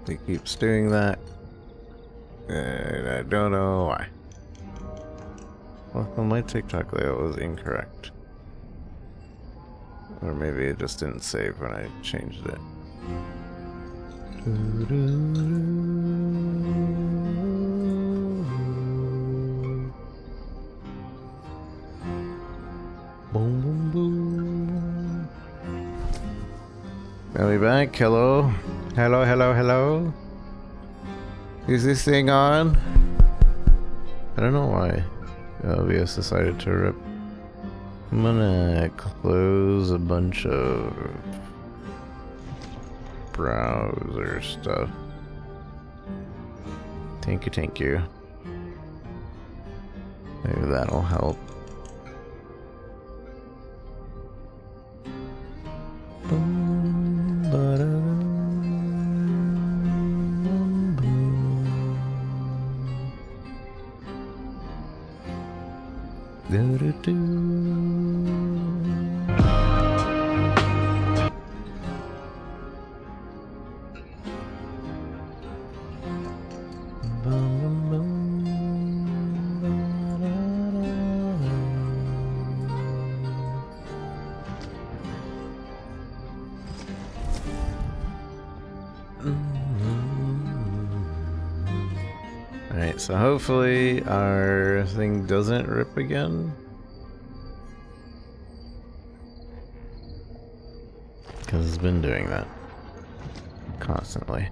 He keeps doing that. And I don't know why. Well, my TikTok layout was incorrect. Or maybe it just didn't save when I changed it. Boom, boom, boom. Are we back? Hello? Hello, hello, hello? Is this thing on? I don't know why OBS decided to rip. I'm gonna close a bunch of browser stuff. Thank you, thank you. Maybe that'll help. Alright, so hopefully our thing doesn't rip again. Because it's been doing that constantly.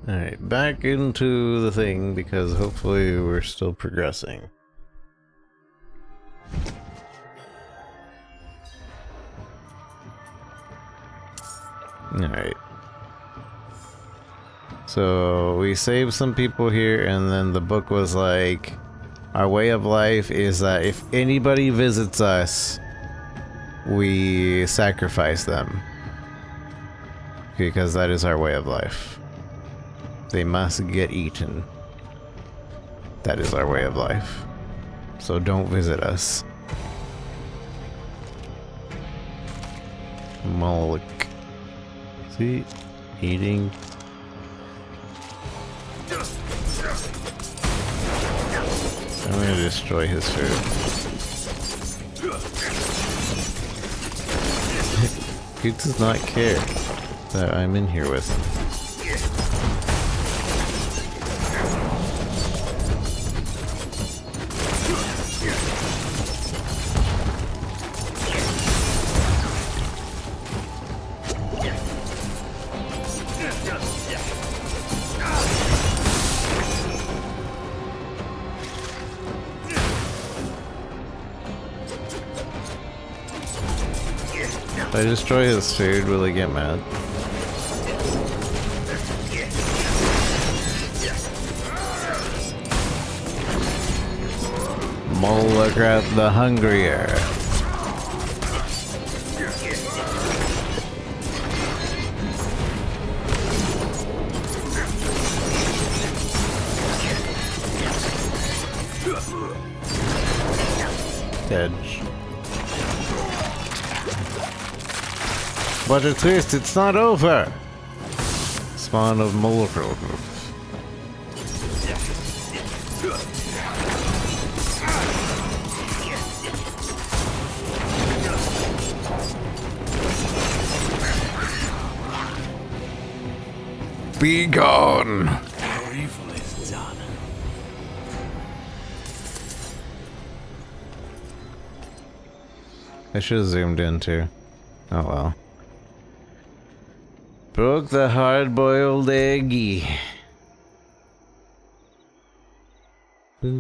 Alright, back into the thing because hopefully we're still progressing. Alright. So we saved some people here and then the book was like, our way of life is that if anybody visits us, we sacrifice them. Because that is our way of life. They must get eaten. That is our way of life. So don't visit us. Moloch. See? Eating. I'm gonna destroy his food. He does not care that I'm in here with him. If I destroy his food, will he get mad? Moloch the hungrier. Edge. But at least it's not over. Spawn of Moloch. Be gone. Our evil is done. I should have zoomed in too. Oh well. Broke the hard-boiled eggy. Nope,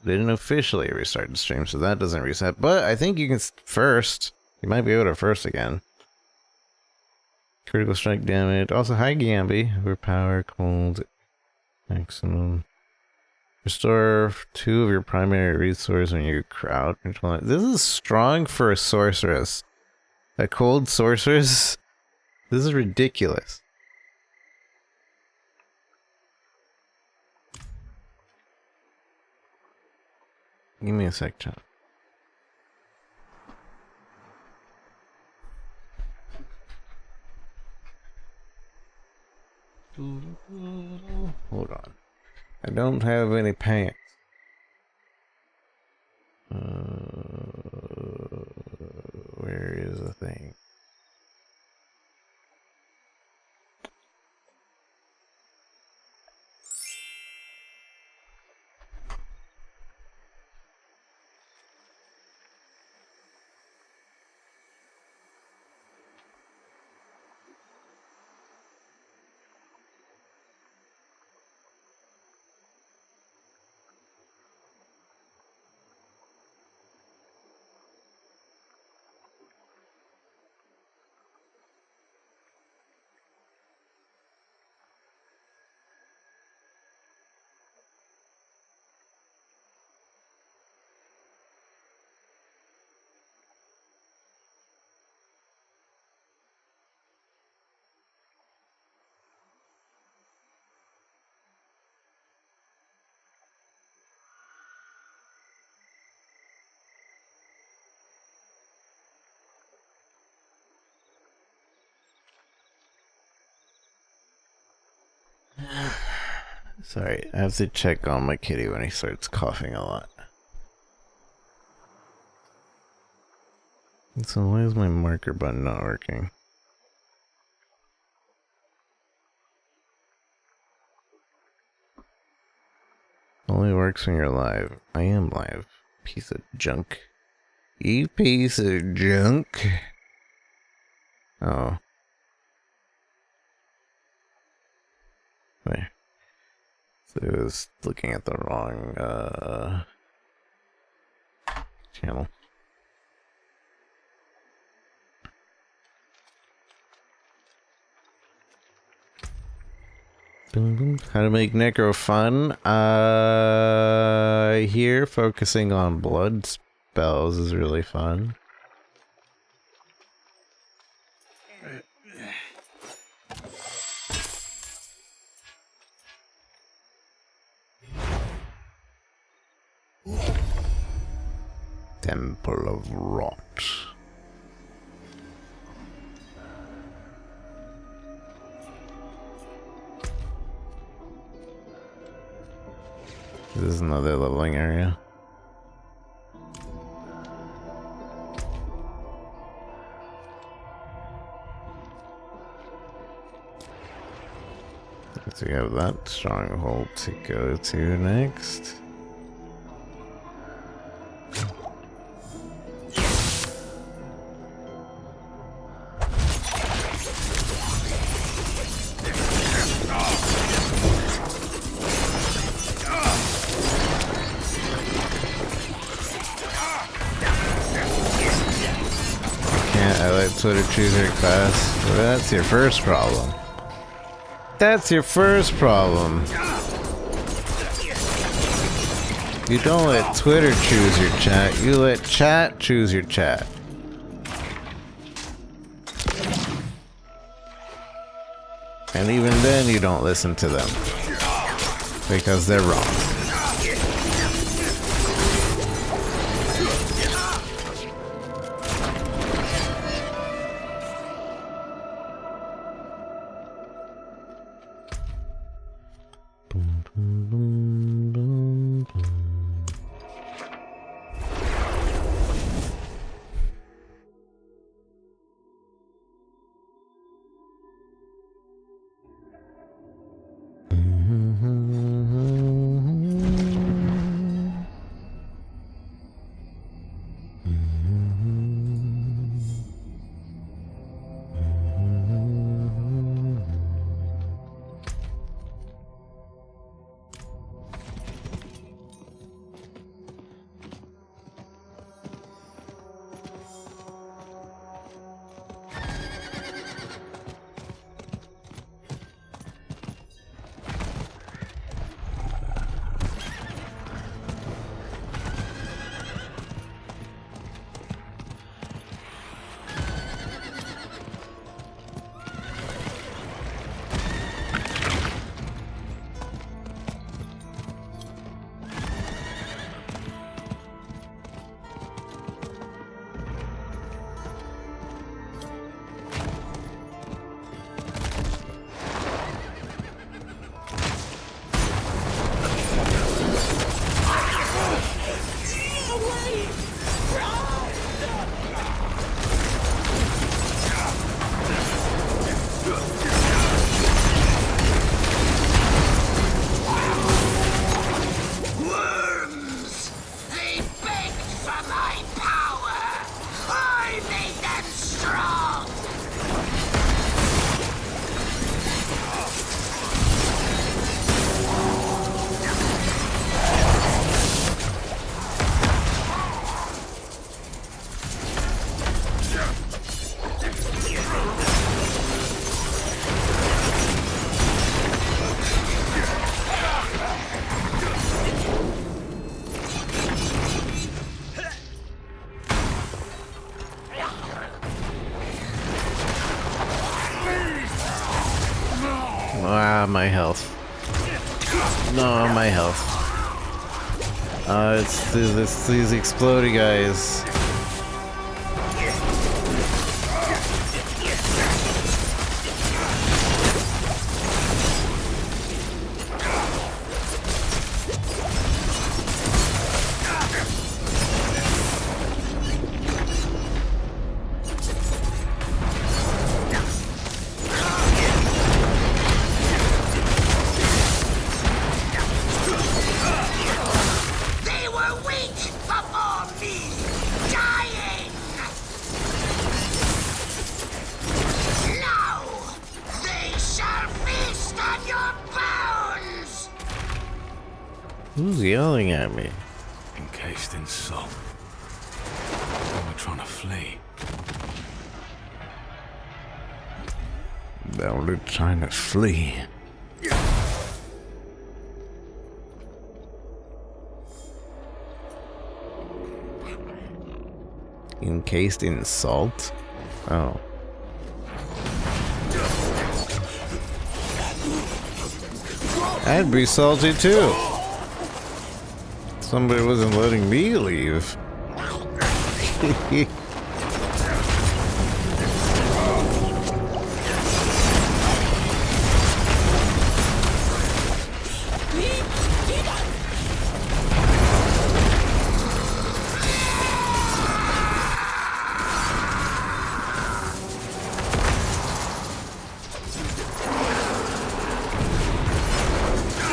didn't officially restart the stream, so that doesn't reset. But I think you can first. You might be able to first again. Critical strike damage. Also, hi Gamby. Overpower, cold, maximum. Restore 2 of your primary resources when you crowd control. This is strong for a sorceress. A cold sorceress? This is ridiculous. Give me a sec, chat. Hold on. I don't have any pants. Where is the thing? Sorry, I have to check on my kitty when he starts coughing a lot. So why is my marker button not working? Only works when you're live. I am live. Piece of junk. You piece of junk. Oh. Wait. So I was looking at the wrong, channel. How to make necro fun? Here focusing on blood spells is really fun. Temple of Rot. This is another leveling area. So we have that stronghold to go to next. Twitter chooser class. Well, that's your first problem. That's your first problem. You don't let Twitter choose your chat, you let chat choose your chat. And even then you don't listen to them. Because they're wrong. health. No, my health. It's these explodey guys. Who's yelling at me? Encased in salt. They were trying to flee. They were trying to flee. Encased in salt? Oh. I'd be salty too. Somebody wasn't letting me leave.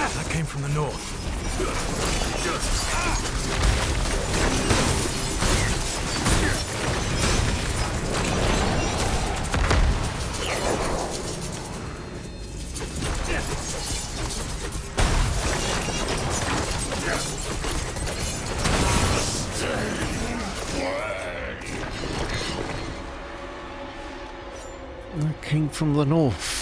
That came from the north. That came from the north.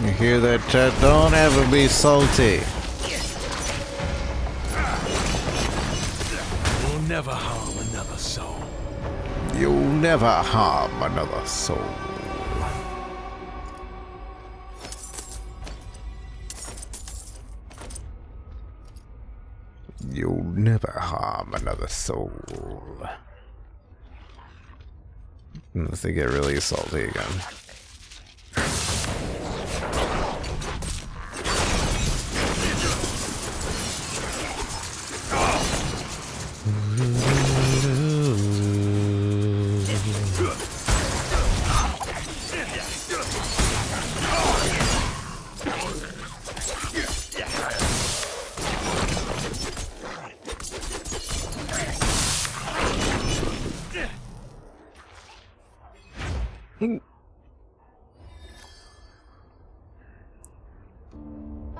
You hear that, chat? Don't ever be salty. You'll never harm another soul. You'll never harm another soul. You'll never harm another soul. Unless they get really salty again.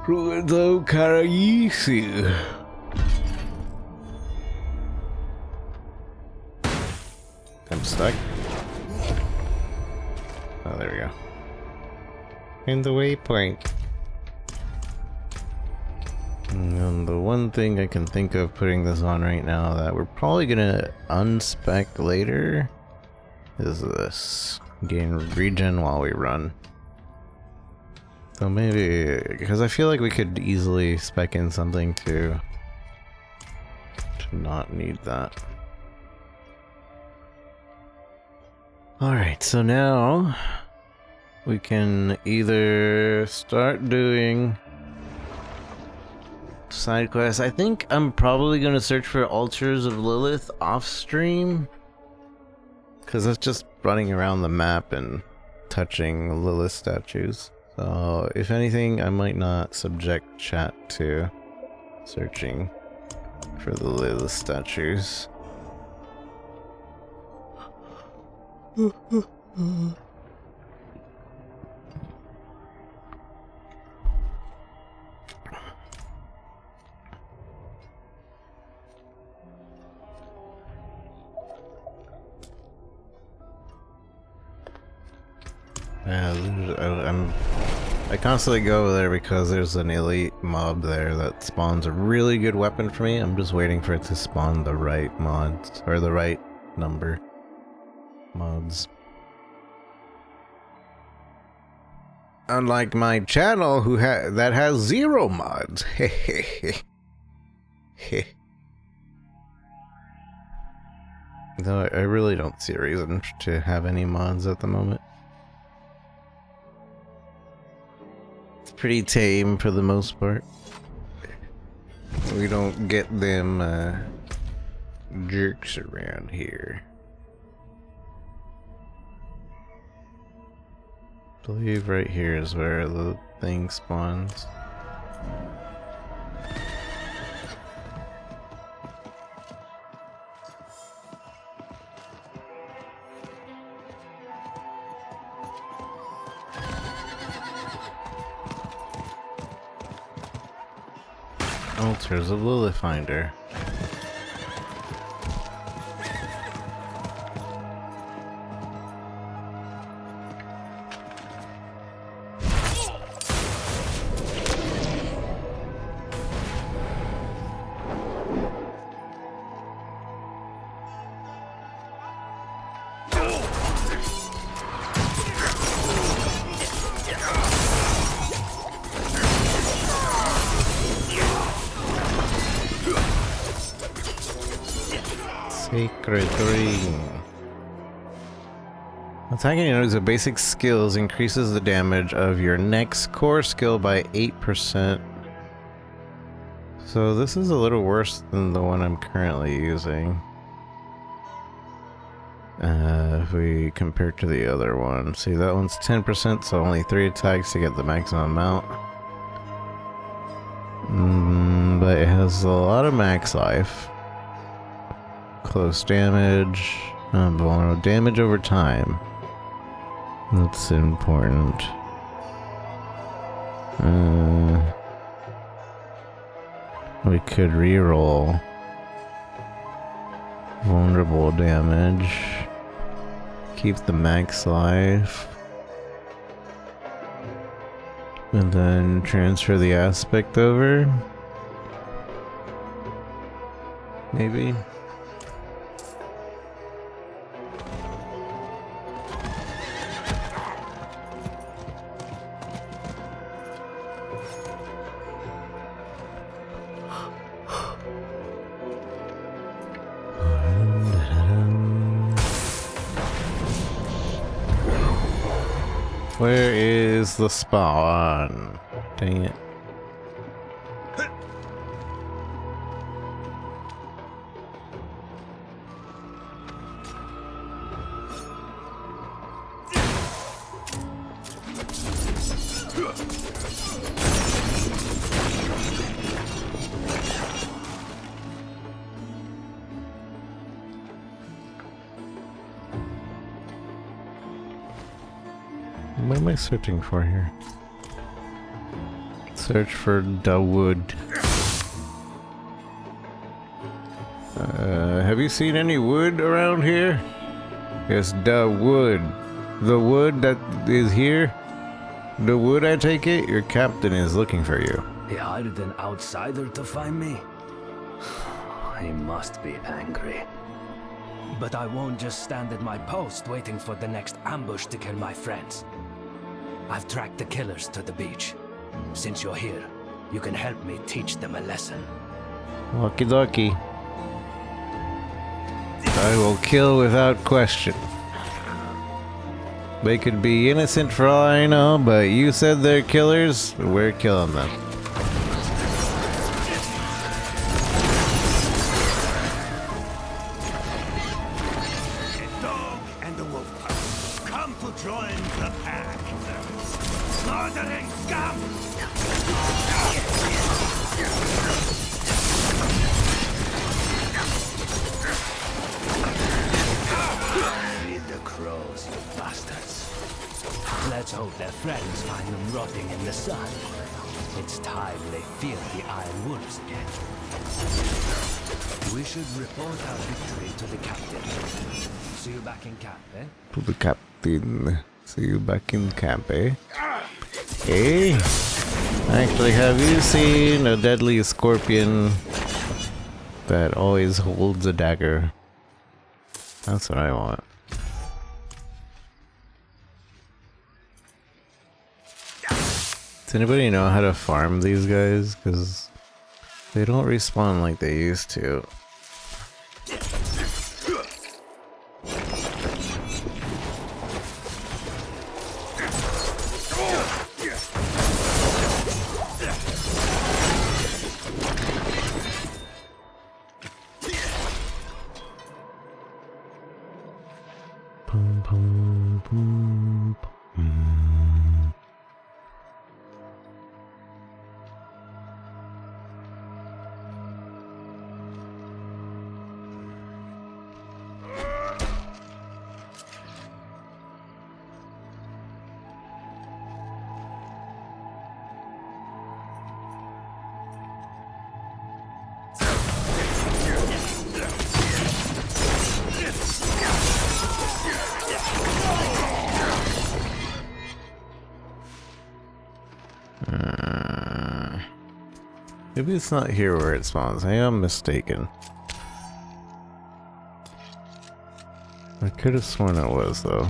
Ruedo Karaisi. I'm stuck. Oh, there we go. In the waypoint. And the one thing I can think of putting this on right now that we're probably gonna unspec later is this. Gain regen while we run. So maybe, because I feel like we could easily spec in something to not need that. Alright, so now we can either start doing side quests. I think I'm probably going to search for Altars of Lilith off stream, because that's just running around the map and touching Lilith statues. So if anything, I might not subject chat to searching for the Lilith statues. I constantly go there because there's an elite mob there that spawns a really good weapon for me. I'm just waiting for it to spawn the right mods, or the right number mods. Unlike my channel, that has 0 mods. Though I really don't see a reason to have any mods at the moment. It's pretty tame for the most part. We don't get them jerks around here. I believe right here is where the thing spawns. Altars of Lilith Finder. Sacred Ring. Attacking enemies with basic skills increases the damage of your next core skill by 8%. So this is a little worse than the one I'm currently using. If we compare to the other one. See, that one's 10%, so only 3 attacks to get the maximum amount. But it has a lot of max life. Close damage, vulnerable damage over time. That's important. We could reroll vulnerable damage. Keep the max life. And then transfer the aspect over. Maybe. Where is the spawn? Dang it. What am I searching for here? Search for the wood. Have you seen any wood around here? Yes, the wood. The wood that is here? The wood, I take it? Your captain is looking for you. He hired an outsider to find me? He must be angry. But I won't just stand at my post waiting for the next ambush to kill my friends. I've tracked the killers to the beach. Since you're here, you can help me teach them a lesson. Okie dokie. I will kill without question. They could be innocent for all I know, but you said they're killers, we're killing them. A dog and a wolf. Come to join the pack. Slaughtering scum! Feed the crows, you bastards. Let's hope their friends find them rotting in the sun. It's time they fear the Iron Wolves again. We should report our victory to the captain. See you back in camp, eh? To the captain. See you back in camp, eh? Hey? Actually, have you seen a deadly scorpion that always holds a dagger? That's what I want. Does anybody know how to farm these guys? Because they don't respawn like they used to. Pum, pum, pum, pum. Maybe it's not here where it spawns. I am mistaken. I could have sworn it was, though.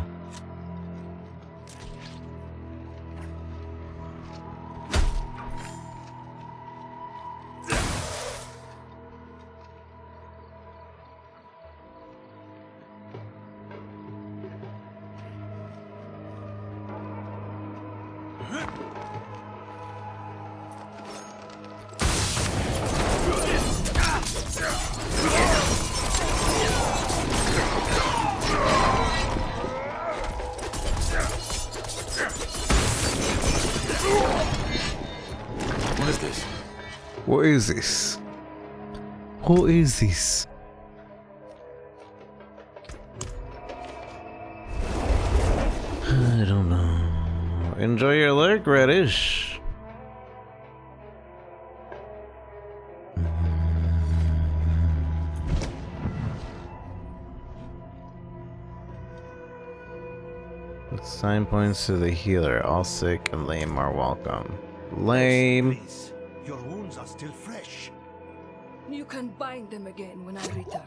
What is this? What is this? What is this? I don't know. Enjoy your lurk, Reddish. The sign points to the healer. All sick and lame are welcome. Lame. Please, your wounds are still fresh. You can bind them again when I return.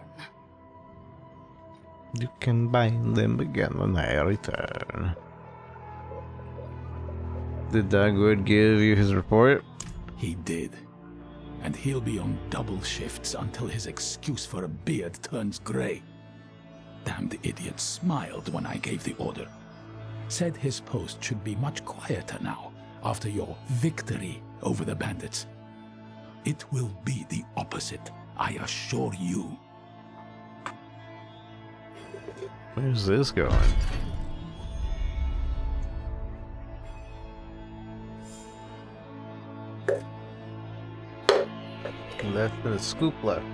You can bind them again when I return. Did Dagwood give you his report? He did. And he'll be on double shifts until his excuse for a beard turns grey. Damned idiot smiled when I gave the order. Said his post should be much quieter now, after your victory over the bandits. It will be the opposite, I assure you. Where's this going? Left and a scoop left.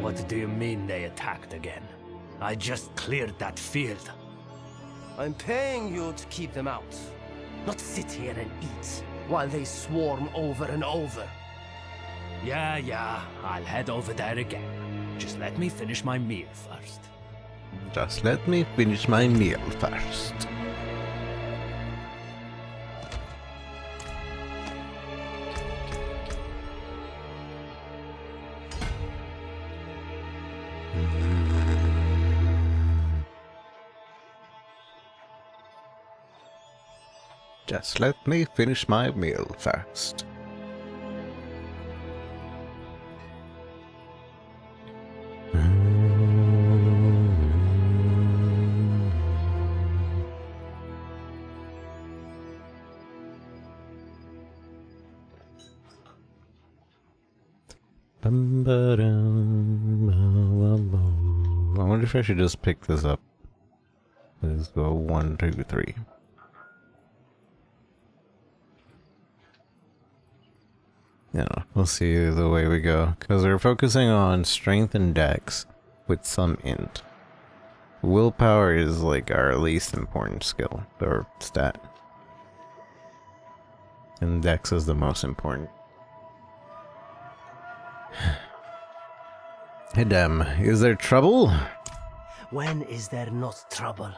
What do you mean they attacked again? I just cleared that field. I'm paying you to keep them out, not sit here and eat while they swarm over and over. Yeah, I'll head over there again. Just let me finish my meal first. Just let me finish my meal first. Just let me finish my meal first. I wonder if I should just pick this up. Let's go 1, 2, 3. Yeah, we'll see the way we go. Because we're focusing on strength and dex with some int. Willpower is like our least important skill, or stat. And dex is the most important. Hey Dem, is there trouble? When is there not trouble?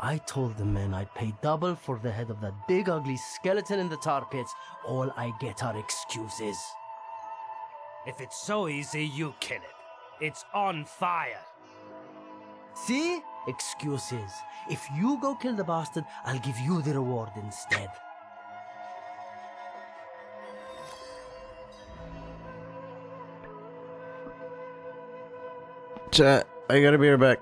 I told the men I'd pay double for the head of that big ugly skeleton in the tar pits. All I get are excuses. If it's so easy, you kill it. It's on fire. See? Excuses. If you go kill the bastard, I'll give you the reward instead. Chat, I gotta be right back.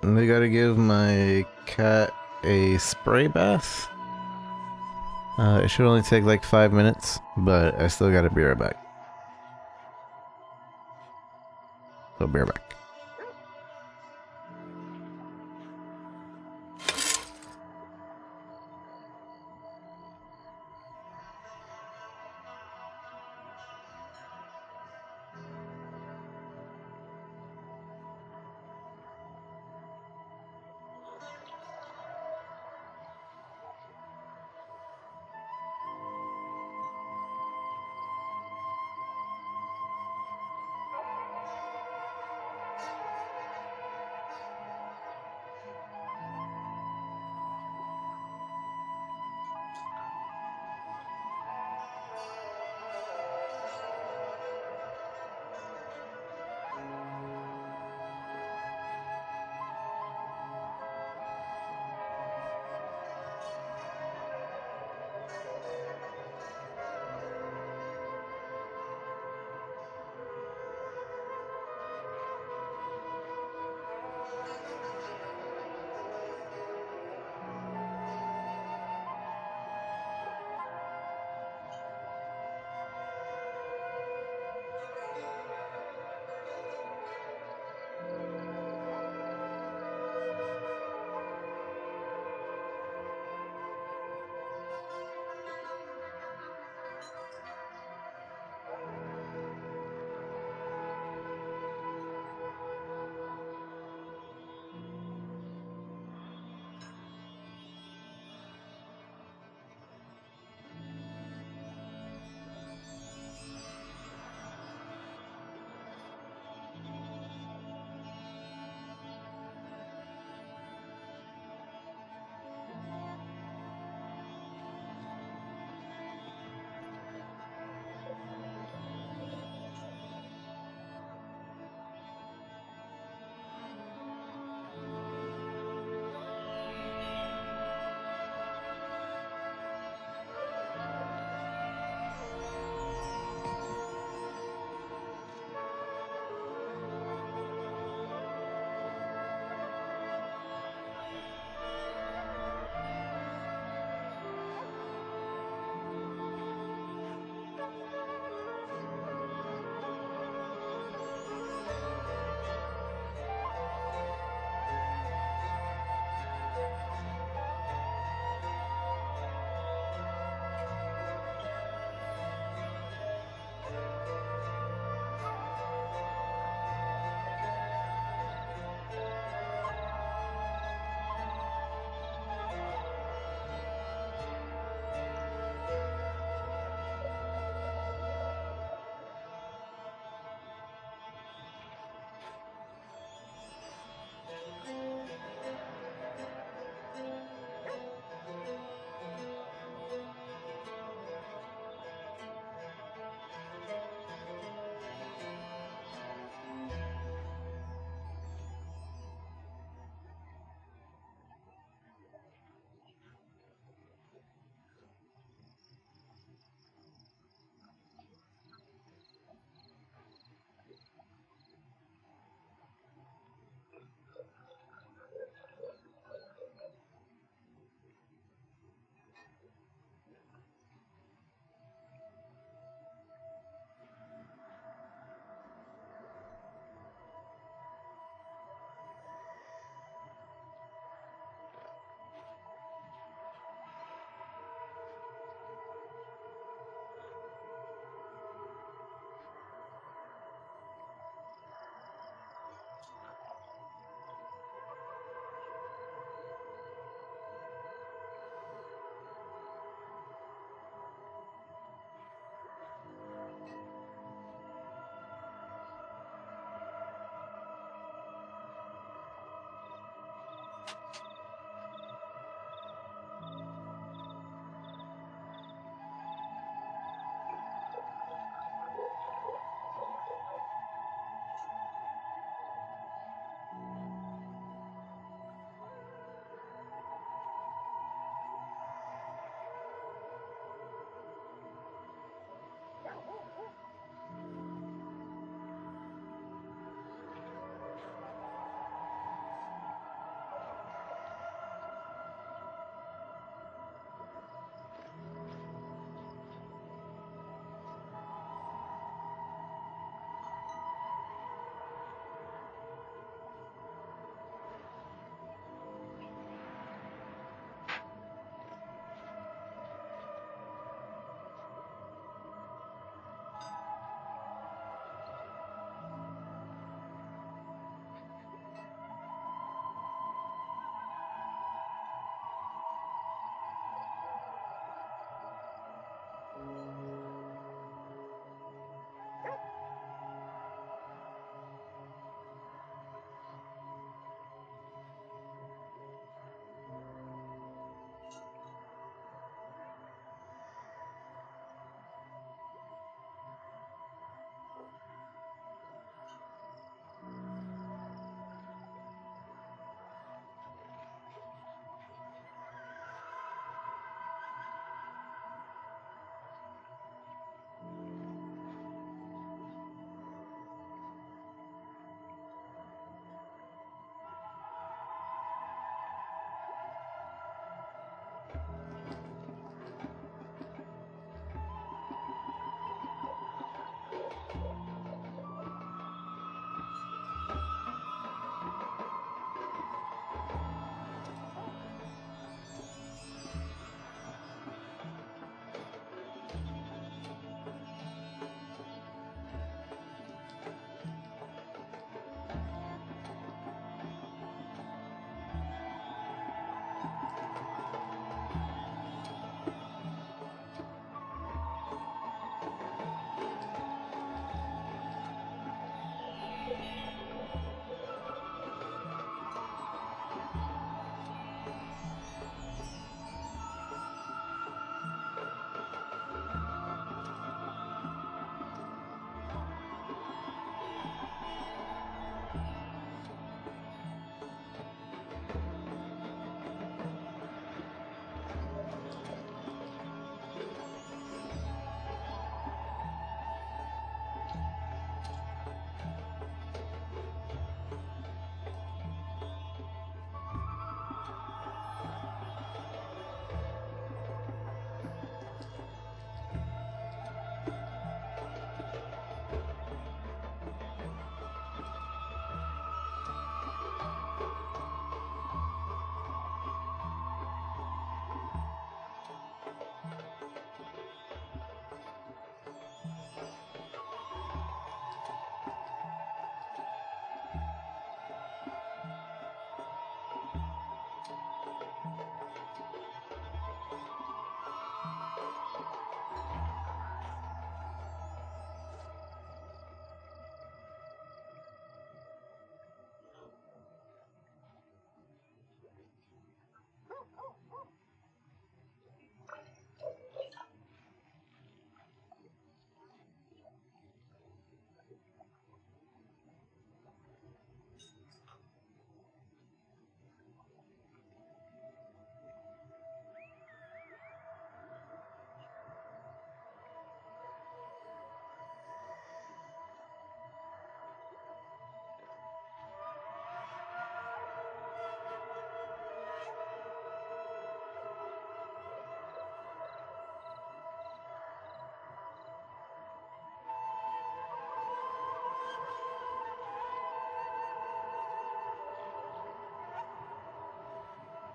I gotta give my cat a spray bath. It should only take like 5 minutes, but I still gotta be right back. So be right back.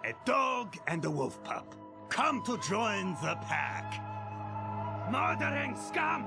A dog and a wolf pup. Come to join the pack. Murdering scum!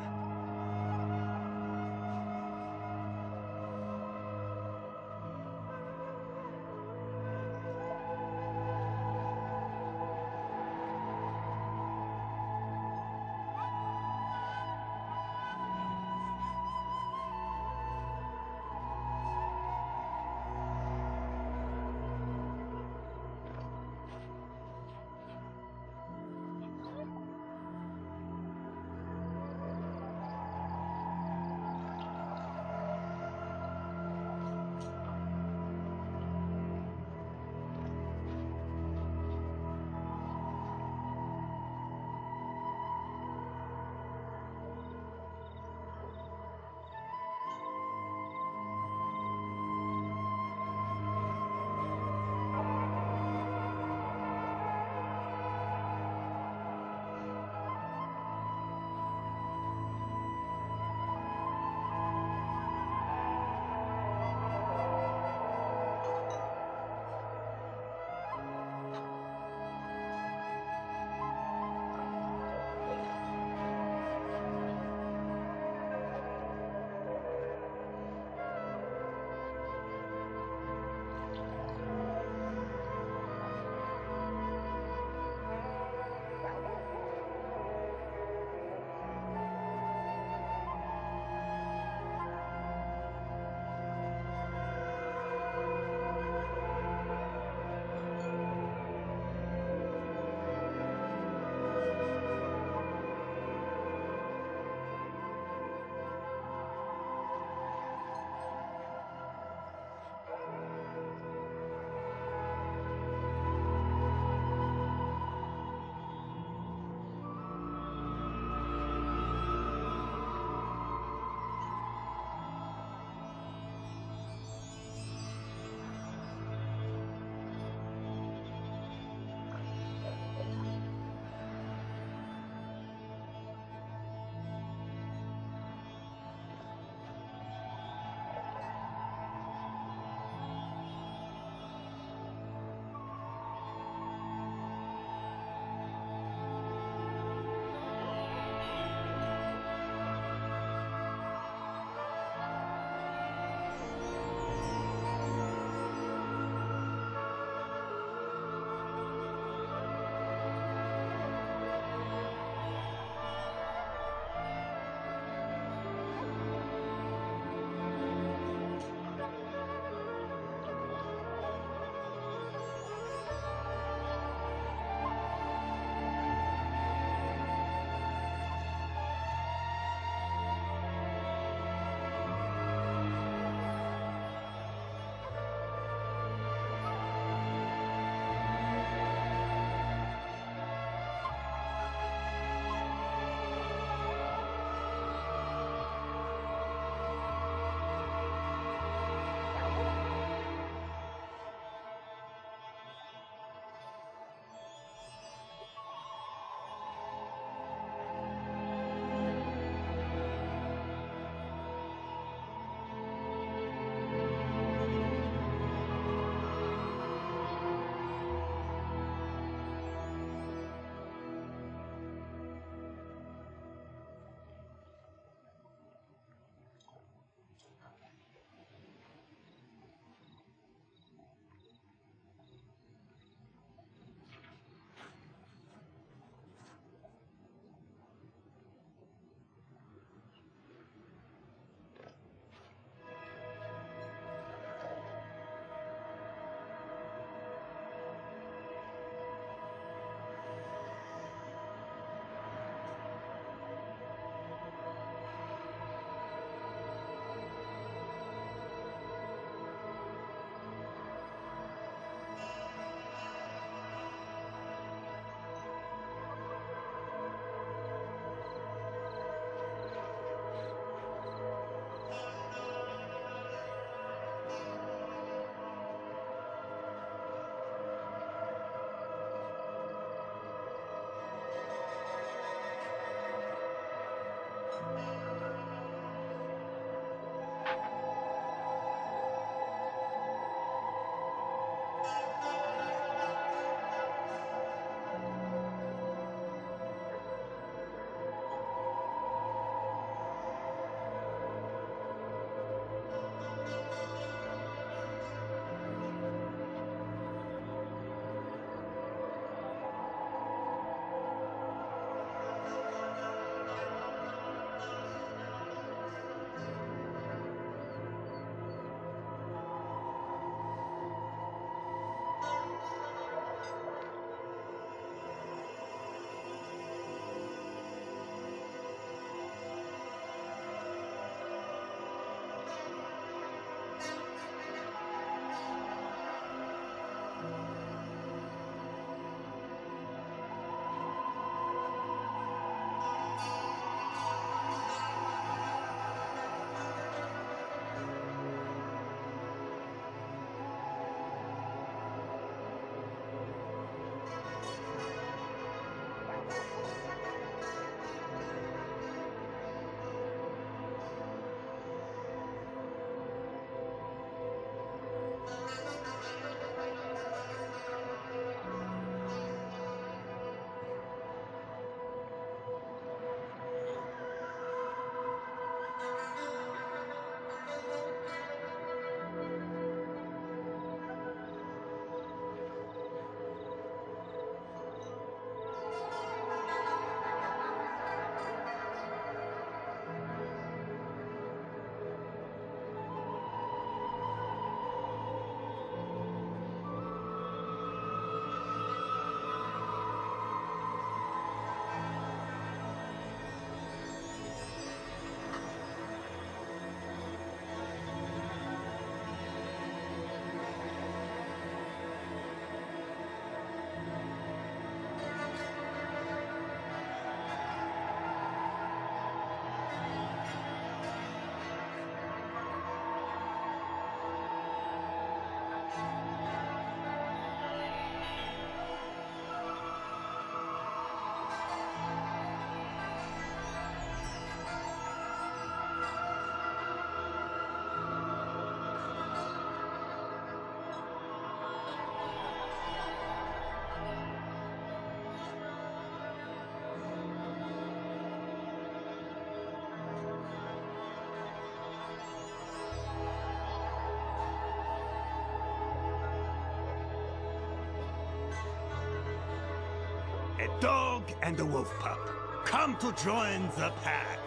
dog and a wolf pup. Come to join the pack.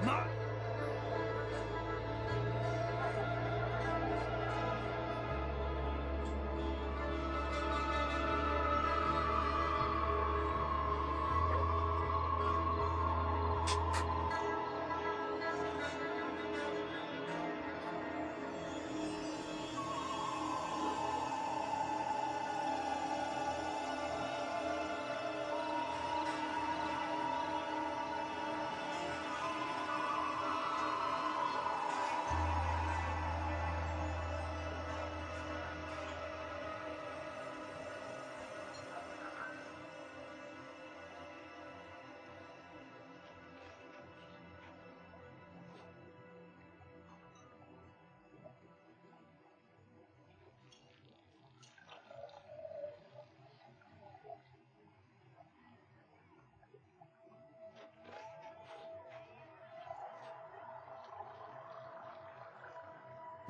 Ma-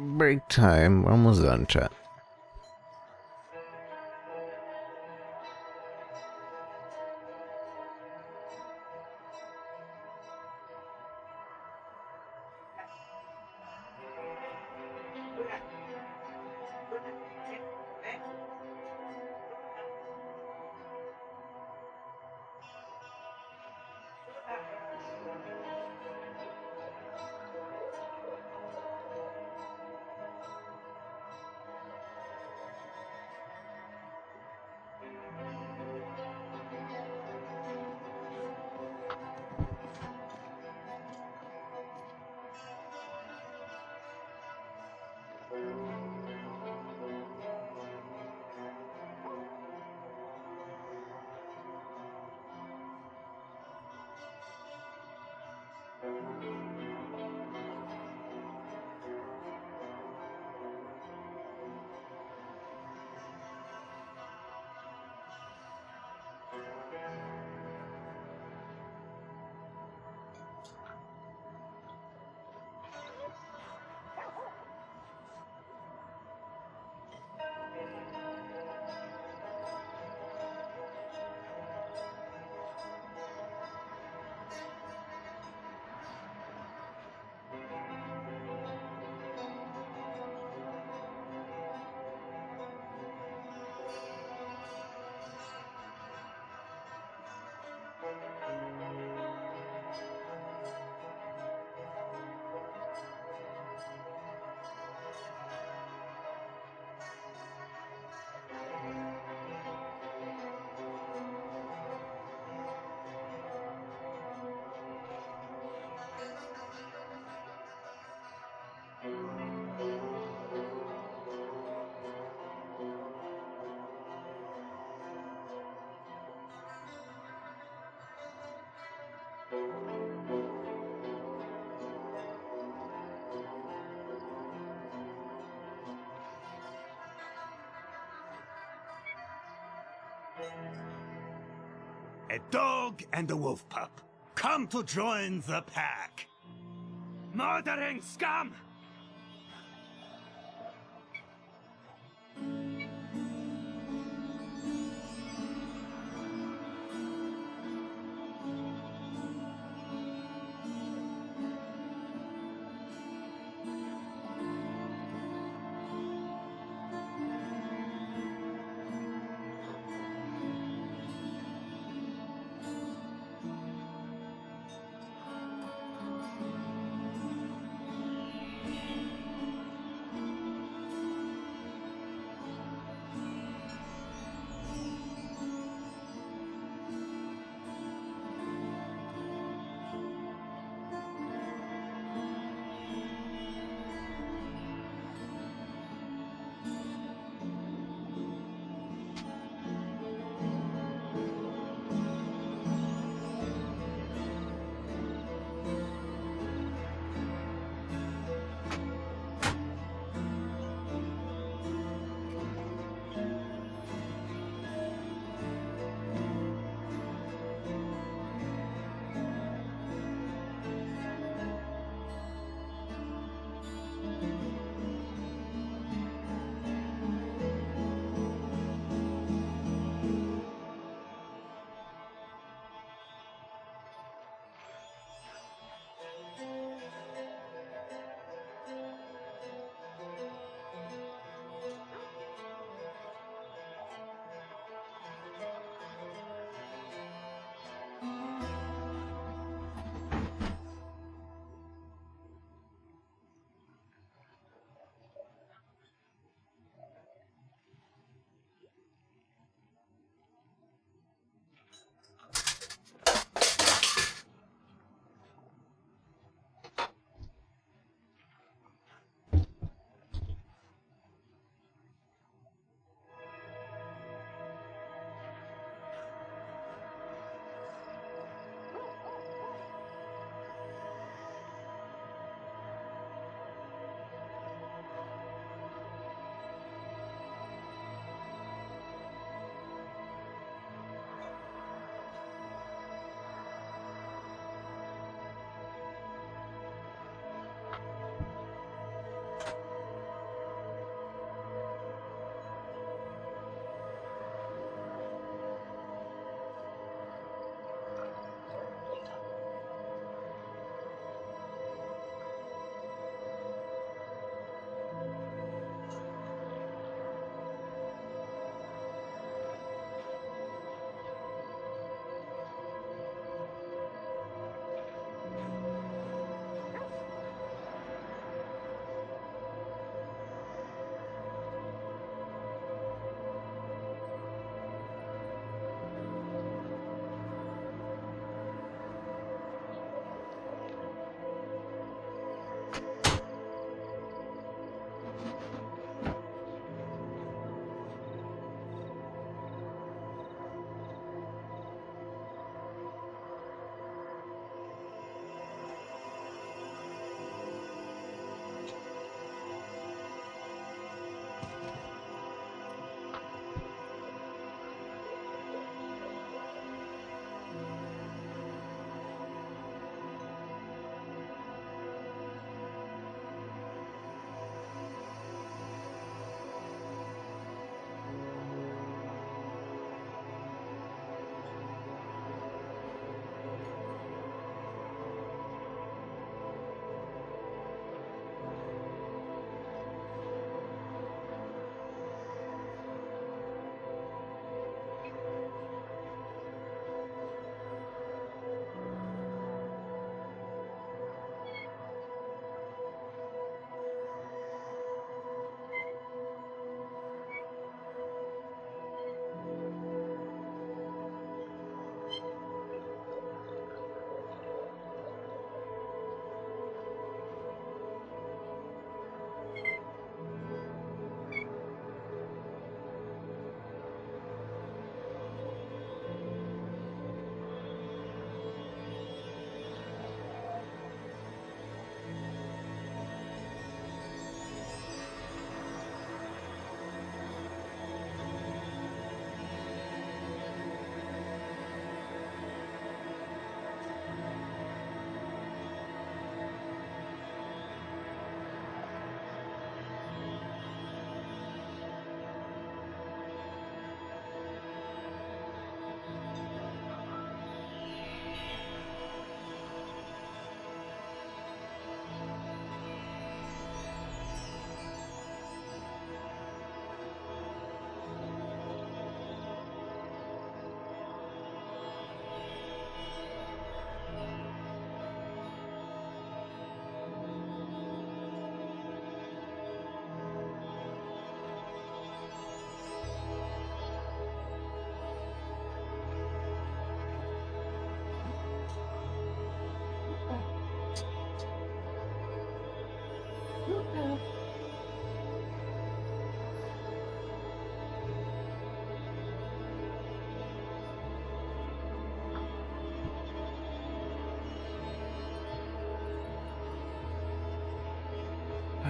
Break time. Almost done, chat. A dog and a wolf pup. Come to join the pack. Murdering scum!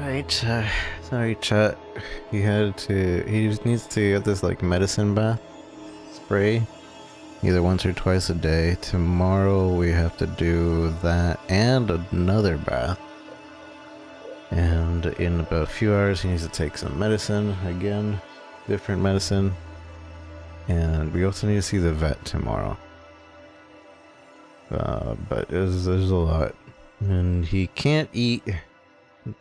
Alright, sorry chat. He just needs to get this like medicine bath spray either once or twice a day. Tomorrow we have to do that and another bath. And in about a few hours he needs to take some medicine again, different medicine. And we also need to see the vet tomorrow. But there's a lot. And he can't eat,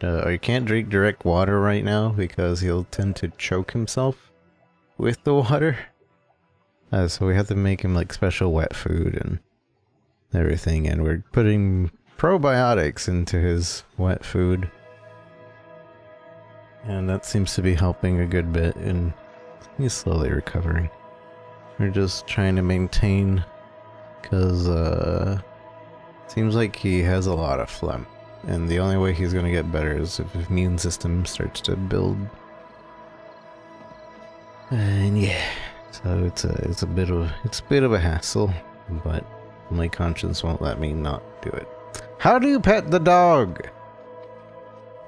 or he can't drink direct water right now because he'll tend to choke himself with the water. So we have to make him like special wet food and everything. And we're putting probiotics into his wet food. And that seems to be helping a good bit, and he's slowly recovering. We're just trying to maintain, because seems like he has a lot of phlegm, and the only way he's gonna get better is if his immune system starts to build. And yeah, so it's a bit of a hassle, but my conscience won't let me not do it. How do you pet the dog?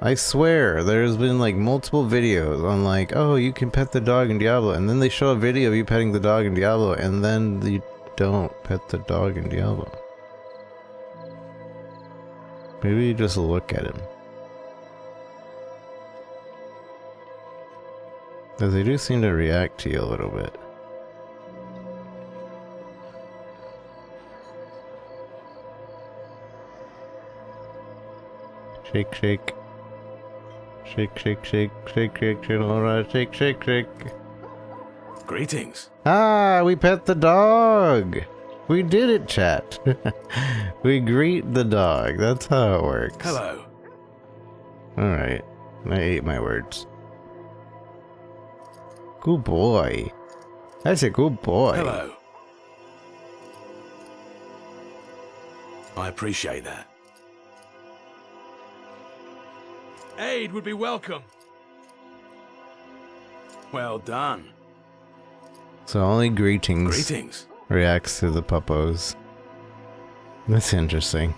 I swear, there's been like multiple videos on like, oh, you can pet the dog in Diablo, and then they show a video of you petting the dog in Diablo, and then you don't pet the dog in Diablo. Maybe you just look at him. Because they do seem to react to you a little bit. Shake, shake. Shake, shake, shake, shake, shake, shake, alright, shake, shake, shake. Greetings. Ah, we pet the dog. We did it, chat. We greet the dog. That's how it works. Hello. Alright. I ate my words. Good boy. That's a good boy. Hello. I appreciate that. Aid would be welcome. Well done. So only greetings. Greetings. Reacts to the puppos. That's interesting.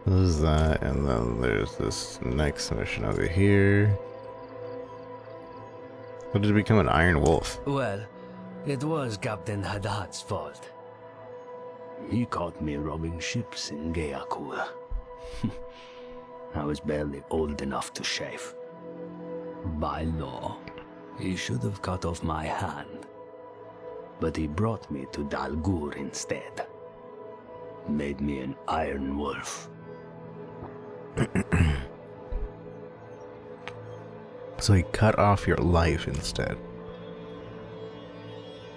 There's that, and then there's this next mission over here. What did it become, an Iron Wolf? Well, it was Captain Haddad's fault. He caught me robbing ships in Gayakura. I was barely old enough to shave. By law, he should have cut off my hand. But he brought me to Dalgur instead. Made me an Iron Wolf. So he cut off your life instead.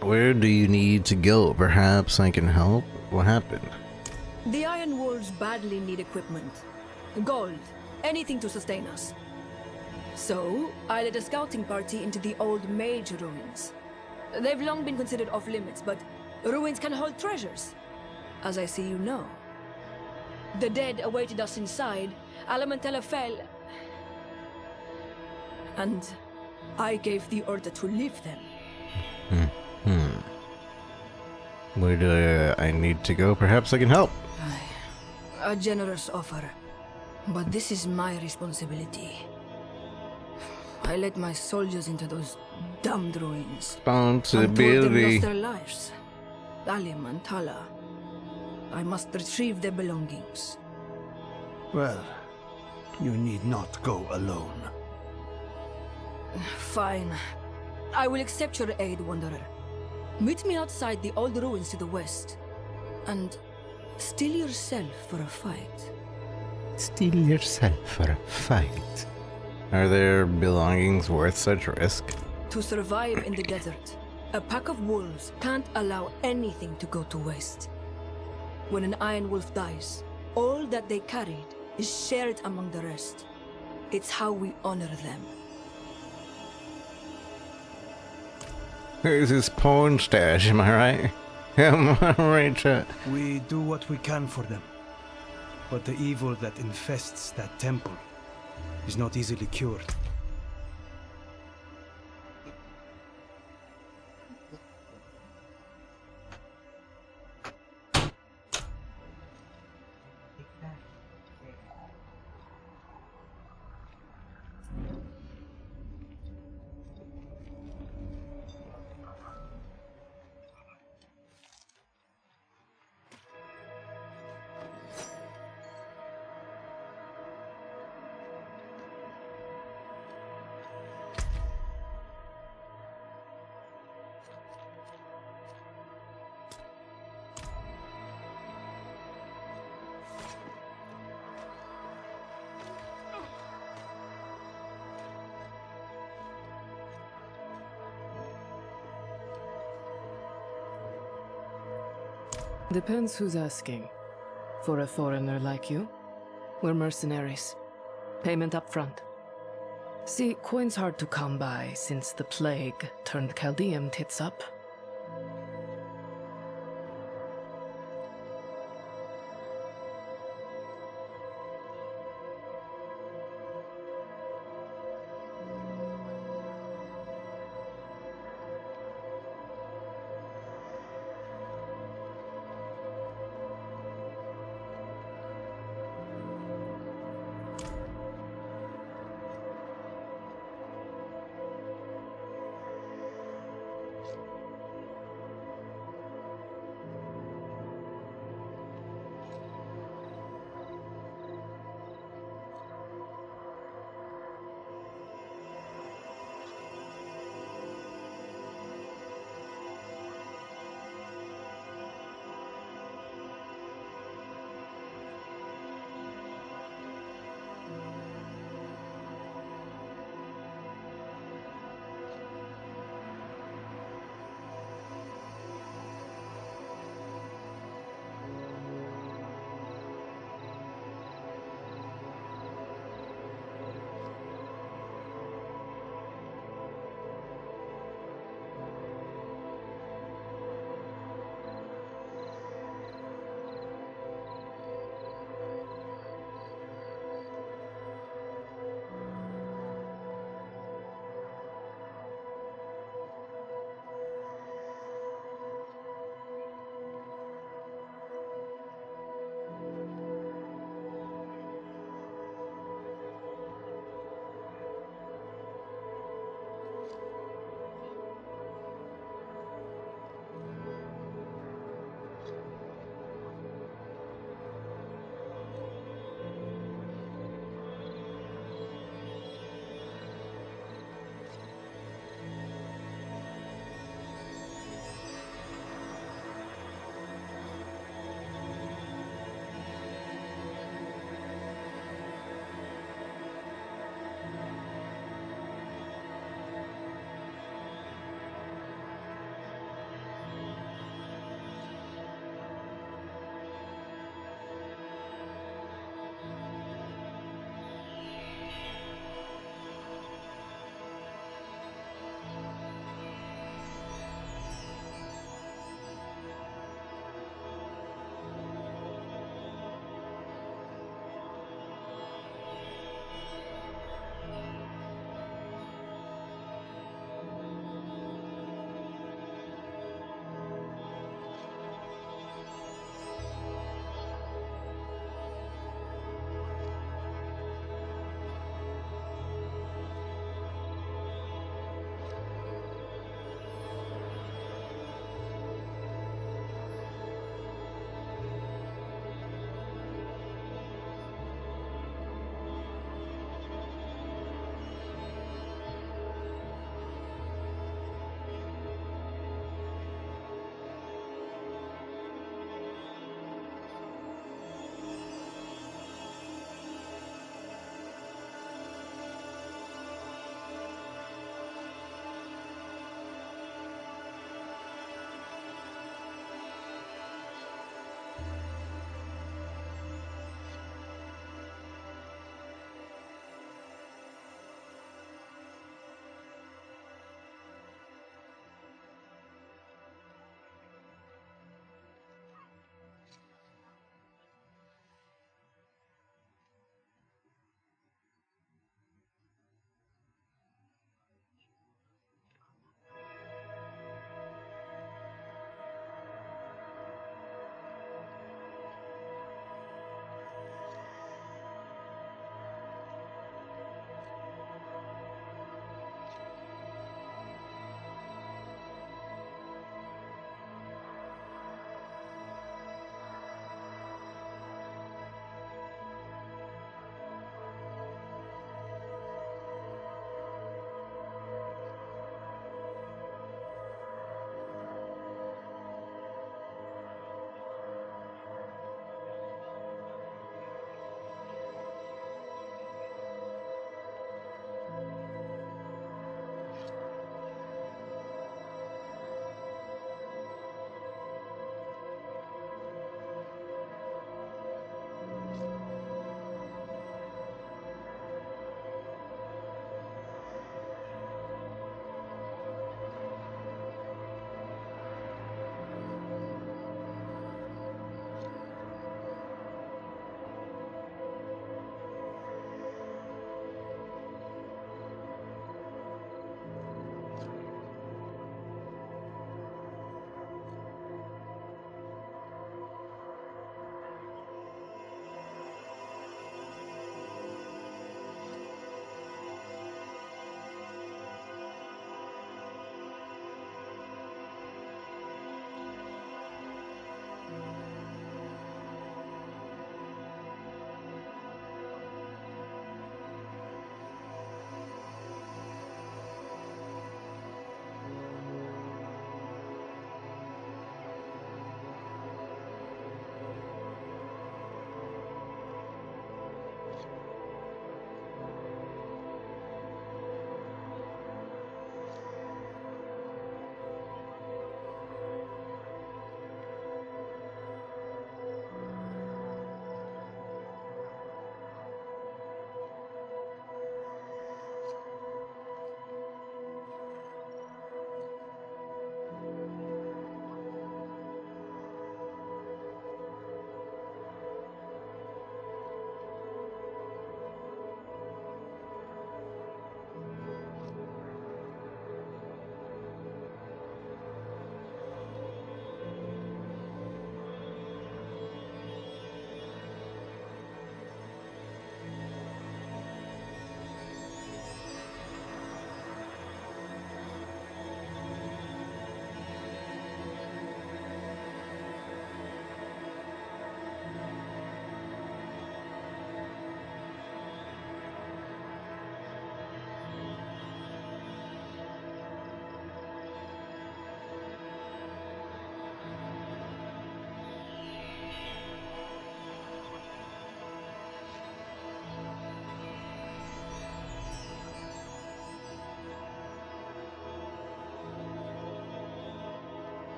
Where do you need to go? Perhaps I can help? What happened? The Iron Wolves badly need equipment. Gold, anything to sustain us. So, I led a scouting party into the old mage ruins. They've long been considered off-limits, but ruins can hold treasures, as I see you know. The dead awaited us inside. Alamentella fell, and I gave the order to leave them. Where do I need to go? Perhaps I can help. A generous offer, but this is my responsibility. I led my soldiers into those damned ruins. And two of them lost their lives. Alim and Tala. I must retrieve their belongings. Well, you need not go alone. Fine. I will accept your aid, Wanderer. Meet me outside the old ruins to the west. And steel yourself for a fight. Steel yourself for a fight. Are their belongings worth such risk? To survive in the desert, a pack of wolves can't allow anything to go to waste. When an Iron Wolf dies, all that they carried is shared among the rest. It's how we honor them. There's his pawn stash, am I right? Am I right, chat? We do what we can for them. But the evil that infests that temple is not easily cured. Depends who's asking. For a foreigner like you, we're mercenaries. Payment up front. See, coin's hard to come by since the plague turned Chaldean tits up.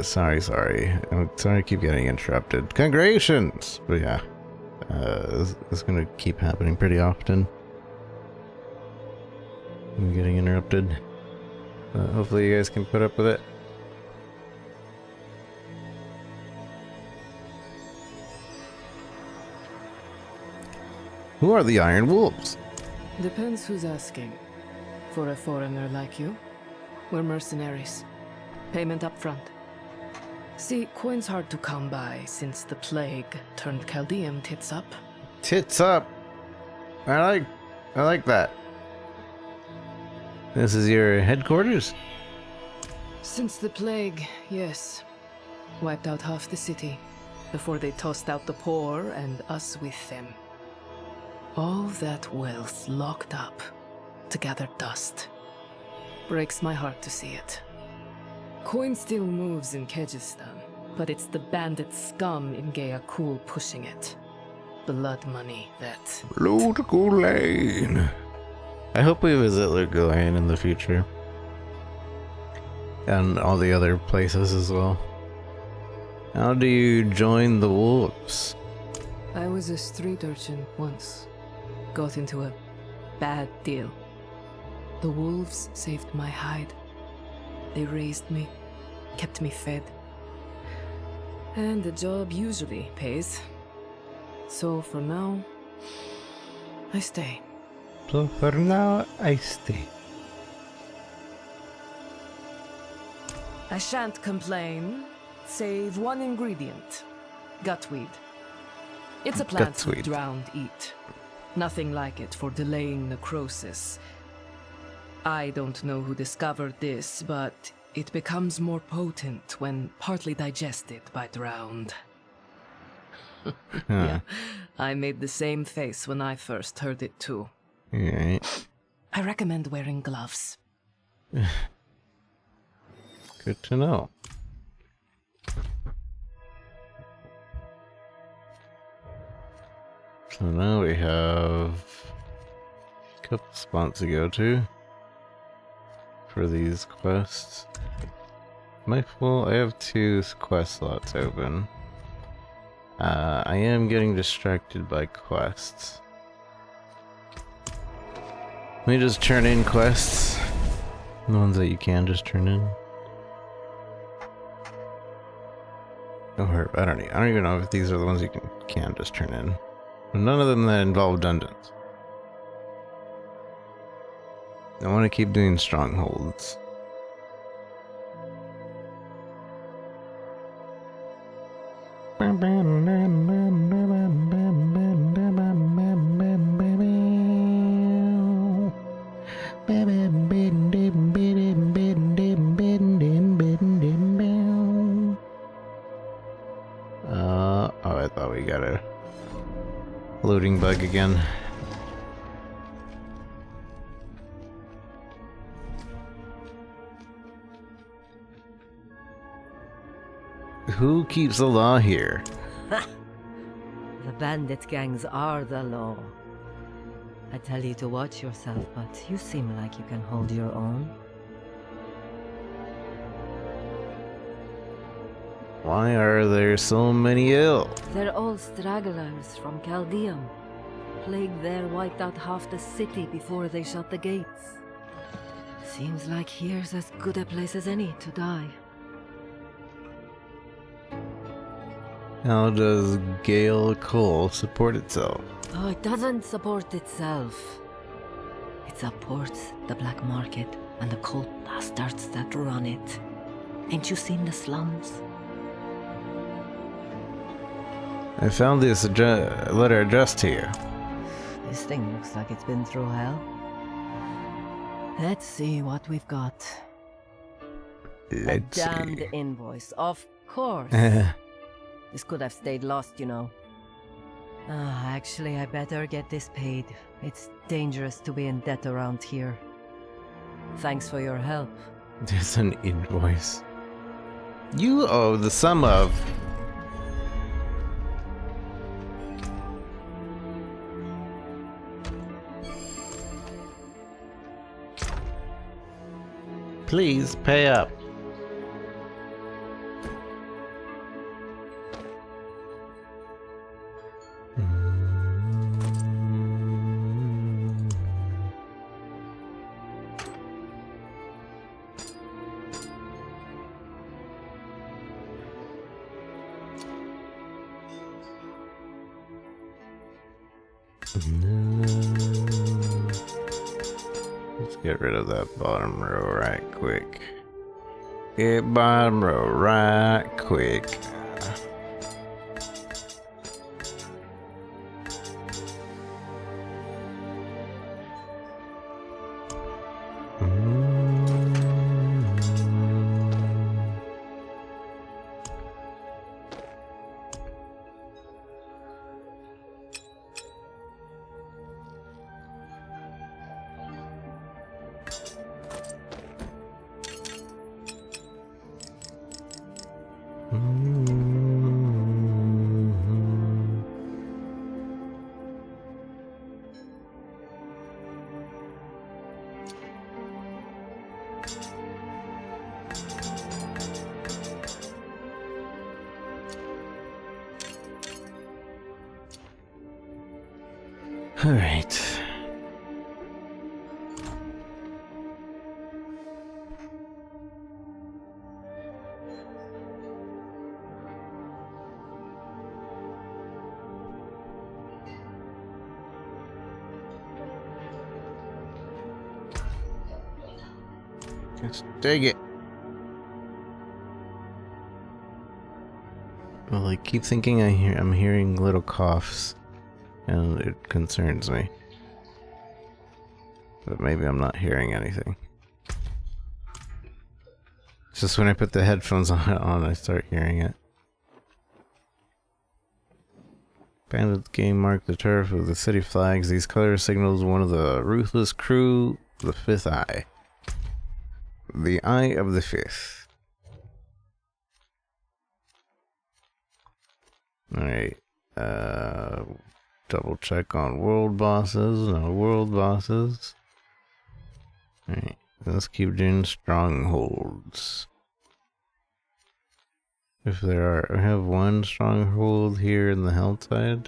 Sorry. I'm sorry to keep getting interrupted. Congratulations! But yeah, this is gonna keep happening pretty often. I'm getting interrupted. Hopefully you guys can put up with it. Who are the Iron Wolves? Depends who's asking. For a foreigner like you, we're mercenaries. Payment up front. See, coin's hard to come by since the plague turned Chaldean tits up. Tits up! I like that. This is your headquarters? Since the plague, yes. Wiped out half the city, before they tossed out the poor and us with them. All that wealth locked up to gather dust. Breaks my heart to see it. Coin still moves in Kyrgyzstan, but it's the bandit scum in Gayakul pushing it. Blood money, that... Lord Gulain. I hope we visit Lord Gulain in the future. And all the other places as well. How do you join the wolves? I was a street urchin once. Got into a bad deal. The wolves saved my hide. They raised me, kept me fed. And the job usually pays. So for now, I stay. So for now, I stay. I shan't complain, save one ingredient. Gutweed. It's a plant the Gutweed. drowned eat. Nothing like it for delaying necrosis. I don't know who discovered this, but it becomes more potent when partly digested by drowned. Yeah, I made the same face when I first heard it too. Alright. I recommend wearing gloves. Good to know. So now we have a couple spots to go to for these quests. Am I full? I have 2 quest slots open. I am getting distracted by quests. Let me just turn in quests. The ones that you can just turn in. Or I don't even know if these are the ones you can just turn in. None of them that involve dungeons. I want to keep doing strongholds. Oh, I thought we got a loading bug again. Who keeps the law here? The bandit gangs are the law. I tell you to watch yourself, but you seem like you can hold your own. Why are there so many ill? They're all stragglers from Chaldean. Plague there wiped out half the city before they shut the gates. Seems like here's as good a place as any to die. How does Gale Coal support itself? Oh, it doesn't support itself. It supports the black market and the cult bastards that run it. Ain't you seen the slums? I found this letter addressed to you. This thing looks like it's been through hell. Let's see what we've got. Let's A damned see. invoice, of course. This could have stayed lost, you know. Actually, I better get this paid. It's dangerous to be in debt around here. Thanks for your help. There's an invoice. You owe the sum of... Please pay up. Let's get rid of that bottom row right quick. Get bottom row right quick. All right. Let's dig it. Well, I keep thinking I'm hearing little coughs, and it concerns me. But maybe I'm not hearing anything. It's just when I put the headphones on, I start hearing it. Bandit game marked the turf with the city flags. These colors signals one of the ruthless crew, the Fifth Eye. The Eye of the Fifth. Alright. Double check on world bosses. No world bosses. Alright. Let's keep doing strongholds. If there are... I have one stronghold here in the Helltide.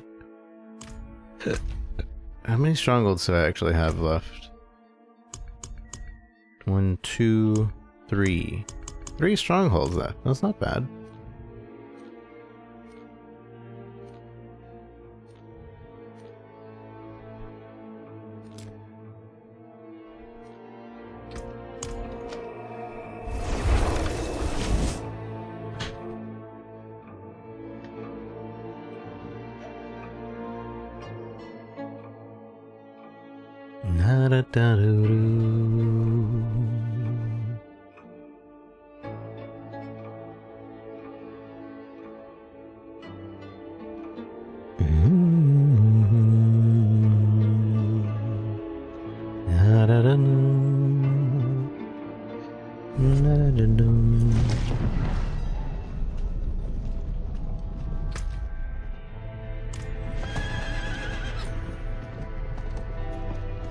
How many strongholds do I actually have left? 1, 2, 3. 3 strongholds left. That's not bad.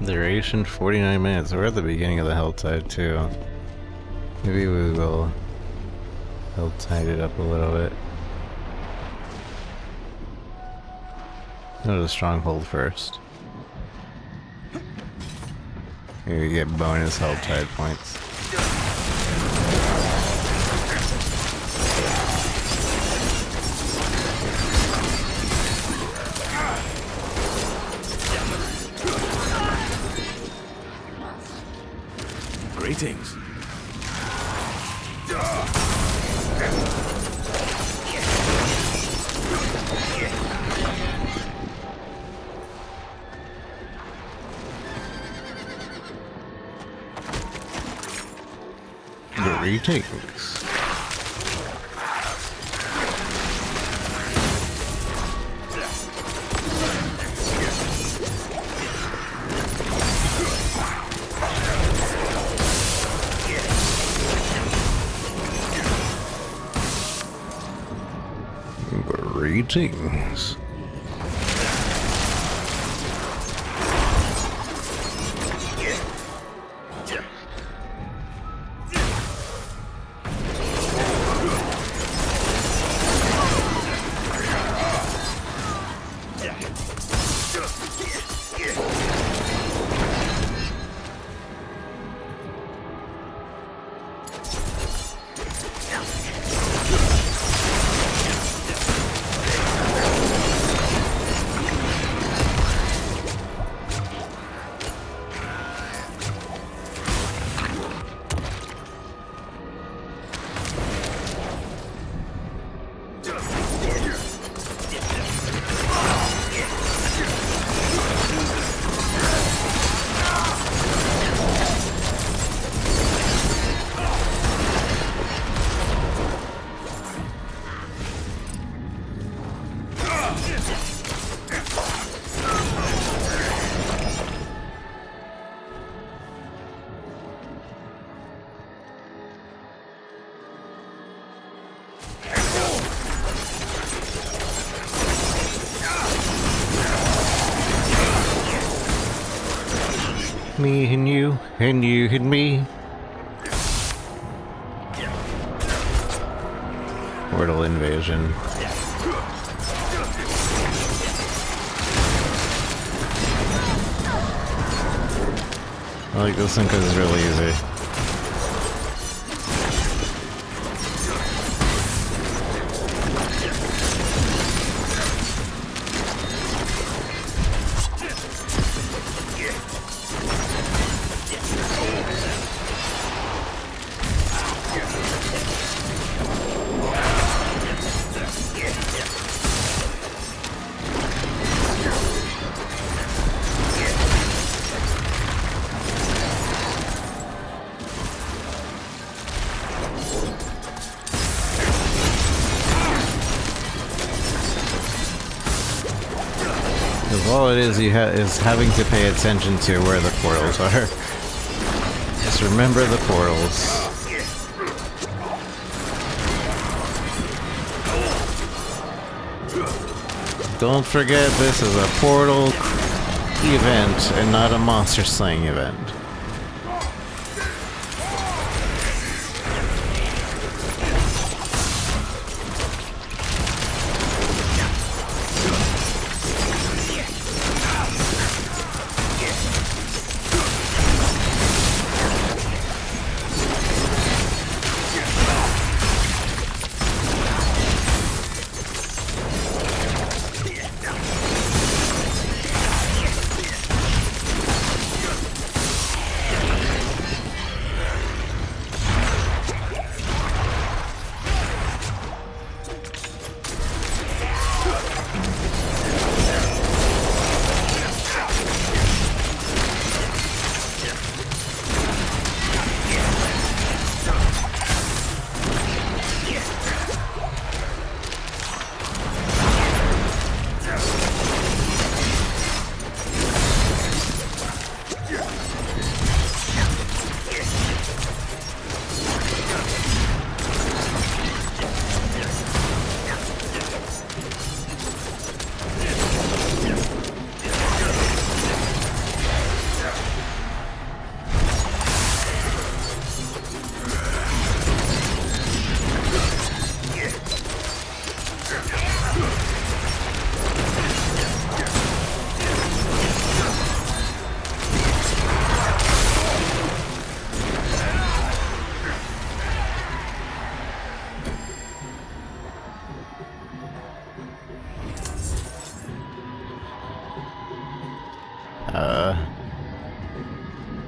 Duration 49 minutes. We're at the beginning of the Helltide too. Maybe we will Helltide it up a little bit. Go to the stronghold first. Here you get bonus Helltide points. Greetings. Greetings. Greetings. Me and you and me. Portal invasion. I like this one because it's really easy. All it is, is having to pay attention to where the portals are. Just remember the portals. Don't forget, this is a portal event and not a monster slaying event.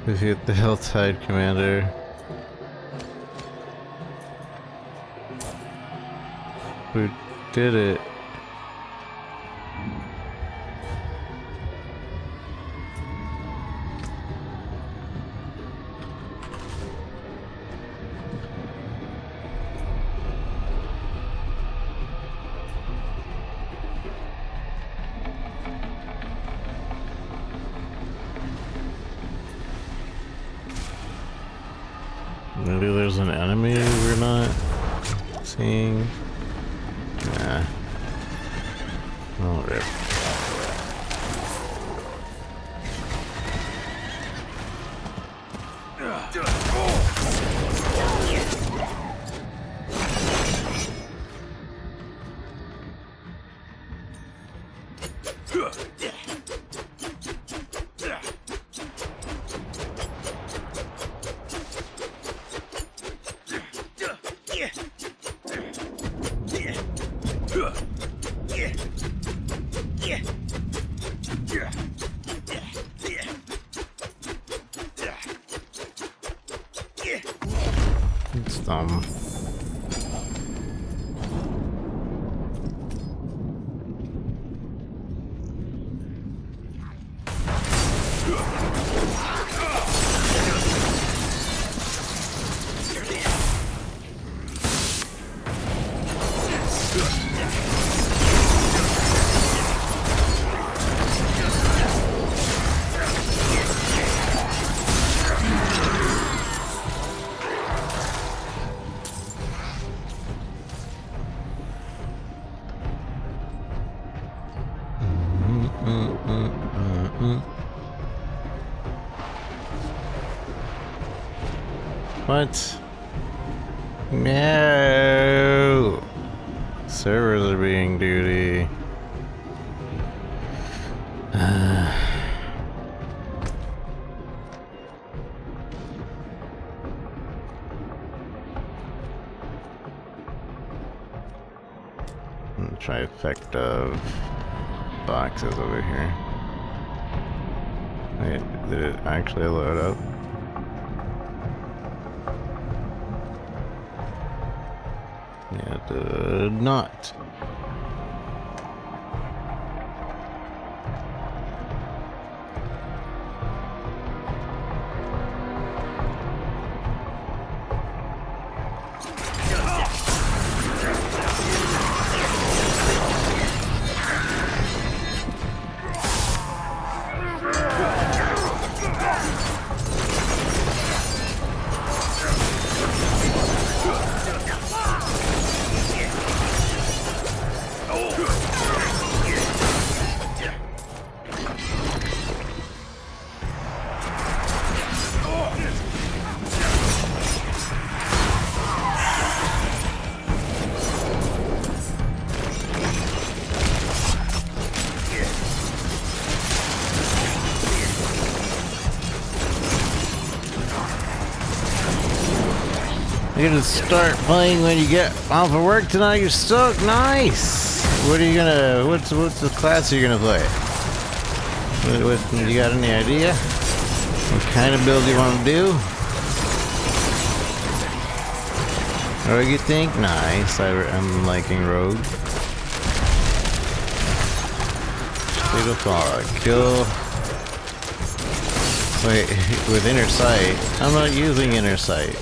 Defeat the Hilltide Commander. Who did it? Maybe there's an enemy we're not seeing. Nah. Oh, rip. It's dumb. What? No! Servers are being duty. Trifecta of boxes over here. Wait, did it actually load up? Yeah, it did not. You're gonna start playing when you get off of work tonight. You're stoked. Nice. What are you gonna? What's the class you're gonna play? What you got any idea? What kind of build you want to do? What do you think? Nice. I'm liking rogue. Beautiful. Kill. Wait, with inner sight. I'm not using inner sight.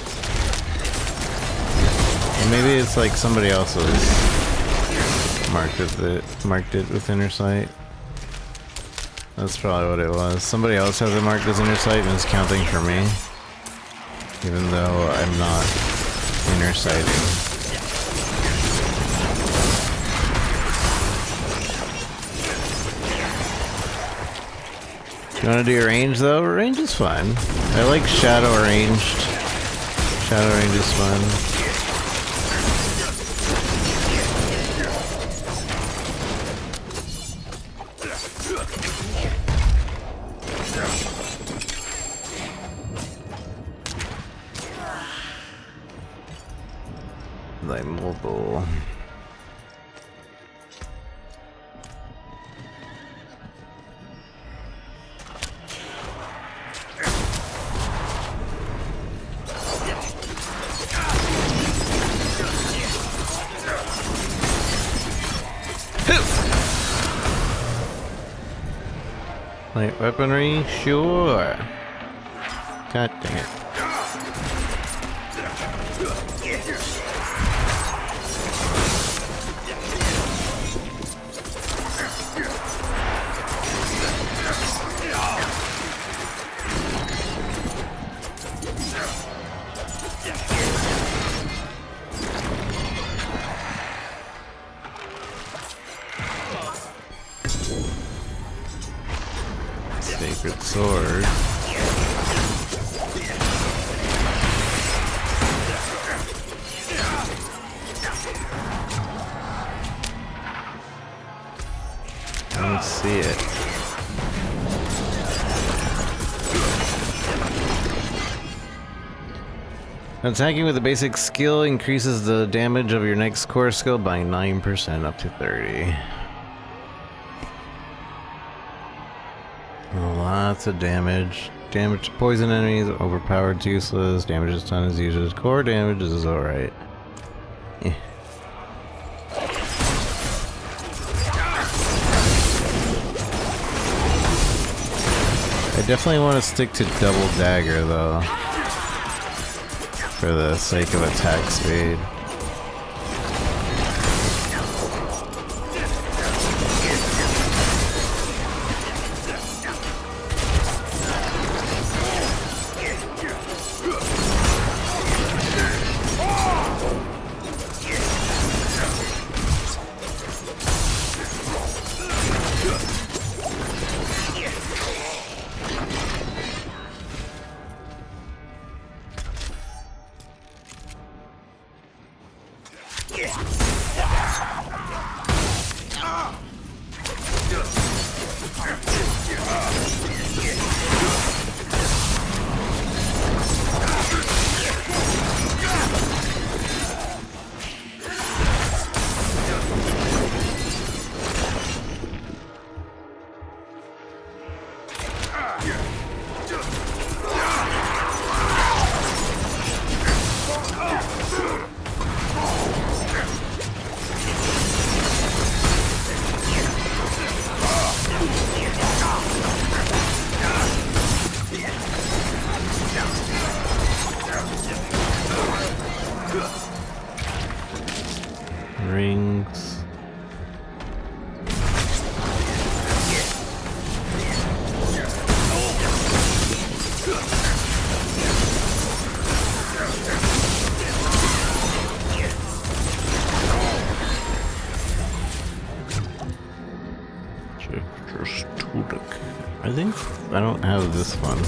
Maybe it's like somebody else's marked it with inner sight. That's probably what it was. Somebody else has it marked as inner sight and is counting for me, even though I'm not inner sighting. You want to do range though? Range is fun. I like shadow ranged. Shadow range is fun. Like mobile. Light weaponry, sure. God dang it. Sacred sword. I don't see it. Attacking with a basic skill increases the damage of your next core skill by 9% up to 30. Lots of damage. Damage to poison enemies, overpowered, useless. Damage is done as usual. Core damage is alright. Eh. I definitely want to stick to double dagger though, for the sake of attack speed. Greetings. I think I don't have this one.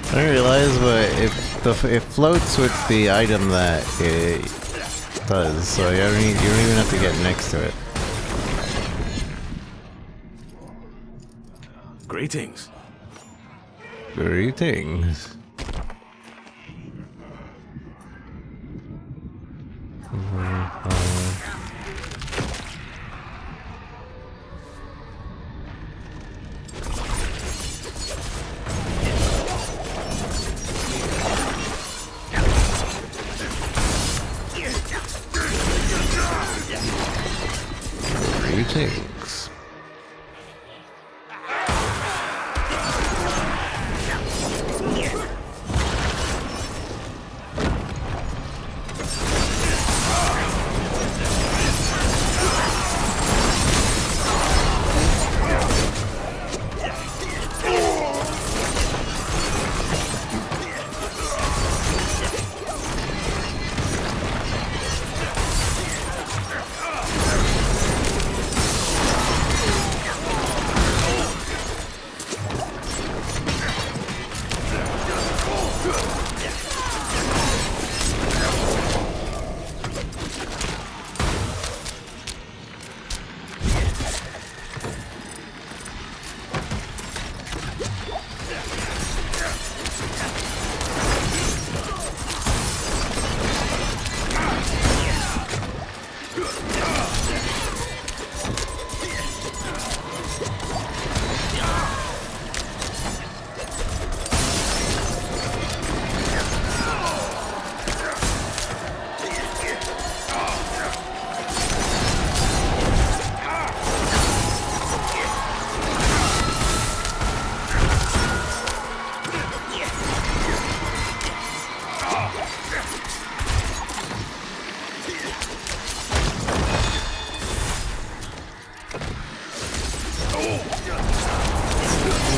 I didn't realize, but it floats with the item that it does, so you don't even have to get next to it. Greetings. Greetings. Greetings.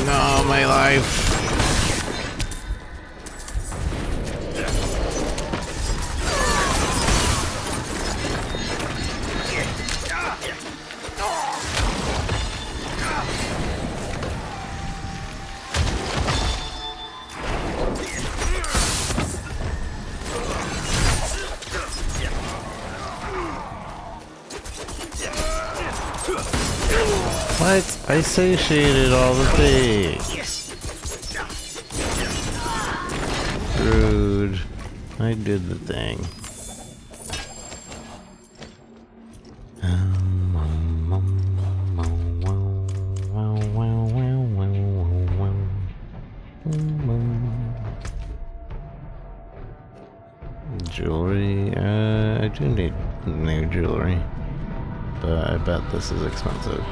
No, my life. What? I satiated all the things. Rude. I did the thing. Jewelry. I do need new jewelry. But I bet this is expensive.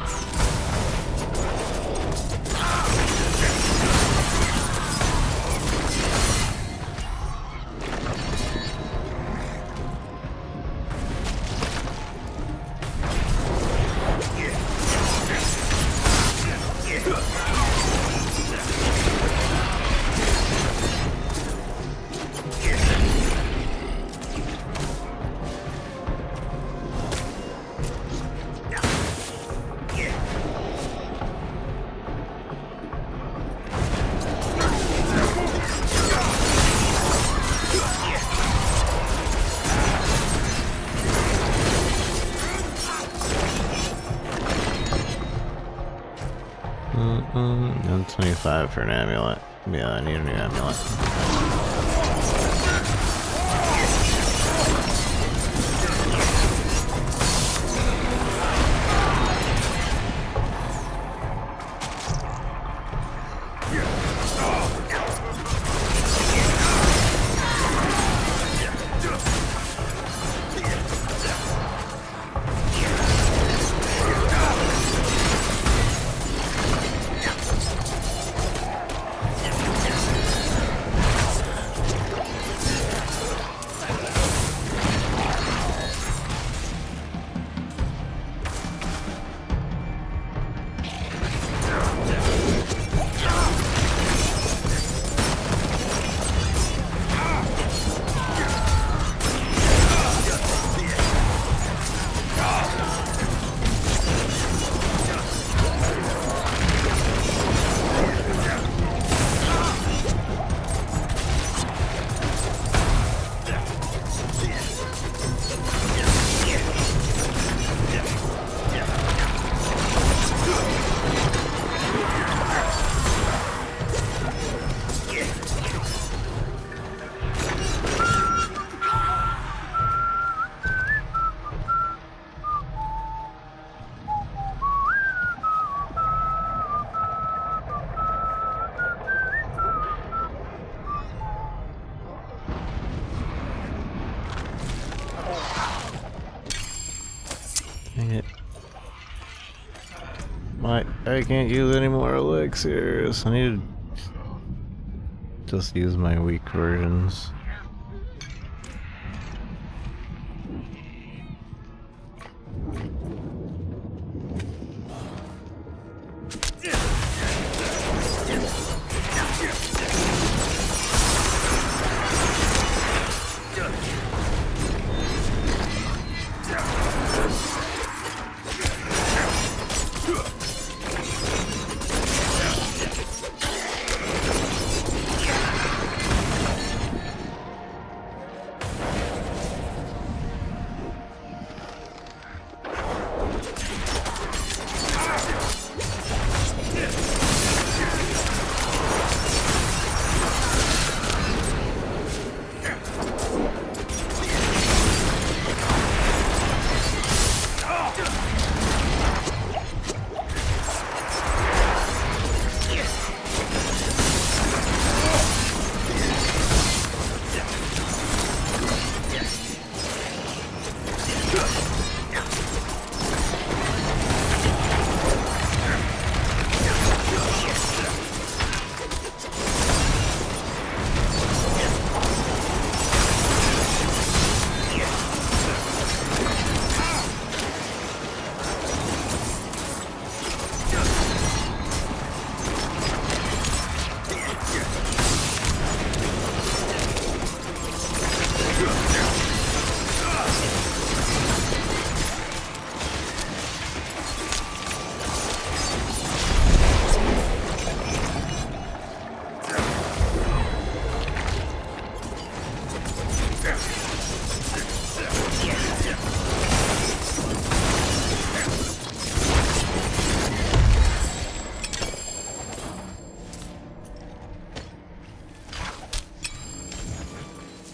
5 for an amulet. Yeah, I need a new amulet. Dang it. I can't use any more elixirs. I need to just use my weak versions.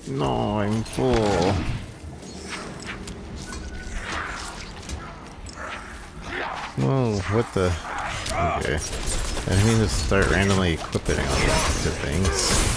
No, I'm full. Whoa, what the? Okay. I didn't mean to start randomly equipping all these things.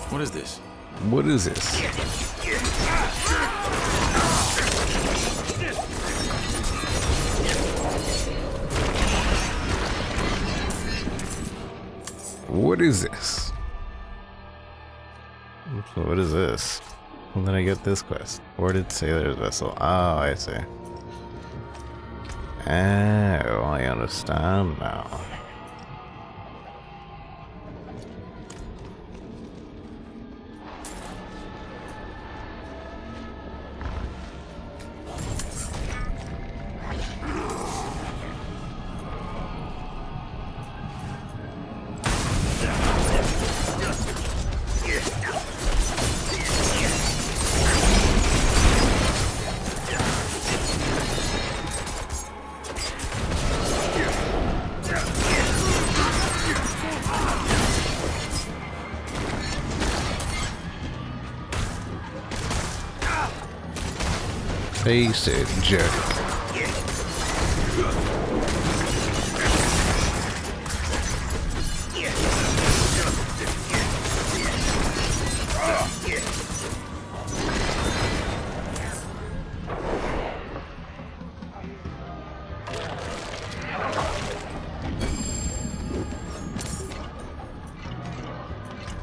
What is this? What is this? What is this? So what is this? When did I get this quest? Where did Sailor's Vessel? Oh, I see. Oh, I understand now. Face it, jerk.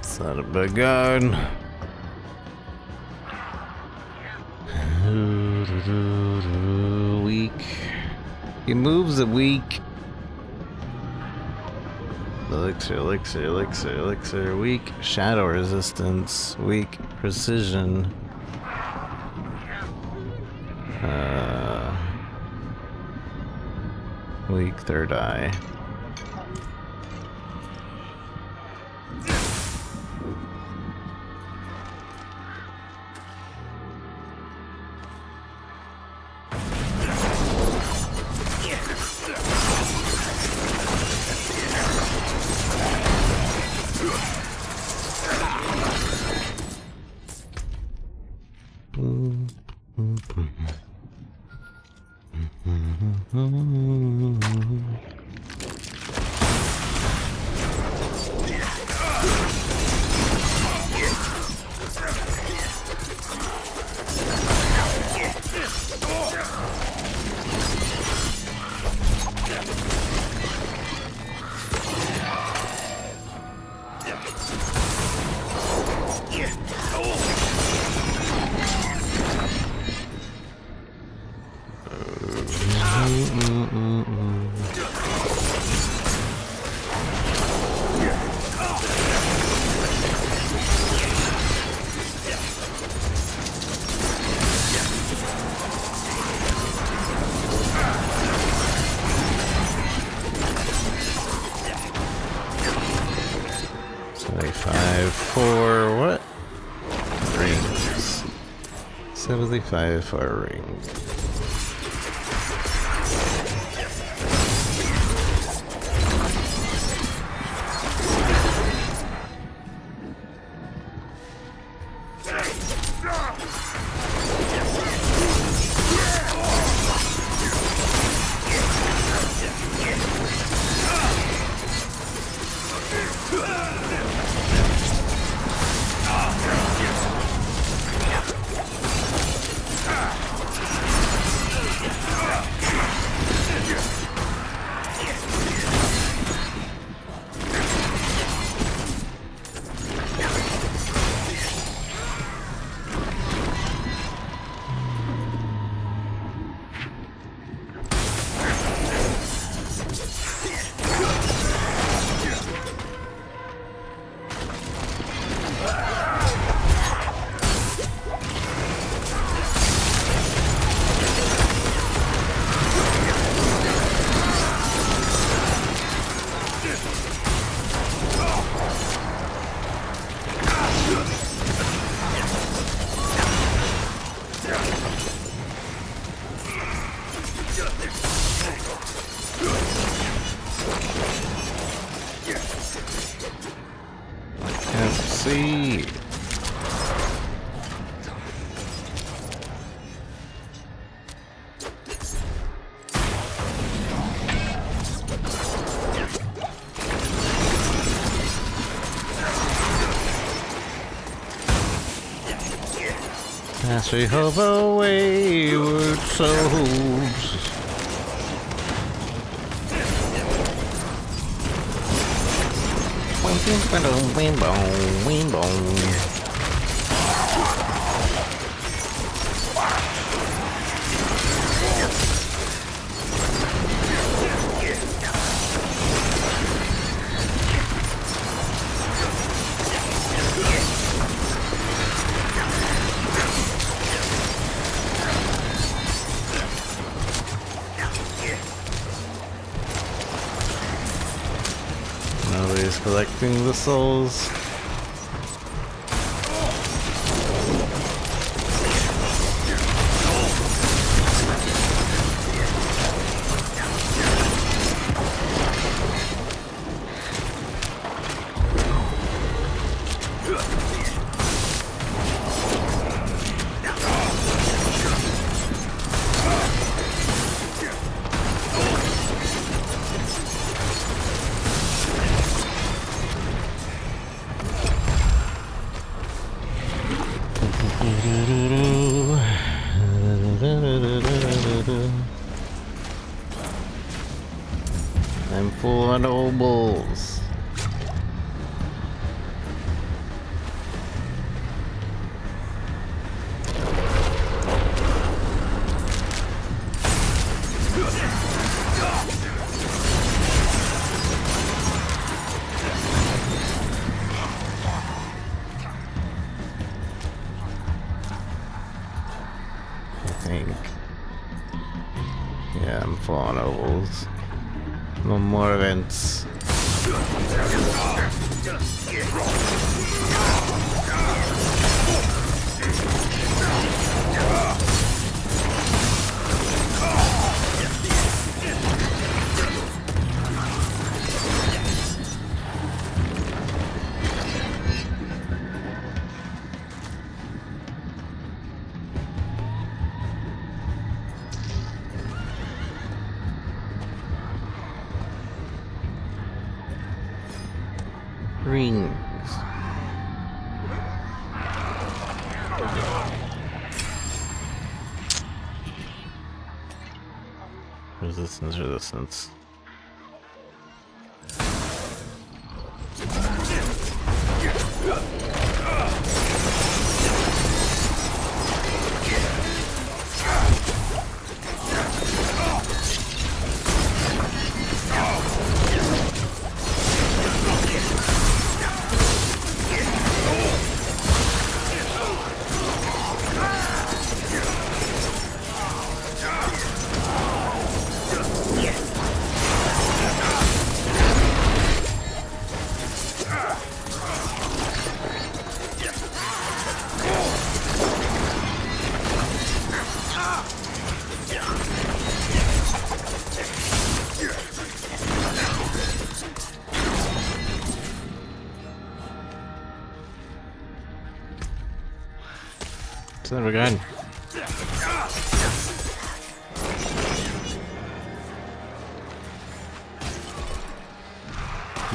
Son of a gun. Weak. He moves a weak. Elixir. Weak. Shadow resistance. Weak. Precision. Weak third eye. For what? Rings. 75 for a ring. Can't see. As we hover wayward souls. Nobody's collecting the souls. I'm full of nobles. I think. Yeah, I'm full of nobles. No more events. Rings. Resistance, resistance. It's never gone.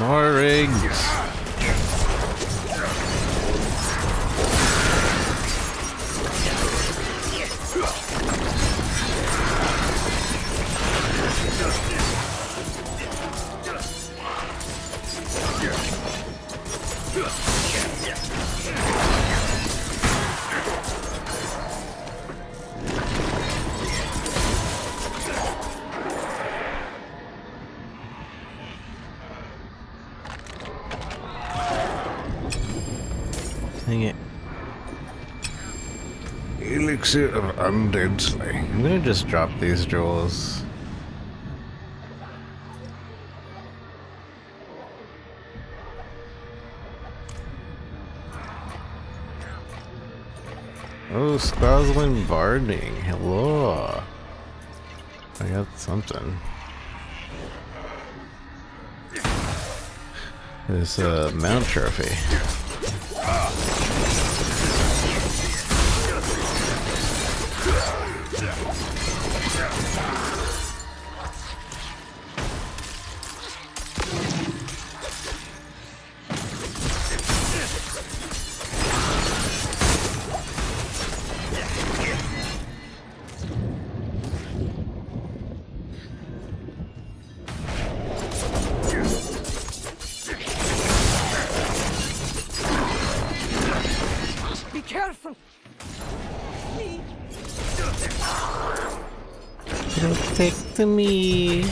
More rigs. Dang it. Elixir of Undead Slay. I'm gonna just drop these jewels. Oh, Squazzling Barding. Hello. I got something. This mount trophy. Be careful! Protect me.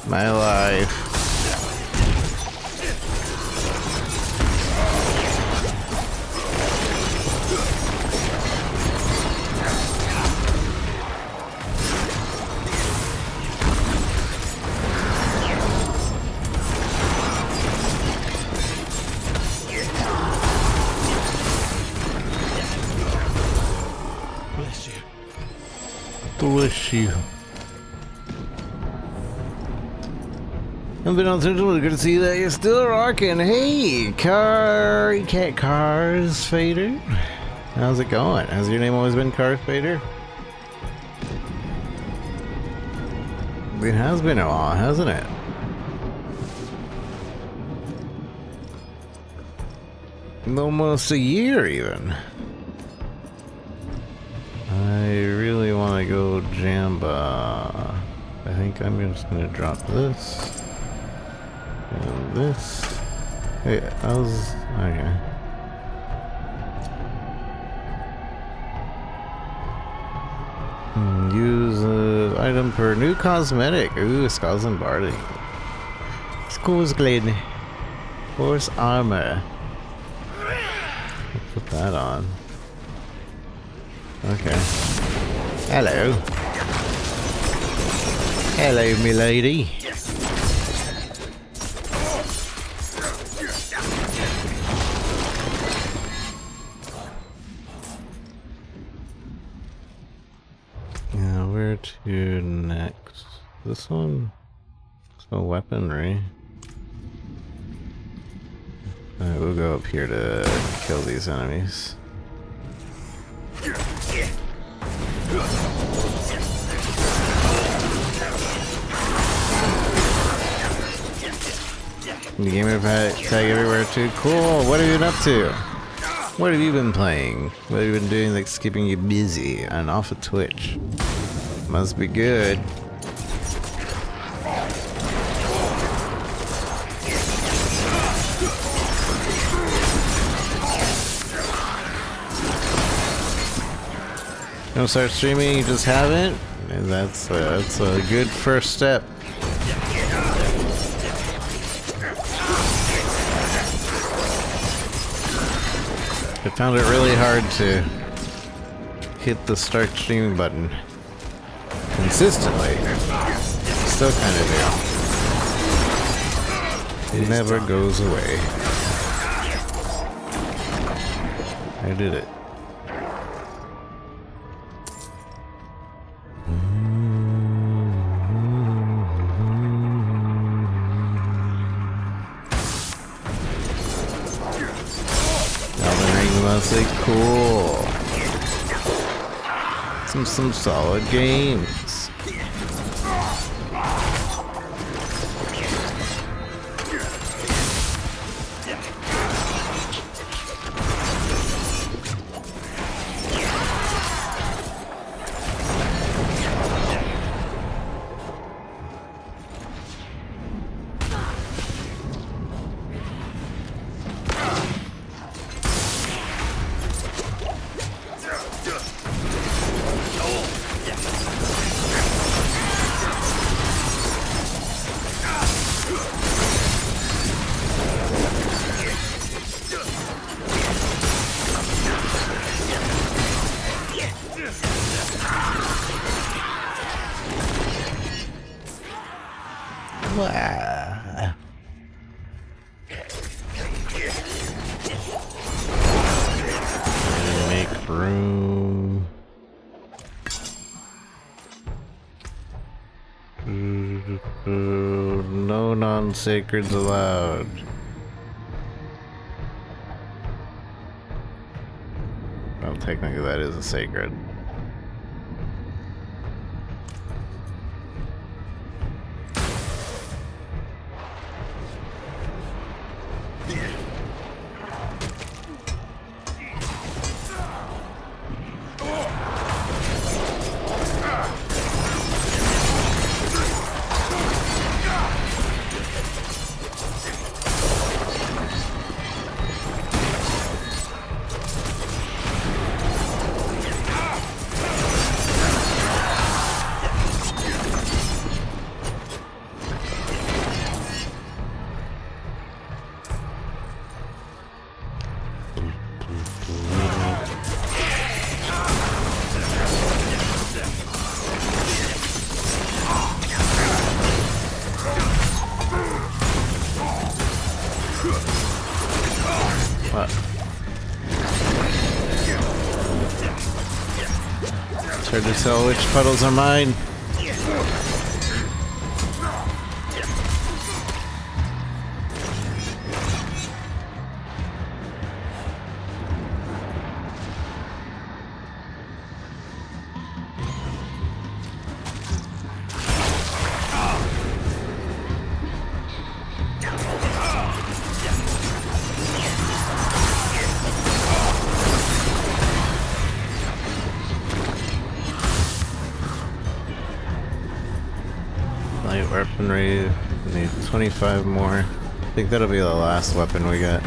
My life. Bless you. Bless you. I've been on Central. Good to see that you're still rocking. Hey, Cars Fader. How's it going? Has your name always been Cars Fader? It has been a while, hasn't it? Almost a year, even. I really want to go Jamba. I think I'm just gonna drop this. And this. Hey, I was. Okay. Use item per new cosmetic. Ooh, Skulls and Barley. Skulls Glade. Horse armor. Put that on. Okay. Hello. Hello, milady. Yeah, where to next? This one? There's no weaponry. Alright, we'll go up here to kill these enemies. The gamer tag everywhere too. Cool. What have you been up to? What have you been playing? What have you been doing that's keeping you busy and off of Twitch? Must be good. You don't start streaming, you just haven't? And that's a good first step. I found it really hard to hit the start streaming button consistently. Still kind of do. It never goes away. I did it. Elden Ring mostly cool. Some solid games. Wow. Make room. No non-sacreds allowed. Well, technically that is a sacred. What? It's hard to tell which puddles are mine. Light weaponry, need 25 more. I think that'll be the last weapon we get.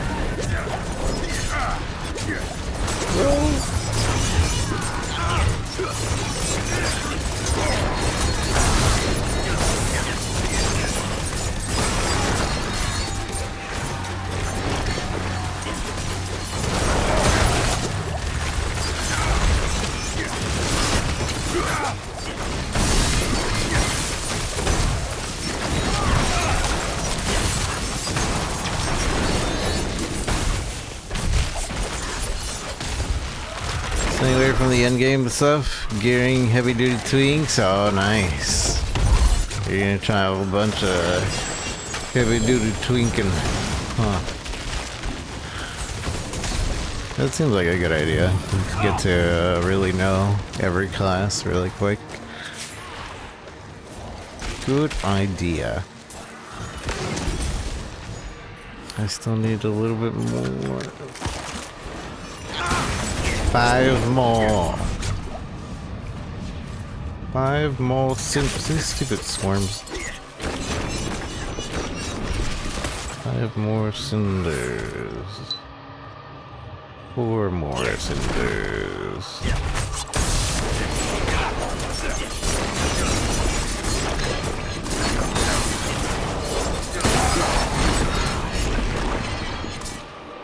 Anywhere from the end game stuff, gearing heavy duty twinks. Oh, nice. You're gonna try a whole bunch of heavy duty twinking, huh? That seems like a good idea. Get to really know every class really quick. Good idea. I still need a little bit more. 5 more. 5 more these stupid swarms. 5 more cinders. 4 more cinders.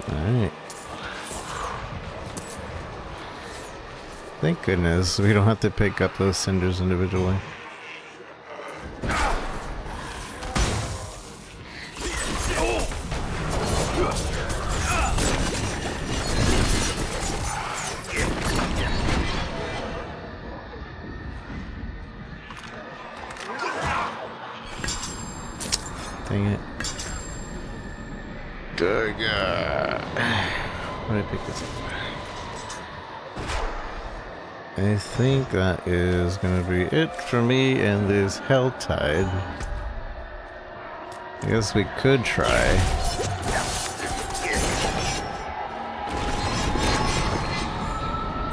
Alright. Thank goodness we don't have to pick up those cinders individually. Dang it. Good God. Why did I pick this up? I think that is gonna be it for me and this Helltide. I guess we could try.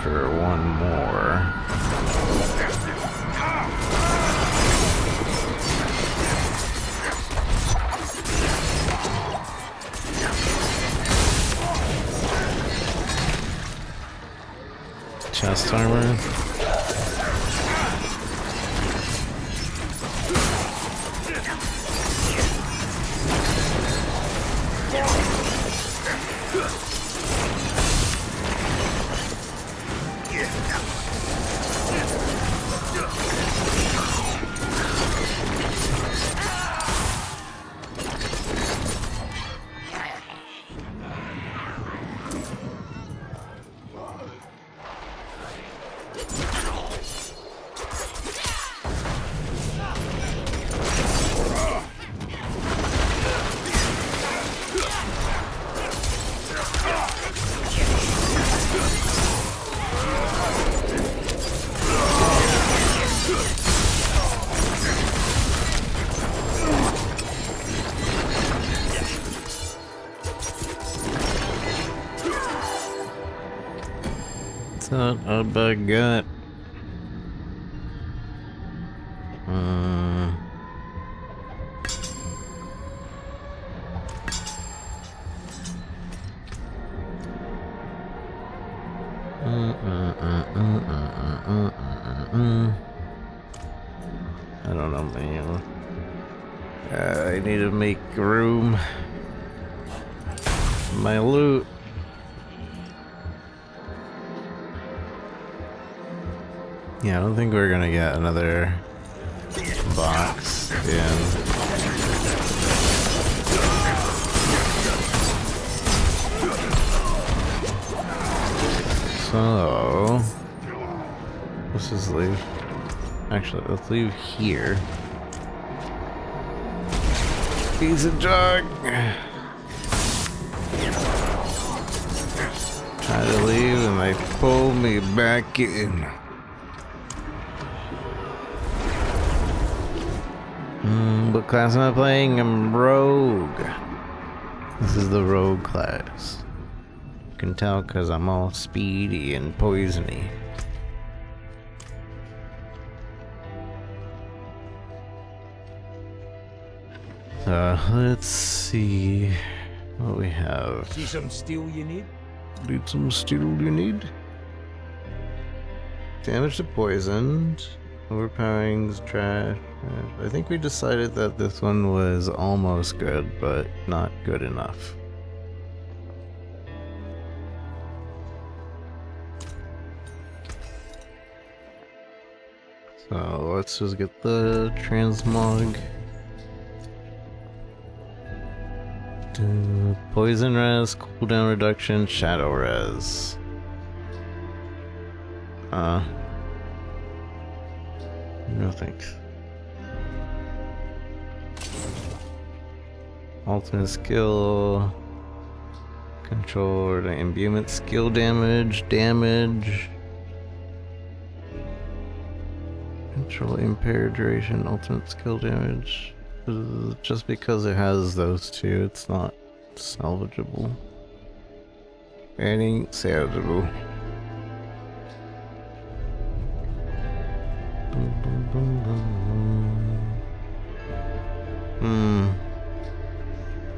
For one more. Chest armor. Not a baguette. I don't know, man. I need to make room. My loot. Yeah, I don't think we're gonna get another box in. So let's just leave. Actually, let's leave here. He's a dog. Try to leave and they pull me back in. What class am I playing? I'm Rogue. This is the Rogue class. You can tell because I'm all speedy and poisony. Let's see what we have. See some steel you need? Need some steel you need? Damage to poisoned. Overpowering's trash. I think we decided that this one was almost good, but not good enough. So let's just get the transmog. Poison res, cooldown reduction, shadow res. No thanks. Ultimate skill. Control or the imbuement skill damage. Control impaired duration, ultimate skill damage. Just because it has those two, it's not salvageable. It ain't salvageable.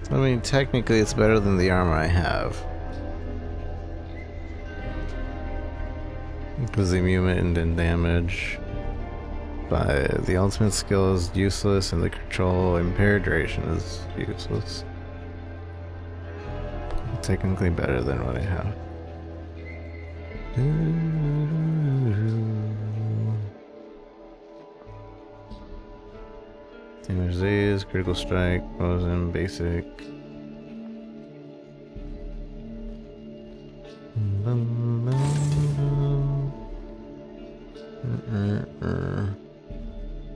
I mean, technically it's better than the armor I have. Because the immunity and damage. But the ultimate skill is useless and the control impaired duration is useless. Technically better than what I have. Damage Z's, critical strike, poison, basic.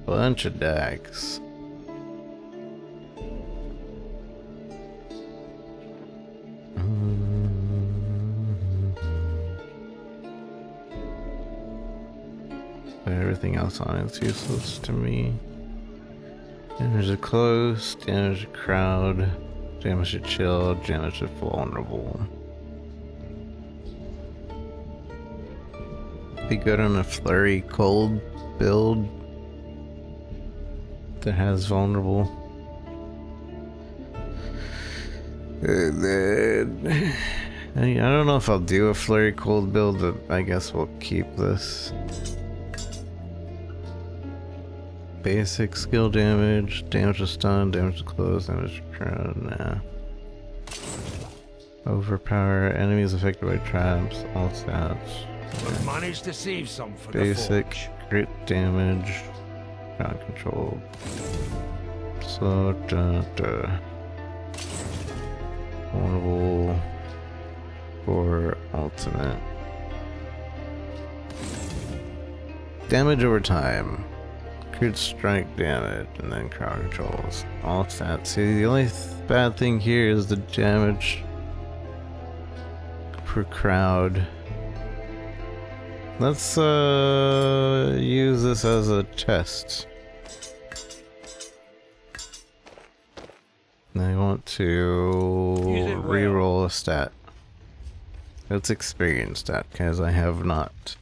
Bunch of decks. everything else on it's useless to me. Damage to close, damage to crowd, damage to chill, damage to vulnerable. Be good on a flurry cold build that has vulnerable. And then I don't know if I'll do a flurry cold build, but I guess we'll keep this. Basic skill damage, damage to stun, damage to close, damage to crowd, nah. Overpower, enemies affected by traps, all stats. We've managed to save some for Basic, the forge. crit damage, crowd control. So, vulnerable for ultimate. Damage over time. Crit strike damage, and then crowd controls. All stats. See, the only bad thing here is the damage per crowd. Let's use this as a test. I want to reroll a stat. It's experience stat, because I have not.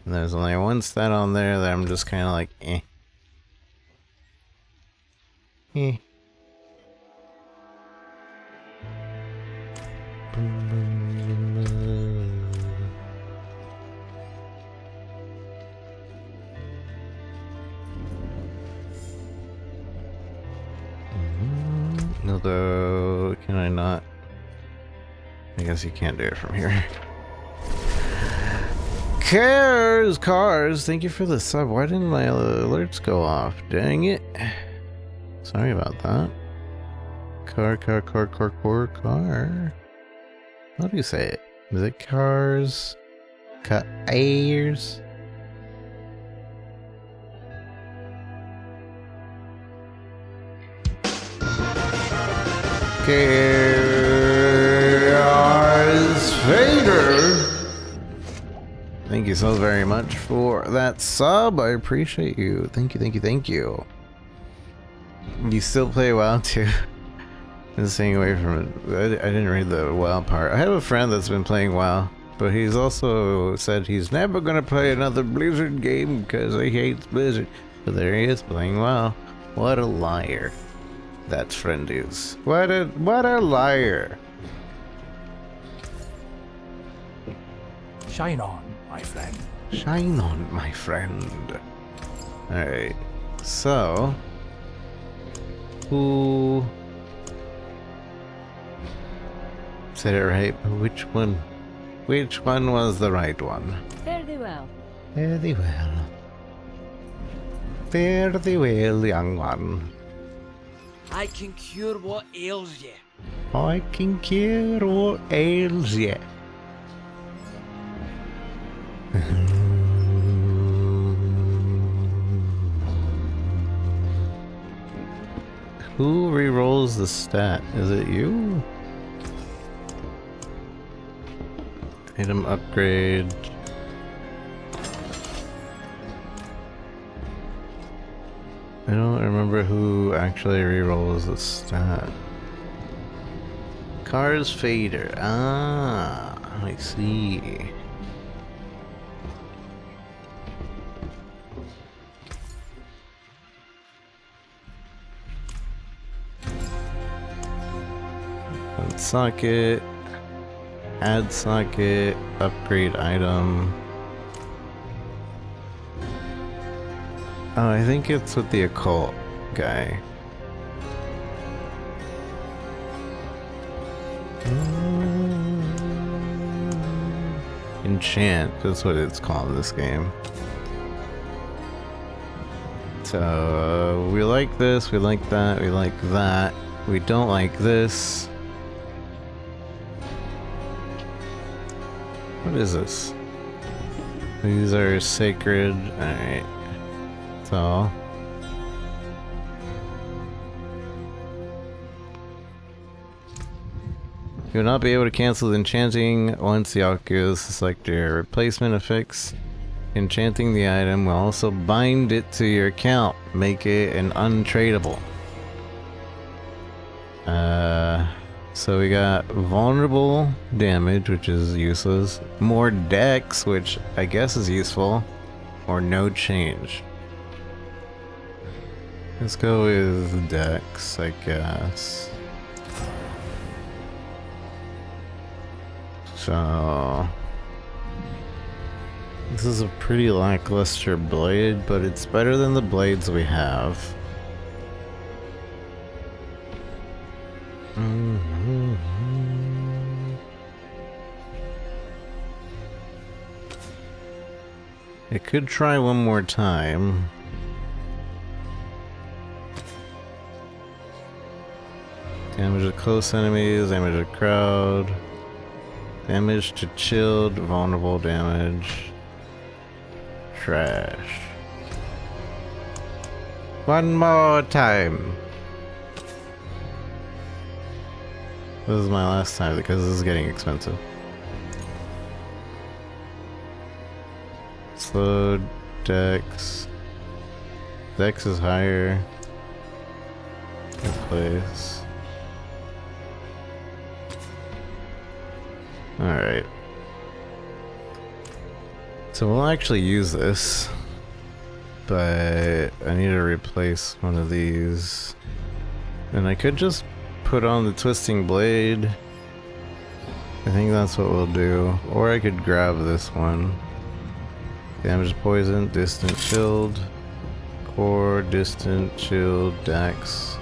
And there's only one stat on there that I'm just kind of like, eh. Eh. Although, can I not? I guess you can't do it from here. Cars, thank you for the sub. Why didn't my alerts go off? Dang it. Sorry about that. Car. How do you say it? Is it cars? Cars? Cars Vader. Thank you so very much for that sub. I appreciate you. Thank you. You still play WoW too? Just staying away from it. I didn't read the WoW part. I have a friend that's been playing WoW, but he's also said he's never gonna play another Blizzard game because he hates Blizzard. But there he is playing WoW. What a liar that friend is. What a liar. Shine on, my friend. Shine on, my friend. Alright, so who said it right? Which one was the right one? Fairly well. Fairly well, young one. I can cure what ails ye. I can cure what ails ye. Who rerolls the stat? Is it you? Item upgrade. I don't remember who actually rerolls the stat. Cars Fader. Ah, I see. Socket, add socket, upgrade item. Oh, I think it's with the occult guy. Enchant, that's what it's called in this game. So, we like this, we like that, we like that. We don't like this. What is this? These are sacred. Alright. So. You will not be able to cancel the enchanting once the Oculus select your replacement affix. Enchanting the item will also bind it to your account, make it an untradeable. So we got vulnerable damage, which is useless. More dex, which I guess is useful. Or no change. Let's go with dex, I guess. So this is a pretty lackluster blade, but it's better than the blades we have. It could try one more time. Damage to close enemies, damage to crowd, damage to chilled, vulnerable damage. Trash. One more time. This is my last time because this is getting expensive. Slow dex. Dex is higher. Good place. Alright. So we'll actually use this, but I need to replace one of these. And I could just put on the twisting blade. I think that's what we'll do. Or I could grab this one. Damage poison, distant chilled, core, distant chilled, dex.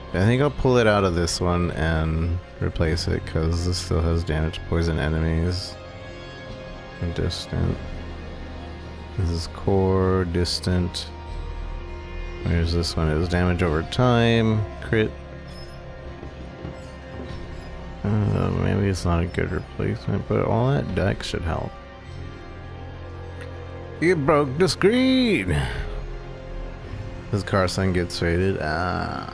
I think I'll pull it out of this one and replace it because this still has damage poison enemies. And distant. This is core, distant. Where's this one? Is damage over time, crit. Maybe it's not a good replacement, but all that dex should help. You broke the screen! This Carson gets faded. Ah.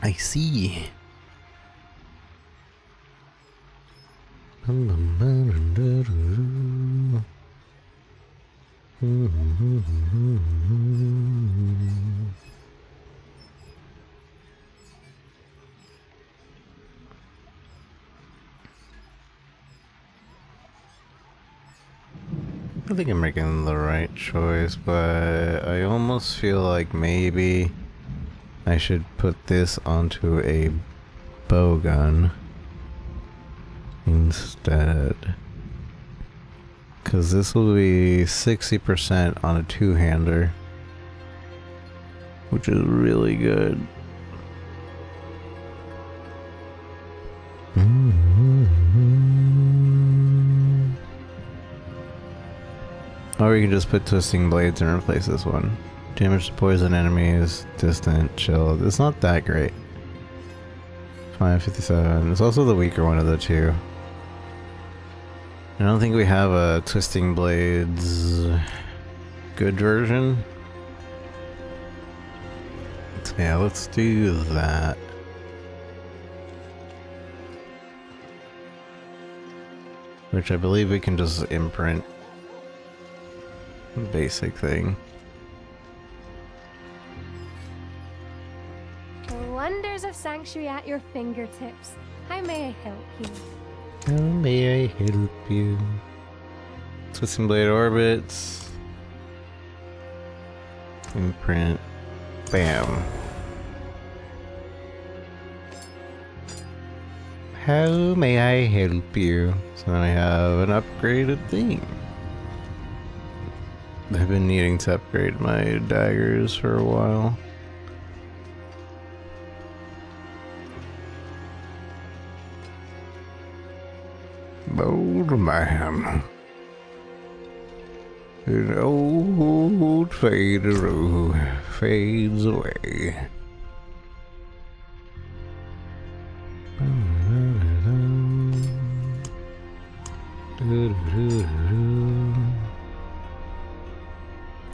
I see. I think I'm making the right choice, but I almost feel like maybe I should put this onto a bow gun instead. Because this will be 60% on a two-hander, which is really good. Or you can just put twisting blades and replace this one. Damage to poison enemies, distant, chilled. It's not that great. 557. It's also the weaker one of the two. I don't think we have a twisting blades good version. So yeah, let's do that. Which I believe we can just imprint. Basic thing. The wonders of Sanctuary at your fingertips. How may I help you? How may I help you? Twisting blade orbits. Imprint. Bam. How may I help you? So now I have an upgraded thing. I've been needing to upgrade my daggers for a while. Old man. An old fader fades away.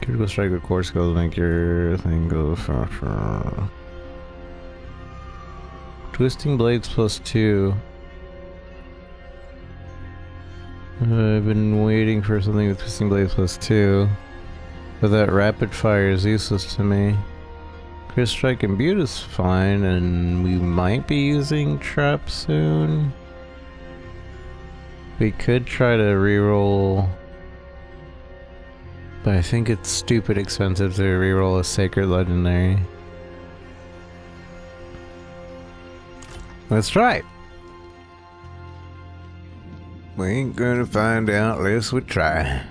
Critical strike with core skills make your thing go faster. Twisting Blades +2. I've been waiting for something with Twisting Blades +2. But that rapid fire is useless to me. Crit Strike Imbued is fine, and we might be using Trap soon. We could try to reroll, but I think it's stupid expensive to reroll a Sacred Legendary. Let's try it. We ain't gonna find out unless we try.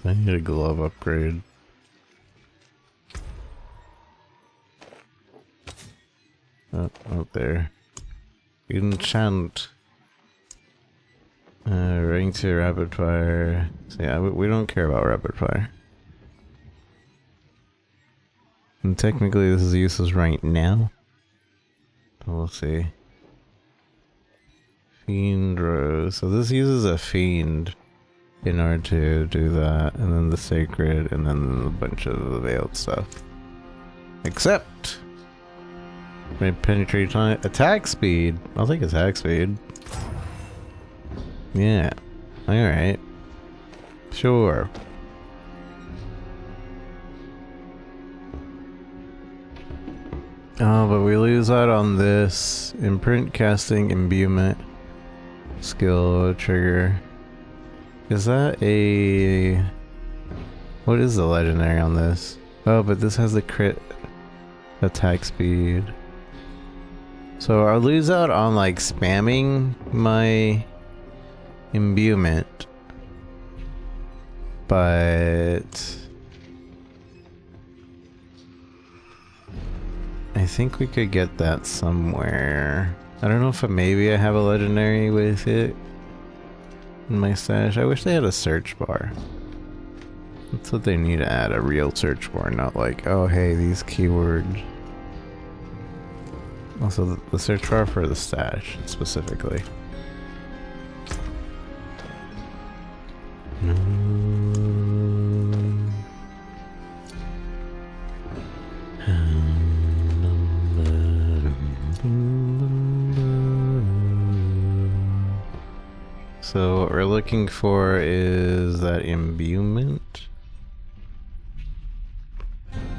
I need a glove upgrade. Oh, out there. Enchant. Ring to rapid fire. So yeah, we don't care about rapid fire. And technically this is useless right now. But we'll see. Fiend Rose. So this uses a Fiend in order to do that, and then the Sacred, and then a bunch of the Veiled stuff. Except may penetrate on it. Attack speed. I'll take attack speed. Yeah. Alright. Sure. Oh, but we lose out on this. Imprint casting imbuement skill trigger. Is that a... What is the legendary on this? Oh, but this has the crit attack speed. So I'll lose out on like spamming my imbuement. But I think we could get that somewhere. I don't know if maybe I have a legendary with it in my stash. I wish they had a search bar. That's what they need to add, a real search bar, not like, oh hey, these keywords. Also, the search bar for the stash, specifically. So what we're looking for is that imbuement.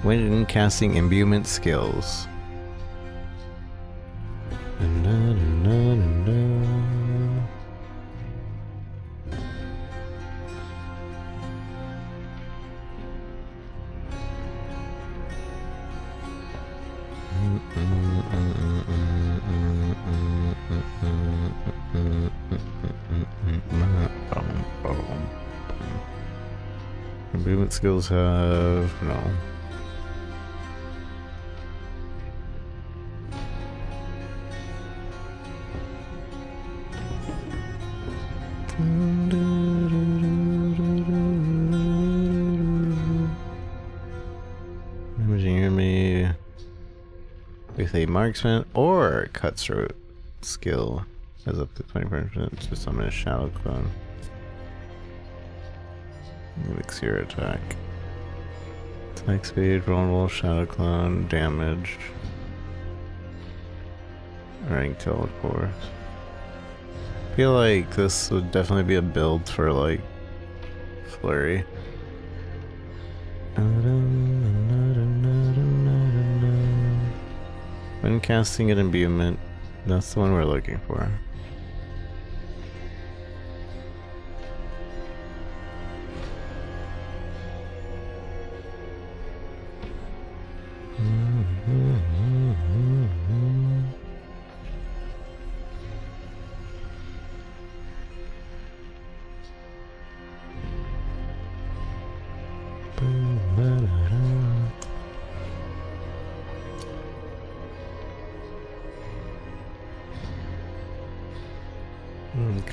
When casting imbuement skills. Movement skills have no. Damaging enemy with a marksman or cutthroat skill has up to 25% to summon a shadow clone. Elixir attack. Attack speed, vulnerable, shadow clone, damage. Rank teleport. I feel like this would definitely be a build for like flurry. When casting an imbuement, that's the one we're looking for.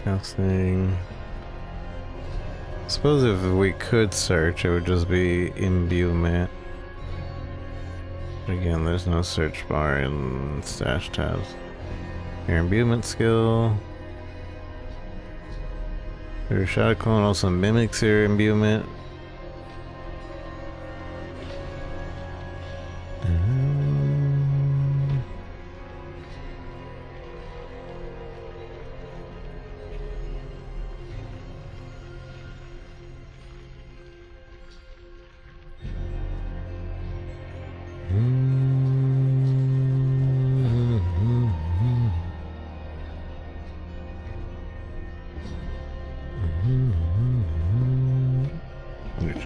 Casting. I suppose if we could search, it would just be imbuement. Again, there's no search bar in stash tabs. Your imbuement skill. Your shadow clone also mimics your imbuement.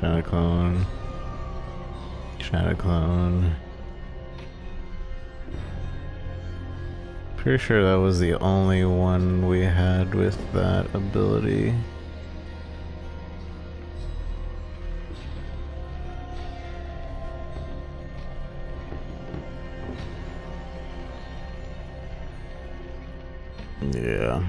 Shadow clone. Shadow clone. Pretty sure that was the only one we had with that ability. Yeah.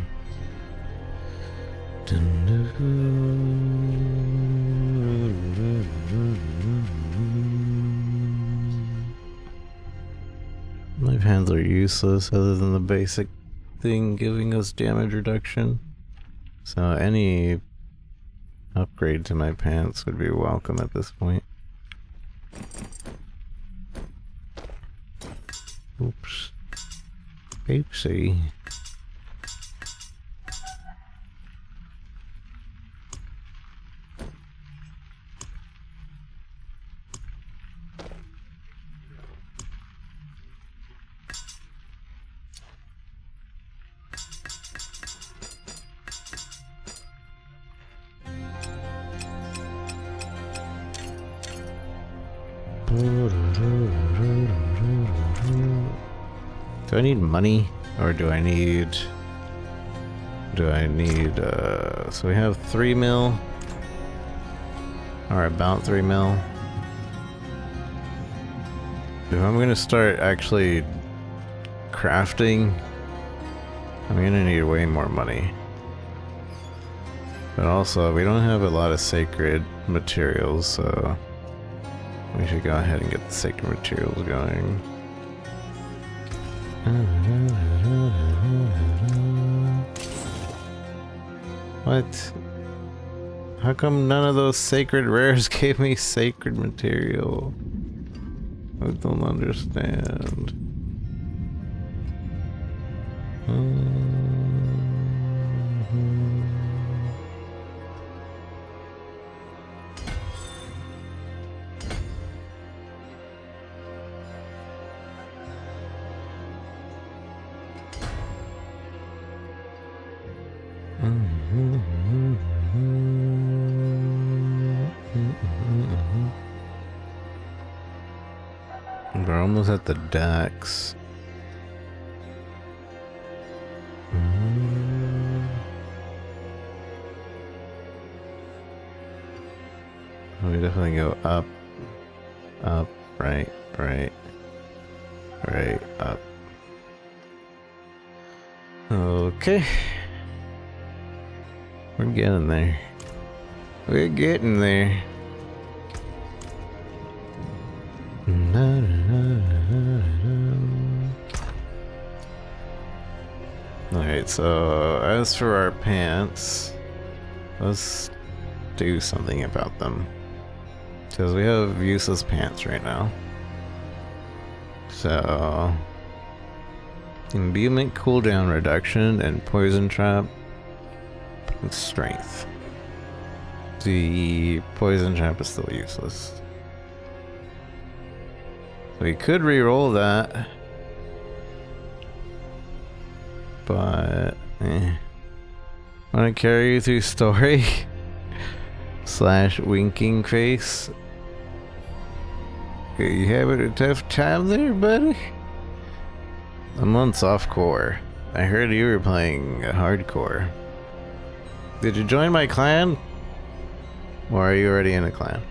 My pants are useless other than the basic thing giving us damage reduction. So any upgrade to my pants would be welcome at this point. Oops. Oopsie. Do I need money, or do I need, so we have 3 mil, or about 3 mil. If I'm gonna start actually crafting, I'm gonna need way more money. But also, we don't have a lot of sacred materials, so we should go ahead and get the sacred materials going. What? How come none of those sacred rares gave me sacred material? I don't understand. We're almost at the decks. We definitely go up, up, right, up. Okay. We're getting there. We're getting there. Alright, so as for our pants, let's do something about them. Because we have useless pants right now. So, imbuement cooldown reduction and poison trap and strength. The poison trap is still useless. We could re-roll that, but want to carry you through story / winking face. You having a tough time there, buddy? I'm on softcore. I heard you were playing hardcore. Did you join my clan? Or are you already in a clan?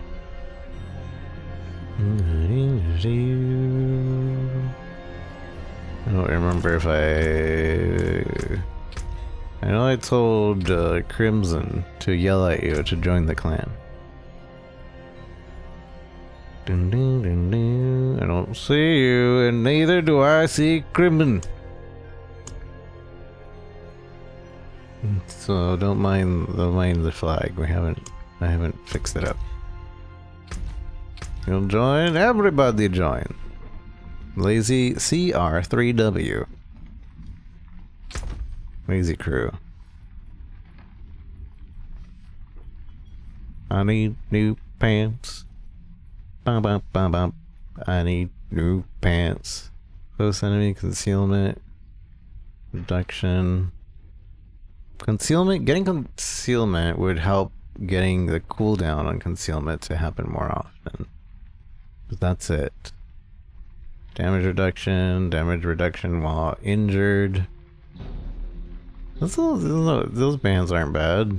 I don't remember if I know I told Crimson to yell at you to join the clan. Dun, dun, dun, dun. I don't see you, and neither do I see Crimson. So don't mind the flag. I haven't fixed it up. You'll join? Everybody join. Lazy CR3W. Lazy crew. I need new pants. Bum, bum, bum, bum. I need new pants. Close enemy concealment. Reduction. Concealment? Getting concealment would help getting the cooldown on concealment to happen more often. But that's it. Damage reduction while injured. Those bands aren't bad.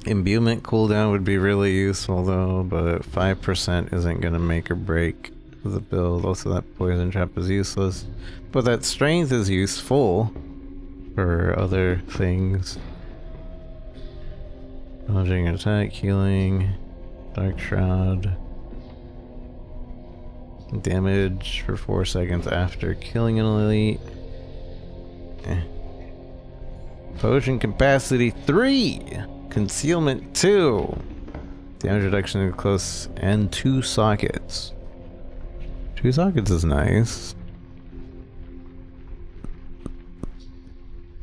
Imbuement cooldown would be really useful though, but 5% isn't gonna make or break the build. Also that poison trap is useless. But that strength is useful for other things. Dodging attack, healing, dark shroud. Damage for 4 seconds after killing an elite. Potion capacity 3! Concealment 2! Damage reduction in close and 2 sockets. 2 sockets is nice.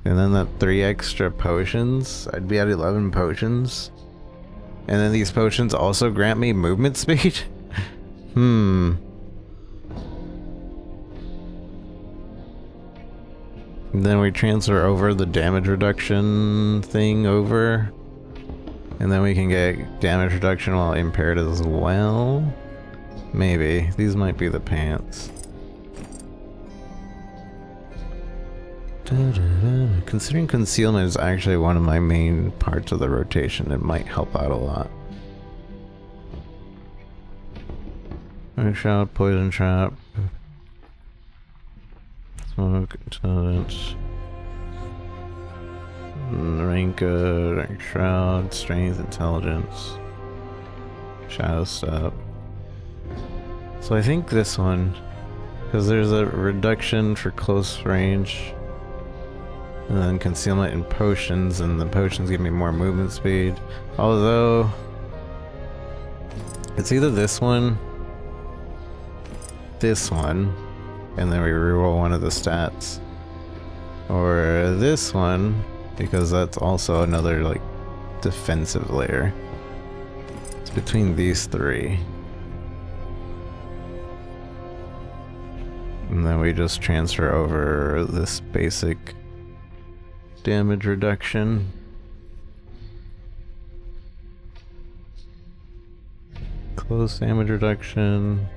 And then that 3 extra potions. I'd be at 11 potions. And then these potions also grant me movement speed? And then we transfer over the damage reduction thing over. And then we can get damage reduction while impaired as well. Maybe. These might be the pants. Considering concealment is actually one of my main parts of the rotation, it might help out a lot. Shot, poison trap. Smoke, intelligence. Rank shroud, strength, intelligence. Shadow step. So I think this one, because there's a reduction for close range. And then concealment and potions, and the potions give me more movement speed. Although, it's either this one, and then we reroll one of the stats. Or this one, because that's also another, like, defensive layer. It's between these 3. And then we just transfer over this basic damage reduction. Close damage reduction.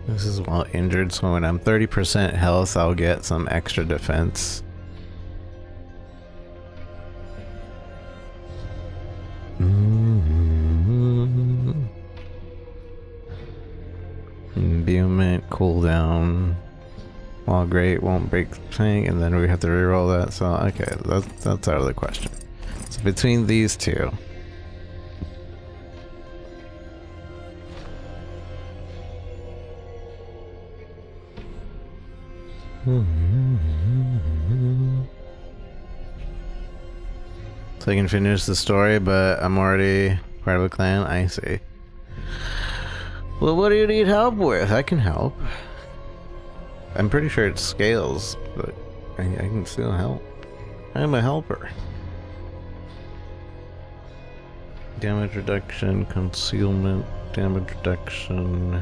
This is while injured, so when I'm 30% health, I'll get some extra defense. Imbuement, cooldown. While great, won't break the thing, and then we have to reroll that, so okay, that's out of the question. So between these two. So I can finish the story, but I'm already part of a clan? I see. Well, what do you need help with? I can help. I'm pretty sure it scales, but I can still help. I'm a helper. Damage reduction, concealment, damage reduction.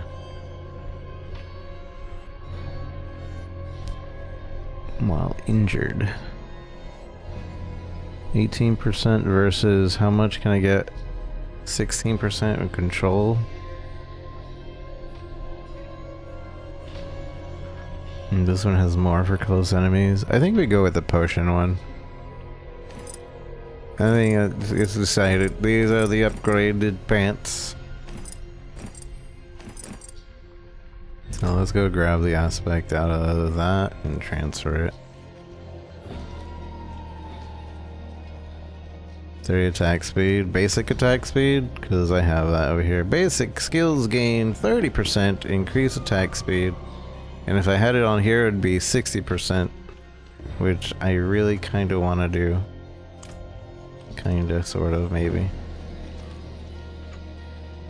While injured. 18% versus how much can I get? 16% in control. And this one has more for close enemies. I think we go with the potion one. I think it's decided. These are the upgraded pants. So let's go grab the aspect out of that and transfer it. 30 attack speed, basic attack speed, because I have that over here. Basic skills gain 30% increase attack speed. And if I had it on here, it'd be 60%, which I really kind of want to do. Kind of, sort of, maybe.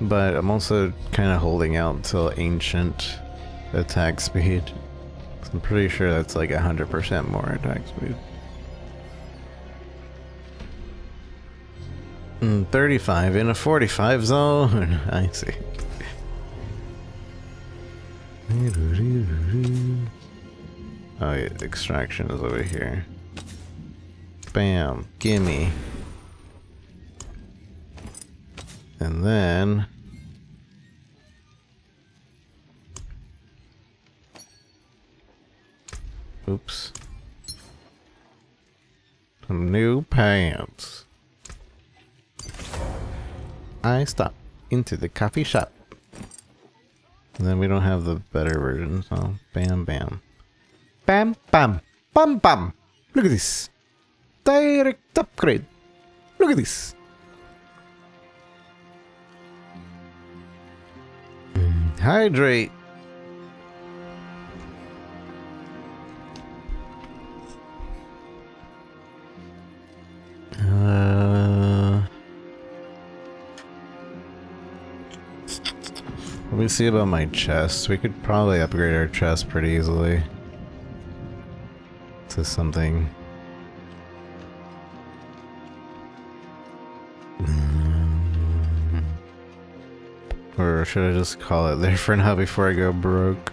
But I'm also kind of holding out till ancient attack speed. I'm pretty sure that's like 100% more attack speed. 35 in a 45 zone. I see. Oh yeah, extraction is over here. Bam, gimme. And then oops. Some new pants. I stop into the coffee shop. And then we don't have the better version, so bam bam. Bam bam bam bam. Look at this. Direct upgrade. Look at this. Hydrate. Let me see about my chest. We could probably upgrade our chest pretty easily to something. Or should I just call it there for now before I go broke?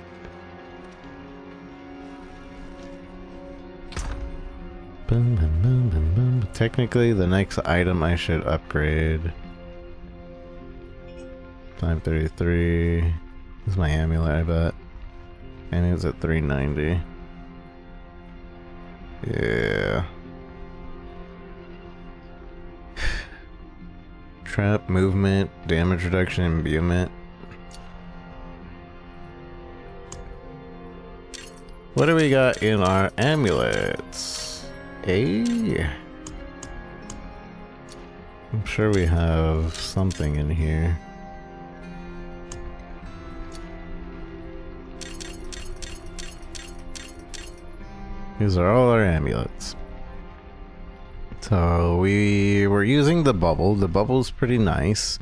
Boom, boom, boom, boom, boom. Technically, the next item I should upgrade. 533. This is my amulet, I bet. And it's at 390. Yeah. Trap, movement, damage reduction, imbuement. What do we got in our amulets? I'm sure we have something in here. These are all our amulets. So we were using the bubble. The bubble's pretty nice.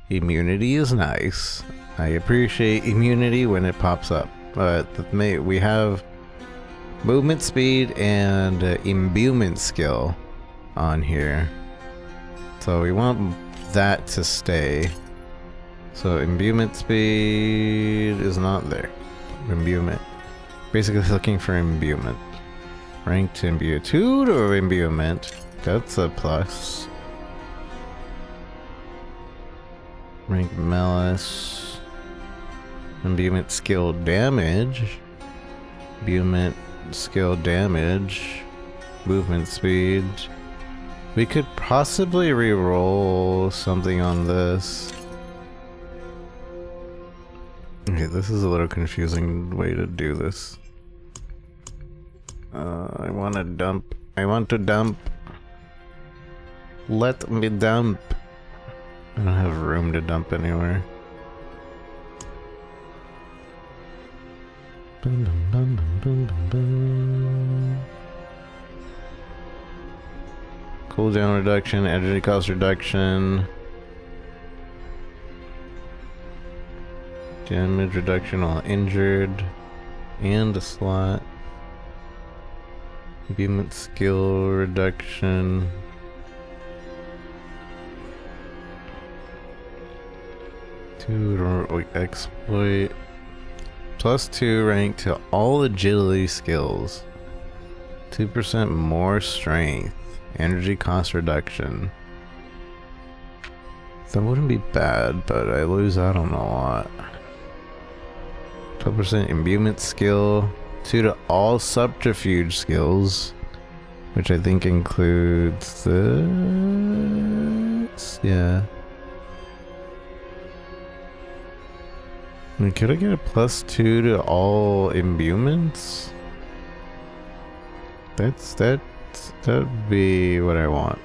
Immunity is nice. I appreciate immunity when it pops up. But we have movement speed and imbuement skill on here. So we want that to stay. So imbuement speed is not there. Imbuement. Basically looking for imbuement. Rank to imbue. 2 to imbuement. That's a plus. Rank malice. Imbuement skill damage. Imbuement skill damage. Movement speed. We could possibly re-roll something on this. Okay, this is a little confusing way to do this. I want to dump. I want to dump. Let me dump. I don't have room to dump anywhere. Boom, boom, boom, boom, boom, boom, boom. Cooldown reduction, energy cost reduction. Damage reduction while injured. And a slot. Imbuement skill reduction. Exploit. +2 rank to all agility skills. 2% more strength. Energy cost reduction. That wouldn't be bad, but I lose out on a lot. 12% imbuement skill. 2 to all subterfuge skills, which I think includes this. Yeah. I mean, could I get a +2 to all imbuments? That'd be what I want.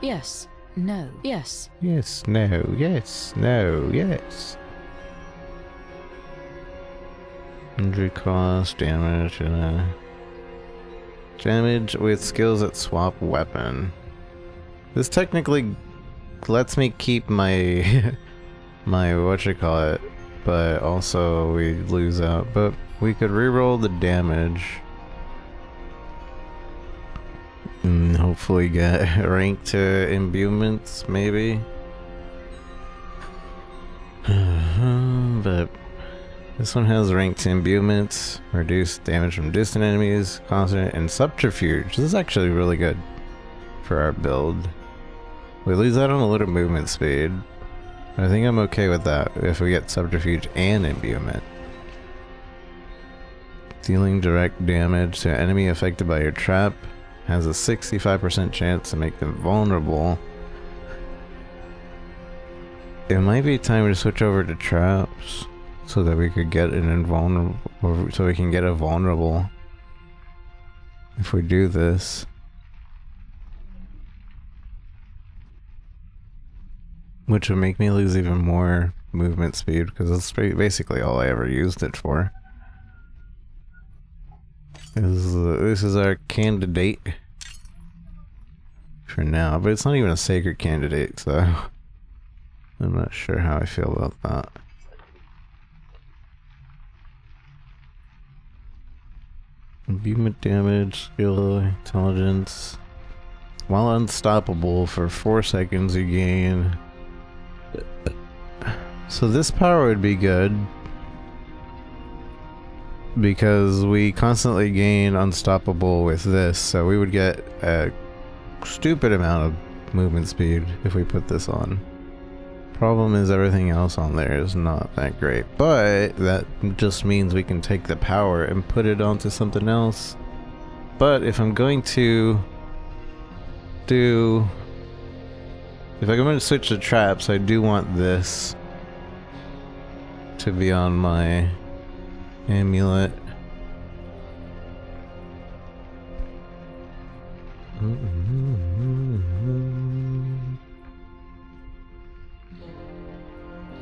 Yes. No. Yes. Yes. No. Yes. No. Yes. Injury cost, damage, damage with skills that swap weapon. This technically lets me keep my my whatchamacallit, but also we lose out. But we could reroll the damage and hopefully get rank to imbuements, maybe. But this one has rank to imbuements, reduced damage from distant enemies, constant, and subterfuge. This is actually really good for our build. We lose out on a little movement speed. I think I'm okay with that if we get subterfuge and imbuement. Dealing direct damage to an enemy affected by your trap has a 65% chance to make them vulnerable. It might be time to switch over to traps so that we could get an invulnerable, or so we can get a vulnerable if we do this. Which would make me lose even more movement speed, because that's basically all I ever used it for. This is our candidate for now, but it's not even a sacred candidate, so I'm not sure how I feel about that. Imbuement damage, skill, intelligence. While unstoppable for 4 seconds you gain. So this power would be good because we constantly gain unstoppable with this, so we would get a stupid amount of movement speed if we put this on. Problem is everything else on there is not that great, but that just means we can take the power and put it onto something else. But if I'm going to switch to traps, I do want this to be on my amulet.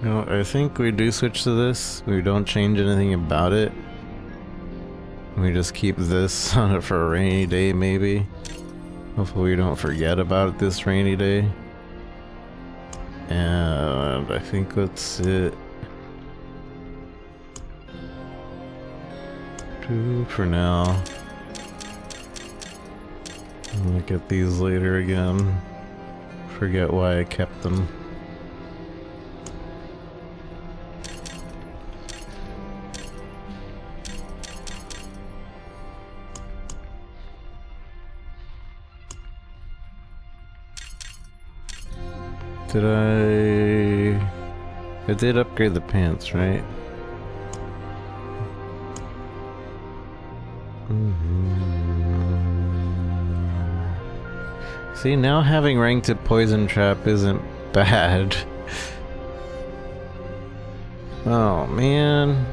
No, I think we do switch to this. We don't change anything about it. We just keep this on it for a rainy day, maybe. Hopefully we don't forget about it this rainy day. And I think that's it. For now. I'll look at these later again. Forget why I kept them. I did upgrade the pants, right? See, now having ranked at Poison Trap isn't bad. Oh, man.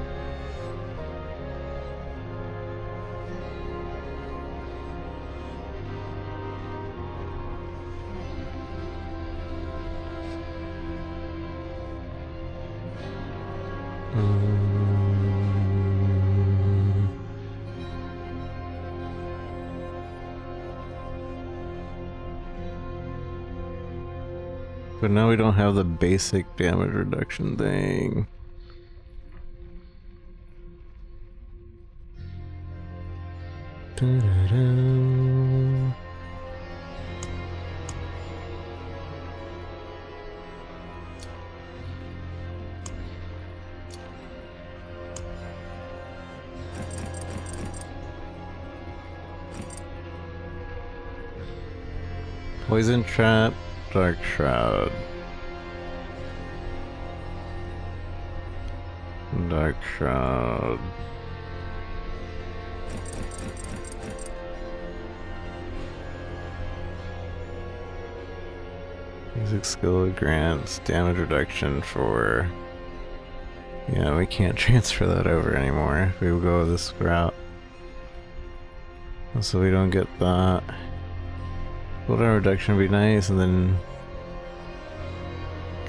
But now we don't have the basic damage reduction thing. Da-da-da. Poison Trap, Dark Shroud. Dark Shroud. Basic skill grants damage reduction for... Yeah, we can't transfer that over anymore if we go this route. So we don't get that. Cooldown reduction would be nice, and then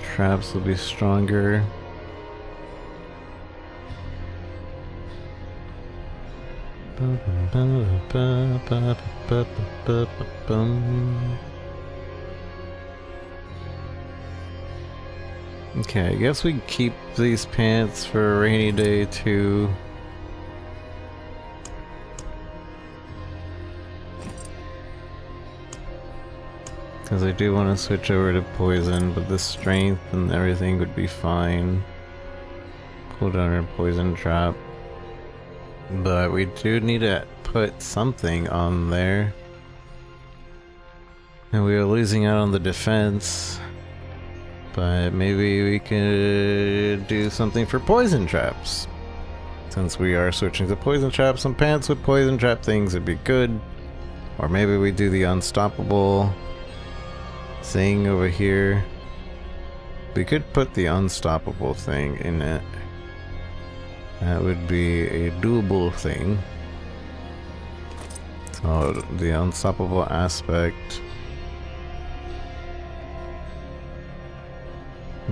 traps will be stronger. Okay, I guess we keep these pants for a rainy day too. Because I do want to switch over to poison, but the strength and everything would be fine. Pull down our poison trap. But we do need to put something on there. And we are losing out on the defense. But maybe we could do something for poison traps. Since we are switching to poison traps, some pants with poison trap things would be good. Or maybe we do the unstoppable thing over here. We could put the unstoppable thing in it. That would be a doable thing. So the unstoppable aspect.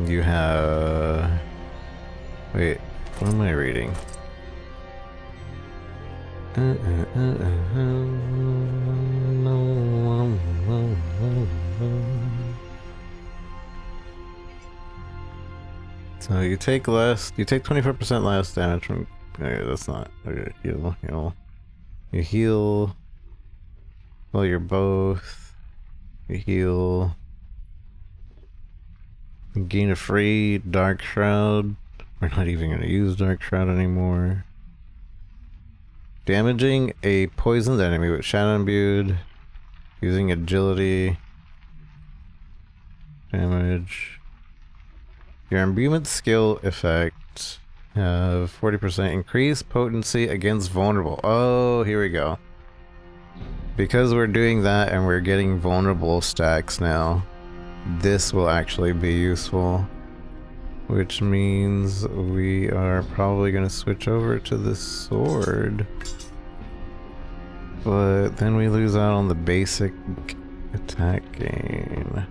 You have... Wait, what am I reading? So you take 24% less damage from... Okay, that's not... Okay, heal. You heal... Well, you're both... You heal... You gain a free Dark Shroud. We're not even going to use Dark Shroud anymore. Damaging a poisoned enemy with Shadow Imbued. Using agility. Damage. Your imbuement skill effect have 40% increased potency against vulnerable. Oh, here we go. Because we're doing that and we're getting vulnerable stacks now, this will actually be useful. Which means we are probably going to switch over to this sword. But then we lose out on the basic attack gain.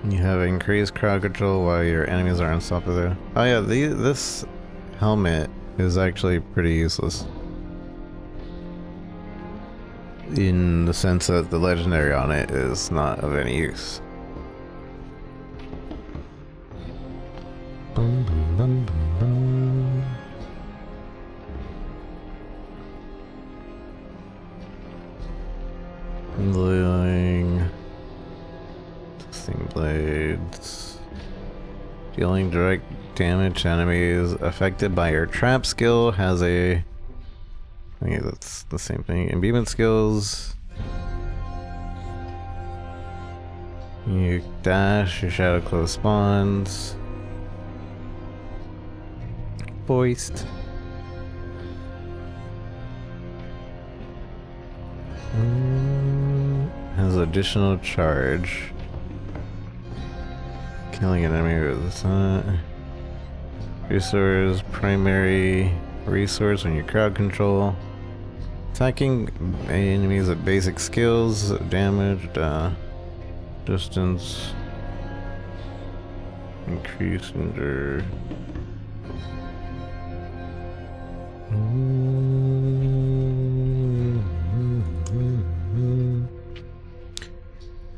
You have increased crowd control while your enemies are unstoppable. Oh yeah, this helmet is actually pretty useless. In the sense that the legendary on it is not of any use. Bum, bum, bum, bum, bum. Dealing blades. Dealing direct damage to enemies affected by your trap skill has a... I think that's the same thing. Imbuement skills. You dash, your shadow close spawns. Foist. Has additional charge. Killing an enemy with resource, primary resource when you crowd control. Attacking enemies with basic skills, damage, distance, increase endure.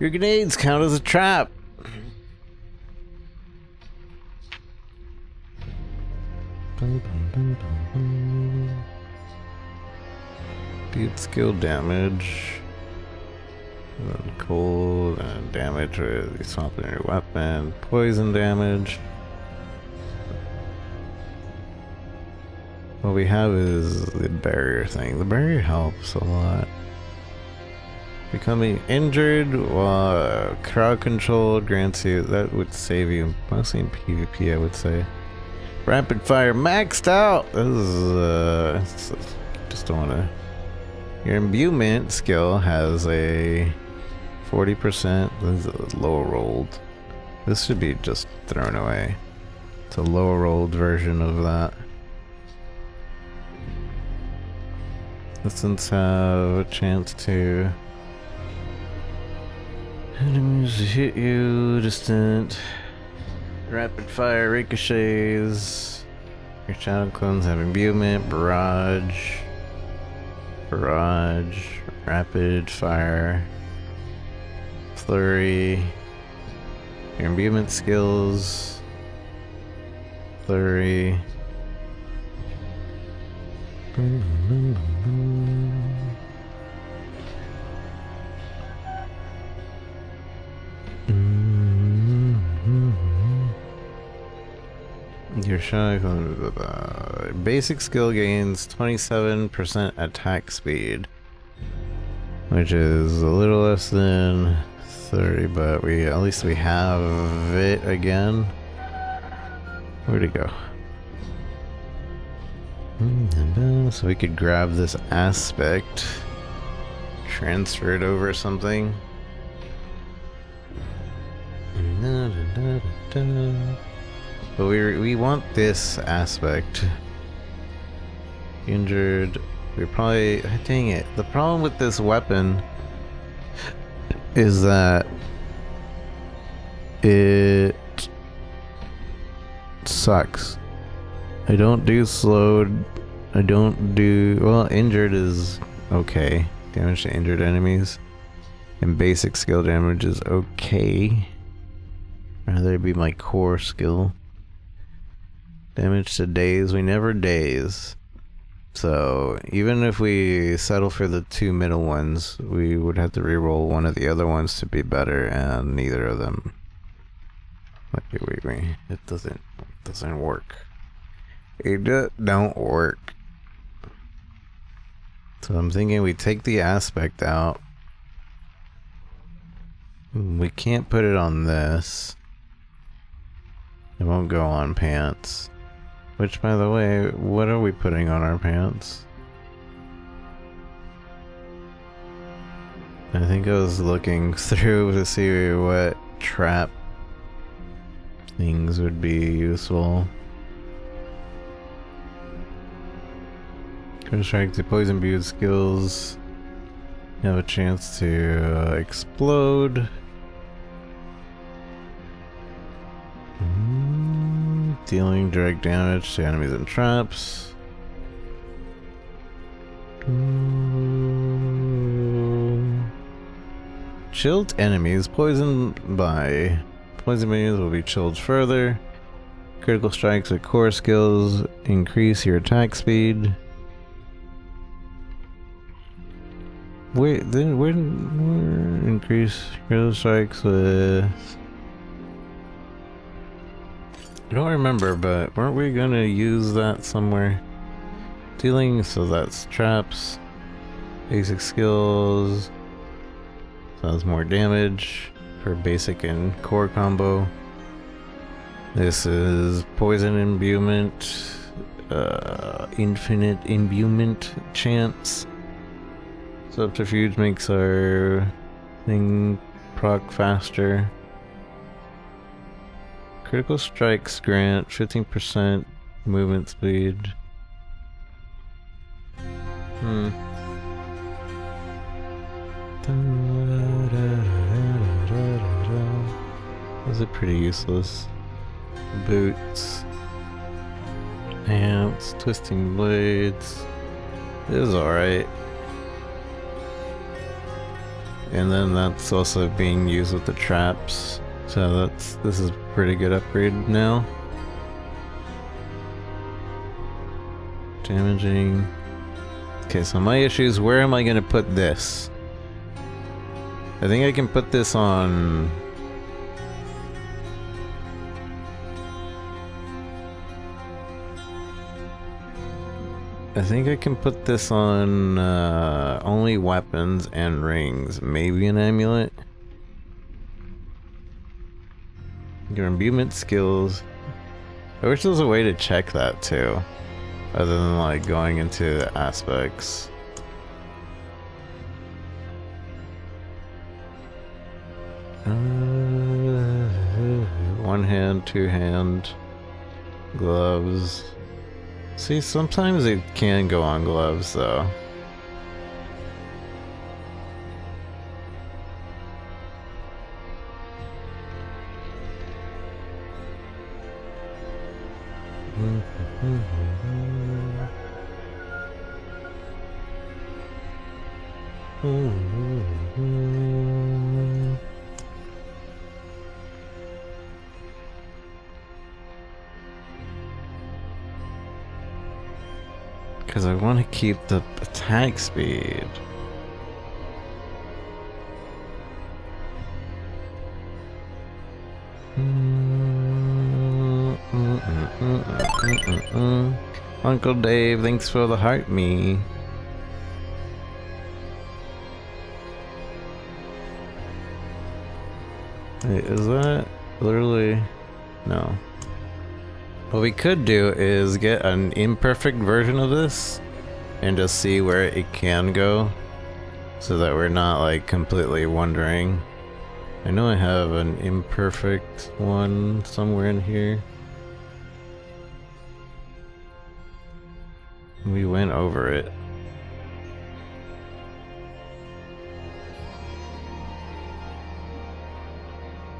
Your grenades count as a trap. Beat skill damage. And cold and damage with you swap in your weapon. Poison damage. What we have is the barrier thing. The barrier helps a lot. Becoming injured while crowd control grants you, that would save you, mostly in PvP I would say. Rapid fire maxed out! This is, just don't wanna... Your imbuement skill has a 40%, this is low rolled. This should be just thrown away. It's a lower rolled version of that. Let's have a chance to... Enemies hit you, distant. Rapid fire ricochets. Your shadow clones have imbuement, barrage, rapid fire, flurry. Your imbuement skills, flurry. Your shadow basic skill gains 27% attack speed, which is a little less than 30, but at least we have it again. Where'd it go? So we could grab this aspect, transfer it over something. But we want this aspect. Injured. We're probably... Dang it. The problem with this weapon is that it sucks. I don't do slowed. I don't do... Well, injured is okay. Damage to injured enemies. And basic skill damage is okay. Rather be my core skill. Damage to daze, we never daze. So even if we settle for the two middle ones, we would have to reroll one of the other ones to be better, and neither of them. Wait. It doesn't work. It don't work. So I'm thinking we take the aspect out. We can't put it on this. It won't go on pants. Which, by the way, what are we putting on our pants? I think I was looking through to see what trap things would be useful. Critical strike to poison imbued skills. You have a chance to explode. Dealing direct damage to enemies and traps. Chilled enemies poisoned by poison minions will be chilled further. Critical strikes with core skills increase your attack speed. Wait, then we're increase critical strikes with... I don't remember, but weren't we gonna use that somewhere? Dealing, so that's traps. Basic skills. So that's more damage for basic and core combo. This is poison imbuement. Infinite imbuement chance. Subterfuge makes our thing proc faster. Critical strikes grant 15% movement speed. Those are pretty useless. Boots. Pants. Twisting blades. It is alright. And then that's also being used with the traps. So this is a pretty good upgrade now. Damaging. Okay, so my issue is, where am I gonna put this? I think I can put this on... I think I can put this on only weapons and rings. Maybe an amulet. Your imbuement skills. I wish there was a way to check that too, other than like going into the aspects. one hand, two hand, gloves. See, sometimes it can go on gloves though. Because I want to keep the attack speed. Uncle Dave, thanks for the heart me. Wait, is that literally? No. What we could do is get an imperfect version of this and just see where it can go so that we're not like completely wondering. I know I have an imperfect one somewhere in here. We went over it.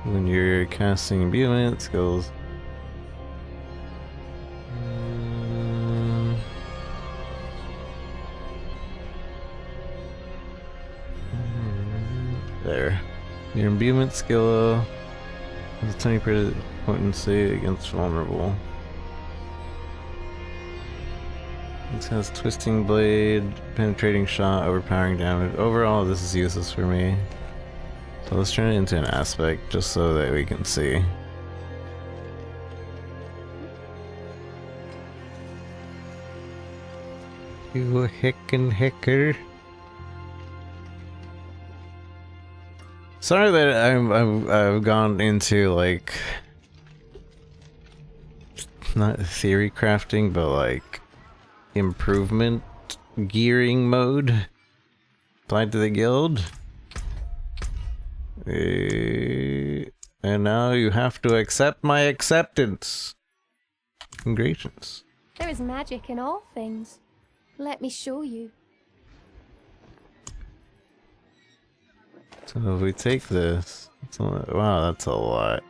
When you're casting imbuement skills. There. Your imbuement skill has a tiny potency against vulnerable. This has twisting blade, penetrating shot, overpowering damage. Overall, this is useless for me. So let's turn it into an aspect just so that we can see. You heckin' hacker. Sorry that I've gone into like not theory crafting, but like improvement gearing mode applied to the guild. And now you have to accept my acceptance. Congratulations. There is magic in all things. Let me show you. So if we take this, wow, that's a lot.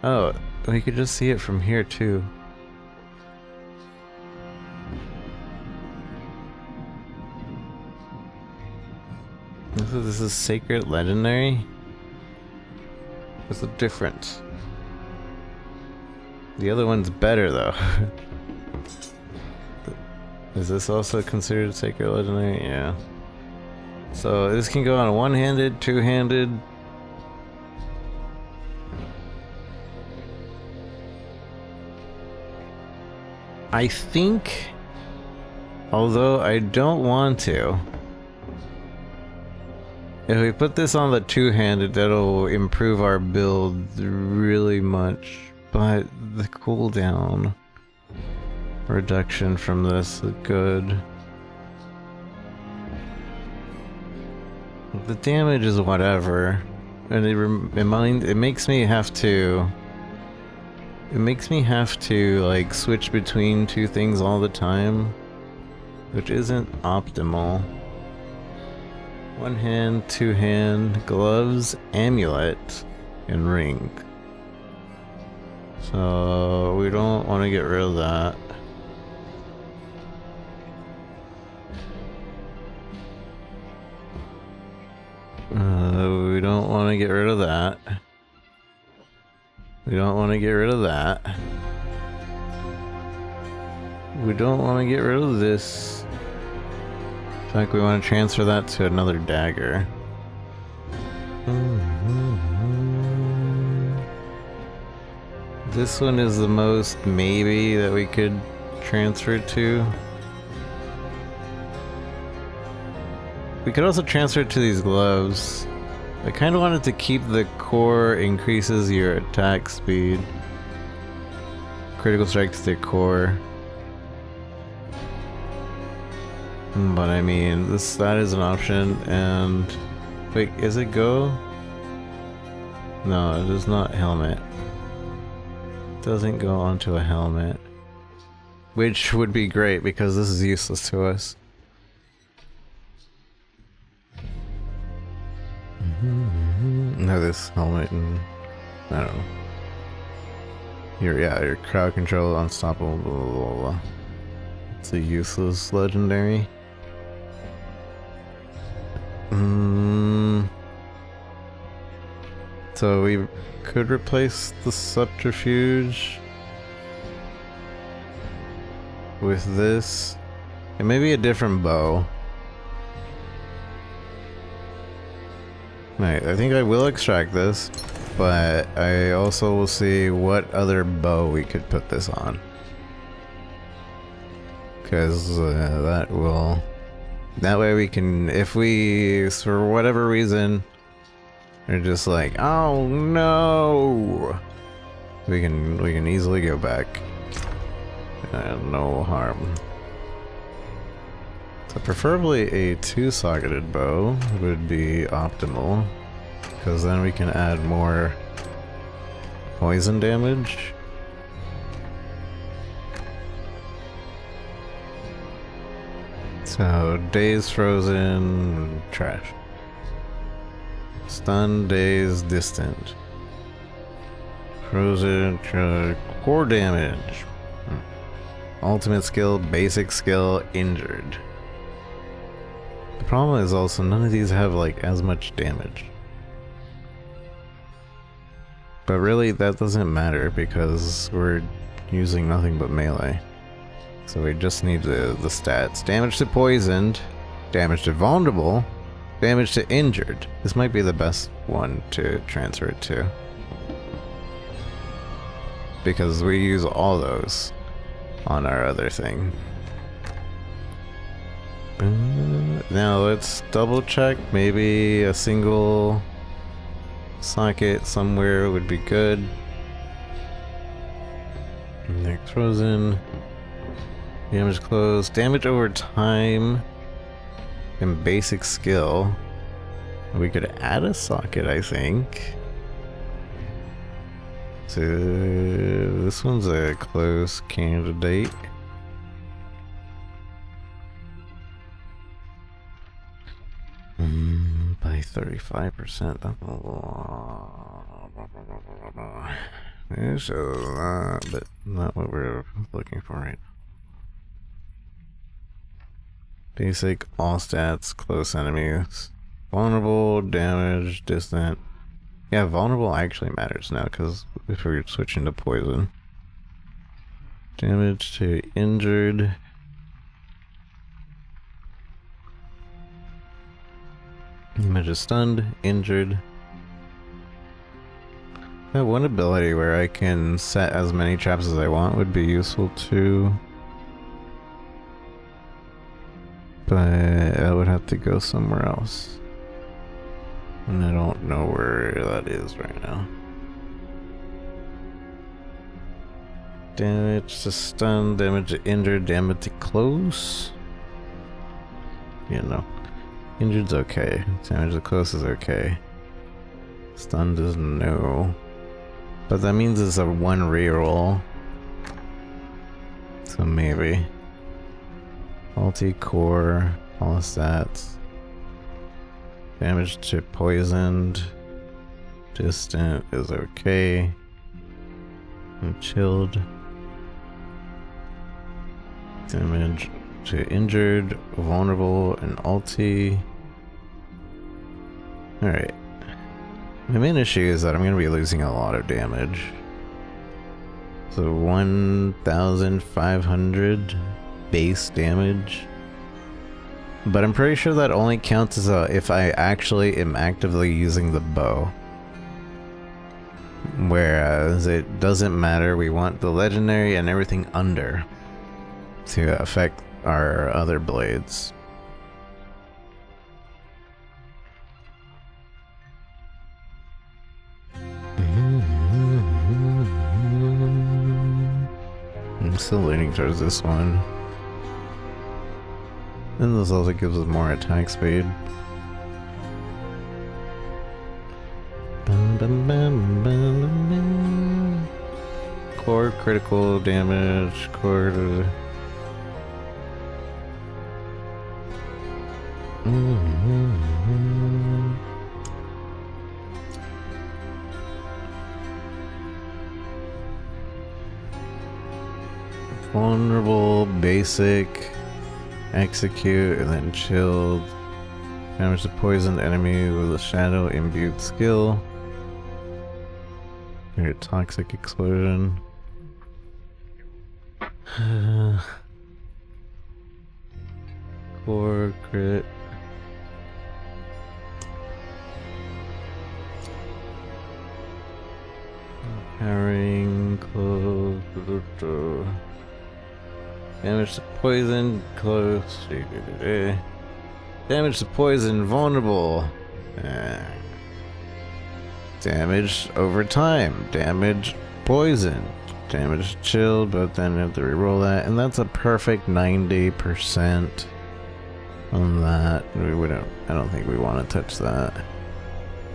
Oh, we could just see it from here too. This is sacred legendary? What's the difference? The other one's better though. Is this also considered sacred legendary? Yeah. So this can go on one-handed, two-handed. I think, although I don't want to, if we put this on the two-handed, that'll improve our build really much. But the cooldown reduction from this is good. The damage is whatever, and it makes me have to. It makes me have to like switch between two things all the time, which isn't optimal. One hand, two hand, gloves, amulet, and ring. So we don't want to get rid of that. We don't want to get rid of that. We don't want to get rid of that. We don't want to get rid of this. In fact, we want to transfer that to another dagger. This one is the most maybe that we could transfer it to. We could also transfer it to these gloves. I kind of wanted to keep the core increases your attack speed. Critical strike to the core. But I mean, that is an option. And wait, is it go? No, it is not helmet. Doesn't go onto a helmet. Which would be great because this is useless to us. No, this helmet and I don't know. Your crowd control, unstoppable, blah, blah, blah, blah. It's a useless legendary. So we could replace the subterfuge with this, and maybe a different bow. Right, I think I will extract this, but I also will see what other bow we could put this on. Because that way we can, if we, for whatever reason, are just like, oh no, we can easily go back. No harm. So preferably a two-socketed bow would be optimal, because then we can add more poison damage. So daze frozen, trash. Stun, daze, distant. Frozen, core damage. Ultimate skill, basic skill, injured. The problem is also none of these have like as much damage. But really that doesn't matter because we're using nothing but melee. So we just need the stats. Damage to poisoned, damage to vulnerable, damage to injured. This might be the best one to transfer it to. Because we use all those on our other thing. Now let's double check. Maybe a single socket somewhere would be good. Next frozen. Damage closed. Damage over time. And basic skill. We could add a socket, I think. So this one's a close candidate. By 35%. That's a lot. It's a lot, but not what we're looking for right now. Basic, all stats, close enemies. Vulnerable, damage, distant. Yeah, vulnerable actually matters now because if we're switching to poison. Damage to injured. Damage to stunned, injured. That one ability where I can set as many traps as I want would be useful too. But I would have to go somewhere else. And I don't know where that is right now. Damage to stun, damage to injured, damage to close. Yeah, no. Injured's okay. Damage to close is okay. Stunned is no. But that means it's a one reroll. So maybe. Multi-core, all stats. Damage to poisoned. Distant is okay. And chilled. Damage to injured, vulnerable, and ulti. Alright. My main issue is that I'm going to be losing a lot of damage. So 1,500 base damage. But I'm pretty sure that only counts as if I actually am actively using the bow. Whereas it doesn't matter, we want the legendary and everything under to affect our other blades. I'm still leaning towards this one. And this also gives us more attack speed. Bum, bum, bum, Core critical damage, core to... Vulnerable, basic, execute, and then chilled. Damage to poisoned enemy with a shadow imbued skill. Your toxic explosion. Core crit. Powering close. Damage to poison, close. Damage to poison, vulnerable. Damage over time. Damage poison. Damage chilled, but then you have to reroll that. And that's a perfect 90% on that. I don't think we want to touch that.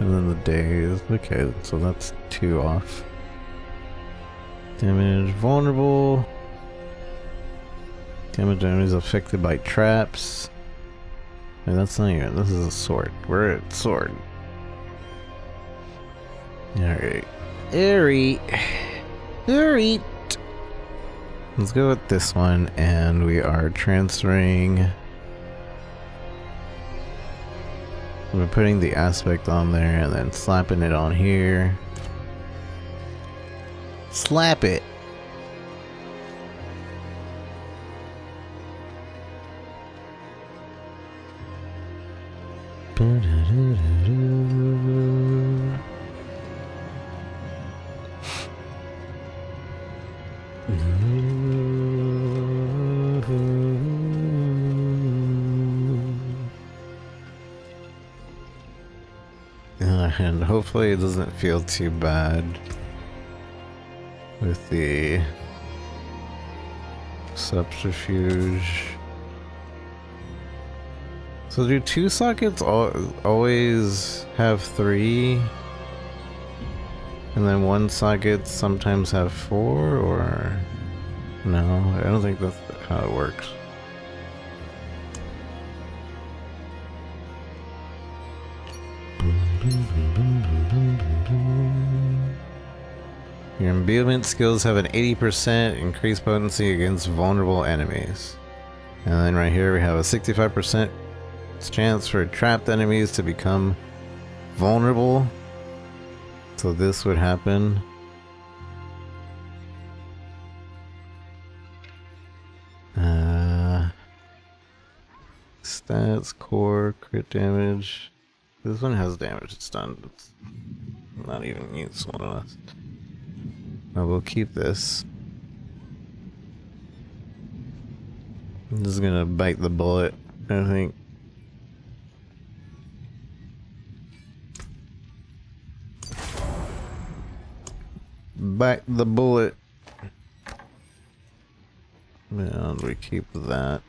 And then the days. Okay, so that's 2 off. Damage vulnerable. Damage enemies affected by traps. And that's not even, this is a sword. We're at sword. Alright. Alright. Let's go with this one, and we are transferring. We're putting the aspect on there and then slapping it on here. Slap it. And hopefully it doesn't feel too bad with the subterfuge. So do 2 sockets always have 3? And then 1 socket sometimes have 4, or no? I don't think that's how it works. Your imbuement skills have an 80% increased potency against vulnerable enemies. And then right here we have a 65% chance for trapped enemies to become vulnerable. So this would happen. Stats, core, crit damage. This one has damage, it's done. It's not even useful to us. Now we'll keep this. I'm just gonna bite the bullet, I think. Bite the bullet. And we keep that.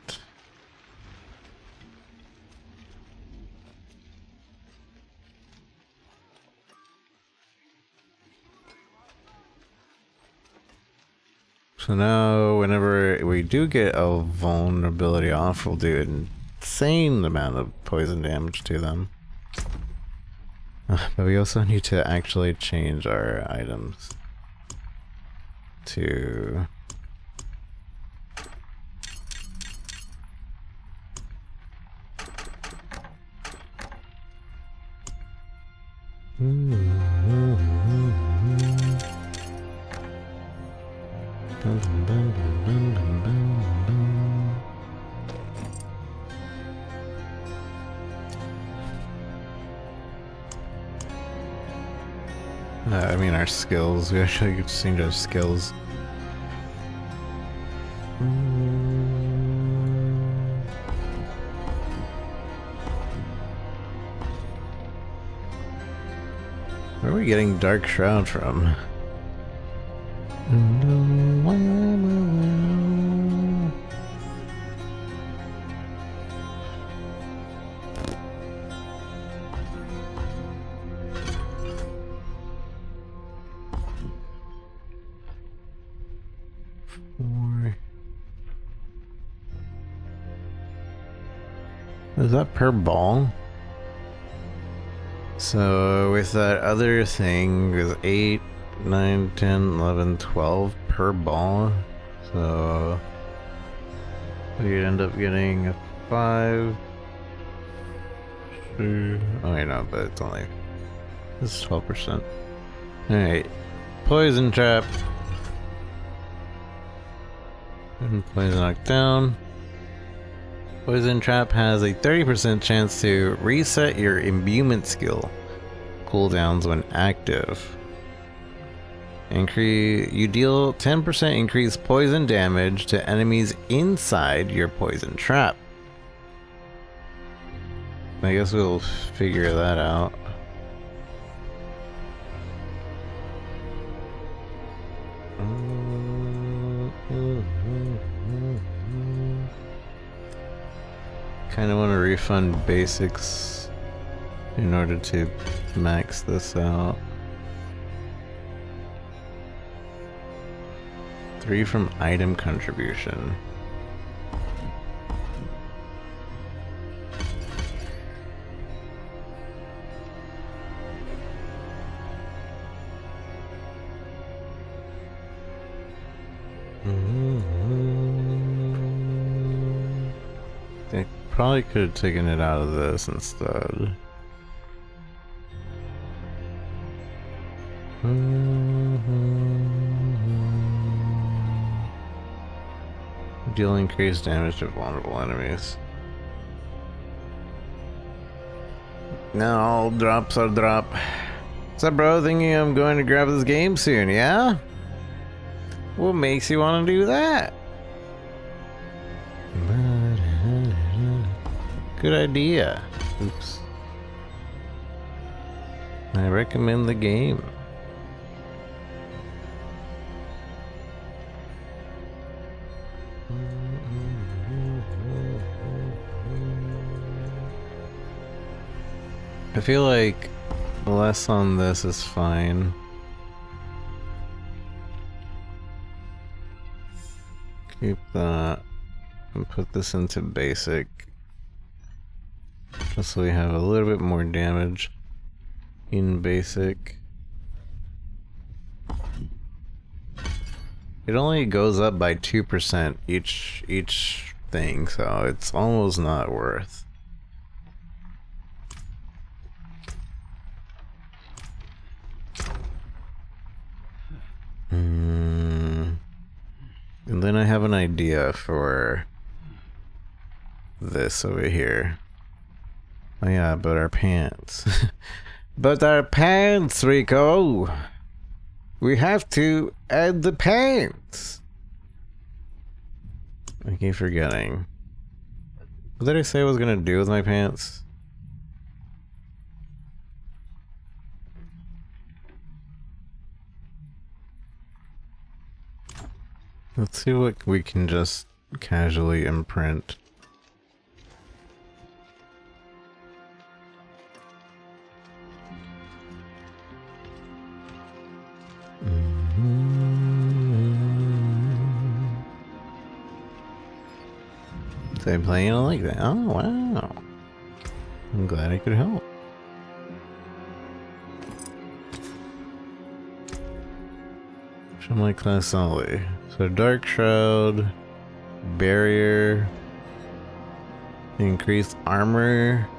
So now, whenever we do get a vulnerability off, we'll do an insane amount of poison damage to them. But we also need to actually change our items to... I mean our skills, we actually seem to have skills. Where are we getting Dark Shroud from? Is that per ball? So with that other thing, with 8, 9, 10, 11, 12 per ball. So we end up getting a 5. Oh wait, no, but it's only, this is 12%. Alright. Poison trap. And poison knocked down. Poison trap has a 30% chance to reset your imbuement skill cooldowns when active. You deal 10% increased poison damage to enemies inside your poison trap. I guess we'll figure that out. Kind of want to refund basics in order to max this out. 3 from item contribution. I probably could have taken it out of this instead. Deal increased damage to vulnerable enemies. No, drops are drop. What's up, bro? Thinking I'm going to grab this game soon, yeah? What makes you want to do that? Good idea. Oops. I recommend the game. I feel like less on this is fine. Keep that and put this into basic. Just so we have a little bit more damage in basic. It only goes up by 2% each thing, so it's almost not worth. And then I have an idea for this over here. Oh yeah, but our pants. But our pants, Rico! We have to add the pants! I keep forgetting. What did I say I was gonna do with my pants? Let's see what we can just casually imprint. Is I playing it like that? Oh wow. I'm glad I could help. Show my class only. So Dark Shroud, Barrier, increased armor,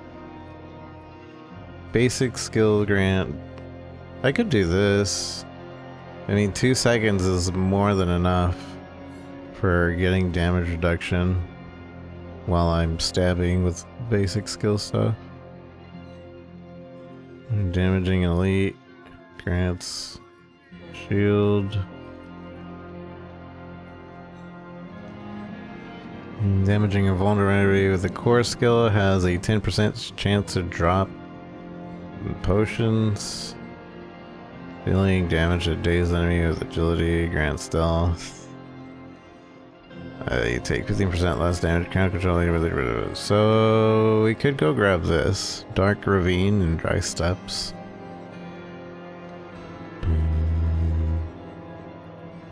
basic skill grant. I could do this. I mean, 2 seconds is more than enough for getting damage reduction while I'm stabbing with basic skill stuff. Damaging elite, grants, shield. Damaging a vulnerability with a core skill has a 10% chance to drop potions. Dealing damage to dazed enemy with agility, grant stealth. You take 15% less damage, count control, so we could go grab this. Dark Ravine and Dry Steps.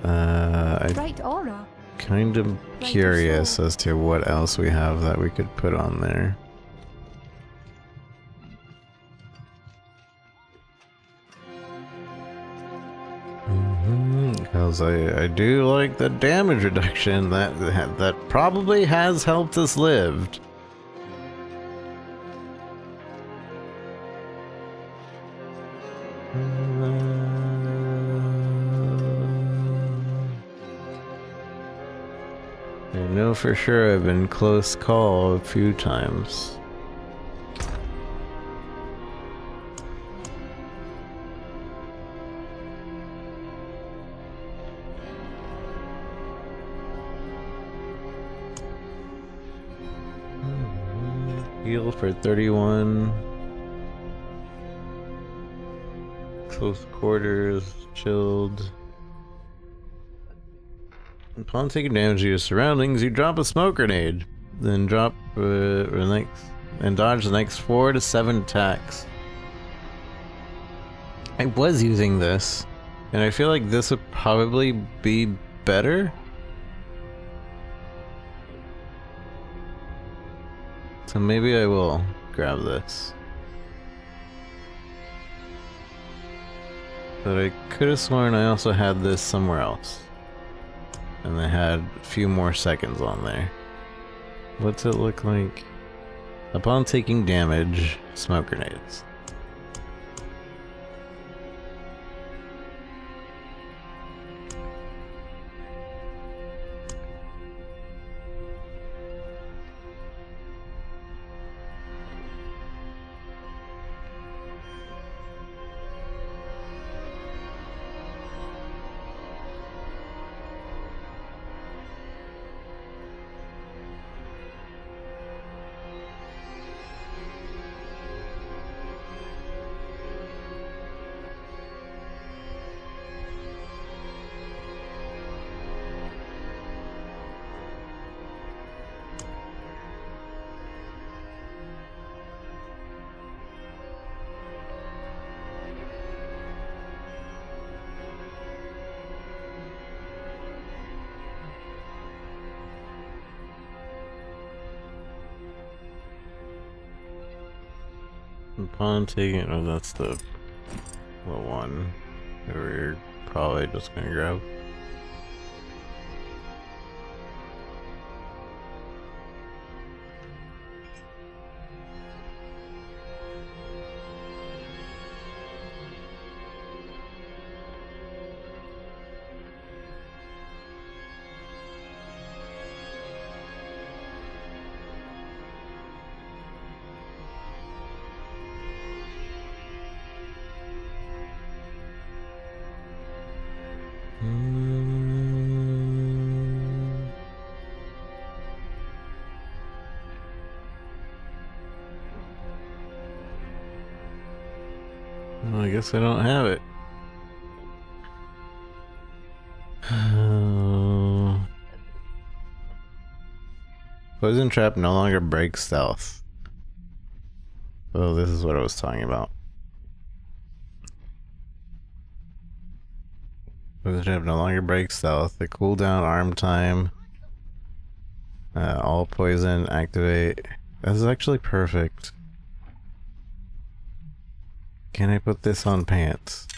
I Bright aura. Kind of curious as to what else we have that we could put on there. Because I do like the damage reduction that probably has helped us live. I know for sure I've been close call a few times. Heal for 31. Close quarters, chilled. Upon taking damage to your surroundings, you drop a smoke grenade. Then drop and dodge the next 4 to 7 attacks. I was using this, and I feel like this would probably be better. So maybe I will grab this. But I could have sworn I also had this somewhere else. And I had a few more seconds on there. What's it look like? Upon taking damage, smoke grenades. Upon taking, oh, that's the one that we're probably just gonna grab. Well, I guess I don't have it. Poison trap no longer breaks stealth. Oh, this is what I was talking about. Poison trap no longer breaks stealth. The cooldown, arm time, all poison activate. This is actually perfect. Can I put this on pants?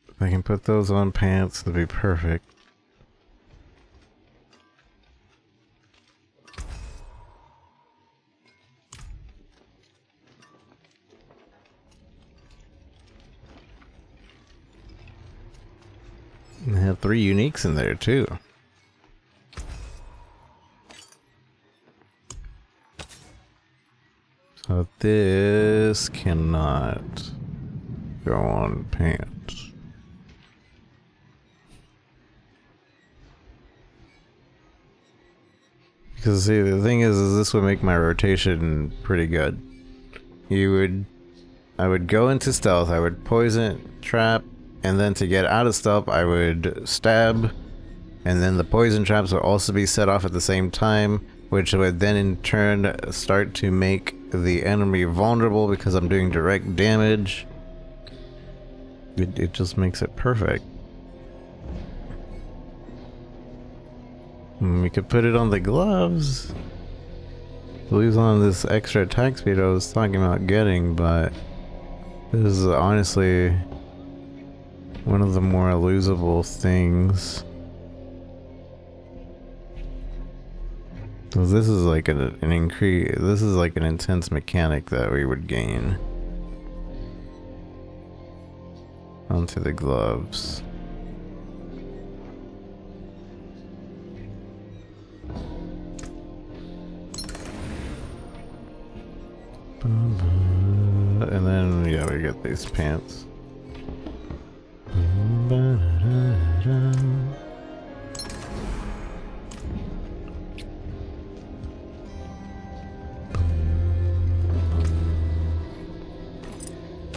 If I can put those on pants, that'd be perfect. And I have 3 uniques in there too. So this cannot go on pants. Because see, the thing is this would make my rotation pretty good. I would go into stealth, I would poison, trap, and then to get out of stealth I would stab, and then the poison traps would also be set off at the same time, which would then in turn start to make the enemy vulnerable because I'm doing direct damage. It just makes it perfect. We could put it on the gloves. Lose on this extra attack speed I was talking about getting, but this is honestly one of the more losable things. So this is like an increase. This is like an intense mechanic that we would gain onto the gloves. And then, yeah, we get these pants.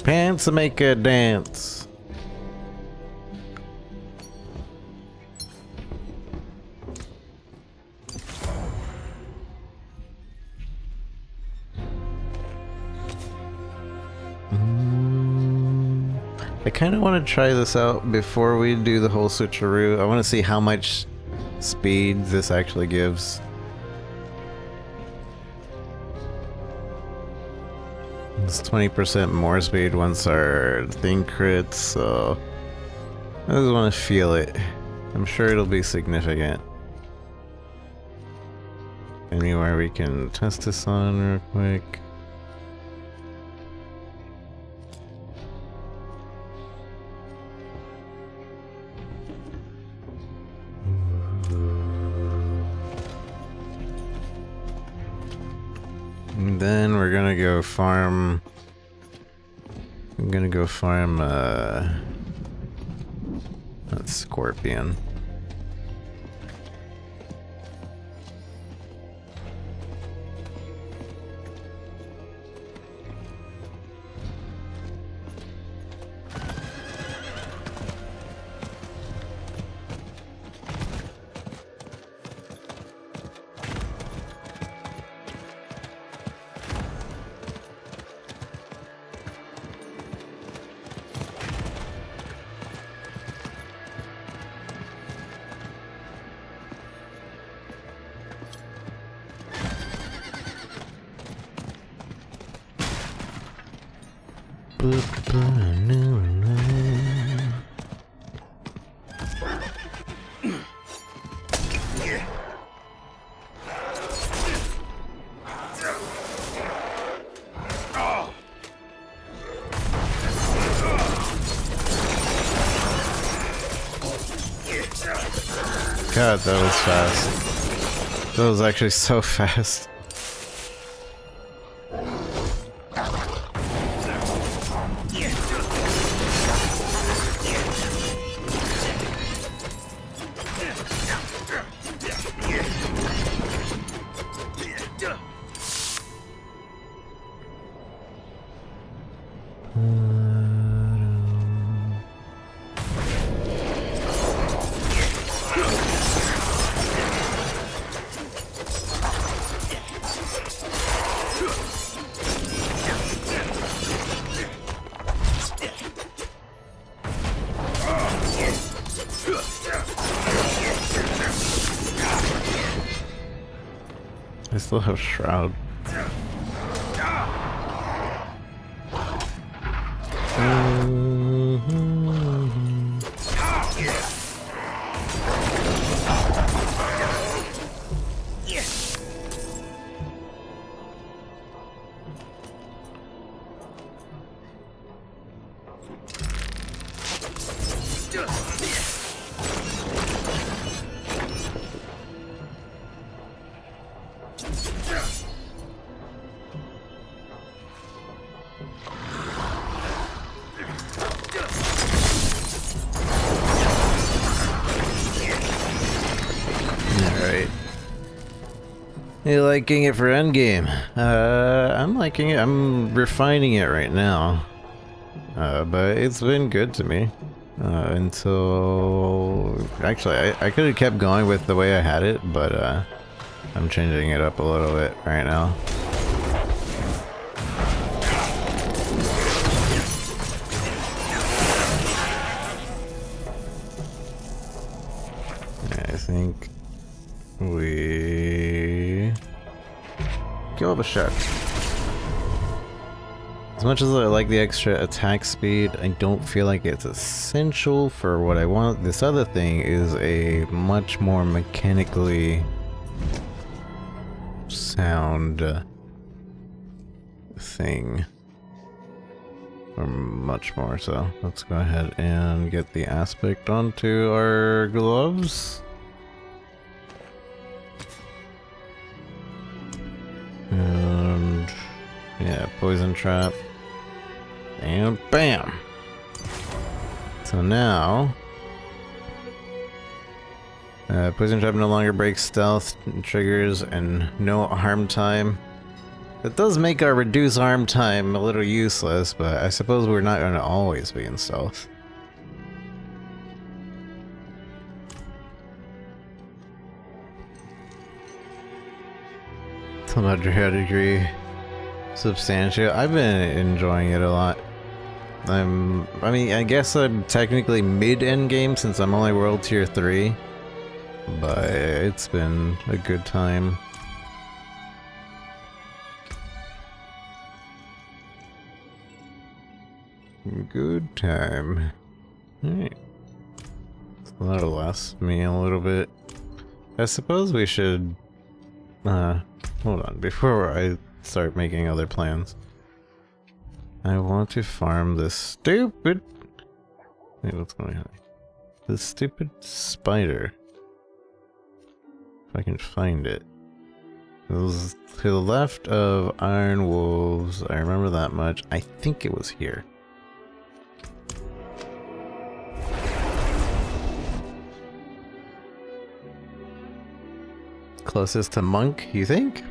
Pants make a dance. I kind of want to try this out before we do the whole switcheroo. I want to see how much speed this actually gives. It's 20% more speed once our thing crits, so I just want to feel it. I'm sure it'll be significant. Anywhere we can test this on real quick. And then we're gonna go farm. I'm gonna go farm that scorpion. God, that was fast. That was actually so fast. I still have Shroud. You liking it for endgame? I'm liking it. I'm refining it right now. But it's been good to me. Until... Actually, I could have kept going with the way I had it, but I'm changing it up a little bit right now. go of a shot. As much as I like the extra attack speed, I don't feel like it's essential for what I want. This other thing is a much more mechanically sound thing. Or much more so. Let's go ahead and get the aspect onto our gloves. And yeah, poison trap. And bam! So now poison trap no longer breaks stealth triggers and no arm time. It does make our reduce arm time a little useless, but I suppose we're not going to always be in stealth. How about your degree? Substantial. I've been enjoying it a lot. I mean, I guess I'm technically mid-end game since I'm only World Tier 3, but it's been a good time. Good time. Alright. That'll last me a little bit. I suppose we should... hold on, before I start making other plans. I want to farm this stupid... Wait, what's going on? This stupid spider. If I can find it. It was to the left of Iron Wolves, I remember that much. I think it was here. Closest to Monk, you think?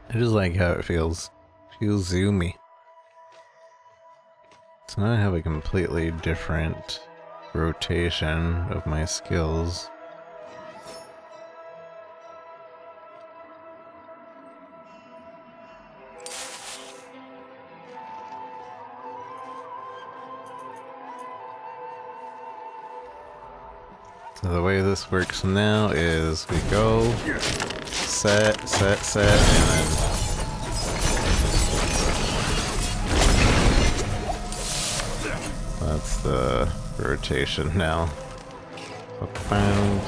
I just like how it feels. Feels zoomy. So now I have a completely different rotation of my skills. So the way this works now is we go, set, and then that's the rotation now. Bound.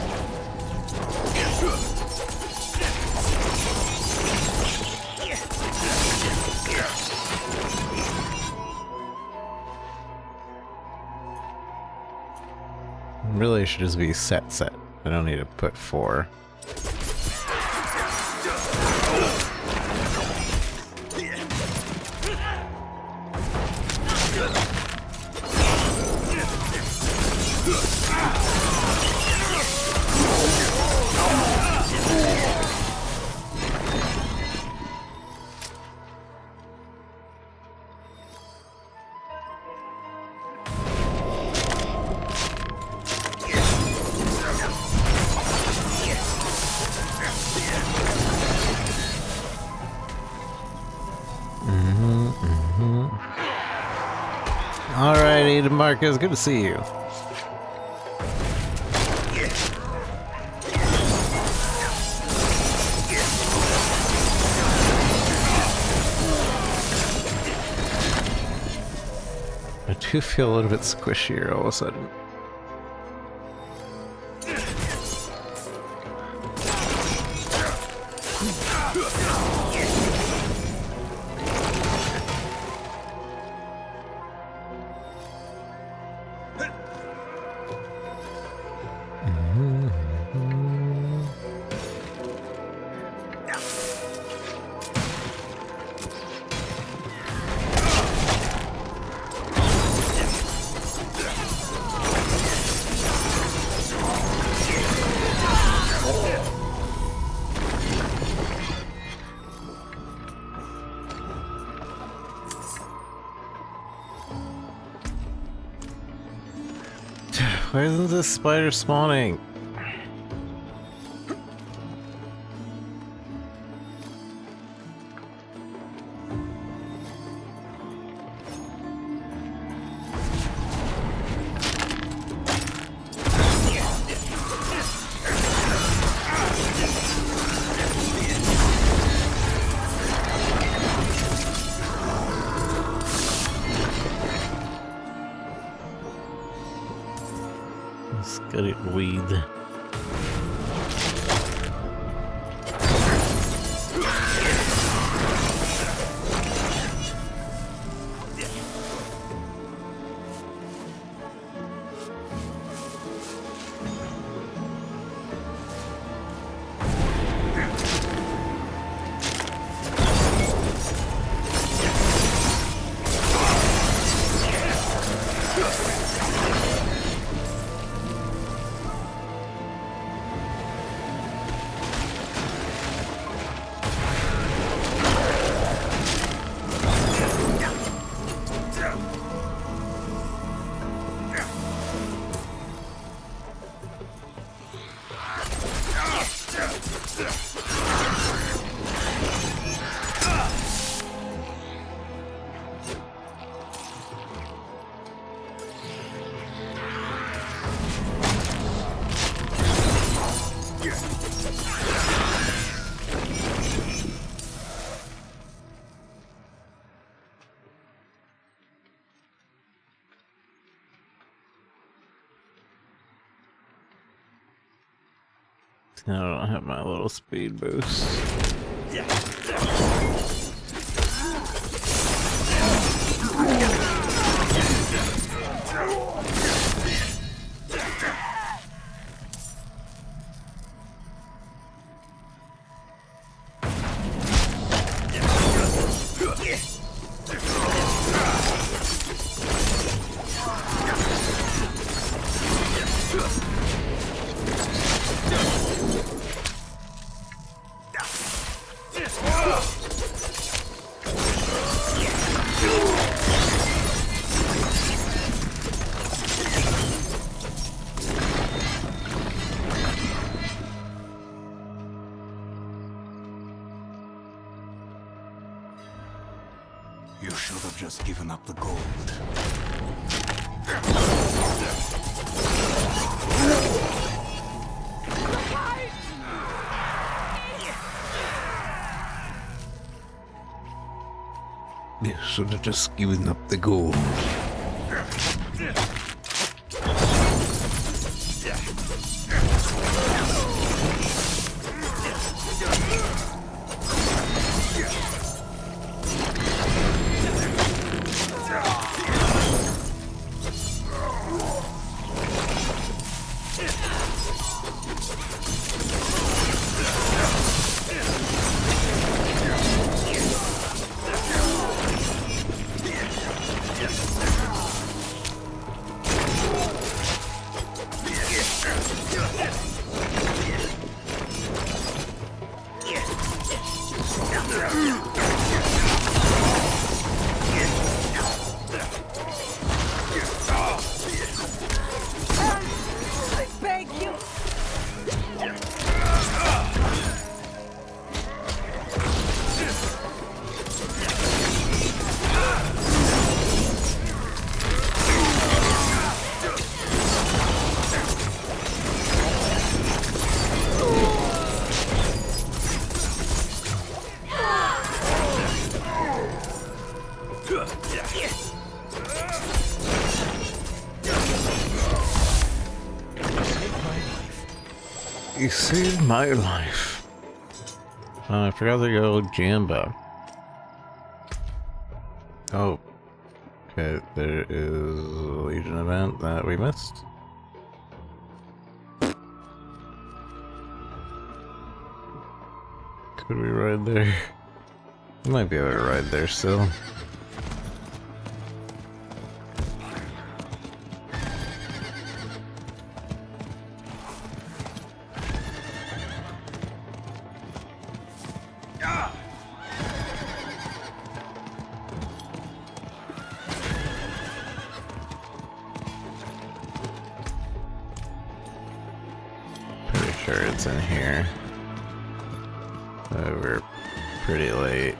Really should just be set. I don't need to put 4. Alrighty, DeMarcus, good to see you. I do feel a little bit squishier all of a sudden. Why isn't this spider spawning? Let's get it weed. I don't have my little speed boost. You should have just given up the gold. You should have just given up the gold. You saved my life. I forgot to go Jamba. Oh. Okay, there is a Legion event that we missed. Could we ride there? We might be able to ride there still. Sure it's in here. We're pretty late.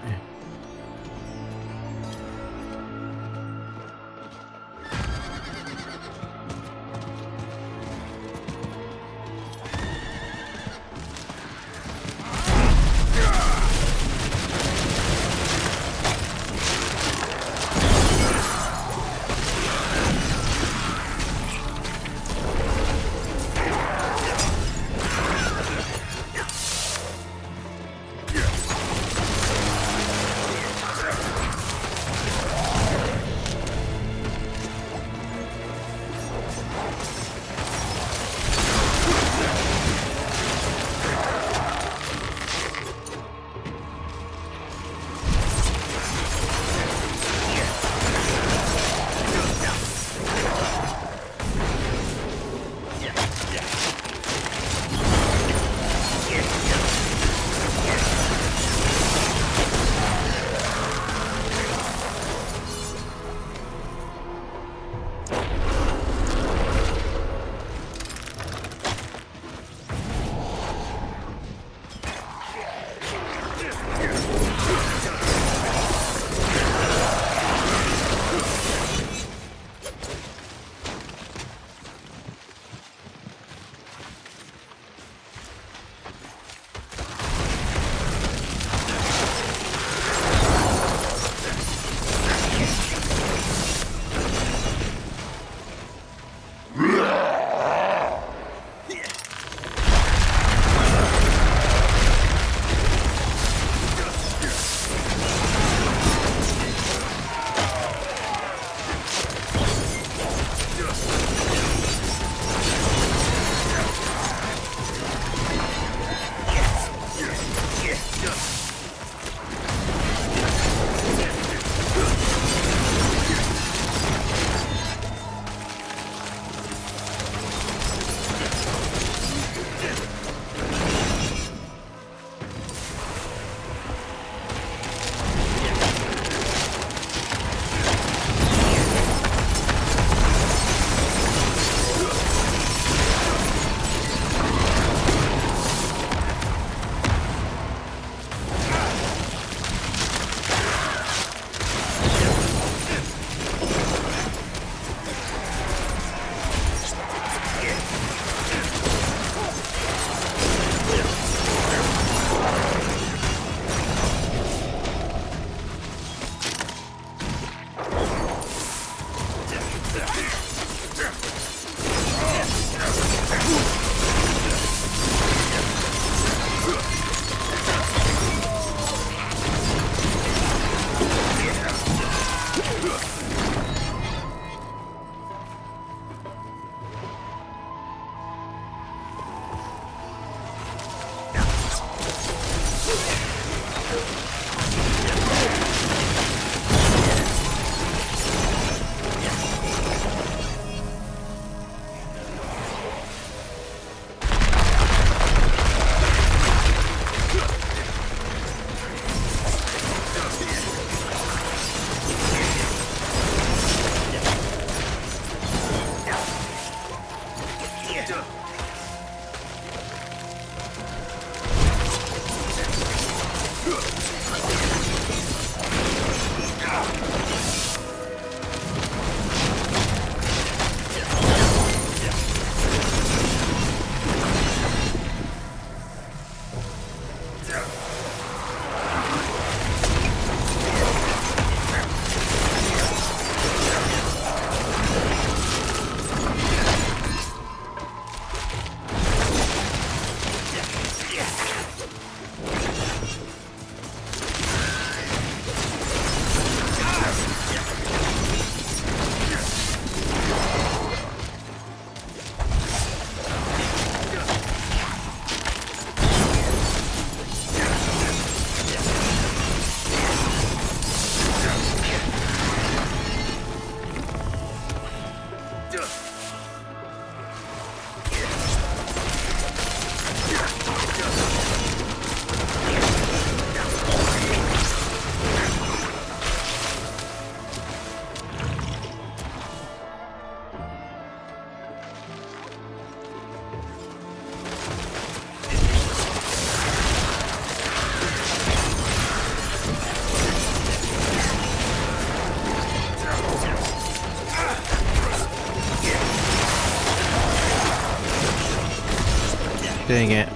Dang it.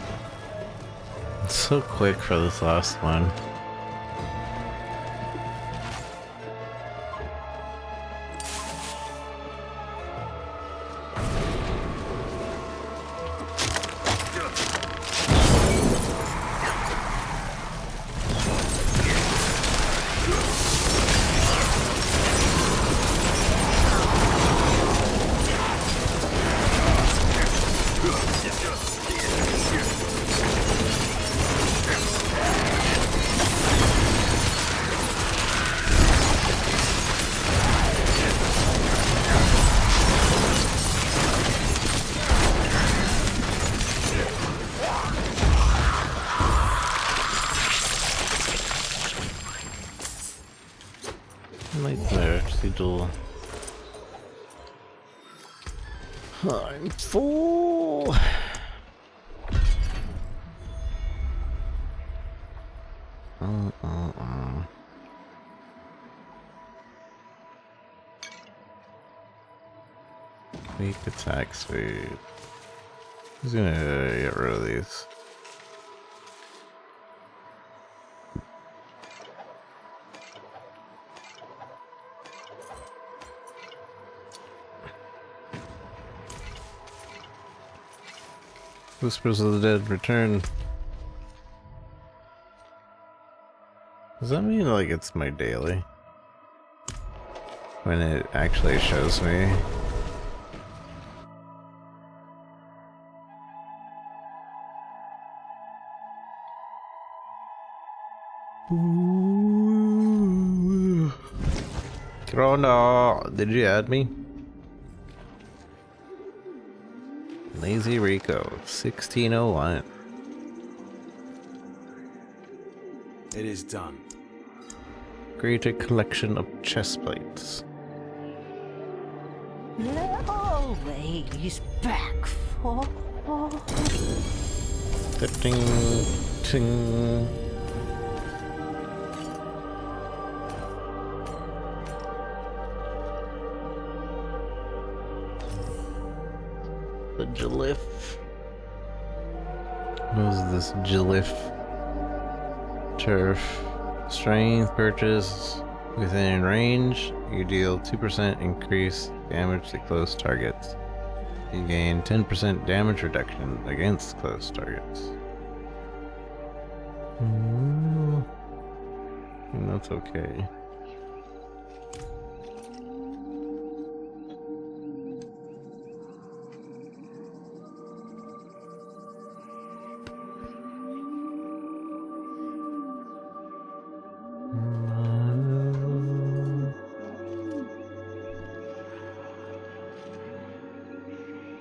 It's so quick for this last one. Nightmare Sigil. I'm full. Weak attack speed. Who's gonna get rid of these? Whispers of the Dead return. Does that mean like it's my daily? When it actually shows me? Corona, did you add me? Lazy Rico, 1601. It is done. Greater collection of chest plates. Always back for. Ting, ting. The Jalif. What is this Jalif? Turf. Strength purchase within range. You deal 2% increase damage to close targets. You gain 10% damage reduction against close targets. That's okay.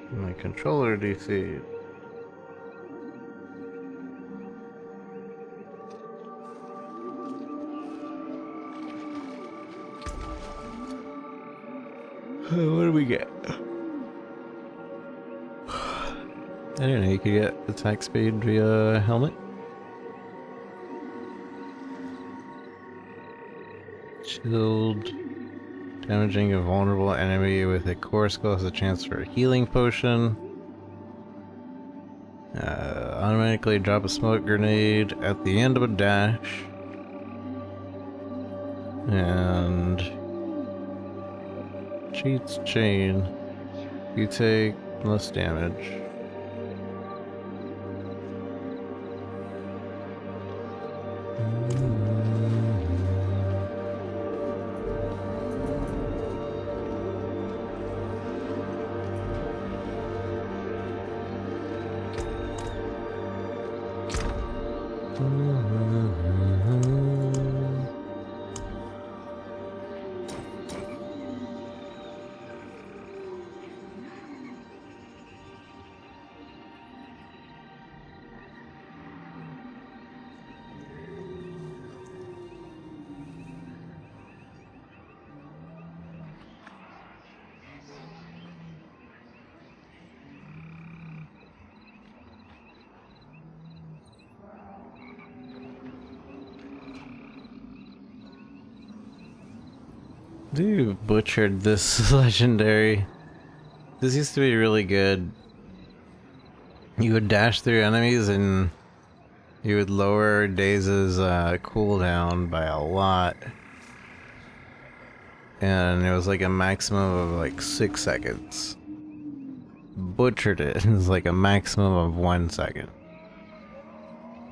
My controller DC. What do we get? I don't know, you could get attack speed via helmet. Shield. Damaging a vulnerable enemy with a core skill has a chance for a healing potion. Automatically drop a smoke grenade at the end of a dash. And cheats chain. You take less damage. Dude, butchered this legendary. This used to be really good. You would dash through enemies and you would lower Daze's cooldown by a lot. And it was like a maximum of like 6 seconds. Butchered it. It was like a maximum of 1 second.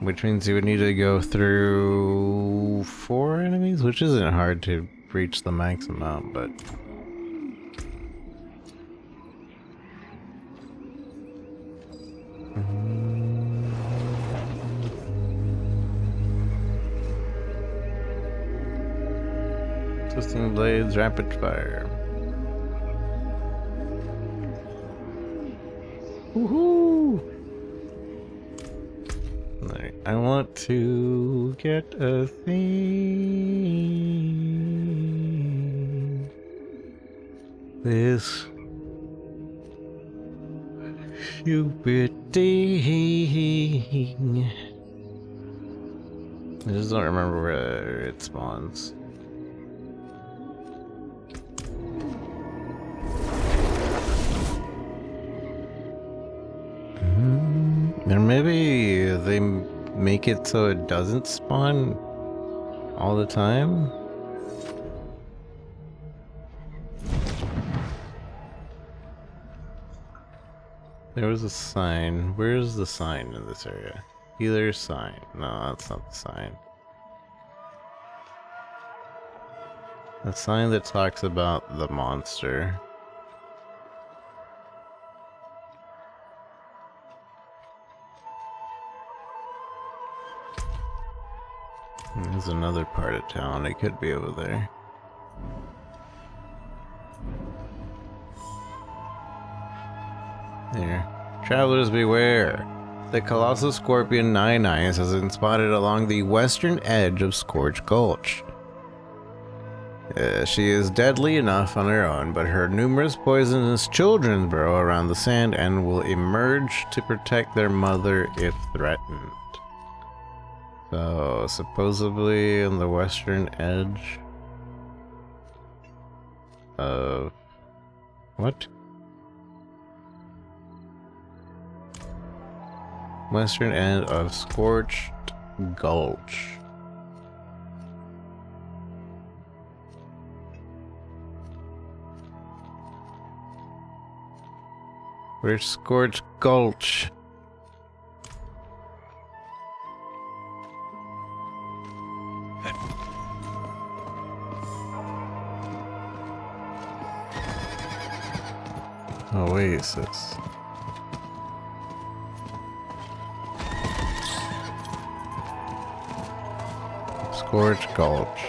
Which means you would need to go through 4 enemies, which isn't hard to reach the max amount, but twisting blades, rapid fire. Woohoo! Alright, I want to get a thing. This stupid thing. I just don't remember where it spawns. Or maybe they make it so it doesn't spawn all the time? There was a sign. Where's the sign in this area? Healer's sign. No, that's not the sign. The sign that talks about the monster. There's another part of town. It could be over there. There. Travelers beware. The colossal scorpion Nine Eyes has been spotted along the western edge of Scourge Gulch. She is deadly enough on her own, but her numerous poisonous children burrow around the sand and will emerge to protect their mother if threatened. So, supposedly on the western edge of... what? Western end of Scorched Gulch. Where's Scorch Gulch? Oasis. Scorch Gulch.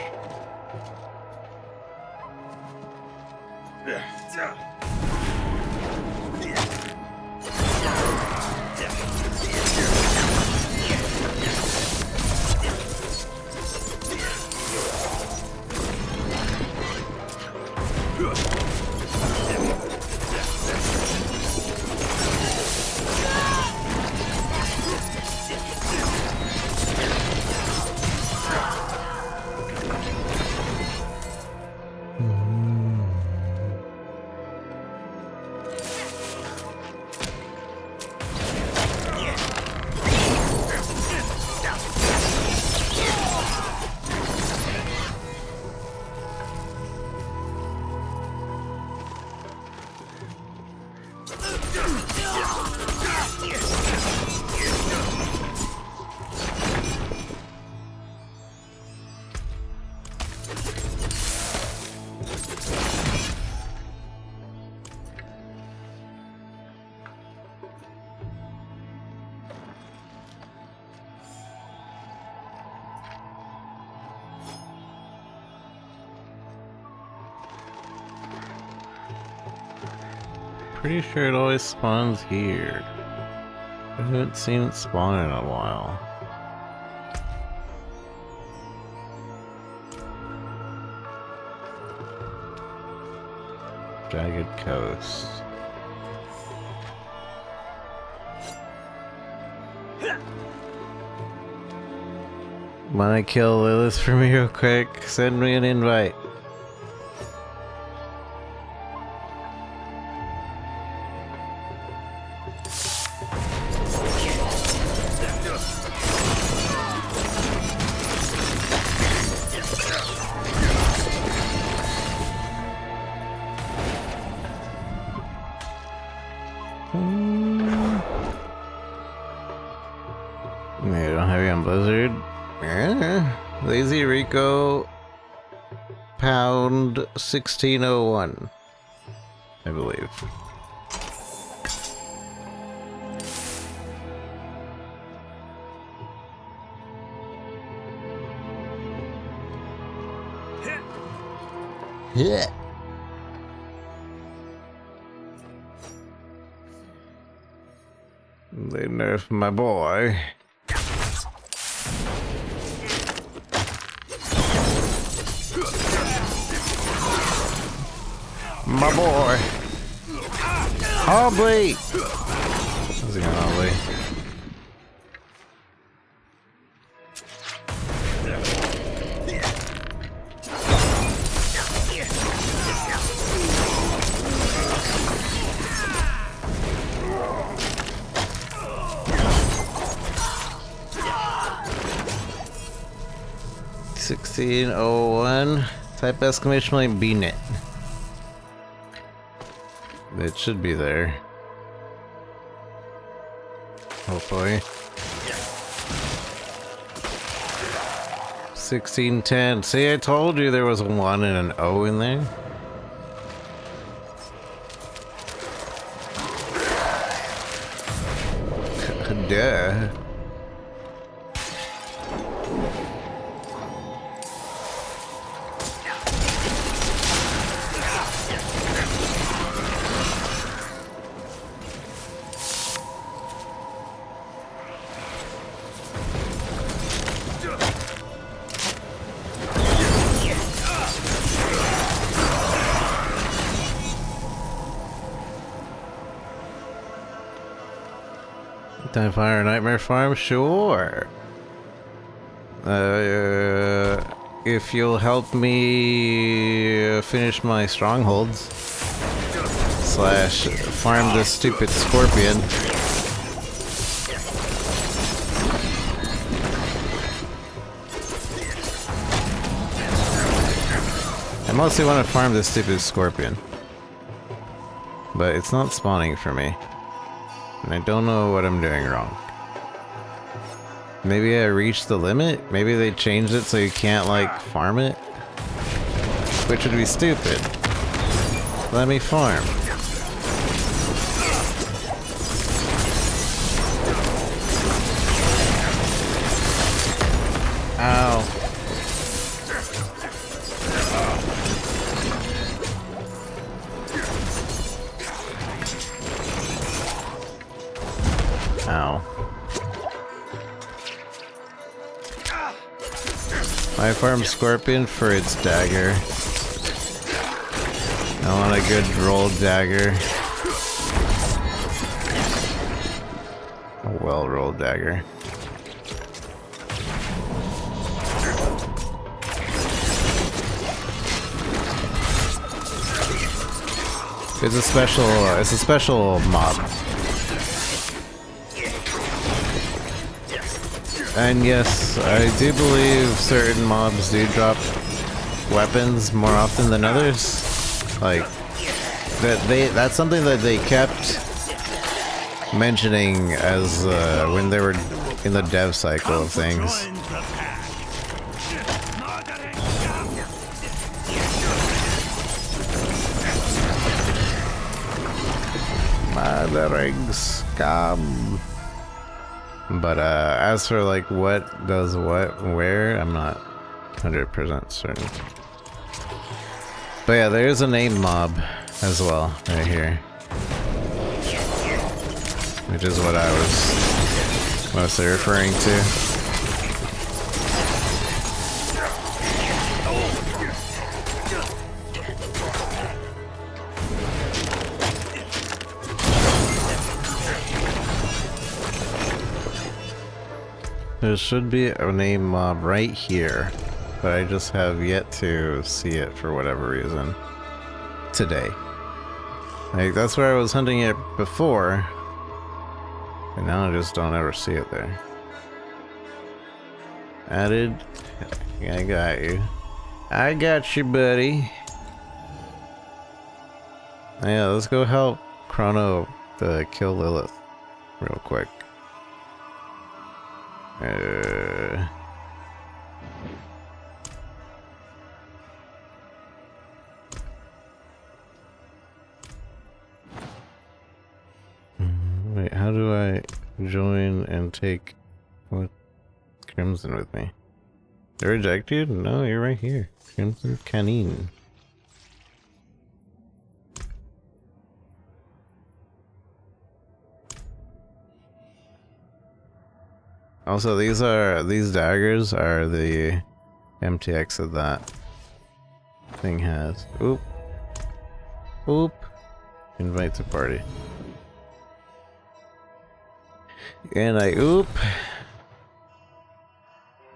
Pretty sure it always spawns here. I haven't seen it spawn in a while. Jagged Coast. Wanna kill Lilith for me real quick? Send me an invite. They don't have you on Blizzard. Lazy Rico Pound 1601, I believe. Yeah. They nerfed my boy. My boy. Hobley! How's he going, Hobley? $16.01. Type exclamation point BNet. It should be there. Hopefully. 1610. See, I told you there was a 1 and an O in there. Duh. Time Fire Nightmare Farm? Sure. If you'll help me finish my strongholds slash farm this stupid scorpion. I mostly want to farm this stupid scorpion, but it's not spawning for me. And I don't know what I'm doing wrong. Maybe I reached the limit? Maybe they changed it so you can't, like, farm it? Which would be stupid. Let me farm. Ow. Ow. I farm Scorpion for its dagger. I want a good rolled dagger. A well-rolled dagger. It's a special mob. And yes, I do believe certain mobs do drop weapons more often than others. Like, that's something that they kept mentioning as when they were in the dev cycle of things. Mothering scum. But as for like what does what where, I'm not 100% certain. But yeah, there is a name mob as well right here, which is what I was mostly referring to. There should be a name mob right here, but I just have yet to see it for whatever reason today. Like, that's where I was hunting it before, and now I just don't ever see it there. Added. Yeah, I got you. I got you, buddy. Yeah, let's go help Chrono kill Lilith real quick. Wait, how do I join and take what Crimson with me? Did I reject you? No, you're right here. Crimson Canine. Also, these daggers are the MTX that that thing has. Oop. Oop. Invite to party. And I oop.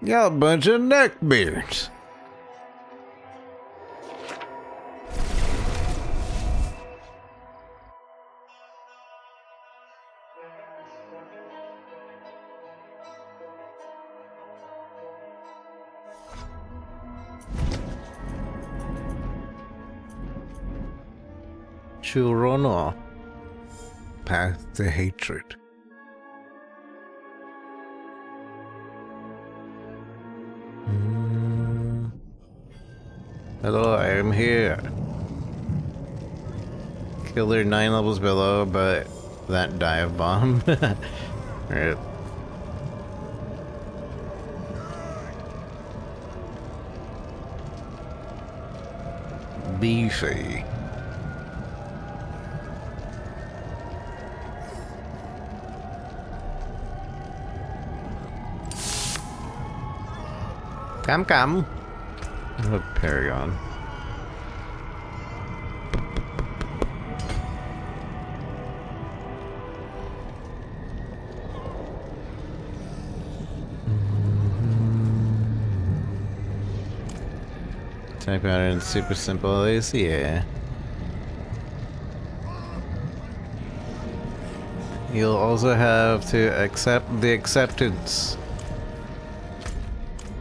Got a bunch of neckbeards. Churono. Path to hatred. Hello, I am here. Killer 9 levels below, but that dive bomb. Right. Beefy. Come. Oh, Paragon. Type pattern super simple is yeah. You'll also have to accept the acceptance.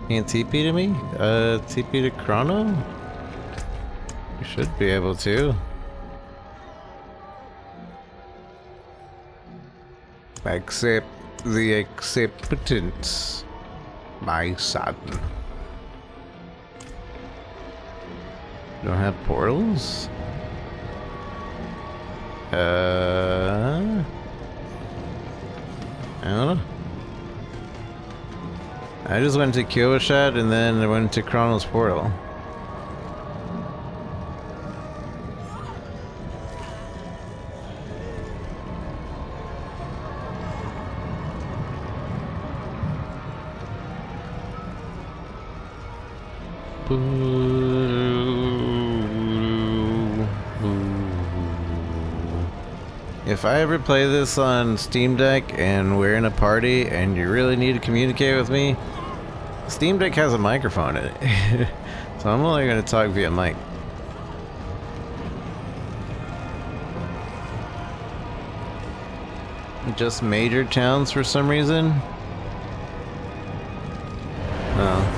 Can't TP to me? TP to Chrono? You should be able to. Accept the acceptance, my son. Don't have portals? I don't know. I just went to Kyoshad and then I went to Chronos Portal. If I ever play this on Steam Deck and we're in a party and you really need to communicate with me, Steam Deck has a microphone in it. So I'm only going to talk via mic. Just major towns for some reason? Oh.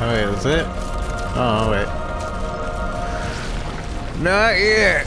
Oh wait, that's it? Oh wait. Not yet!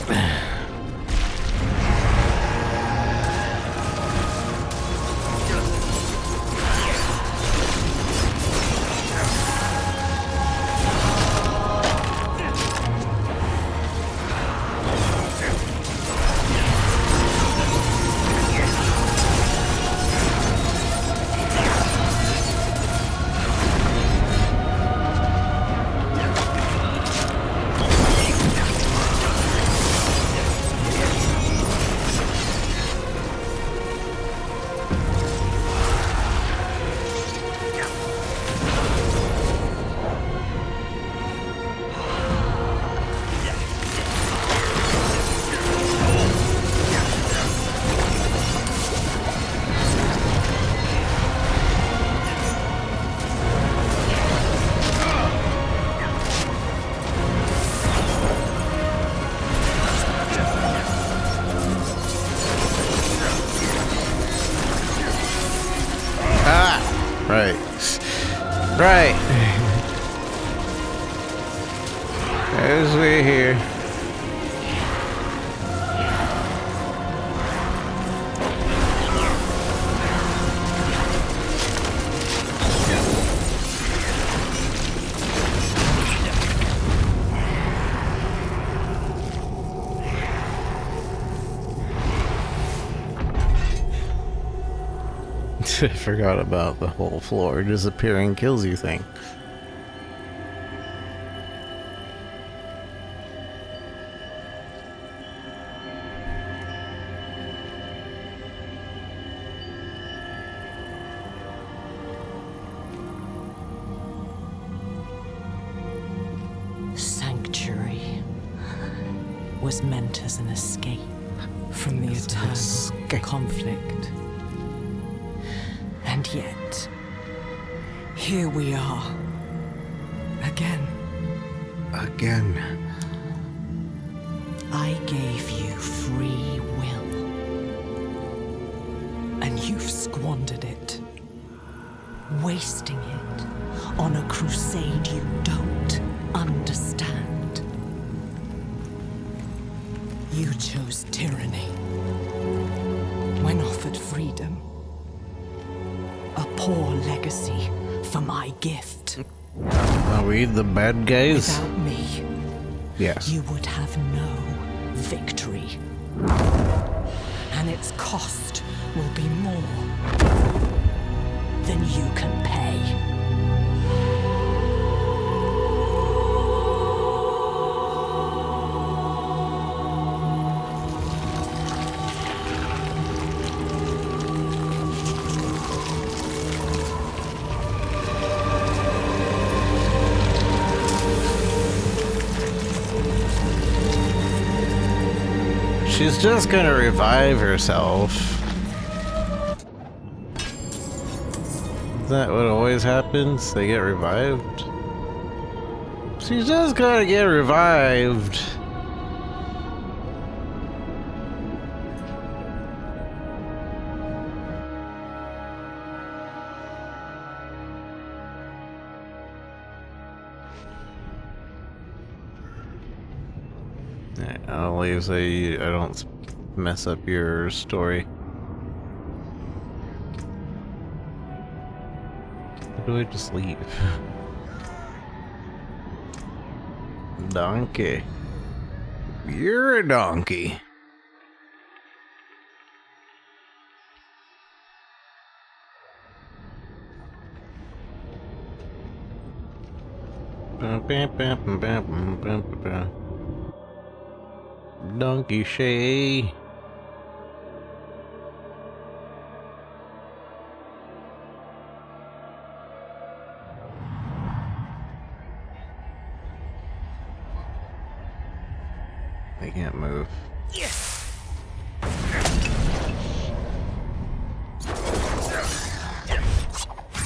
Right. Right. As we're here. I forgot about the whole floor disappearing kills you thing. was meant as an escape from the eternal conflict. And yet, here we are. Again. Again. I gave you free will. And you've squandered it. Wasting it on a crusade you don't understand. You chose tyranny when offered freedom. A poor legacy for my gift. Are we the bad guys? Without me, yes. You would have no victory. And its cost will be more than you can pay. She's just gonna revive herself. Is that what always happens? They get revived? She's just gonna get revived. I'll leave so I don't mess up your story. Or do I just leave? Donkey. You're a donkey. Donkey Shay. They can't move. Yes.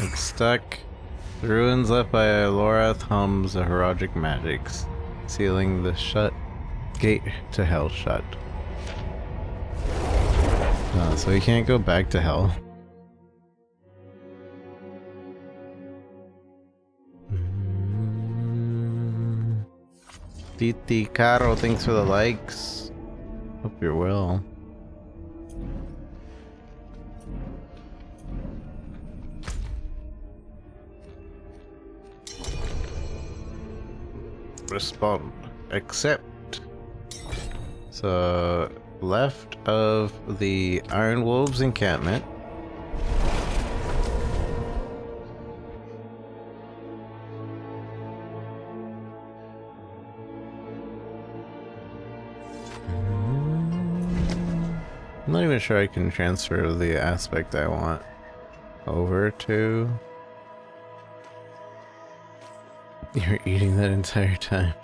It's stuck. The ruins left by Lorath hums the heroic magics, sealing the gate to hell shut. So he can't go back to hell. Titi Caro, thanks for the likes. Hope you're well. Respond. Accept. So, left of the Iron Wolves encampment. I'm not even sure I can transfer the aspect I want over to. You're eating that entire time.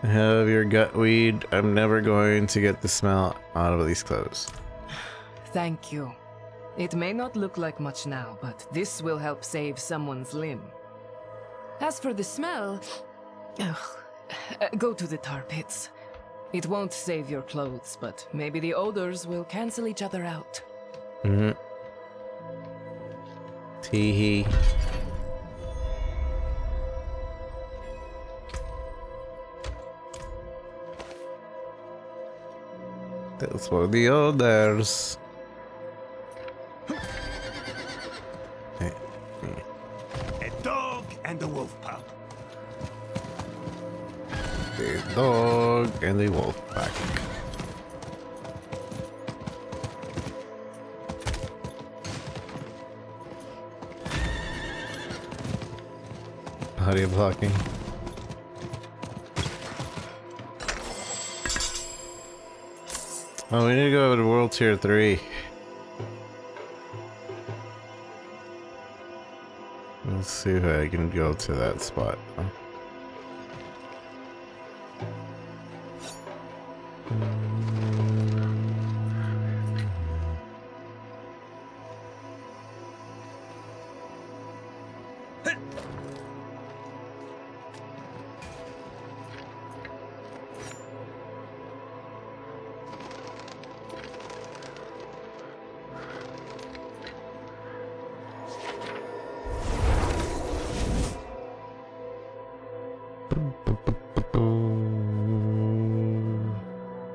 Have your gut weed. I'm never going to get the smell out of these clothes. Thank you. It may not look like much now, but this will help save someone's limb. As for the smell, go to the tar pits. It won't save your clothes, but maybe the odors will cancel each other out. Mm-hmm. Tee-hee. That's for the others. A dog and a wolf pup. The dog and the wolf pack. Body blocking. Oh, we need to go to World Tier 3. Let's see if I can go to that spot.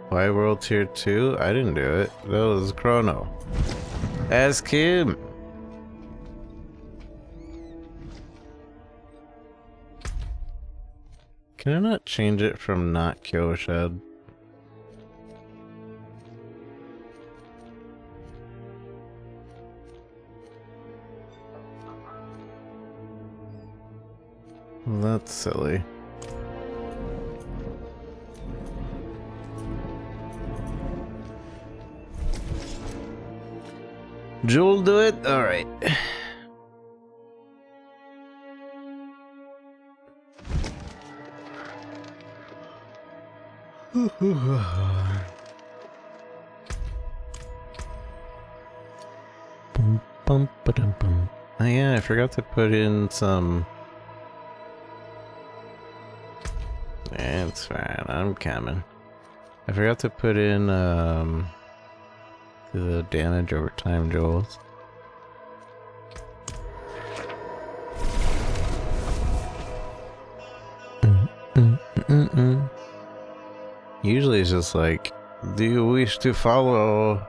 Why World Tier 2? I didn't do it. That was Chrono. Ask him! Can I not change it from not kill shed? Well, that's silly. Joel do it? Alright. Oh yeah, I forgot to put in some... Yeah, it's fine, I'm coming. I forgot to put in, the damage over time, Joels. Usually it's just like, do you wish to follow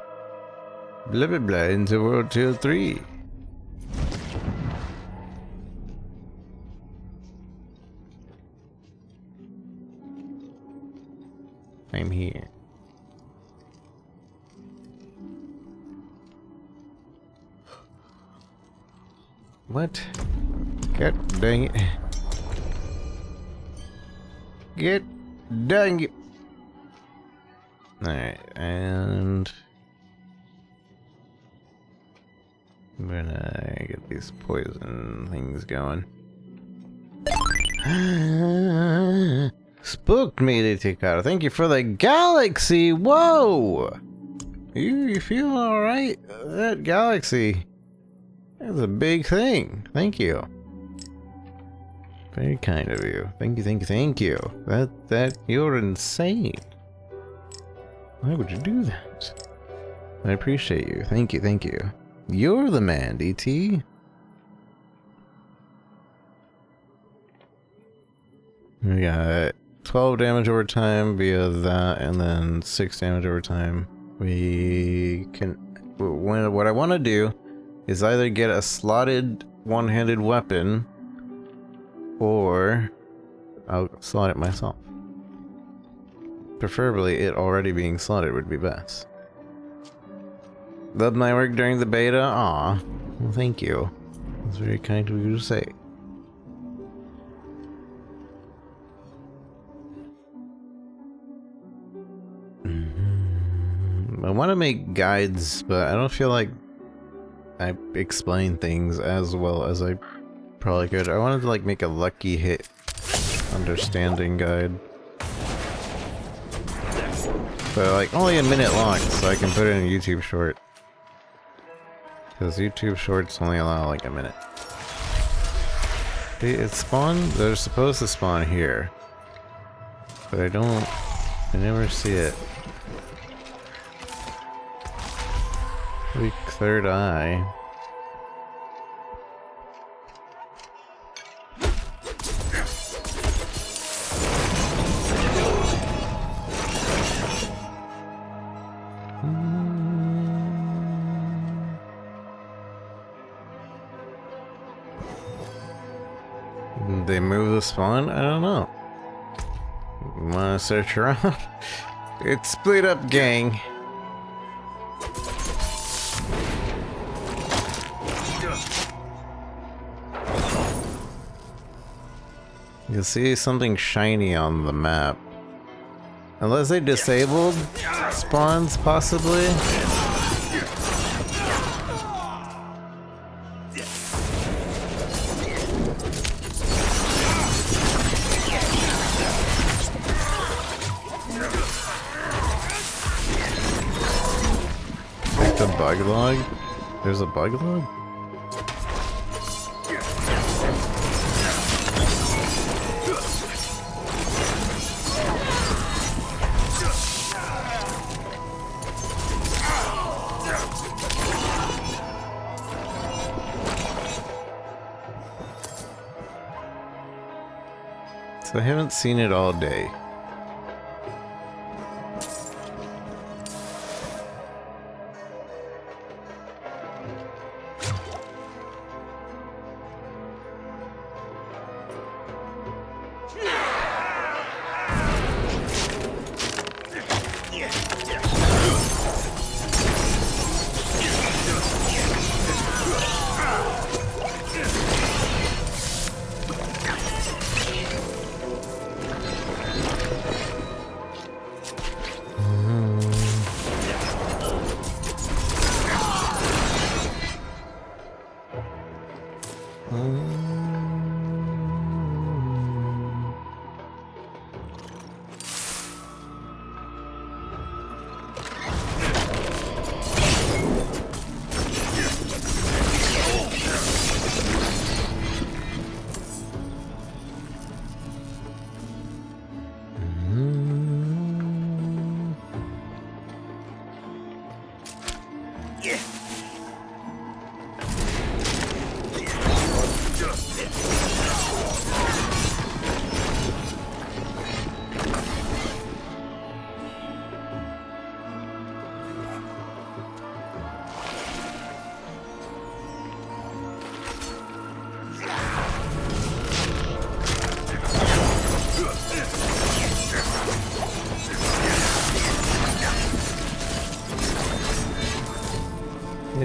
blah blah blah into World Tier 3? I'm here. What? God dang it. Get dang it. Alright, and I'm gonna get these poison things going. Spooked me, Litikara. Thank you for the galaxy. Whoa! You feeling alright? That galaxy. That's a big thing. Thank you. Very kind of you. Thank you, thank you, thank you. You're insane. Why would you do that? I appreciate you. Thank you, thank you. You're the man, DT. We got 12 damage over time via that, and then 6 damage over time. We can... What I want to do is either get a slotted one-handed weapon, or I'll slot it myself. Preferably it already being slotted would be best. Loved my work during the beta? Aw. Well, thank you. That's very kind of you to say. I want to make guides, but I don't feel like I explain things as well as I probably could. I wanted to like make a lucky hit understanding guide. But like only a minute long, so I can put it in a YouTube short. Because YouTube shorts only allow like a minute. It spawned, they're supposed to spawn here. But I never see it. Weak third eye. Did they move the spawn? I don't know. Wanna search around? It's split up, gang. You'll see something shiny on the map. Unless they disabled spawns, possibly. a bug log? There's a bug log? So I haven't seen it all day.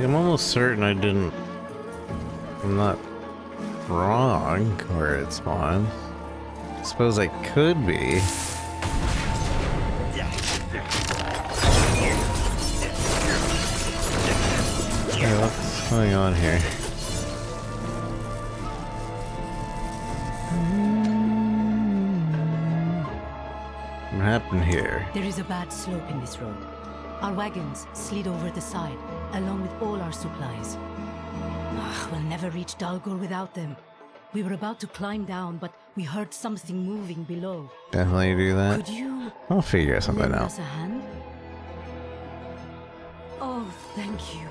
I'm almost certain I didn't. I'm not wrong where it spawned. I suppose I could be. Yeah, what's going on here? What happened here? There is a bad slope in this road. Our wagons slid over the side, along with all our supplies. We'll never reach Dalgor without them. We were about to climb down, but we heard something moving below. Definitely do that. Could you I'll figure something lend out. us a hand? Oh, thank you.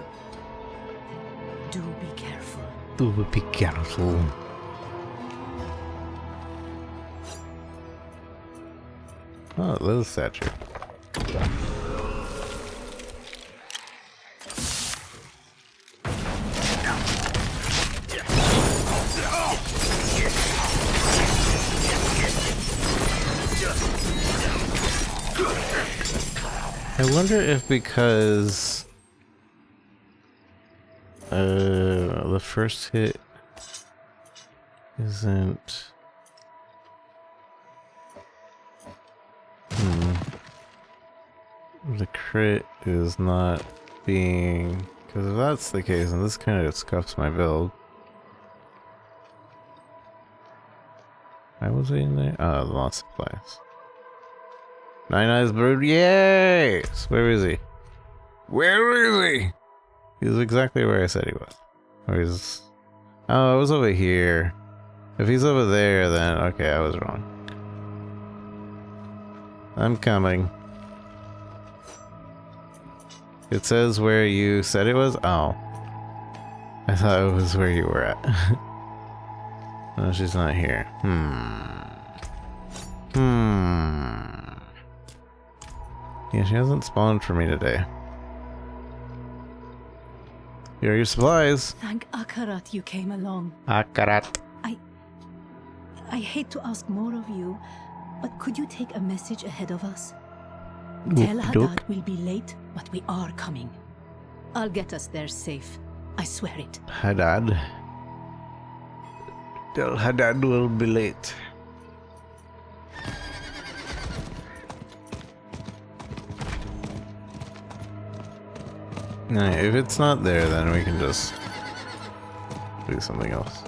Do be careful. Do be careful. Oh, little statue. I wonder if because the first hit isn't the crit is not being, because if that's the case, then this kind of scuffs my build. Why was he in there? Oh, lost supplies. Nine Eyes Brood, yay! Where is he? Where is he? He's exactly where I said he was. Or he's... Oh, I was over here. If he's over there, then... Okay, I was wrong. I'm coming. It says where you said it was? Oh. I thought it was where you were at. No, she's not here. Yeah, she hasn't spawned for me today. Here are your supplies. Thank Akarat you came along. Akarat. I hate to ask more of you, but could you take a message ahead of us? Tell Haddad we'll be late, but we are coming. I'll get us there safe. I swear it. Haddad. Tell Haddad will be late. Nah, if it's not there, then we can just do something else.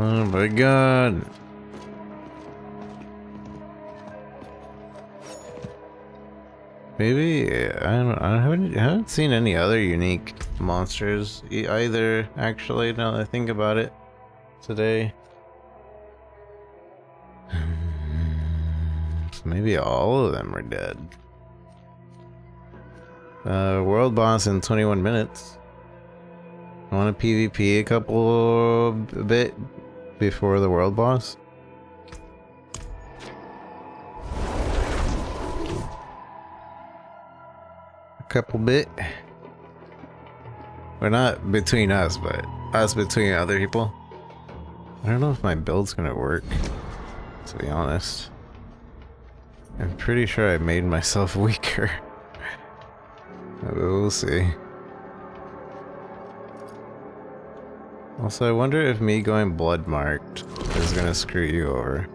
Oh my god. Maybe I haven't seen any other unique monsters either. Actually, now that I think about it, today. So maybe all of them are dead. World boss in 21 minutes. I want to PvP a bit before the world boss. A couple bit. We're not between us, but us between other people. I don't know if my build's gonna work, to be honest. I'm pretty sure I made myself weaker. But we'll see. Also, I wonder if me going blood marked is gonna screw you over.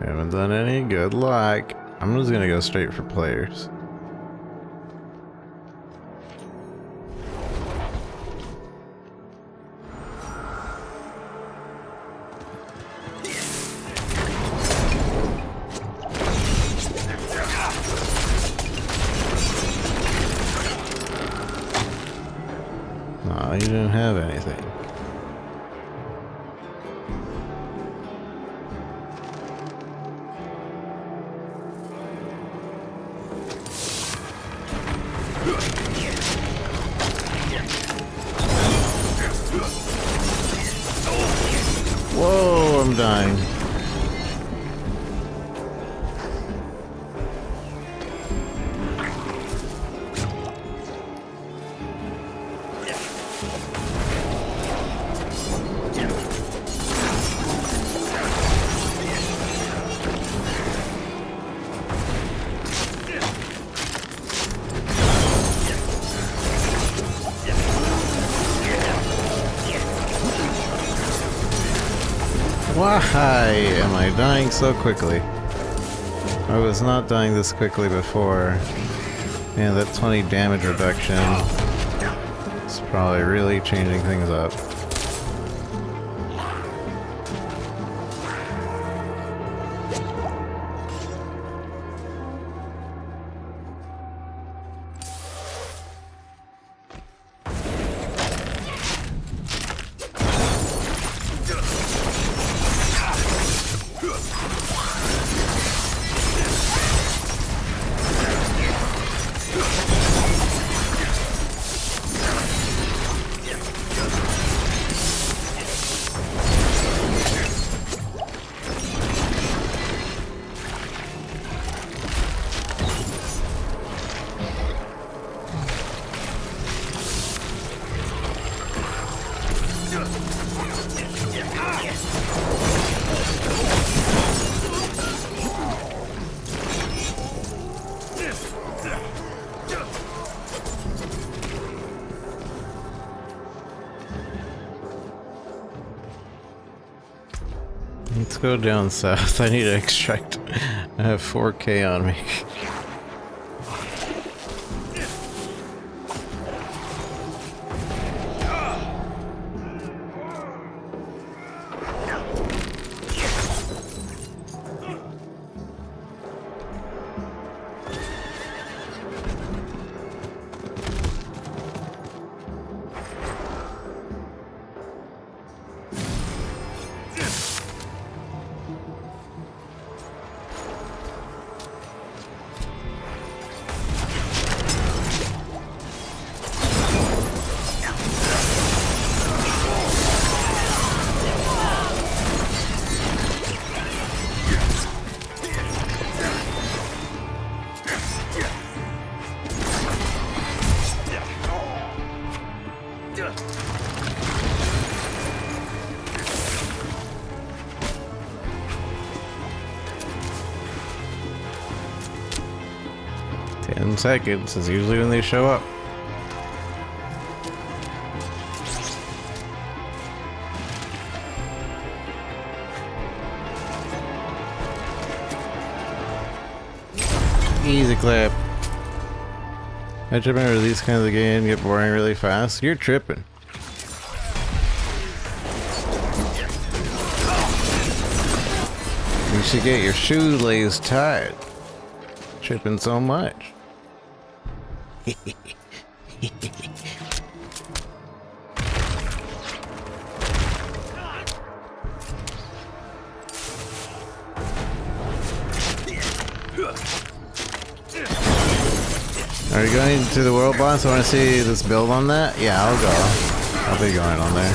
Haven't done any good luck. I'm just gonna go straight for players. You didn't have anything. Whoa, I'm dying. Why am I dying so quickly? I was not dying this quickly before. And that 20 damage reduction is probably really changing things up. Let's go down south. I need to extract. I have 4K on me. Seconds is usually when they show up. Easy clap. I remember these kinds of games get boring really fast. You're tripping. You should get your shoelace tied. Tripping so much. Are you going to the world boss? I want to see this build on that? Yeah, I'll go. I'll be going on there.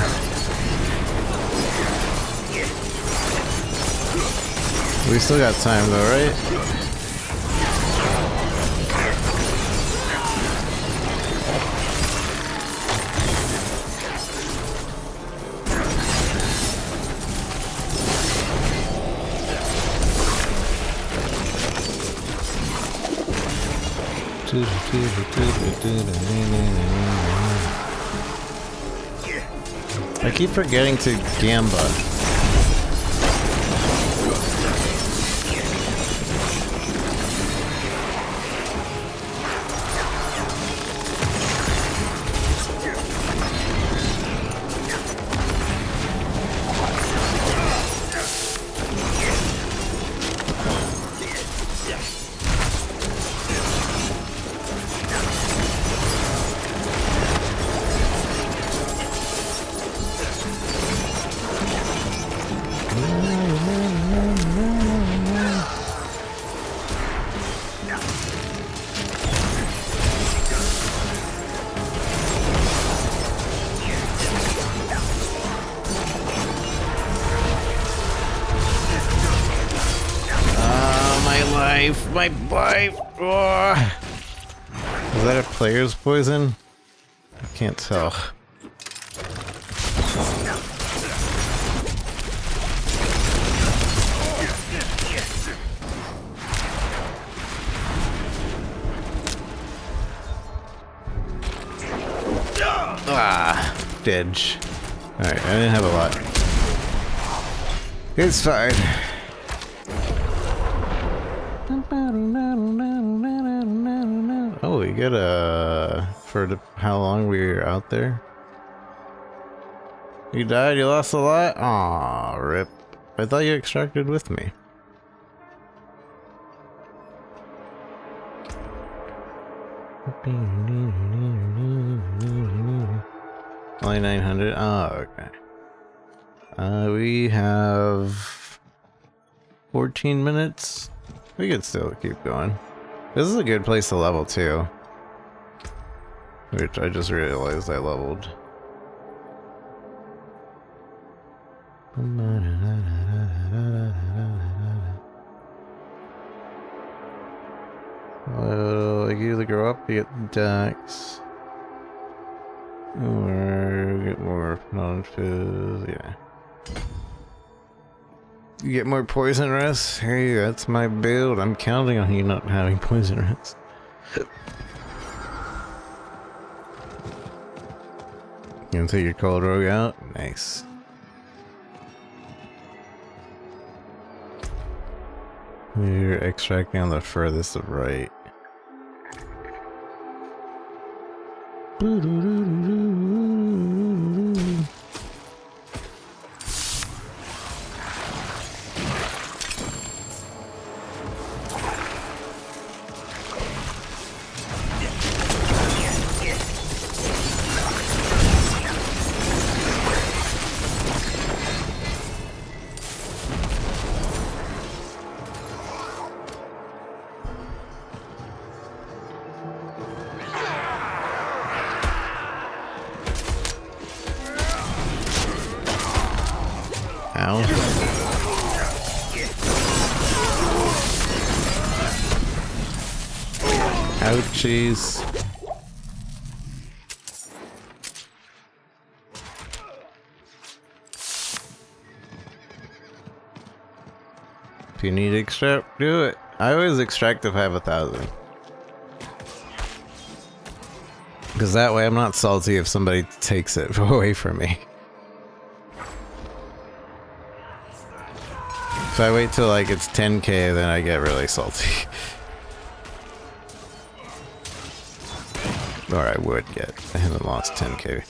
We still got time though, right? I keep forgetting to gamba. My life! Oh. Is that a player's poison? I can't tell. Ah, didge. Alright, I didn't have a lot. It's fine. Oh, we get how long we were out there? You died? You lost a lot? Aw, rip. I thought you extracted with me. Only 900? Oh, okay. We have 14 minutes. We could still keep going. This is a good place to level too. Which I just realized I leveled. Well, you either grow up, you get Dex. Or you get more non-fizz, yeah. You get more poison rest? Hey, that's my build. I'm counting on you not having poison rest. You gonna take your cold rogue out? Nice. You're extracting on the furthest of right. Ow. Ouchies. If you need extract, do it. I always extract if I have 1,000. Because that way I'm not salty if somebody takes it away from me. If I wait till like it's 10k, then I get really salty. Or I would get. I haven't lost 10k.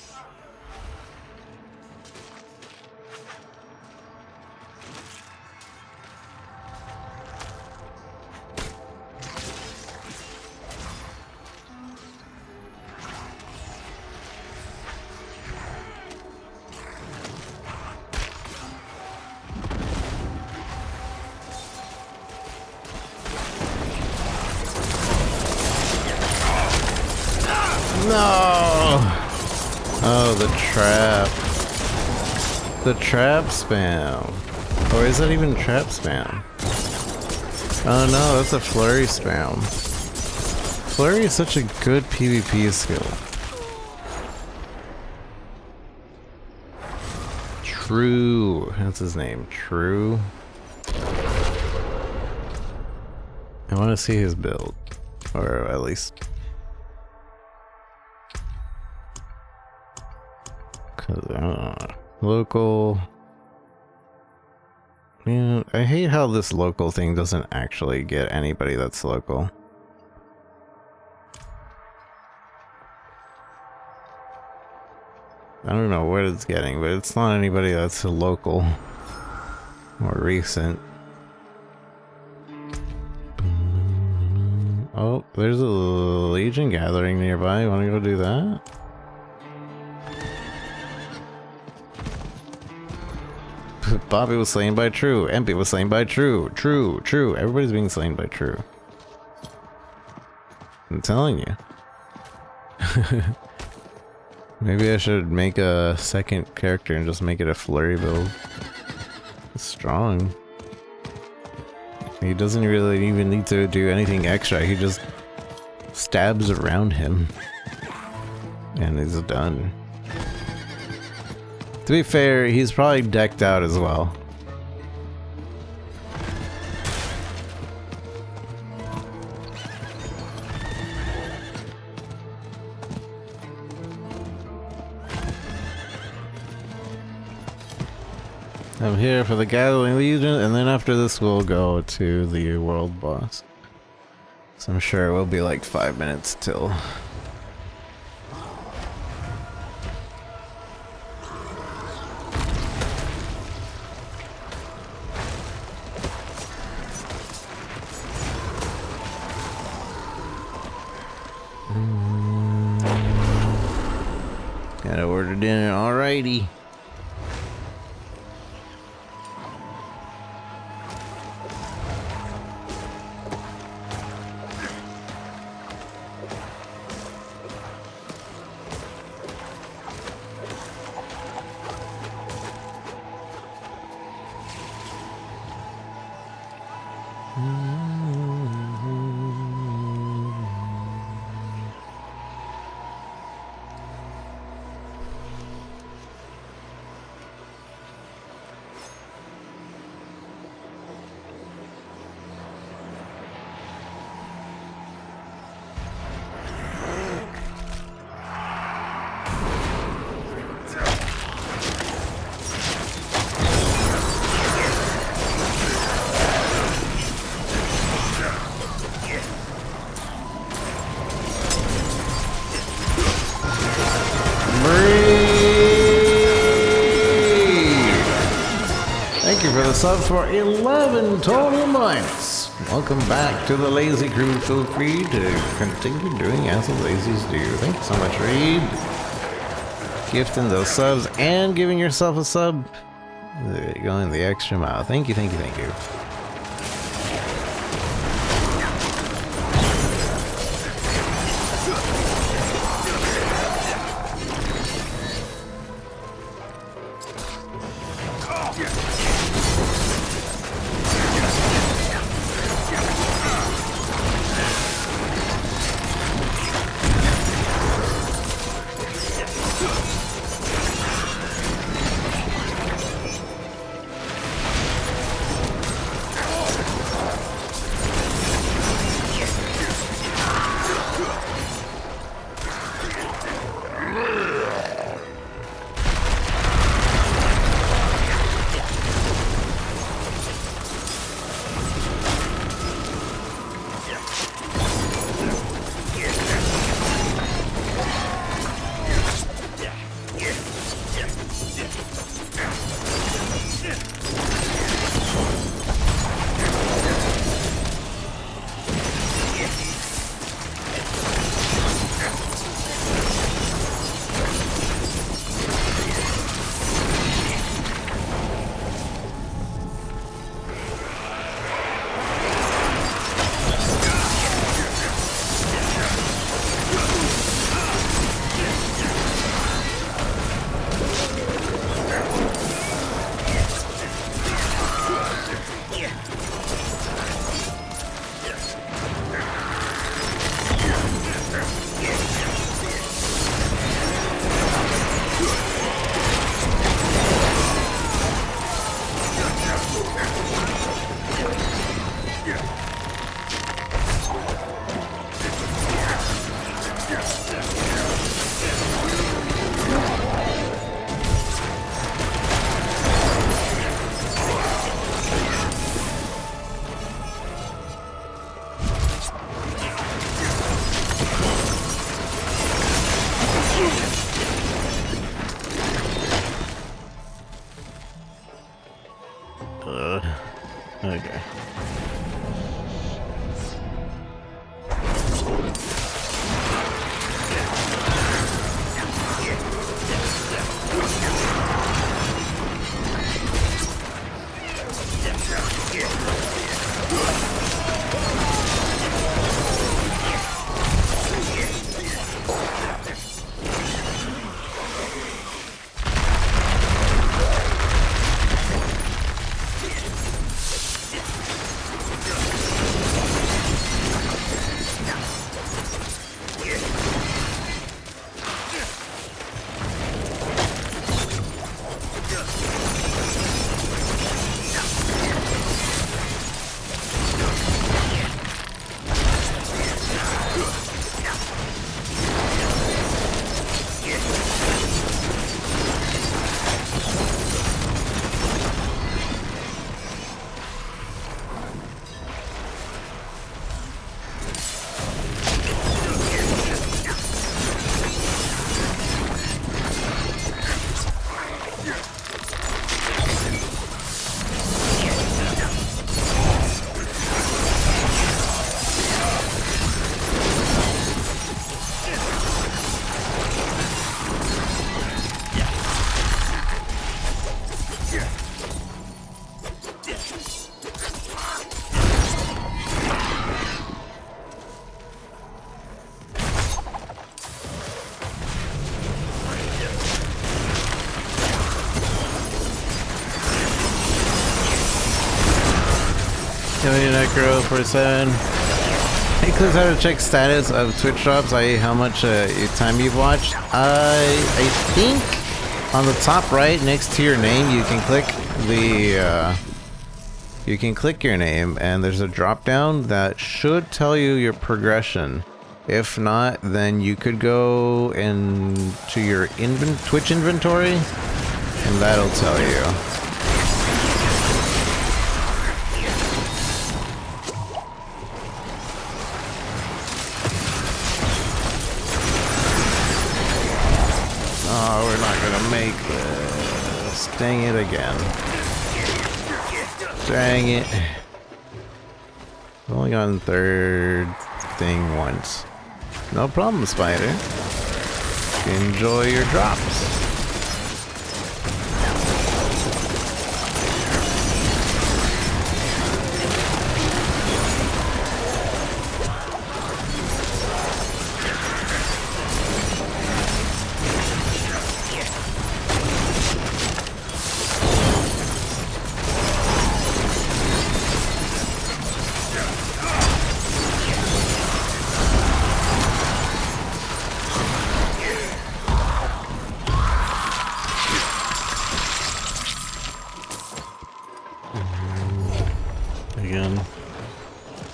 No! Oh, the trap. The trap spam. Or is that even trap spam? Oh no, that's a flurry spam. Flurry is such a good PvP skill. True. That's his name. True. I want to see his build. Or at least... local. Yeah, I hate how this local thing doesn't actually get anybody that's local. I don't know what it's getting, but it's not anybody that's local or recent. Oh, there's a Legion gathering nearby. You want to go do that? Bobby was slain by True. Empy was slain by True. True. Everybody's being slain by True. I'm telling you. Maybe I should make a second character and just make it a flurry build. It's strong. He doesn't really even need to do anything extra. He just stabs around him. And he's done. To be fair, he's probably decked out as well. I'm here for the Gathering Legion, and then after this we'll go to the world boss. So I'm sure it will be like 5 minutes till... Gotta order dinner, alrighty. Subs for 11 total months. Welcome back to the Lazy Crew. Feel free to continue doing as the lazies do. Thank you so much, Reed. Gifting those subs and giving yourself a sub. Going the extra mile. Thank you. Micro47. Hey, click how to check status of Twitch drops, i.e. how much time you've watched. I think on the top right next to your name you can click the your name and there's a drop down that should tell you your progression. If not, then you could go into your Twitch inventory and that'll tell you. Oh, we're not gonna make this. Dang it again. Dang it. I've only gone third thing once. No problem, Spider. Enjoy your drops. Again,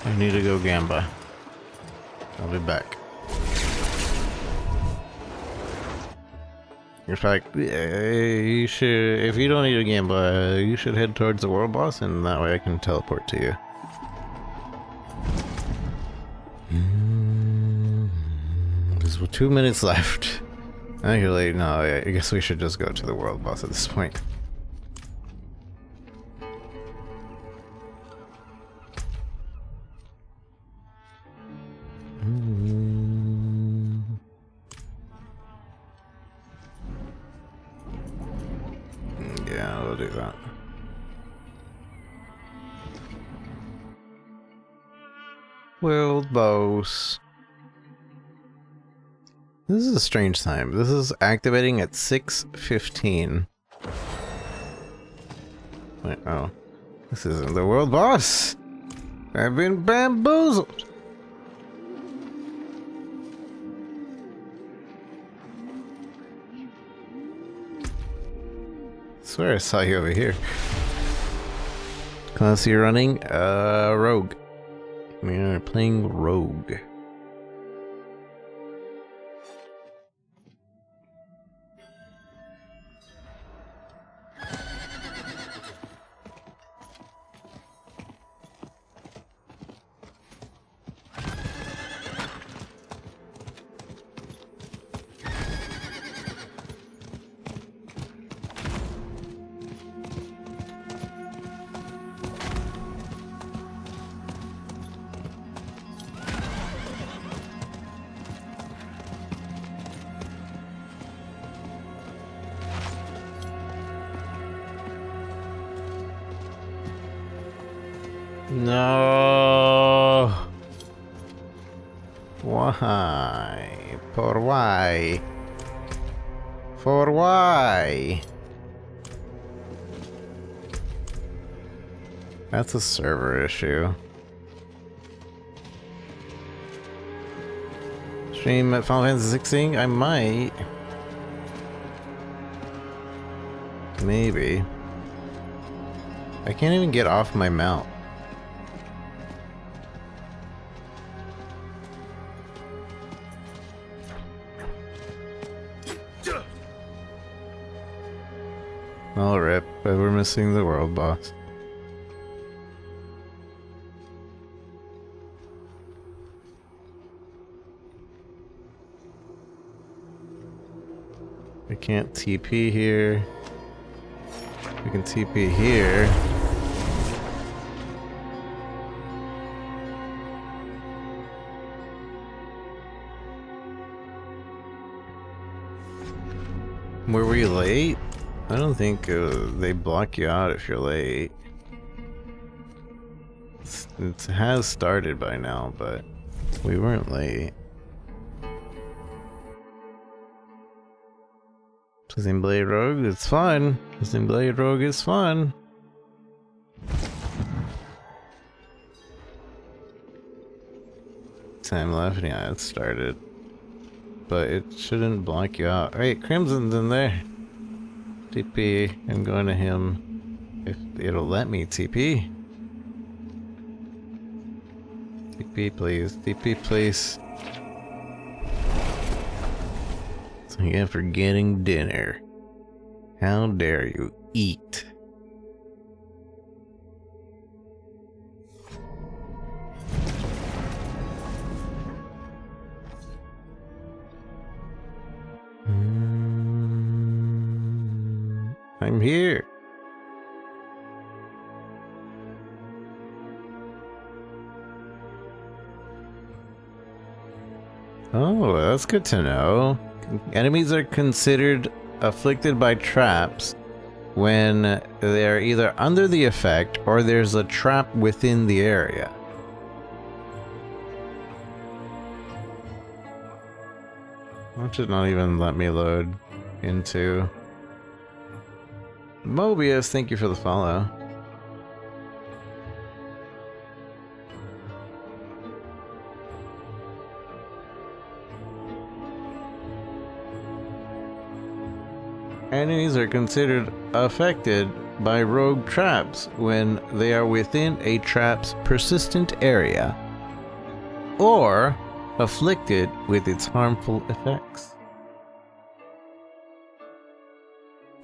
I need to go Gamba. I'll be back. In fact, you should, if you don't need a Gamba, you should head towards the world boss, and that way I can teleport to you. There's 2 minutes left. Actually, no, I guess we should just go to the world boss at this point. Yeah, we'll do that. World boss. This is a strange time. This is activating at 6:15. Wait, oh. This isn't the world boss! I've been bamboozled! I swear I saw you over here. Class you're running? Rogue. We are playing Rogue. No. Why? For why? For why? That's a server issue. Stream at Final Fantasy 16? I might. Maybe. I can't even get off my mount. I'll rip, but we're missing the world boss. We can't TP here. We can TP here. Were we late? I don't think they block you out if you're late. It has started by now, but we weren't late. Twisting Blade Rogue, it's fun. Twisting Blade Rogue is fun. time left. Yeah, it started. But it shouldn't block you out. Alright, Crimson's in there. TP. I'm going to him. If it'll let me TP. TP, please. TP, please. So again for getting dinner. How dare you eat? I'm here. Oh, that's good to know. Enemies are considered afflicted by traps when they're either under the effect or there's a trap within the area. That should not even let me load into... Mobius, thank you for the follow. Enemies are considered affected by rogue traps when they are within a trap's persistent area, or afflicted with its harmful effects.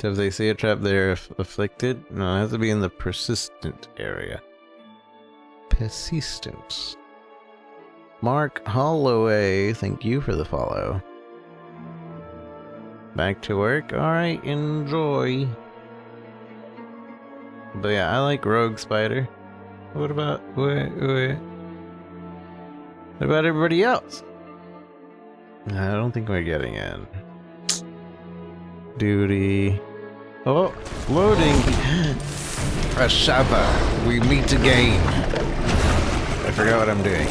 So if they see a trap, they're afflicted? No, it has to be in the persistent area. Persistence. Mark Holloway, thank you for the follow. Back to work? Alright, enjoy. But yeah, I like Rogue Spider. What about... What about everybody else? I don't think we're getting in. Duty... Oh, loading! Ashava, we meet again. I forgot what I'm doing.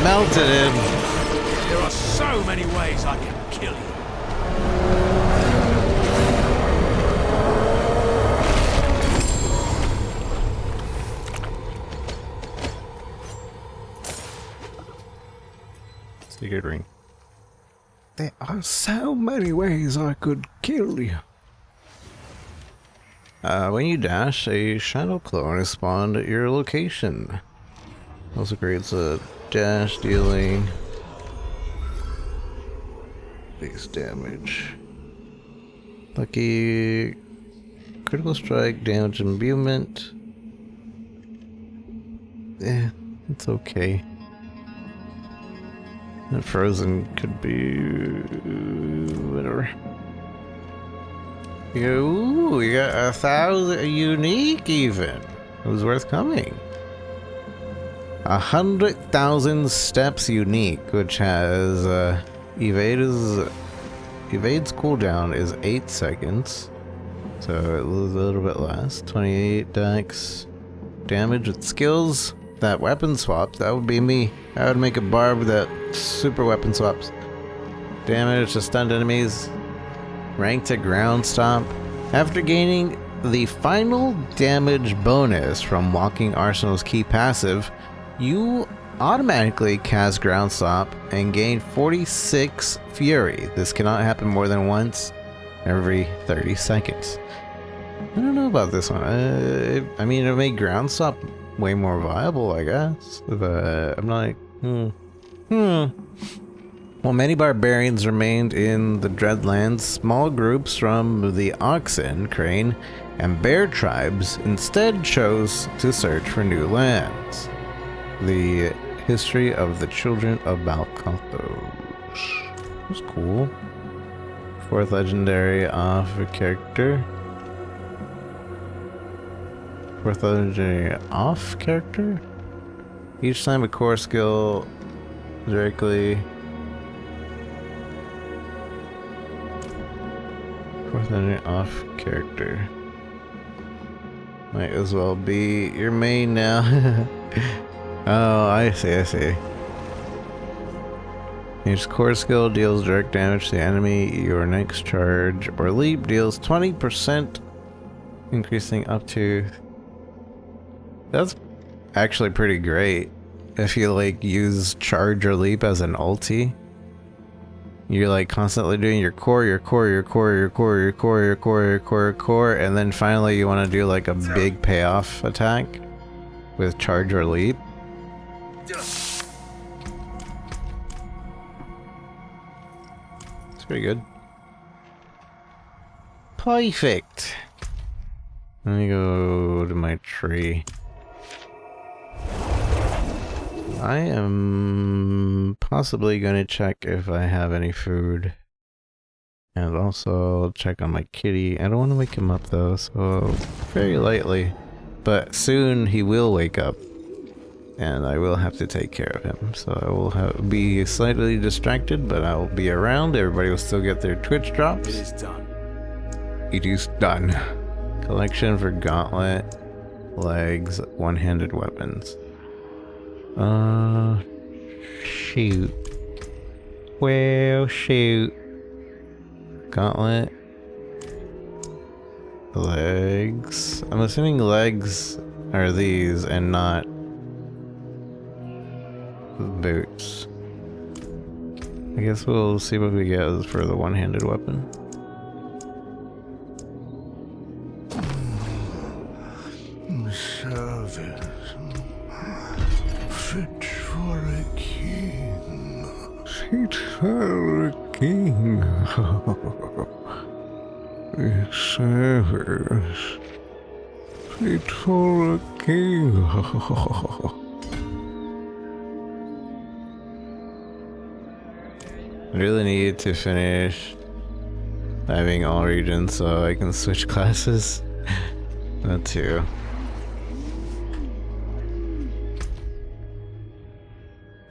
Melted him. There are so many ways I can kill you. Secret ring. There are so many ways I could kill you. When you dash, a shadow clone is spawned at your location. Also creates a dash dealing base damage. Lucky critical strike, damage imbuement. Eh, it's okay. The frozen could be whatever. Ooh, you got 1,000 unique even. It was worth coming. 100,000 steps unique, which has evades cooldown is 8 seconds, so a little bit less. 28 dex damage with skills. That weapon swap, that would be me. I would make a barb that super weapon swaps. Damage to stunned enemies. Rank to ground stomp. After gaining the final damage bonus from Walking Arsenal's key passive, you automatically cast ground stomp and gain 46 fury. This cannot happen more than once every 30 seconds. I don't know about this one. I mean, it made ground stomp way more viable, I guess. But I'm like, While many barbarians remained in the Dreadlands, small groups from the Oxen, Crane, and Bear tribes instead chose to search for new lands. The history of the children of Balcathos. That's cool. 4th legendary off a character. 4th legendary off character? Each time a core skill directly. 4th legendary off character. Might as well be your main now. Oh, I see. Each core skill deals direct damage to the enemy. Your next charge or leap deals 20%, increasing up to... That's actually pretty great. If you like use charge or leap as an ulti, you're like constantly doing your core, and then finally you want to do like a big payoff attack with charge or leap. It's pretty good. Perfect. Let me go to my tree. I am possibly going to check if I have any food. And also check on my kitty. I don't want to wake him up though, so very lightly. But soon he will wake up. And I will have to take care of him. So I will be slightly distracted, but I will be around. Everybody will still get their Twitch drops. It is done. It is done. Collection for gauntlet, legs, one-handed weapons. Shoot. Well, shoot. Gauntlet. Legs. I'm assuming legs are these and not boots. I guess we'll see what we get for the one-handed weapon. Service fit for a king. Fit for a king. Service fit for a king. I really need to finish having all regions so I can switch classes. That too.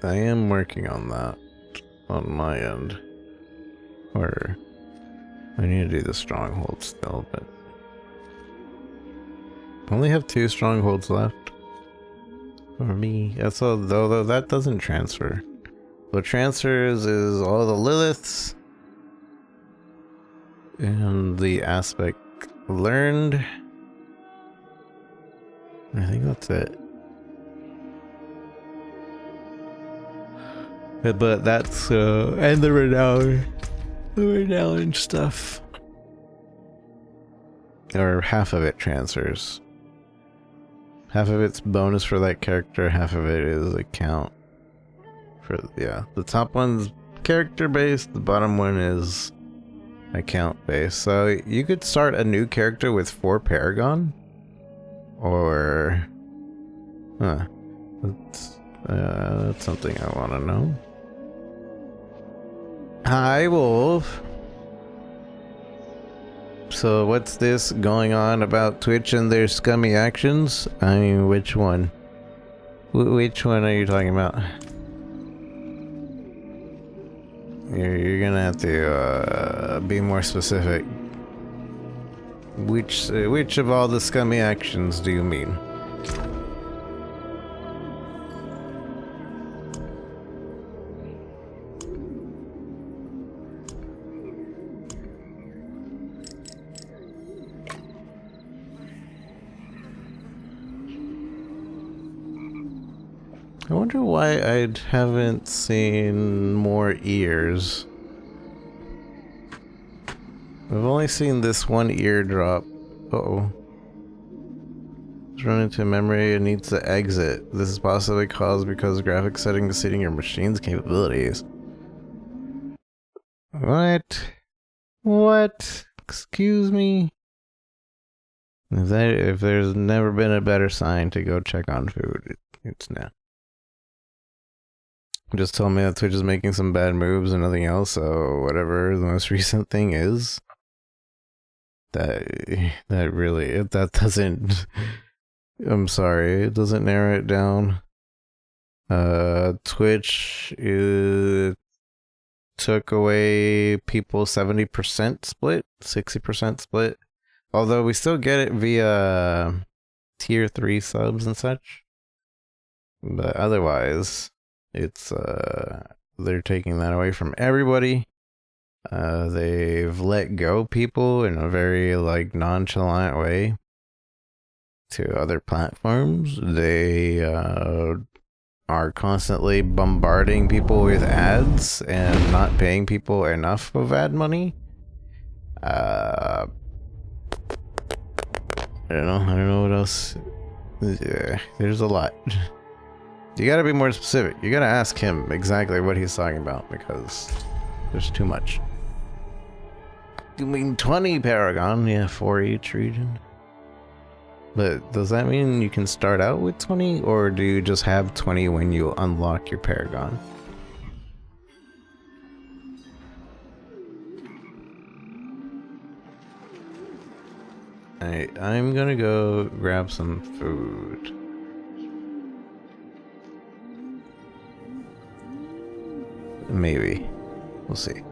I am working on that on my end. Or I need to do the stronghold still, but I only have 2 strongholds left for me. That's all, though that doesn't transfer. What transfers is all the Liliths and the aspect learned. I think that's it. But that's and the renown stuff, or half of it transfers. Half of it's bonus for that character, half of it is a count for, yeah. The top one's character based, the bottom one is account base. So you could start a new character with 4 Paragon? Or... Huh. That's something I want to know. Hi, Wolf. So what's this going on about Twitch and their scummy actions? I mean, which one? Which one are you talking about? You're gonna have to be more specific. Which of all the scummy actions do you mean? I wonder why I haven't seen more ears. I've only seen this one ear drop. Uh-oh. It's run into memory and needs to exit. This is possibly caused because graphic settings exceeding your machine's capabilities. What? What? Excuse me? If there's never been a better sign to go check on food, it's now. Just told me that Twitch is making some bad moves and nothing else, so whatever the most recent thing is, that doesn't, I'm sorry, it doesn't narrow it down. Twitch took away people's 70% split, 60% split, although we still get it via tier 3 subs and such, but otherwise it's they're taking that away from everybody. They've let go people in a very like nonchalant way to other platforms. They are constantly bombarding people with ads and not paying people enough of ad money. I don't know what else. There's a lot. You gotta be more specific. You gotta ask him exactly what he's talking about, because there's too much. You mean 20 Paragon? Yeah, 4 each region. But does that mean you can start out with 20, or do you just have 20 when you unlock your Paragon? Alright, I'm gonna go grab some food. Maybe. We'll see.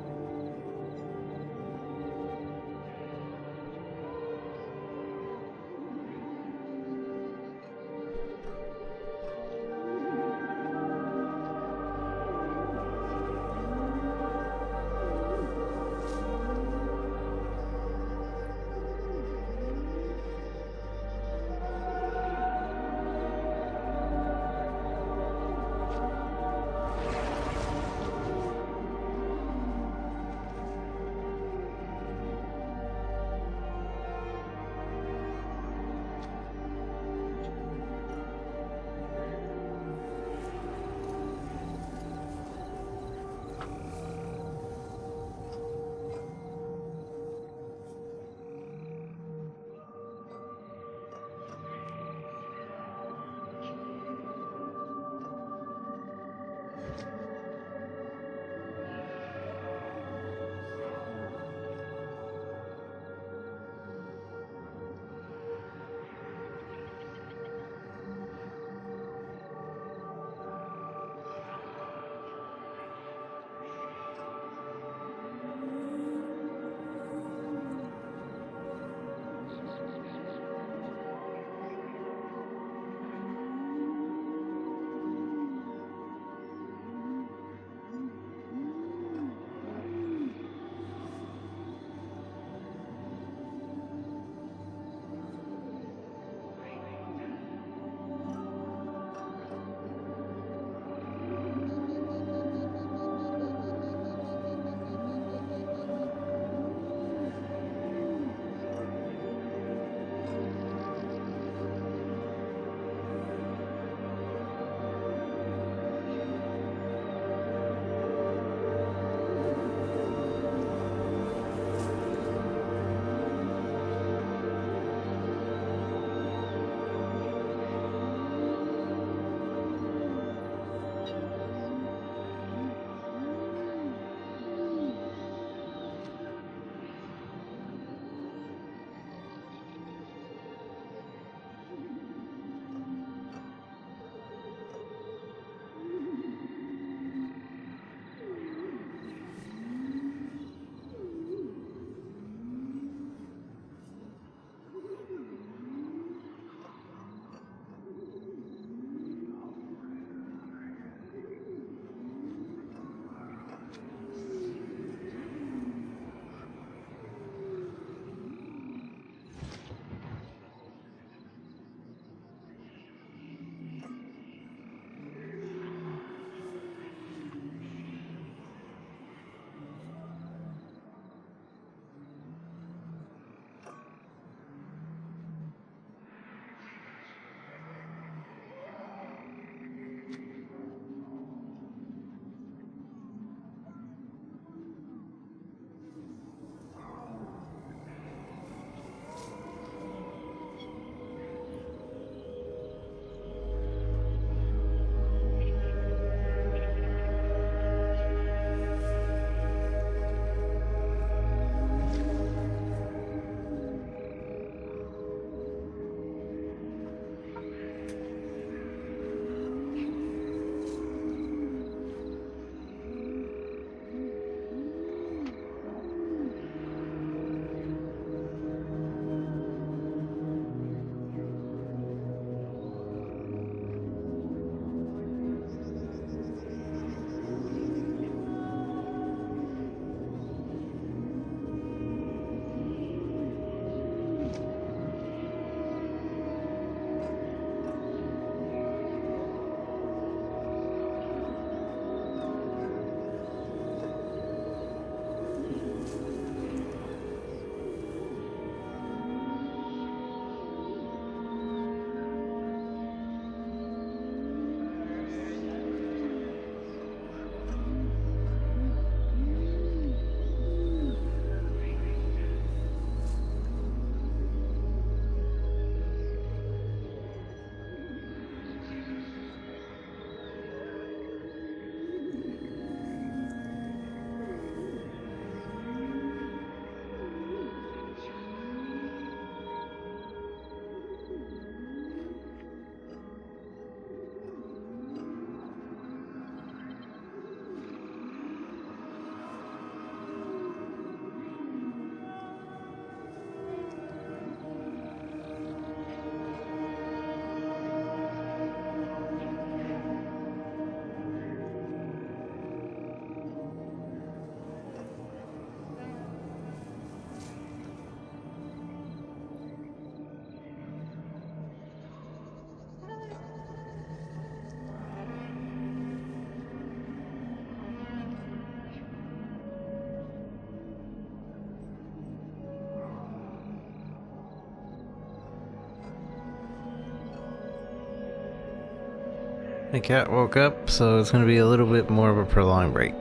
The cat woke up, so it's gonna be a little bit more of a prolonged break.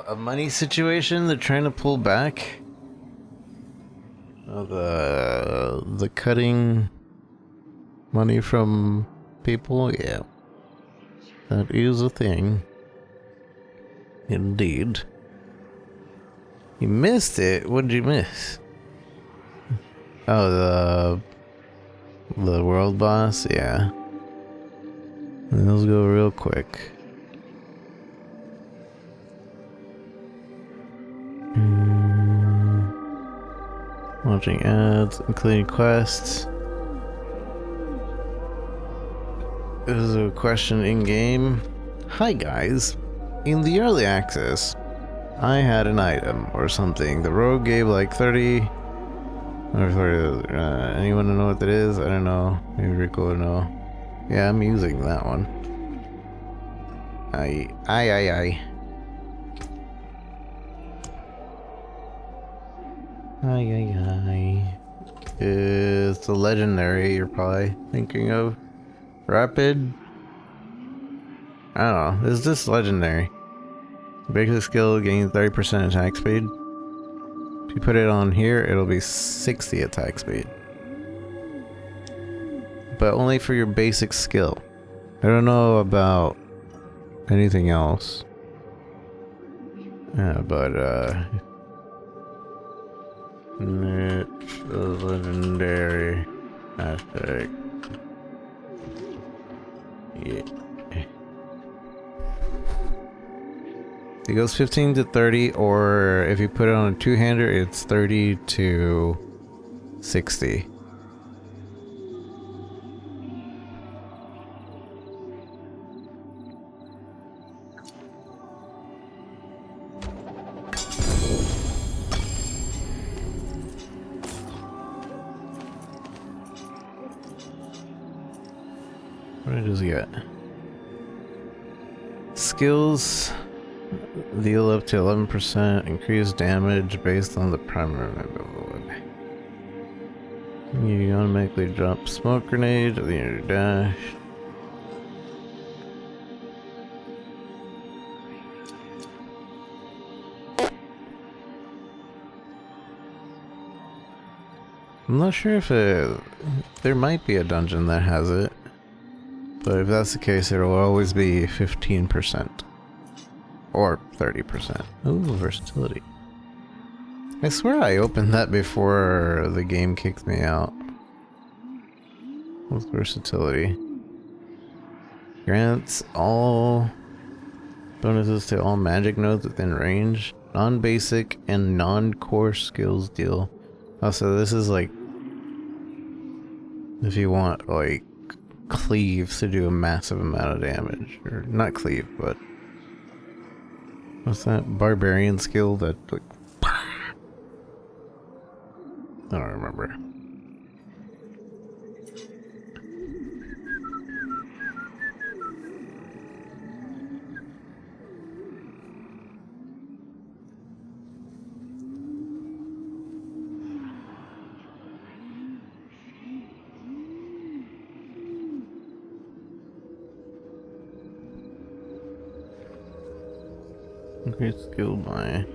A money situation they're trying to pull back. Oh, the cutting money from people, yeah. That is a thing. Indeed. You missed it? What did you miss? Oh, the world boss? Yeah. Those go real quick. Watching ads, including quests. There's a question in-game. Hi guys. In the early access, I had an item or something. The rogue gave like 30... Or 30... anyone know what that is? I don't know. Maybe Rico would know. Yeah, I'm using that one. Aye. It's a legendary you're probably thinking of. Rapid? I don't know. Is this legendary? Basic skill gains 30% attack speed. If you put it on here, it'll be 60 attack speed. But only for your basic skill. I don't know about anything else. Yeah, but it's a legendary hashtag. Yeah. It goes 15 to 30, or if you put it on a two-hander, it's 30 to 60. What does he get? Skills deal up to 11% increased damage based on the primary ability. You automatically drop smoke grenade at the end of your dash. I'm not sure if there might be a dungeon that has it. But if that's the case, it will always be 15%. Or 30%. Ooh, versatility. I swear I opened that before the game kicked me out. With versatility. Grants all Bonuses to all magic nodes within range. Non-basic and non-core skills deal. Also, this is like if you want like cleaves to do a massive amount of damage. Or not cleave, but what's that? Barbarian skill that like I don't remember. Great skill by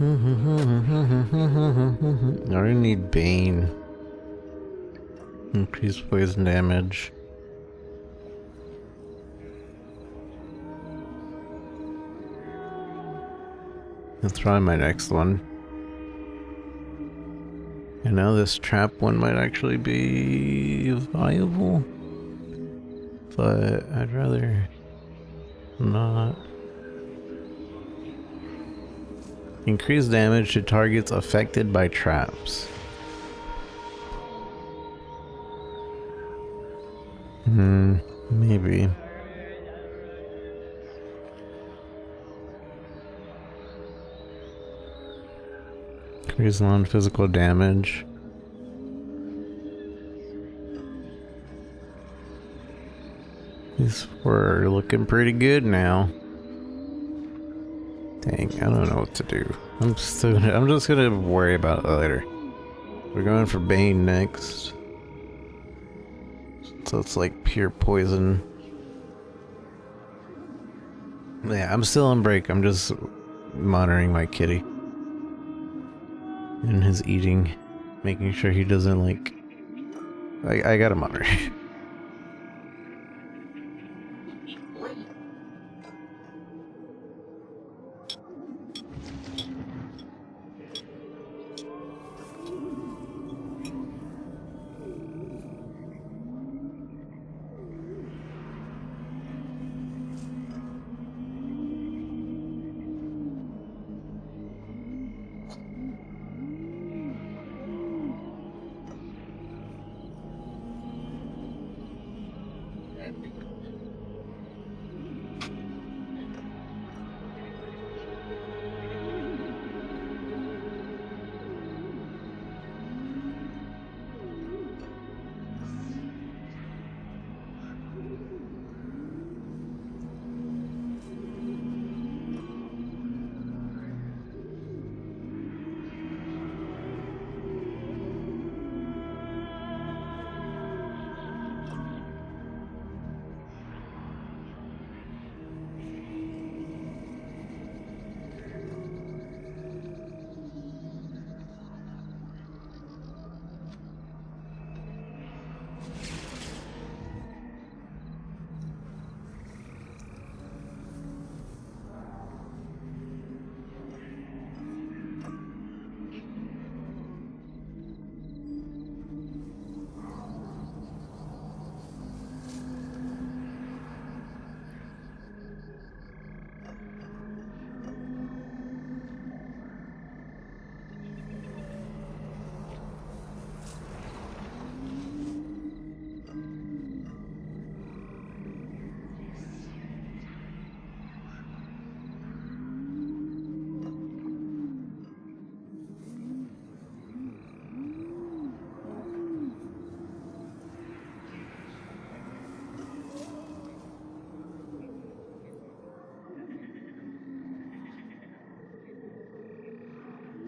I already need Bane. Increase poison damage. That's probably my next one. And now this trap one might actually be viable. But I'd rather not. Increase damage to targets affected by traps. Maybe. Increase non-physical damage. These four are looking pretty good now. Dang, I don't know what to do. I'm just gonna worry about it later. We're going for Bane next. So it's like pure poison. Yeah, I'm still on break. I'm just monitoring my kitty. And his eating. Making sure he doesn't like... I gotta monitor.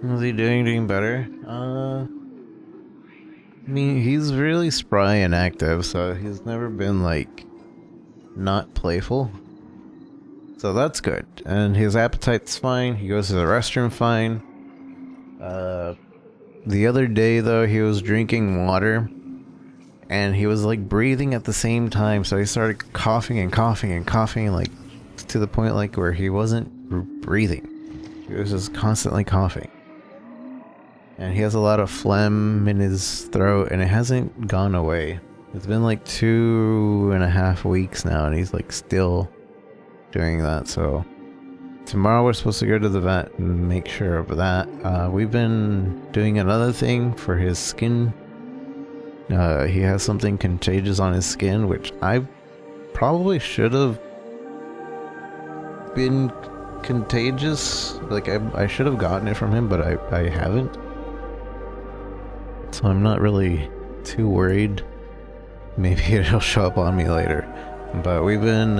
Is he doing better? I mean, he's really spry and active, so he's never been, like, not playful. So that's good. And his appetite's fine. He goes to the restroom fine. The other day, though, he was drinking water, and he was like breathing at the same time, so he started coughing and coughing and coughing, like to the point like where he wasn't breathing. He was just constantly coughing. And he has a lot of phlegm in his throat, and it hasn't gone away. It's been like 2.5 weeks now, and he's like still doing that. So tomorrow we're supposed to go to the vet and make sure of that. We've been doing another thing for his skin. He has something contagious on his skin, which I probably should have been contagious. Like I should have gotten it from him, but I haven't. So I'm not really too worried. Maybe it'll show up on me later. But we've been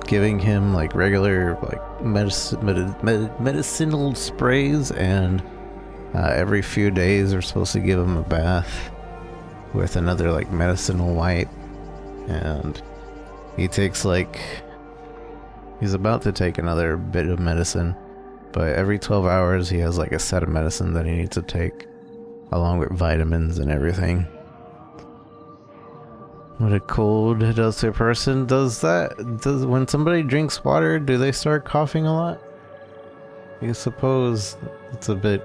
giving him like regular like medicinal sprays, and every few days we're supposed to give him a bath with another like medicinal wipe. And he takes like, he's about to take another bit of medicine, but every 12 hours he has like a set of medicine that he needs to take, along with vitamins and everything. What a cold does to a person. Does when somebody drinks water, do they start coughing a lot? You suppose it's a bit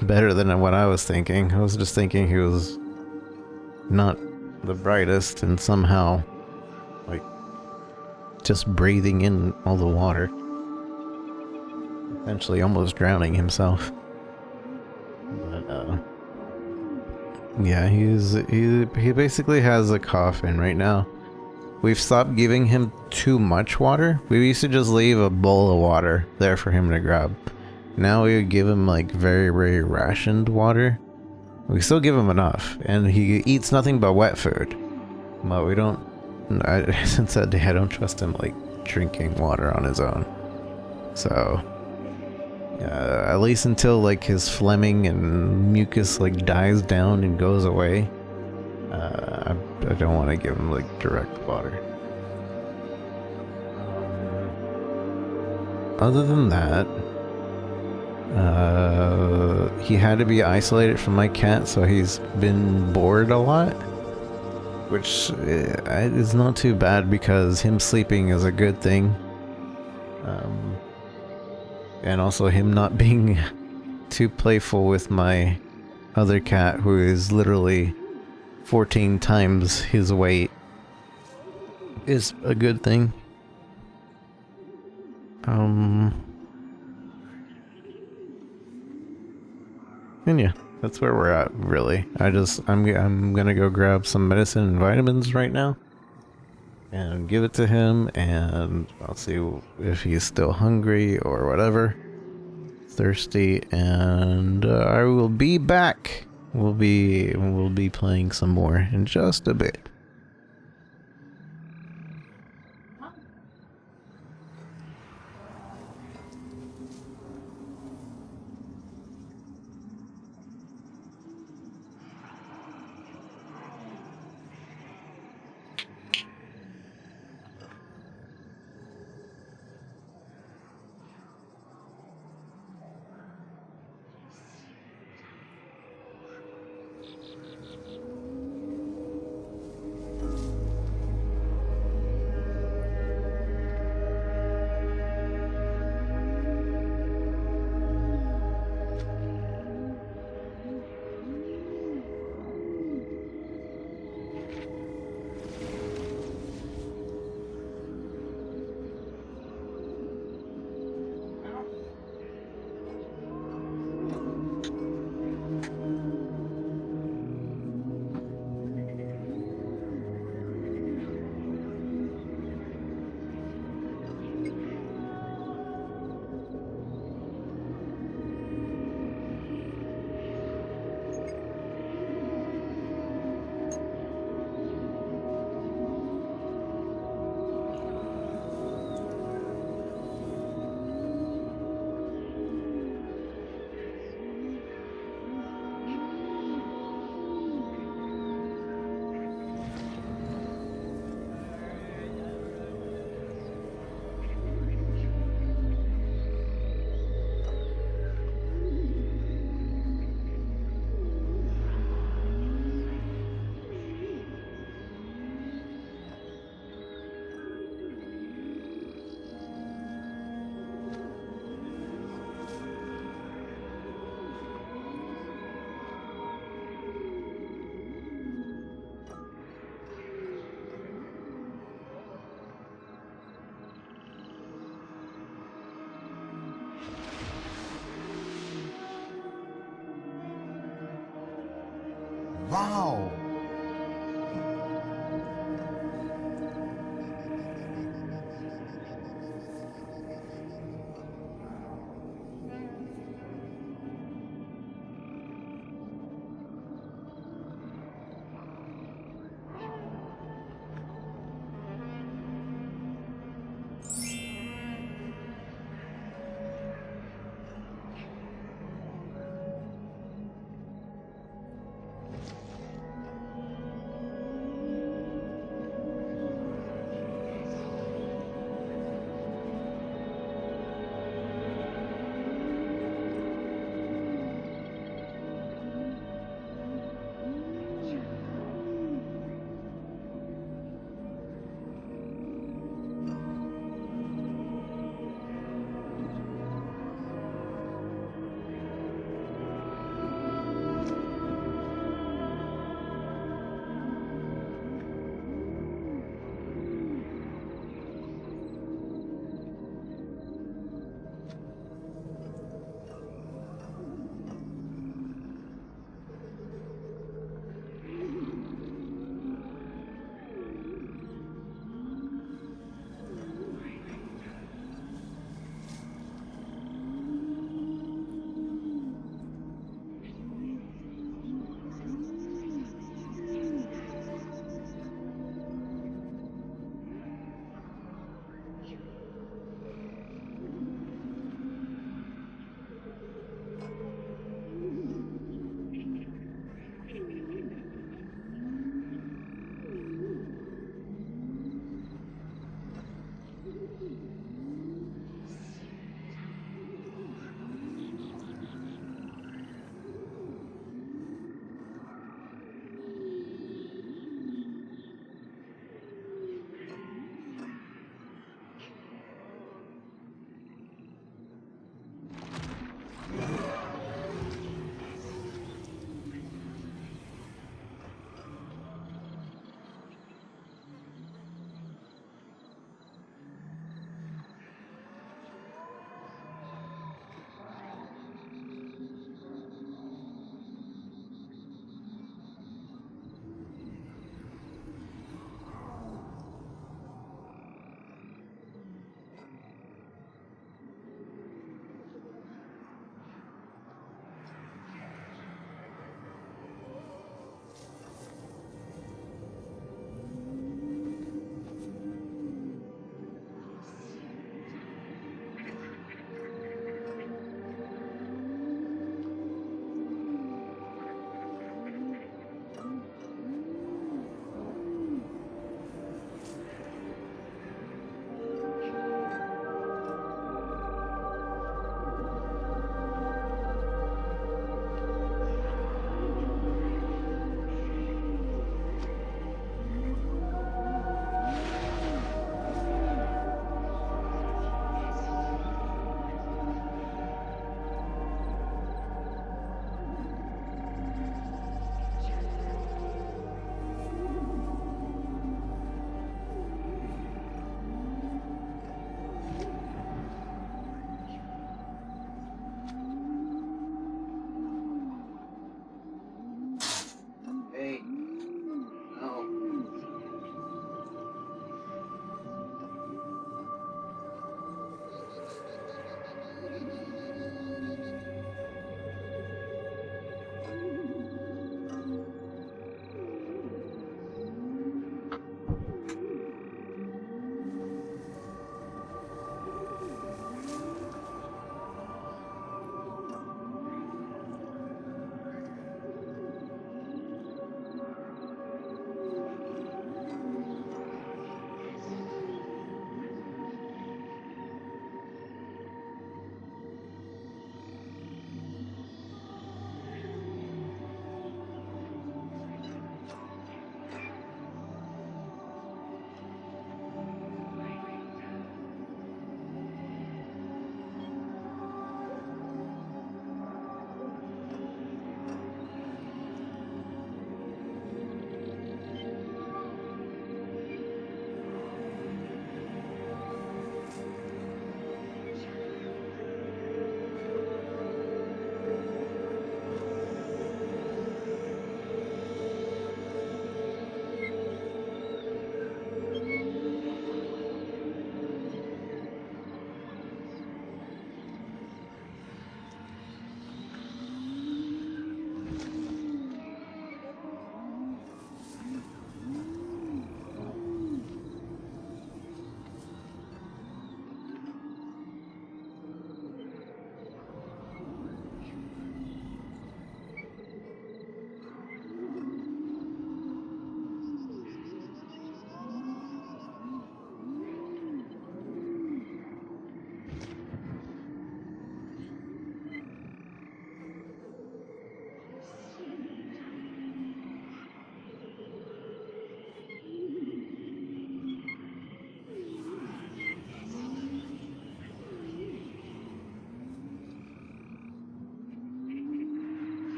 better than what I was thinking. I was just thinking he was not the brightest, and somehow like just breathing in all the water, eventually almost drowning himself. But yeah, he basically has a cough, and right now we've stopped giving him too much water. We used to just leave a bowl of water there for him to grab. Now we give him like very, very rationed water. We still give him enough, and he eats nothing but wet food. But we don't, since that day I don't trust him like drinking water on his own. So at least until like his phlegming and mucus like dies down and goes away, I don't want to give him like direct water. Other than that, he had to be isolated from my cat, so he's been bored a lot, which is not too bad because him sleeping is a good thing. And also him not being too playful with my other cat, who is literally 14 times his weight, is a good thing. And yeah, that's where we're at, really. I'm gonna go grab some medicine and vitamins right now and give it to him, and I'll see if he's still hungry or whatever, thirsty, and I will be back. We'll be playing some more in just a bit. Wow.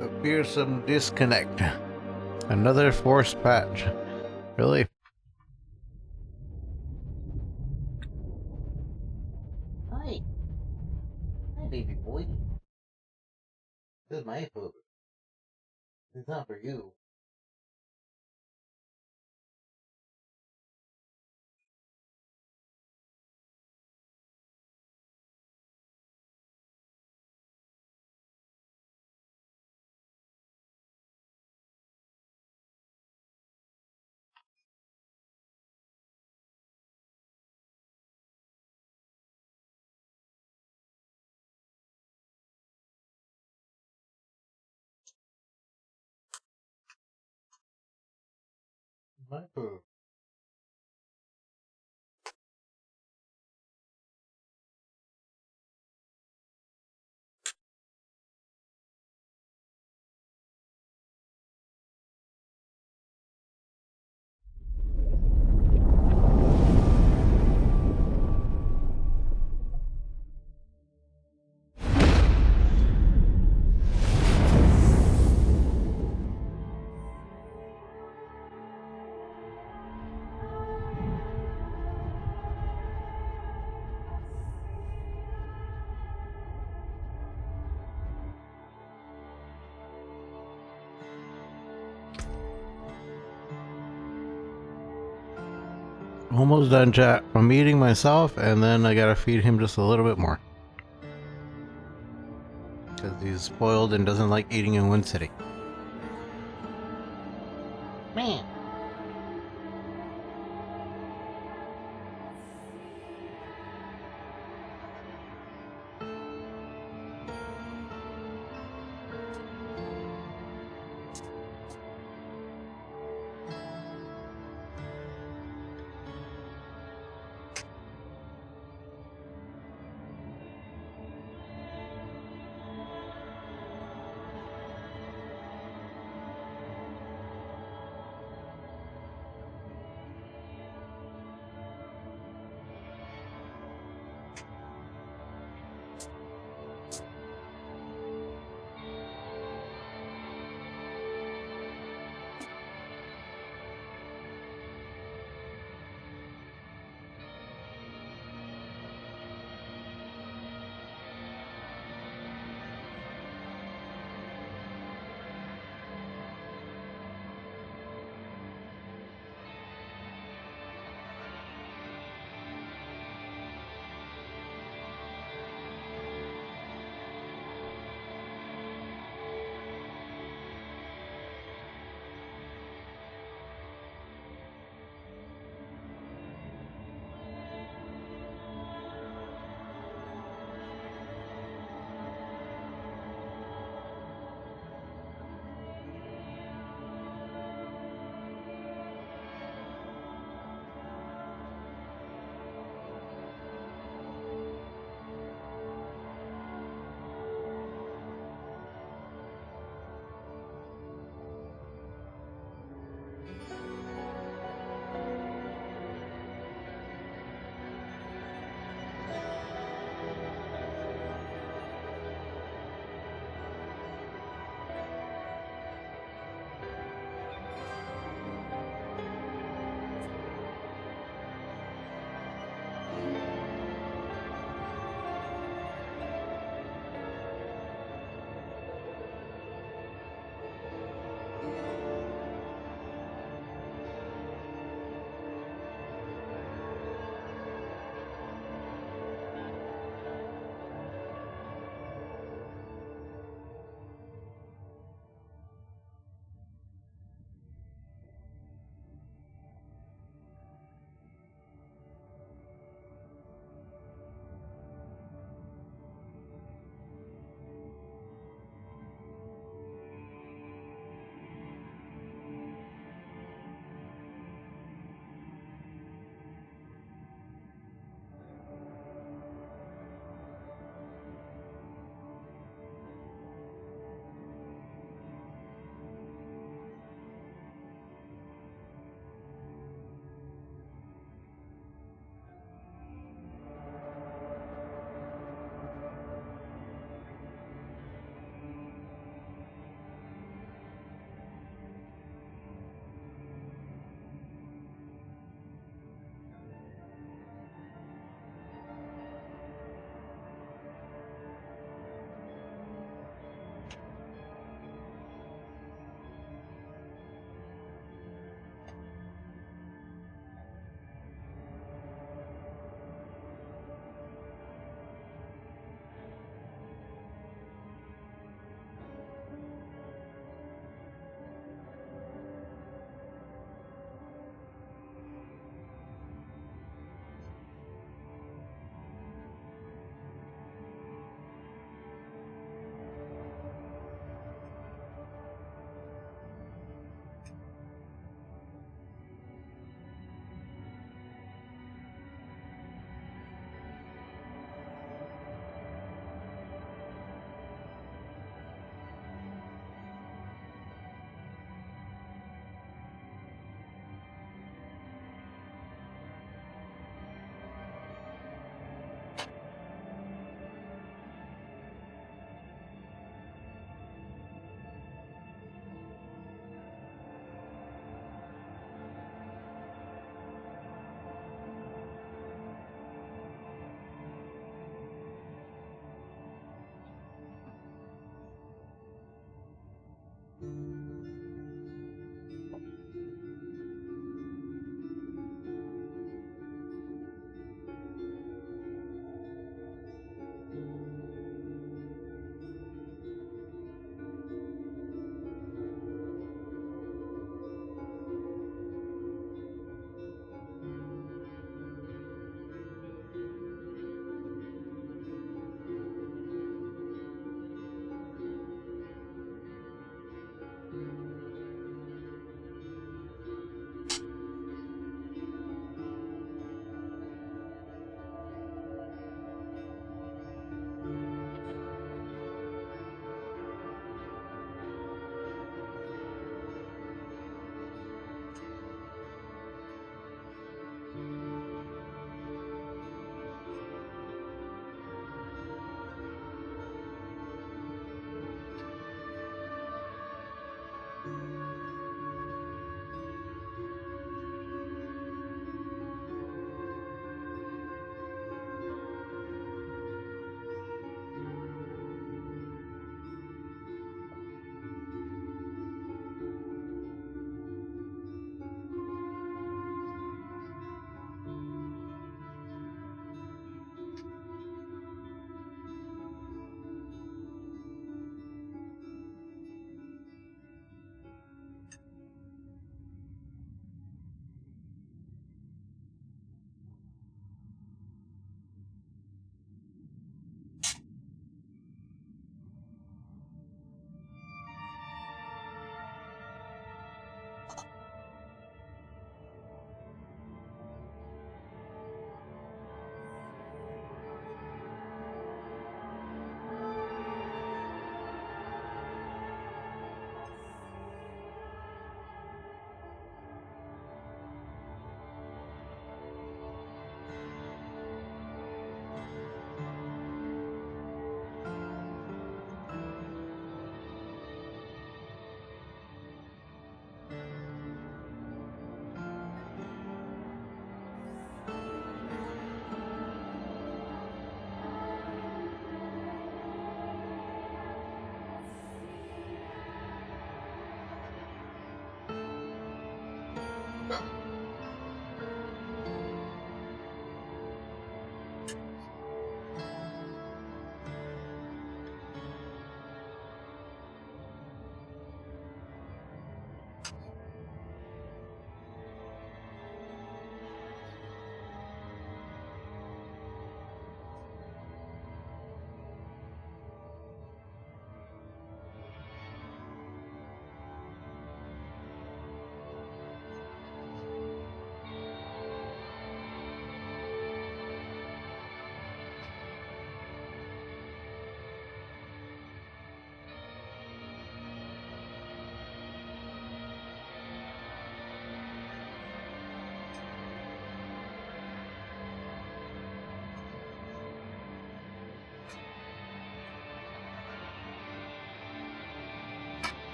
Appears some disconnect. Another forced patch. Really? Hi. Hi, baby boy. This is my food. It's not for you. My food. Almost done, chat. I'm eating myself, and then I gotta feed him just a little bit more. Because he's spoiled and doesn't like eating in one sitting. Man.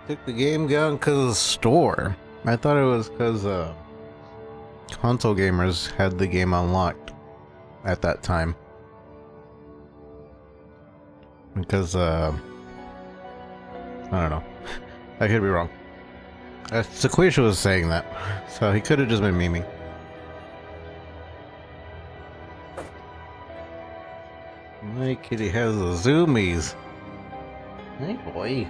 Took the game down because of the store. I thought it was because console gamers had the game unlocked at that time. Because I don't know. I could be wrong. Sequisha was saying that, so he could have just been memeing. My kitty has the zoomies. Hey boy.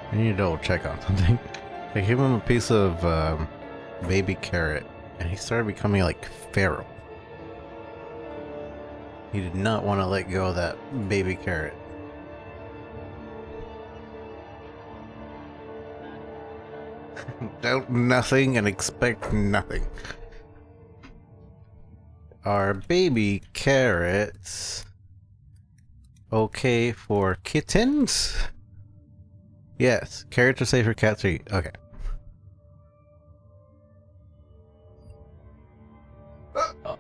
I need to double check on something. I gave him a piece of baby carrot, and he started becoming like feral. He did not want to let go of that baby carrot. Doubt nothing and expect nothing. Are baby carrots okay for kittens? Yes, carrots are safe for cats to eat. Okay. Oh.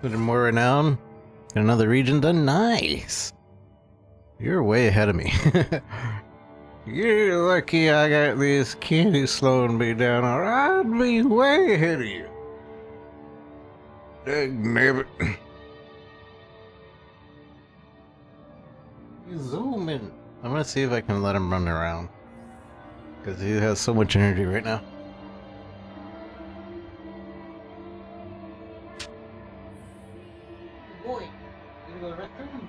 Little more renown. Got another region done. Nice. You're way ahead of me. You're lucky I got this candy slowing me down, or I'd be way ahead of you. Dagnabbit. You zoom in. I'm gonna see if I can let him run around. Because he has so much energy right now. Boy, you go to the restroom?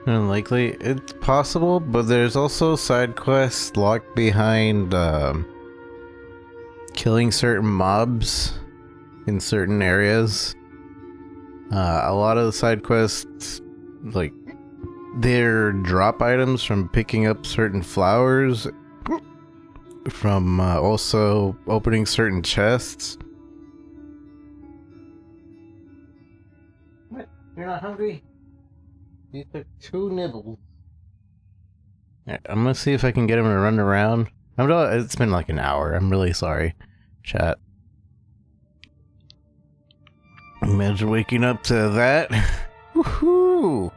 Unlikely. It's possible, but there's also side quests locked behind killing certain mobs in certain areas. A lot of the side quests, like, they're drop items from picking up certain flowers, from also opening certain chests. What? You're not hungry? You took 2 nibbles. Yeah, I'm gonna see if I can get him to run around. It's been like an hour. I'm really sorry, chat. Imagine waking up to that. Woohoo!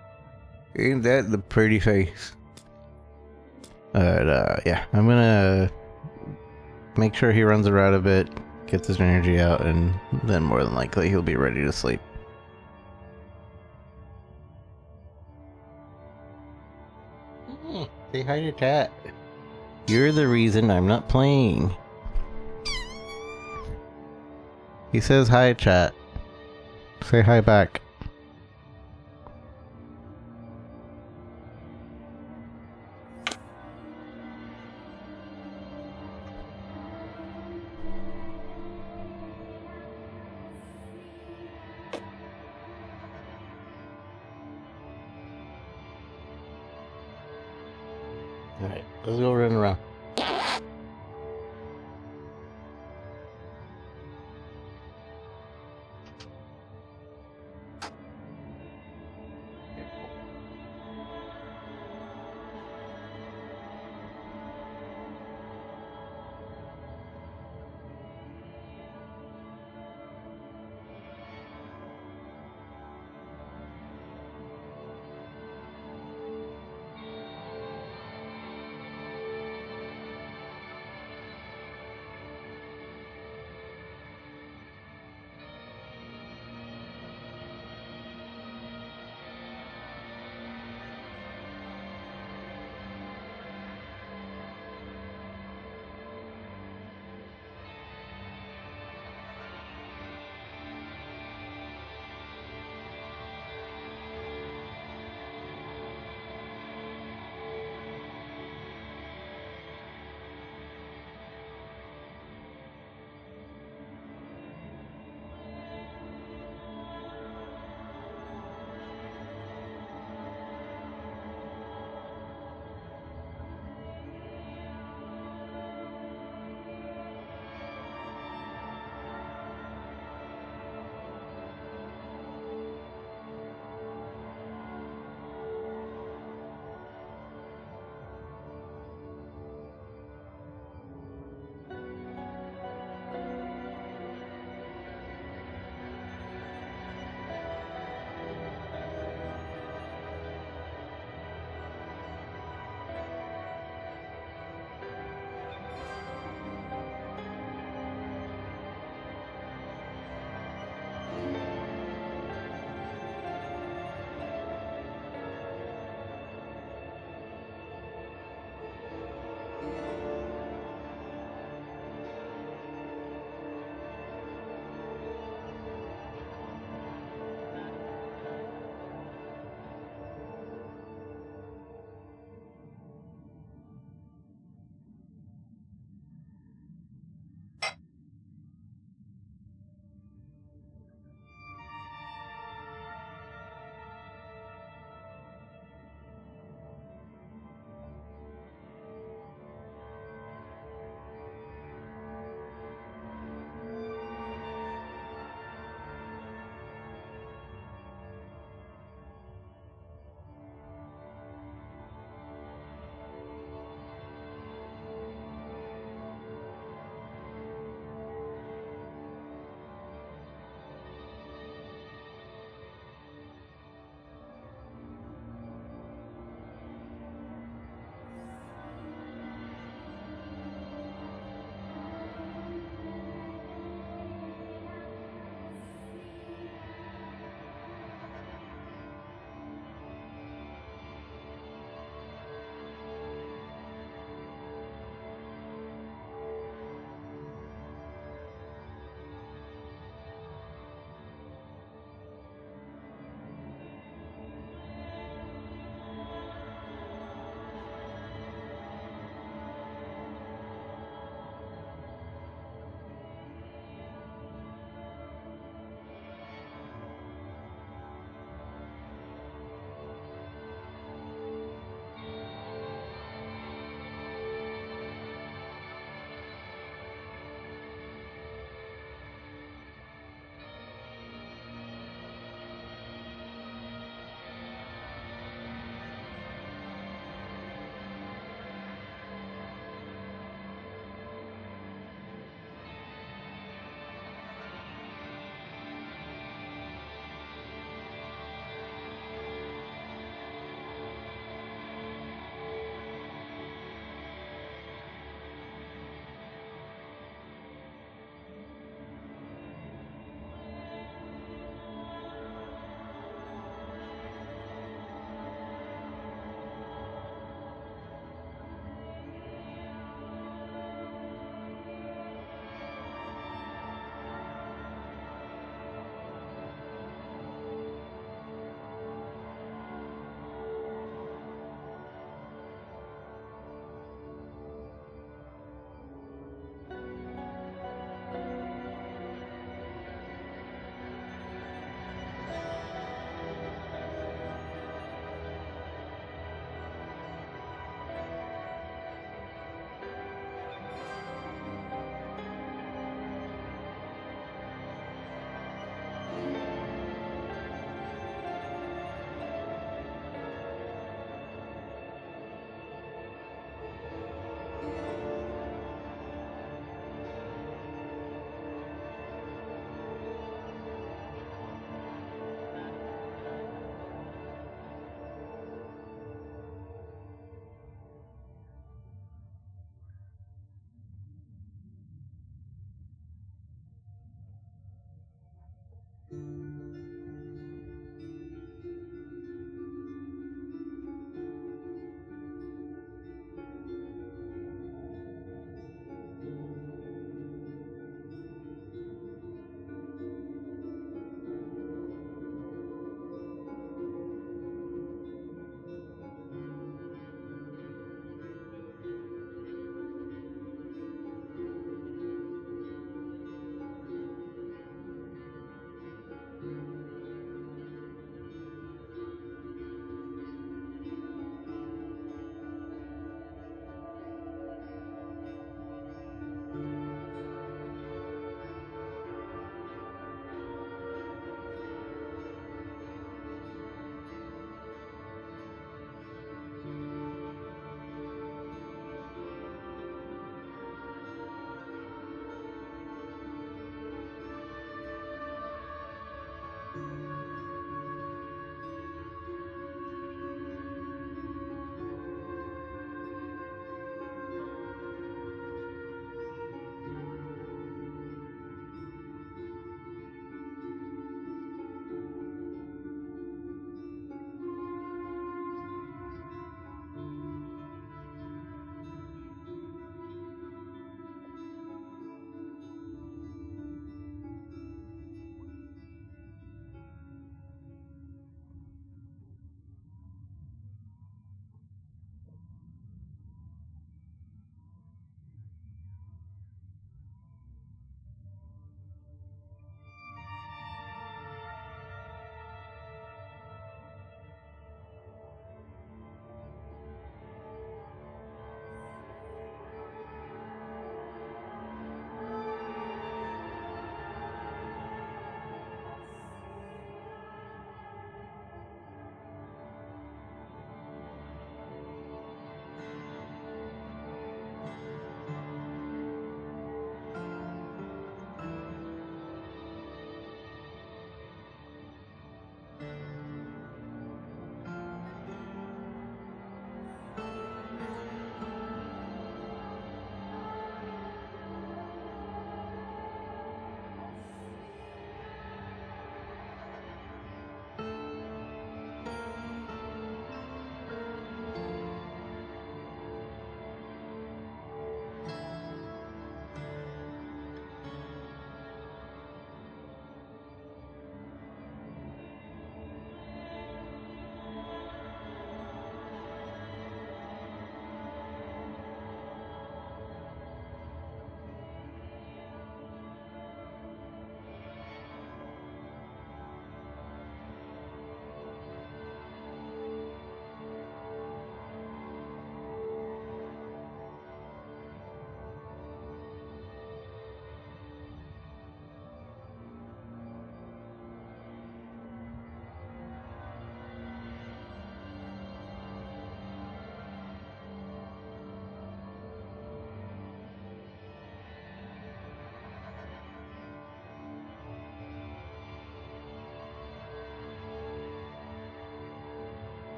Ain't that the pretty face? But yeah, I'm gonna make sure he runs around a bit, gets his energy out, and then more than likely he'll be ready to sleep. Say hi to chat. You're the reason I'm not playing. He says hi, chat. Say hi back. Alright, let's go run around.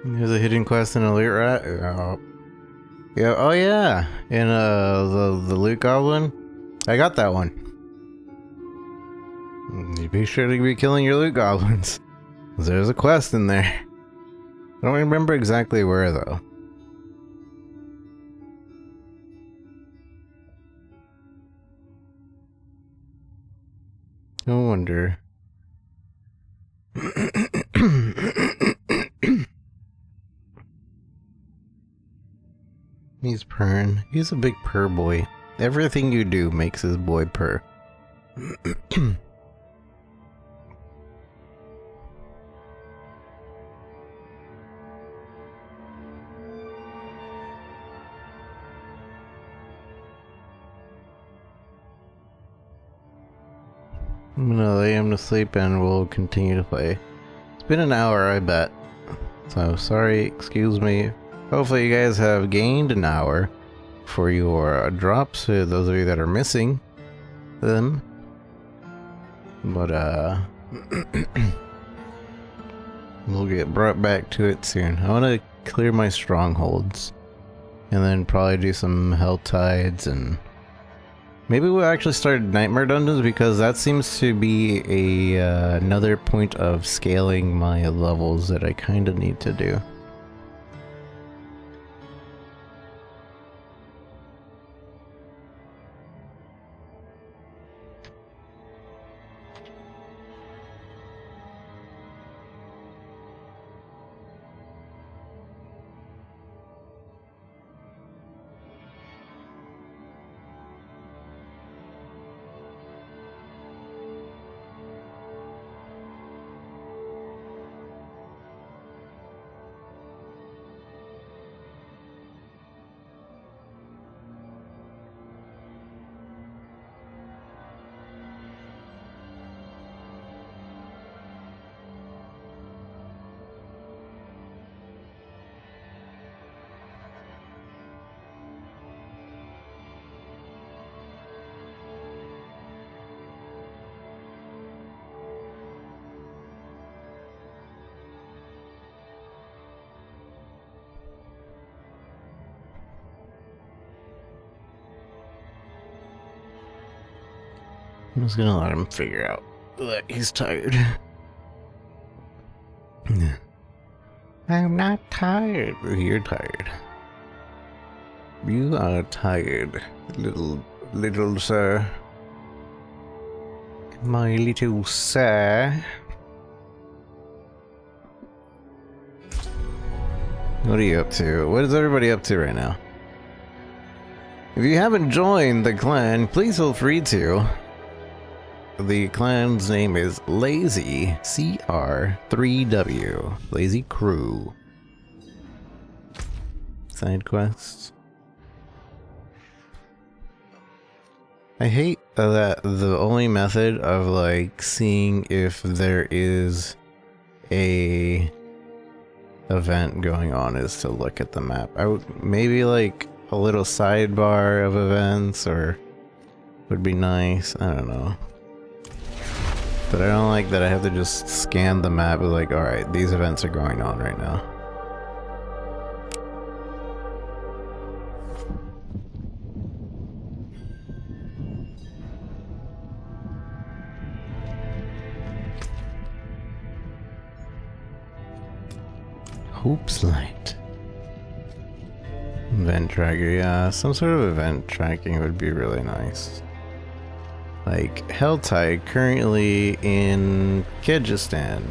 There's a hidden quest in a loot rat. Oh. Yeah. Oh yeah. In the loot goblin. I got that one. You be sure to be killing your loot goblins. There's a quest in there. I don't remember exactly where though. No wonder. He's purring. He's a big purr boy. Everything you do makes his boy purr. I'm gonna lay him to sleep and we'll continue to play. It's been an hour, I bet. So, sorry, excuse me. Hopefully you guys have gained an hour for your drops, those of you that are missing them. But, we'll get brought back to it soon. I want to clear my strongholds. And then probably do some hell tides and... Maybe we'll actually start nightmare dungeons because that seems to be another point of scaling my levels that I kind of need to do. I'm just gonna let him figure out that he's tired. I'm not tired. You're tired. You are tired, little sir. My little sir. What are you up to? What is everybody up to right now? If you haven't joined the clan, please feel free to. The clan's name is Lazy CR3W. Lazy Crew. Side quests. I hate that the only method of like seeing if there is a event going on is to look at the map. I would maybe like a little sidebar of events or would be nice. I don't know. But I don't like that I have to just scan the map and like, alright, these events are going on right now. Hoops light. Event tracker, yeah, some sort of event tracking would be really nice. Like Helltide currently in Kyrgyzstan.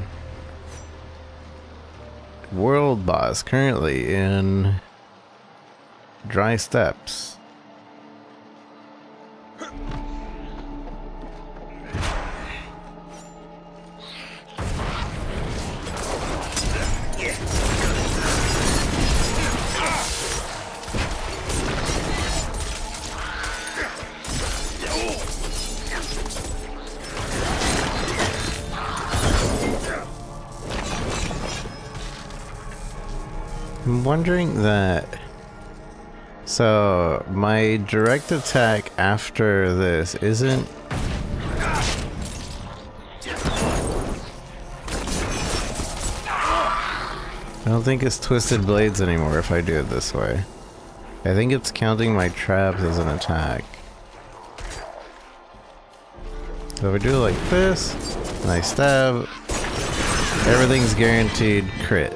World Boss currently in Dry Steppes. I'm wondering that... So, my direct attack after this isn't... I don't think it's twisted blades anymore if I do it this way. I think it's counting my traps as an attack. So if I do it like this, and I stab, everything's guaranteed crit.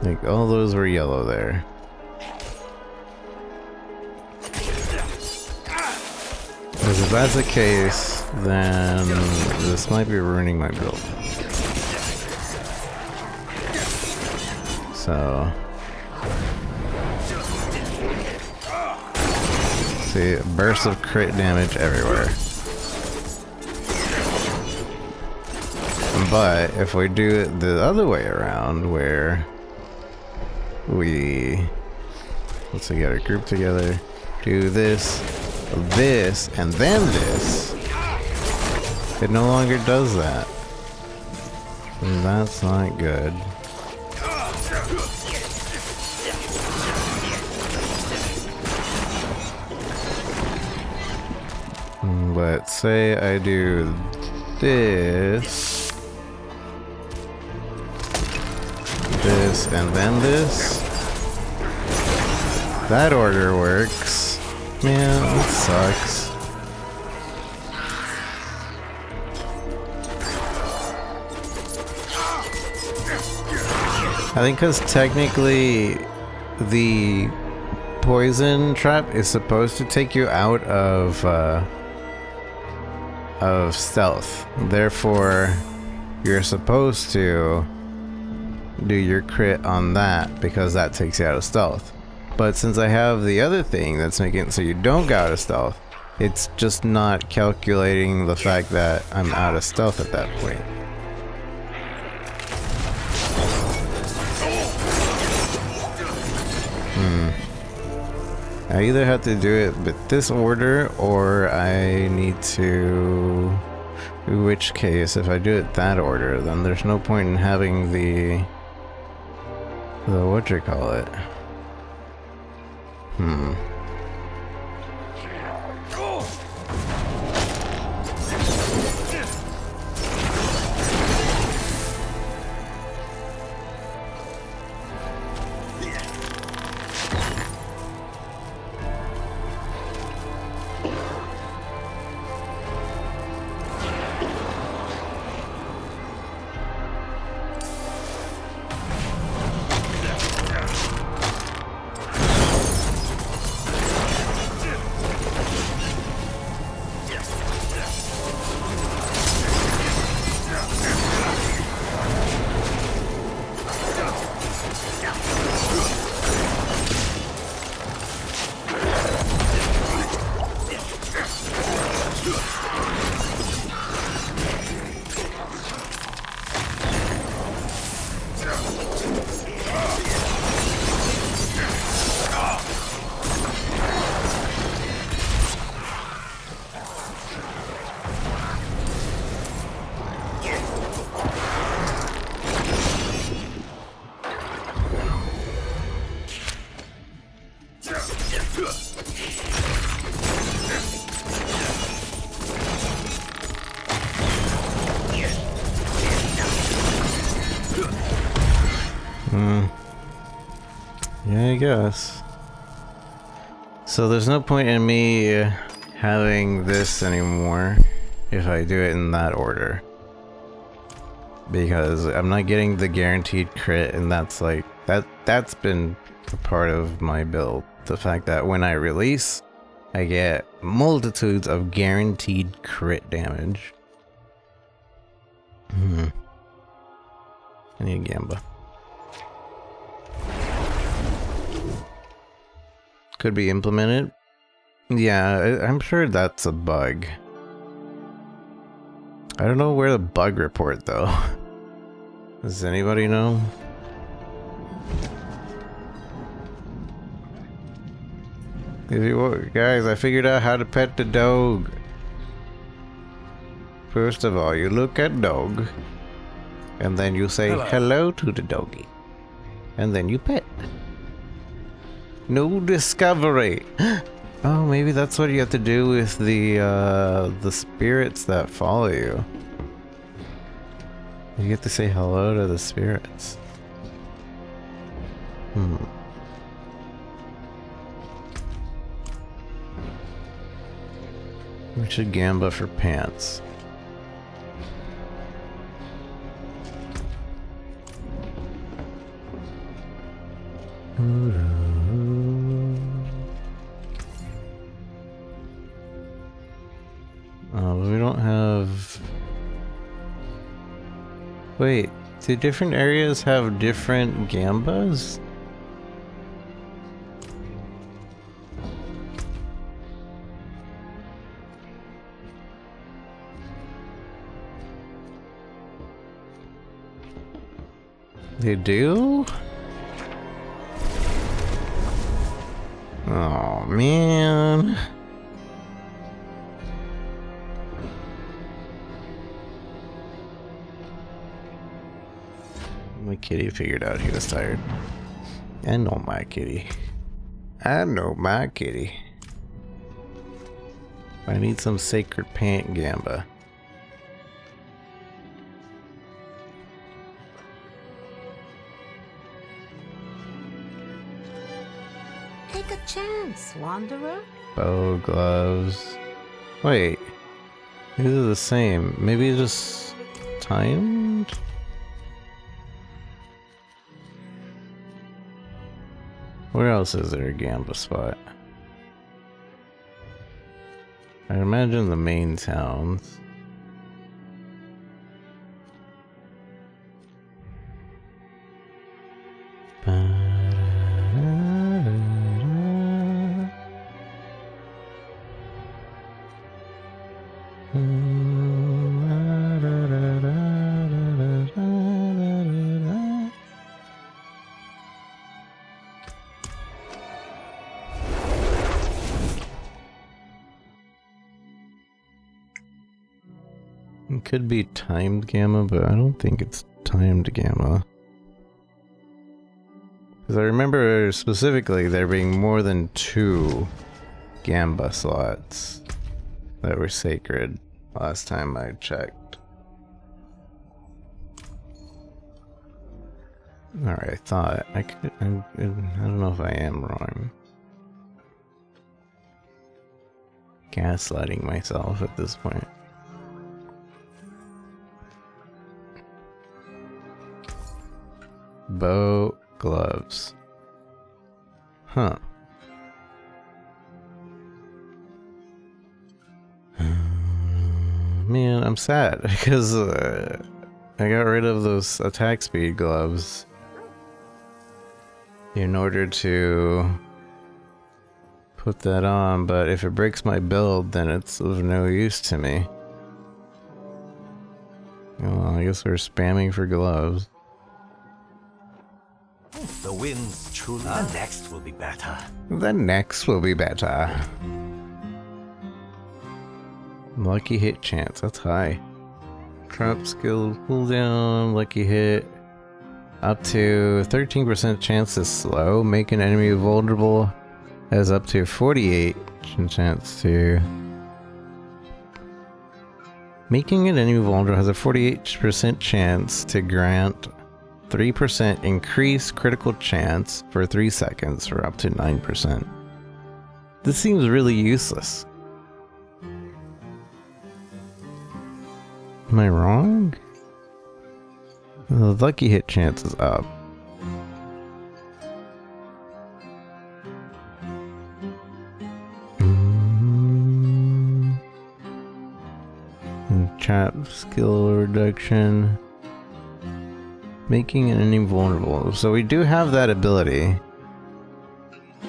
Like, all those were yellow there. Because if that's the case, then this might be ruining my build. So... see, bursts of crit damage everywhere. But if we do it the other way around, where we... let's get our group together, do this, this, and then this, it no longer does that. And that's not good. But say I do this, this, and then this. That order works. Man, it sucks. I think because technically the poison trap is supposed to take you out of stealth. Therefore, you're supposed to do your crit on that because that takes you out of stealth. But since I have the other thing that's making it so you don't go out of stealth, it's just not calculating the fact that I'm out of stealth at that point. I either have to do it with this order, or I need to... in which case, if I do it that order, then there's no point in having the whatchamacallit. Yeah, I guess. So there's no point in me having this anymore if I do it in that order. Because I'm not getting the guaranteed crit, and that's like, that's been a part of my build. The fact that when I release, I get multitudes of guaranteed crit damage. I need Gamba. Could be implemented. Yeah, I'm sure that's a bug. I don't know where the bug report though. Does anybody know? If you guys, I figured out how to pet the dog. First of all, you look at dog, and then you say hello to the doggy, and then you pet. No discovery. Oh, maybe that's what you have to do with the spirits that follow you. You get to say hello to the spirits. We should gamba for pants. We don't have... Wait, do different areas have different gambas? They do? Oh man. My kitty figured out he was tired. I know my kitty. I know my kitty. I need some sacred pant gamba. Take a chance, wanderer. Bow gloves. Wait. These are the same. Maybe just timed? Where else is there a gamba spot? I imagine the main towns. It could be timed gamma, but I don't think it's timed gamma. Because I remember specifically there being more than 2 gamba slots that were sacred last time I checked. Alright, I thought I could. I don't know if I am wrong. Gaslighting myself at this point. Bow gloves. Huh. Man, I'm sad because I got rid of those attack speed gloves in order to put that on, but if it breaks my build, then it's of no use to me. Well, I guess we're spamming for gloves. The wind's truly. The next will be better. The next will be better. Lucky hit chance, that's high. Trap skill cooldown, lucky hit. Up to 13% chance to slow, make an enemy vulnerable. Has up to 48 chance to... Making an enemy vulnerable has a 48% chance to grant 3% increased critical chance for 3 seconds for up to 9%. This seems really useless. Am I wrong? The lucky hit chance is up. Trap skill reduction. Making an enemy vulnerable. So we do have that ability.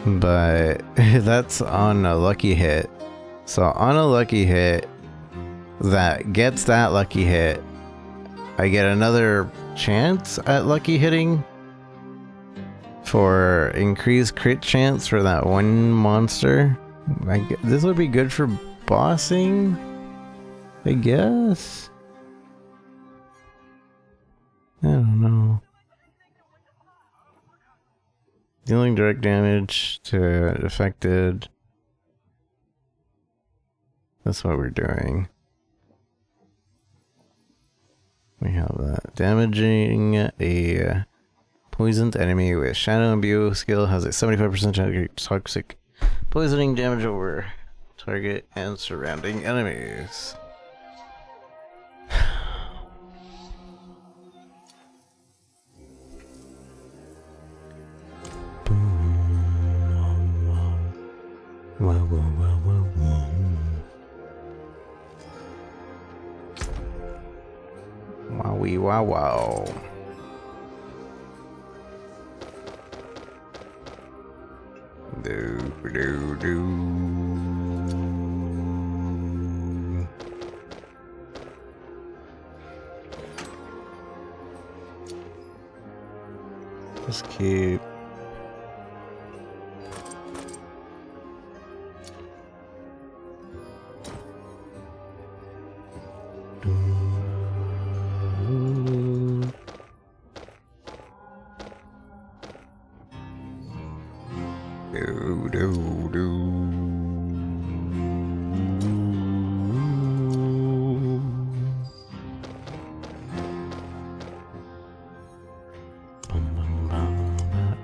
But that's on a lucky hit. So on a lucky hit that gets that lucky hit, I get another chance at lucky hitting for increased crit chance for that one monster. This would be good for bossing, I guess. I don't know. Dealing direct damage to affected. That's what we're doing. We have that. Damaging a poisoned enemy with Shadow Imbue skill has a 75% toxic poisoning damage over target and surrounding enemies. Wow, wow, wow, wow, wow. Wowie, wow, wow. Do, do, do. Just keep.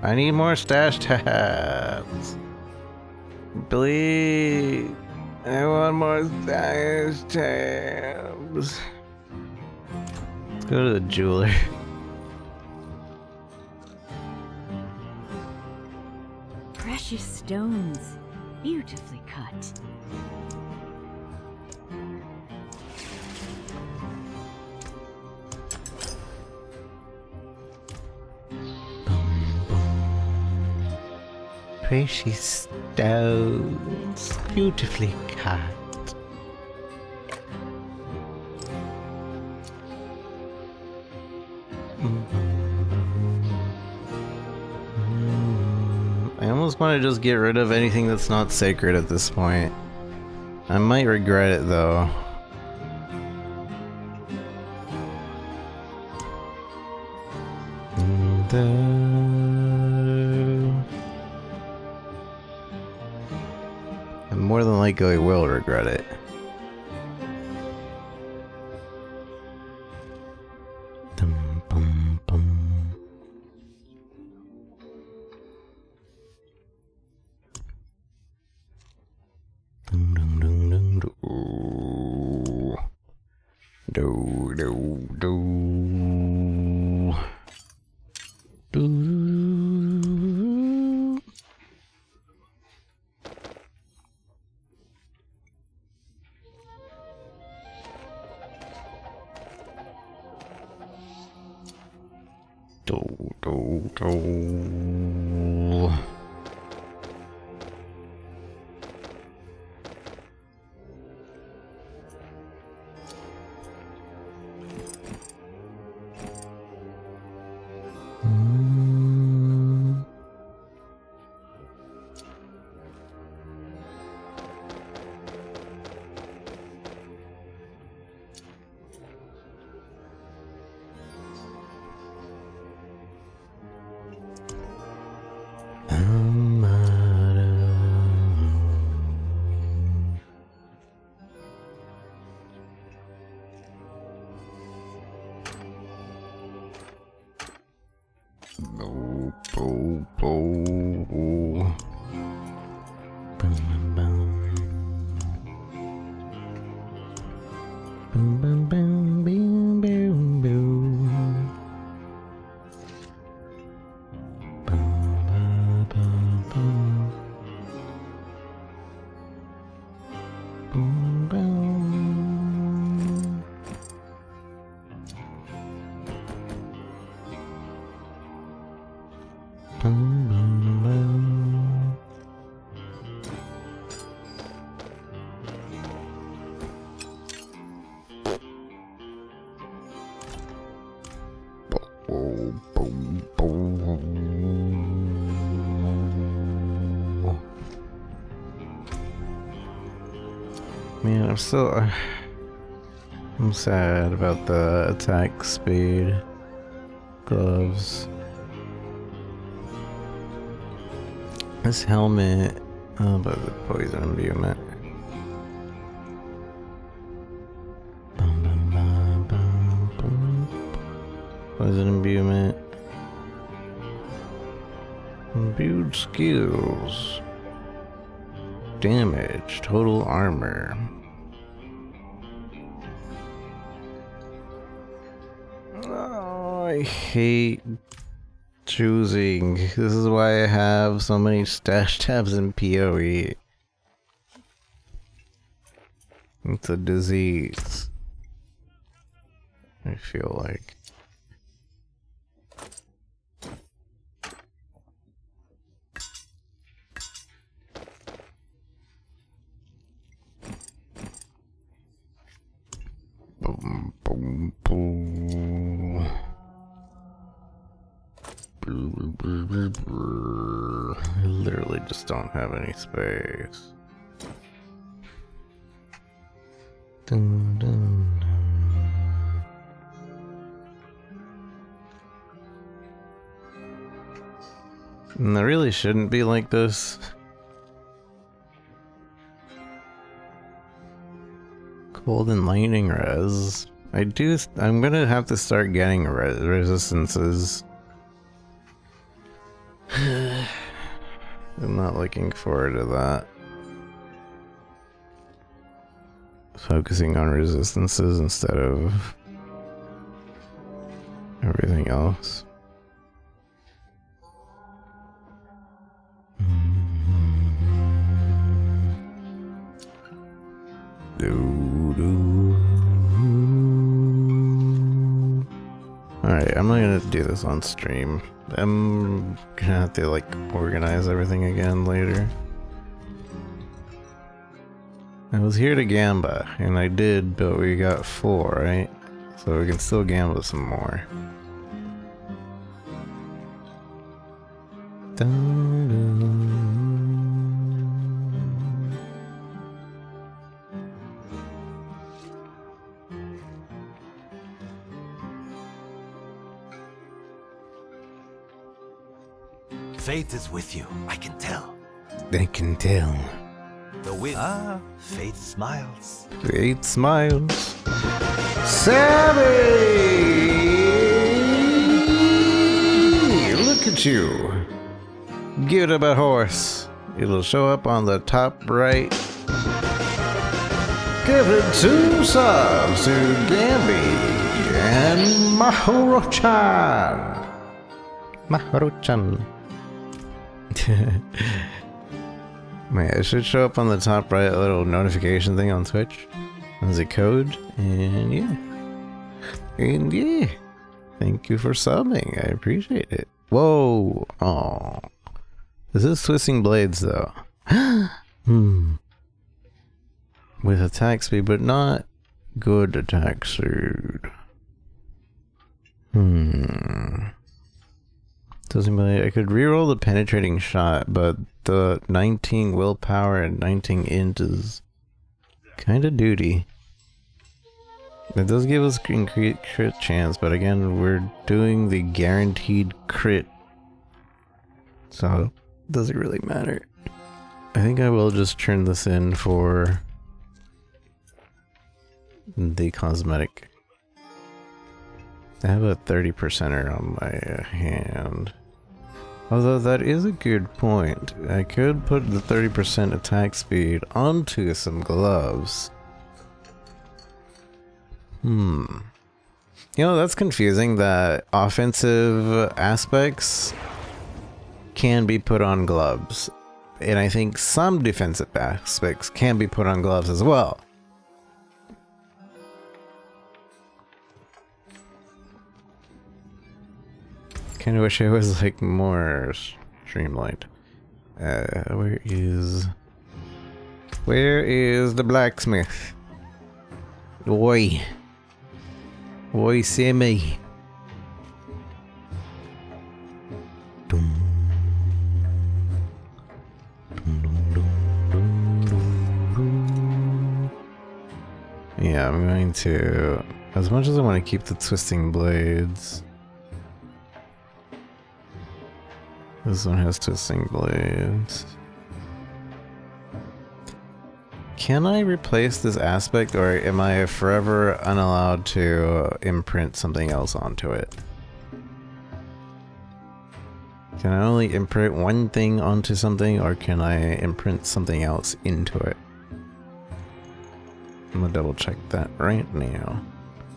I need more stash tabs. Please. I want more stash tabs. Let's go to the jeweler. Precious stones, beautifully cut. Precious stones, beautifully cut. I almost want to just get rid of anything that's not sacred at this point. I might regret it though. And more than likely will regret it. Man, I'm sad about the attack speed gloves. This helmet, oh, but the poison imbuement. Bum, bum, bum, bum, bum. Poison imbuement. Imbued skills. Damage. Total armor. Oh, I hate choosing. This is why I have so many stash tabs in PoE. It's a disease. I feel like. Boom, boom, boom. I literally just don't have any space. Dun, dun, dun. And I really shouldn't be like this. Cold and lightning res. I'm gonna have to start getting resistances. I'm not looking forward to that. Focusing on resistances instead of everything else. Alright, I'm not gonna do this on stream. I'm gonna have to like organize everything again later. I was here to gamba, and I did, but we got 4, right? So we can still gamba some more. Dun, dun. Fate is with you, I can tell. I can tell. The wind. Fate smiles. Fate smiles. Sammy! Look at you. Give it a horse. It'll show up on the top right. Give it 2 subs to Gambi and Mahoro-chan. Mahoro-chan. Man, it should show up on the top right, a little notification thing on Twitch as a code, and yeah. Thank you for subbing, I appreciate it. Whoa, oh, this is Twisting Blades though. With attack speed, but not good attack speed. Twisting Blade, I could reroll the penetrating shot, but the 19 willpower and 19 int is kind of duty. It does give us increased crit chance, but again, we're doing the guaranteed crit, so it doesn't really matter. I think I will just turn this in for the cosmetic. I have a 30%er on my hand. Although that is a good point. I could put the 30% attack speed onto some gloves. You know, that's confusing that offensive aspects can be put on gloves. And I think some defensive aspects can be put on gloves as well. Kinda wish I was like more streamlined. Where is the blacksmith? Oi, Sammy. Yeah, I'm going to, as much as I want to keep the twisting blades. This one has twisting blades. Can I replace this aspect, or am I forever unallowed to imprint something else onto it? Can I only imprint one thing onto something, or can I imprint something else into it? I'm gonna double check that right now.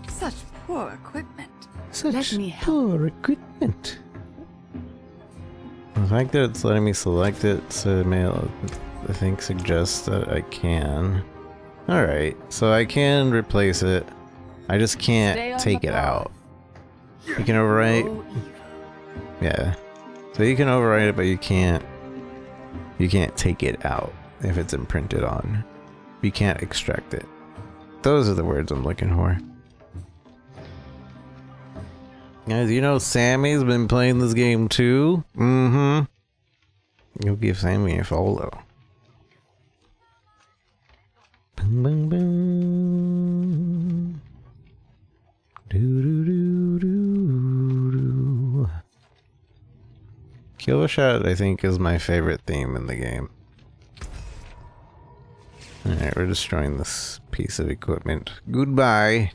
Such poor equipment. Such Let me help. poor equipment. The fact that it's letting me select it, so I think suggests that I can. Alright, so I can replace it. I just can't take it out. You can overwrite. Yeah. So you can overwrite it, but you can't take it out if it's imprinted on. You can't extract it. Those are the words I'm looking for. Guys, you know Sammy's been playing this game too? Mm-hmm. You'll give Sammy a follow. Boom, boom, boom. Do, do, do, do, do. Kill Shot, I think, is my favorite theme in the game. Alright, we're destroying this piece of equipment. Goodbye.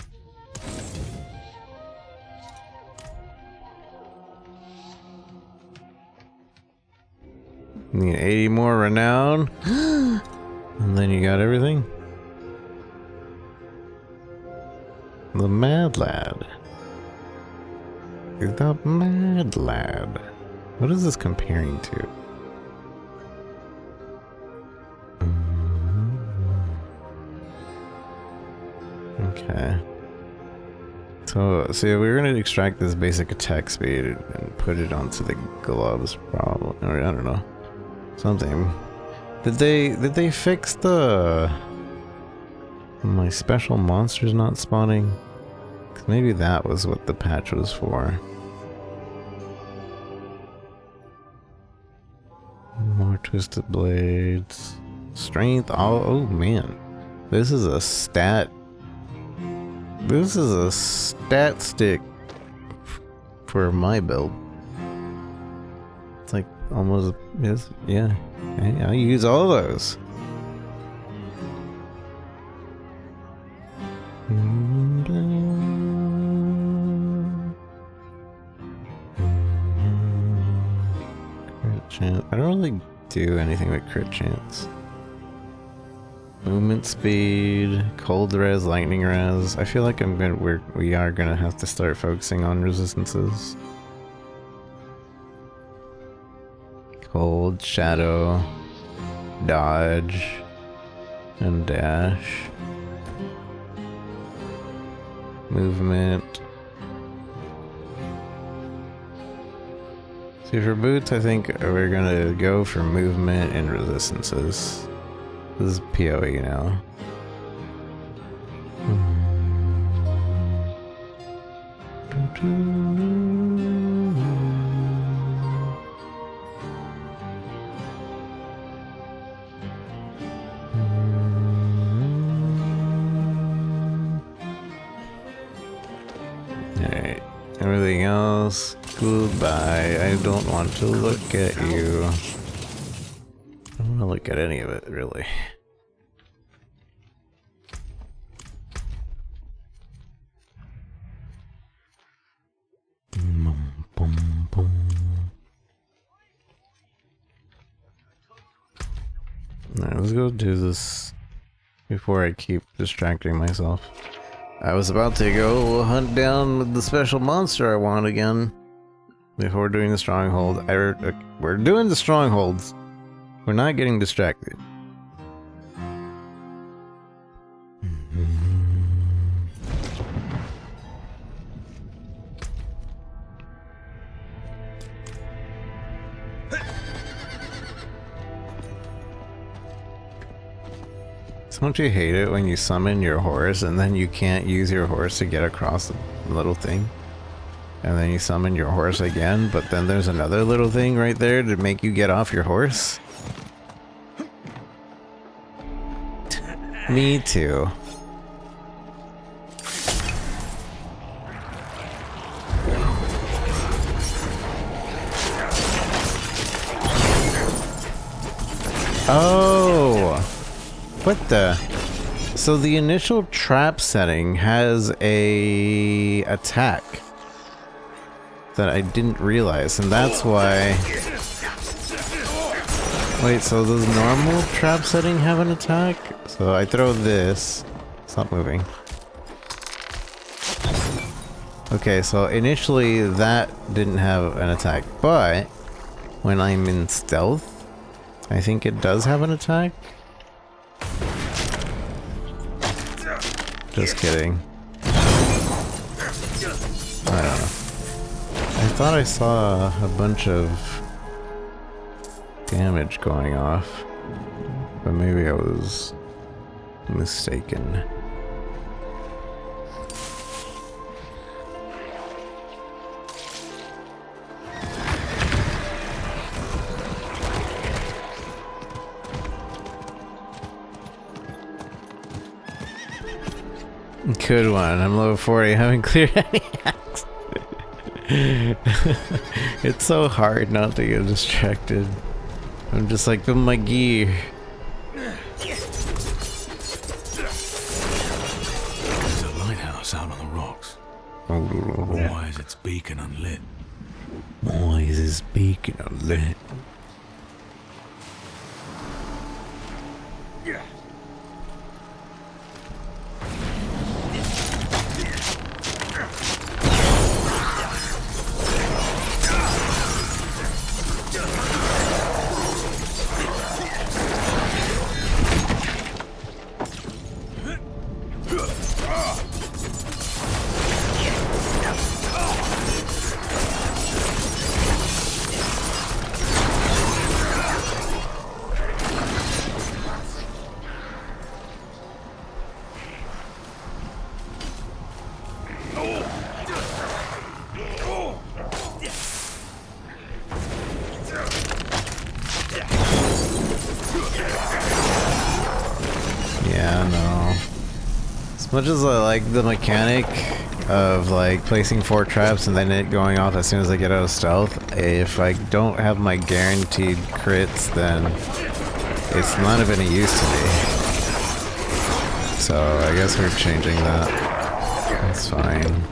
Need 80 more renown. And then you got everything. The Mad Lad. The Mad Lad. What is this comparing to? Okay. So we're gonna extract this basic attack speed and put it onto the gloves, probably. Or I don't know. Something. Did they fix the my special monsters not spawning? 'Cause maybe that was what the patch was for. More twisted blades. Strength. Oh man. This is a stat. This is a stat stick for my build. It's like almost, yes, yeah. I use all those. Crit chance. I don't really do anything with crit chance. Movement speed, cold res, lightning res. I feel like we are gonna have to start focusing on resistances. Cold, shadow, dodge, and dash. Movement. See, for boots, I think we're gonna go for movement and resistances. This is PoE now. Alright, everything else, goodbye. I don't want to look at you. I don't want to look at any of it, really. Alright, let's go do this before I keep distracting myself. I was about to go hunt down the special monster I want again before doing the stronghold. We're doing the strongholds. We're not getting distracted. Don't you hate it when you summon your horse and then you can't use your horse to get across the little thing? And then you summon your horse again, but then there's another little thing right there to make you get off your horse? Me too. Oh! What the? So the initial trap setting has a attack. that I didn't realize, and that's why... Wait, so does normal trap setting have an attack? So I throw this. Stop moving. Okay, so initially that didn't have an attack, but when I'm in stealth, I think it does have an attack. Just kidding. I don't know. I thought I saw a bunch of damage going off, but maybe I was mistaken. Good one. I'm level 40. I haven't cleared any hacks. It's so hard not to get distracted. I'm just like, build my gear. There's a lighthouse out on the rocks. Why is its beacon unlit? Why is this beacon unlit? Yeah, no. As much as I like the mechanic of like placing 4 traps and then it going off as soon as I get out of stealth, if I don't have my guaranteed crits, then it's not of any use to me. So I guess we're changing that. That's fine.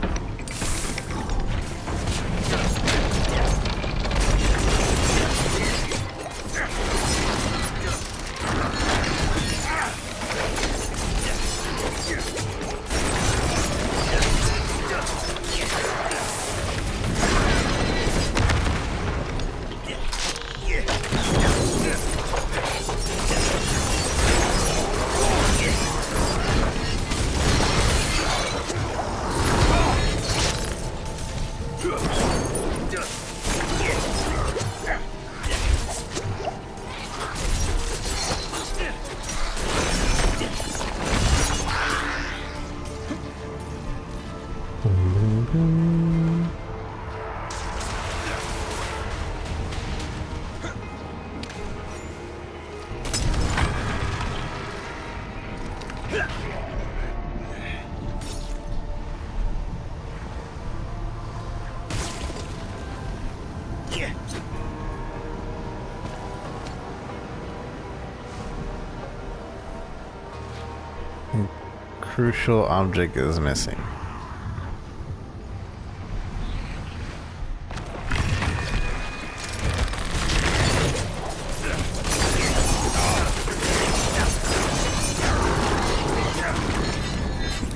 Crucial object is missing.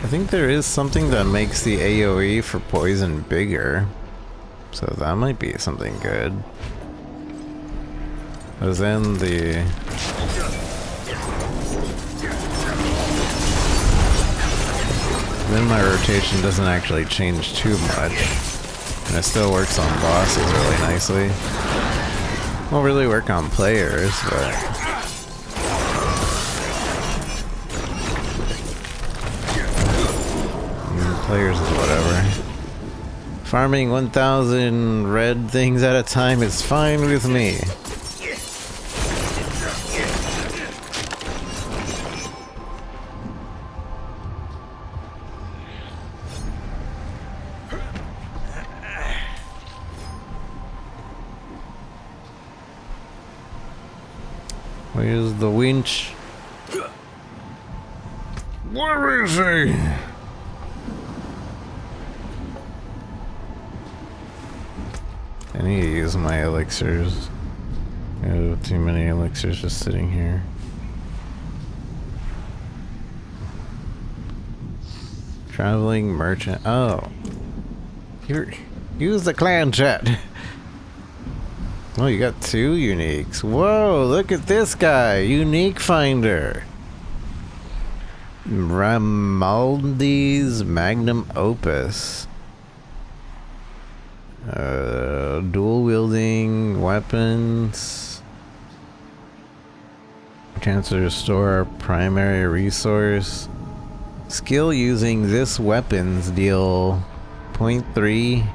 I think there is something that makes the AoE for poison bigger, so that might be something good. As in the... Then my rotation doesn't actually change too much, and it still works on bosses really nicely. Won't really work on players, but... players is whatever. Farming 1,000 red things at a time is fine with me. Where's the winch? Where is he? I need to use my elixirs. I have too many elixirs just sitting here. Traveling merchant. Oh. Use the clan chat. Oh, you got 2 uniques. Whoa, look at this guy. Unique finder. Ramaldi's magnum opus. Dual wielding weapons. Chance to restore our primary resource. Skill using this weapons deal 0.3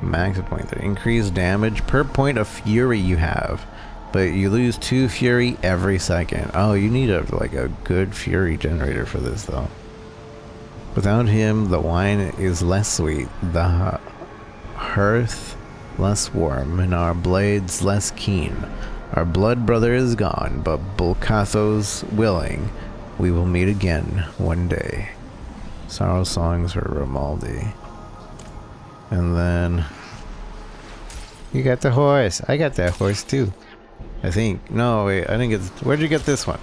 max of 0.3 increased damage per point of fury you have, but you lose 2 fury every second. Oh, you need like a good fury generator for this though. Without him, the wine is less sweet, the hearth less warm, and our blades less keen. Our blood brother is gone, but Bulkatho's willing. We will meet again one day. Sorrow songs for Ramaldi. And then you got the horse. I got that horse too. I think. No, wait, I didn't get. Where'd you get this one?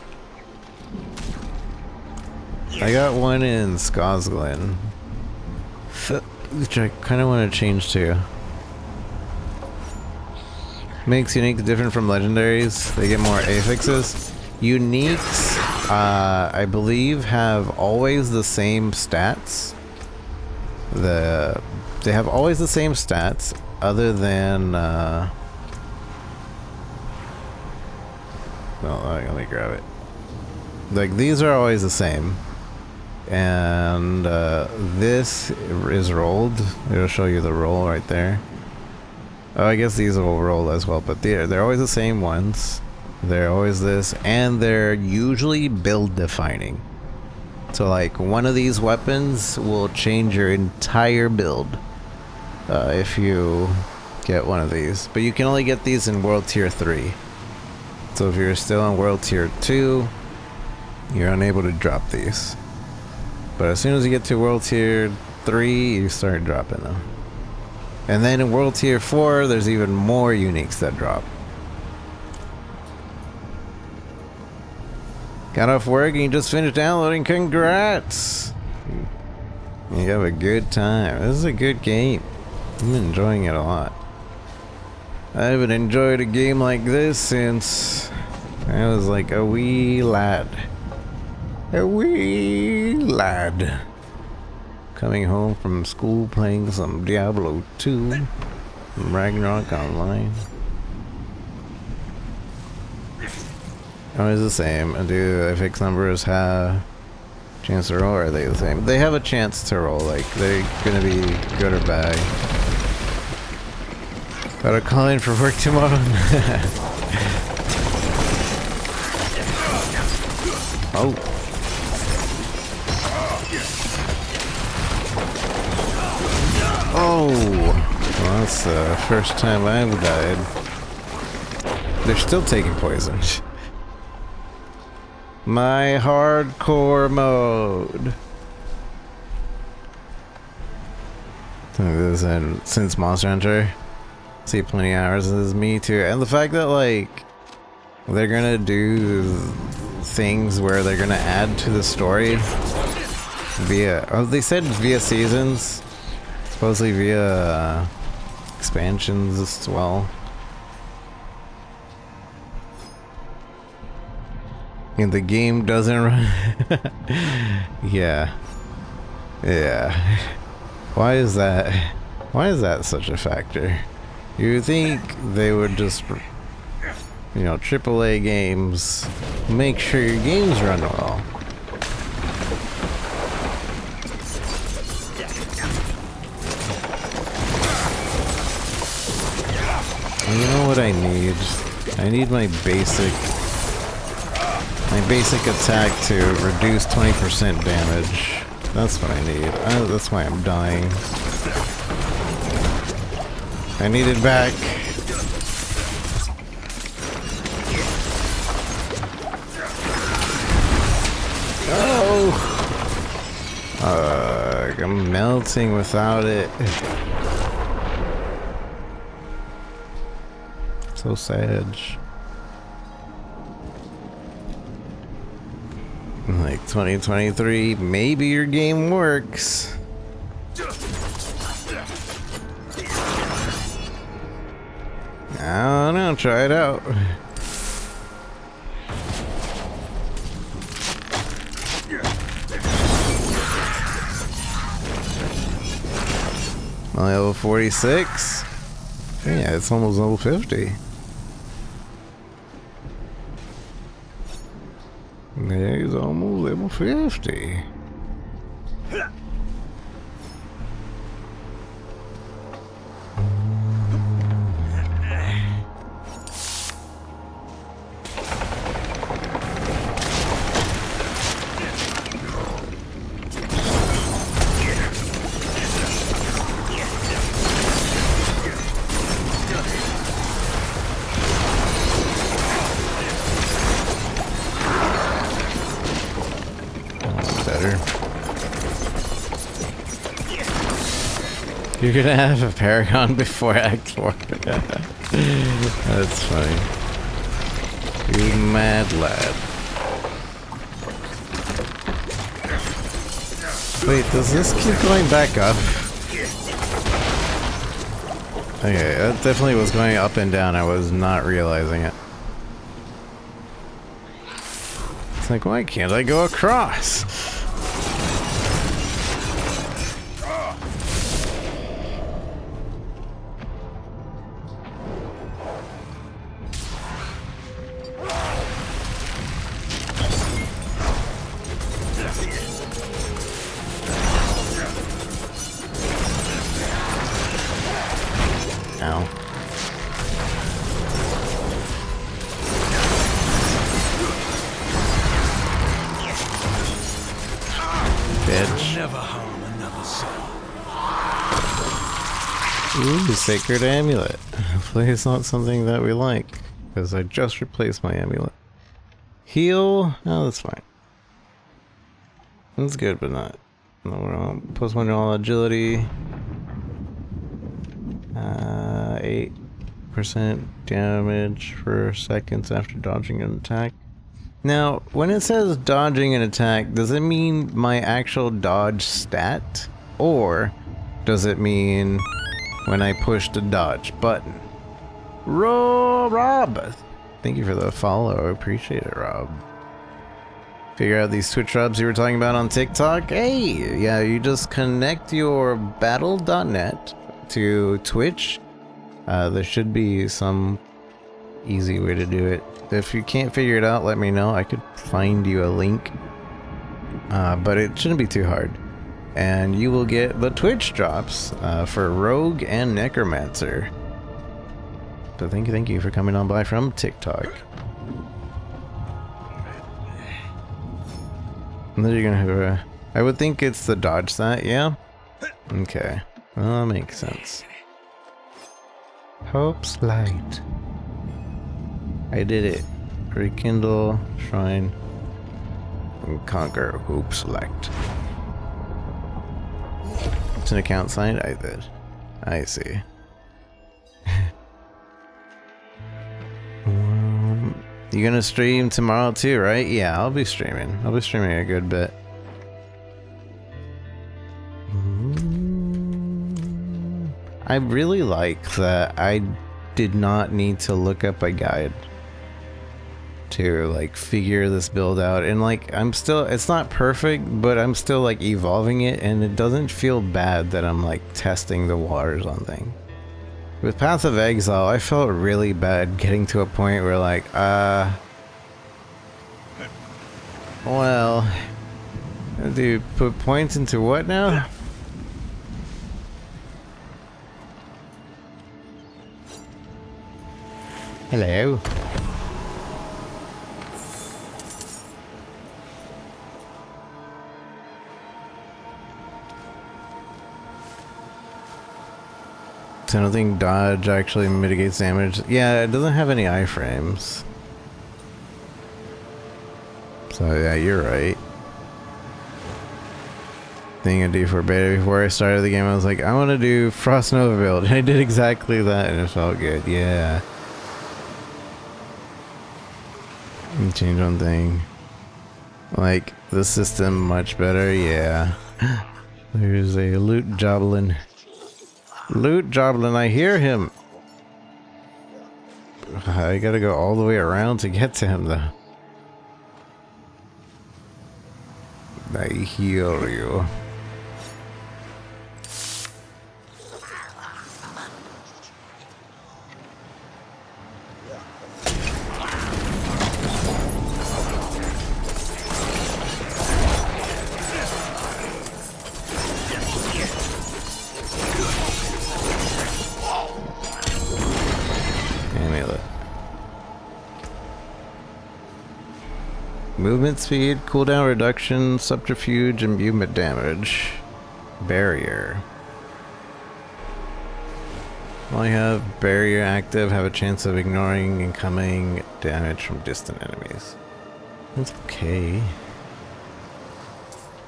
I got one in Skosglen, which I kind of want to change to. Makes unique different from legendaries. They get more affixes. Uniques, I believe, have always the same stats. They have always the same stats, other than well, let me grab it. Like, these are always the same, and this is rolled. It'll show you the roll right there. Oh, I guess these will roll as well, but they're always the same ones. They're always this, and they're usually build defining. So like, one of these weapons will change your entire build if you get one of these. But you can only get these in World Tier 3. So if you're still on World Tier 2, you're unable to drop these. But as soon as you get to World Tier 3, you start dropping them. And then in World Tier 4, there's even more uniques that drop. Got off work and you just finished downloading. Congrats! You have a good time. This is a good game. I'm enjoying it a lot. I haven't enjoyed a game like this since I was like a wee lad. A wee lad. Coming home from school playing some Diablo 2. Ragnarok Online. Always the same. And do affix numbers have chance to roll, or are they the same? They have a chance to roll, like they're gonna be good or bad. Gotta call in for work tomorrow. Oh. Oh! Well, that's the first time I've died. They're still taking poison. My hardcore mode. This and since Monster Hunter, see plenty of hours. This is me too, and the fact that like they're gonna do things where they're gonna add to the story via. Oh, they said via seasons, supposedly via expansions as well. And the game doesn't run. Yeah. Why is that? Why is that such a factor? You would think they would just, you know, AAA games, make sure your games run well. You know what I need? I need my basic attack to reduce 20% damage. That's what I need. That's why I'm dying. I need it back. Oh! I'm melting without it. So sad. Like 2023, maybe your game works. I don't know, try it out. Level 46? Yeah, it's almost level 50. Yeah, he's almost level 50. You're gonna have a Paragon before Act 4. That's funny. You mad lad. Wait, does this keep going back up? Okay, that definitely was going up and down. I was not realizing it. It's like, why can't I go across? Ooh, Sacred Amulet. Hopefully it's not something that we like, because I just replaced my amulet. Heal? Oh, that's fine. That's good, but not. No, plus 1 all agility. 8% damage for seconds after dodging an attack. Now, when it says dodging an attack, does it mean my actual dodge stat? Or does it mean when I push the dodge button? Rob! Thank you for the follow. I appreciate it, Rob. Figure out these Twitch rubs you were talking about on TikTok? Hey! Yeah, you just connect your battle.net to Twitch. There should be some easy way to do it. If you can't figure it out, let me know. I could find you a link. But it shouldn't be too hard. And you will get the Twitch drops for Rogue and Necromancer. So thank you for coming on by from TikTok. And then you're gonna have a... I would think it's the dodge stat, yeah? Okay. Well, that makes sense. Hope's Light. I did it. Rekindle, Shrine, and conquer Hope's Light. It's an account sign? I did. I see. You gonna stream tomorrow too, right? Yeah, I'll be streaming. I'll be streaming a good bit. I really like that I did not need to look up a guide to like figure this build out, and like I'm still, it's not perfect, but I'm still like evolving it, and it doesn't feel bad that I'm like testing the waters on things. With Path of Exile, I felt really bad getting to a point where like, well, do you put points into what now? Hello. So I don't think dodge actually mitigates damage. Yeah, it doesn't have any iframes. So yeah, you're right. Thing I do for beta before I started the game, I was like, I want to do Frost Nova build, and I did exactly that, and it felt good. Yeah. Change one thing. Like, the system much better, yeah. There's a loot joblin. Loot joblin, I hear him! I gotta go all the way around to get to him, though. I hear you. Movement speed, cooldown reduction, subterfuge, imbuement damage. Barrier. While you have barrier active, have a chance of ignoring incoming damage from distant enemies. That's okay.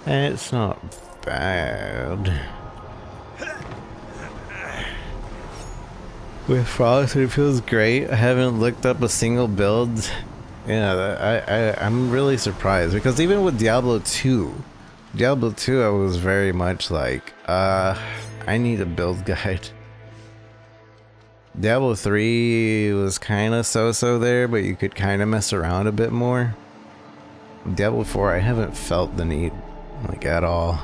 It's not bad. With Frost, it feels great. I haven't looked up a single build. Yeah, I'm really surprised because even with Diablo 2, I was very much like, I need a build guide. Diablo 3 was kind of so-so there, but you could kind of mess around a bit more. Diablo 4, I haven't felt the need, like, at all.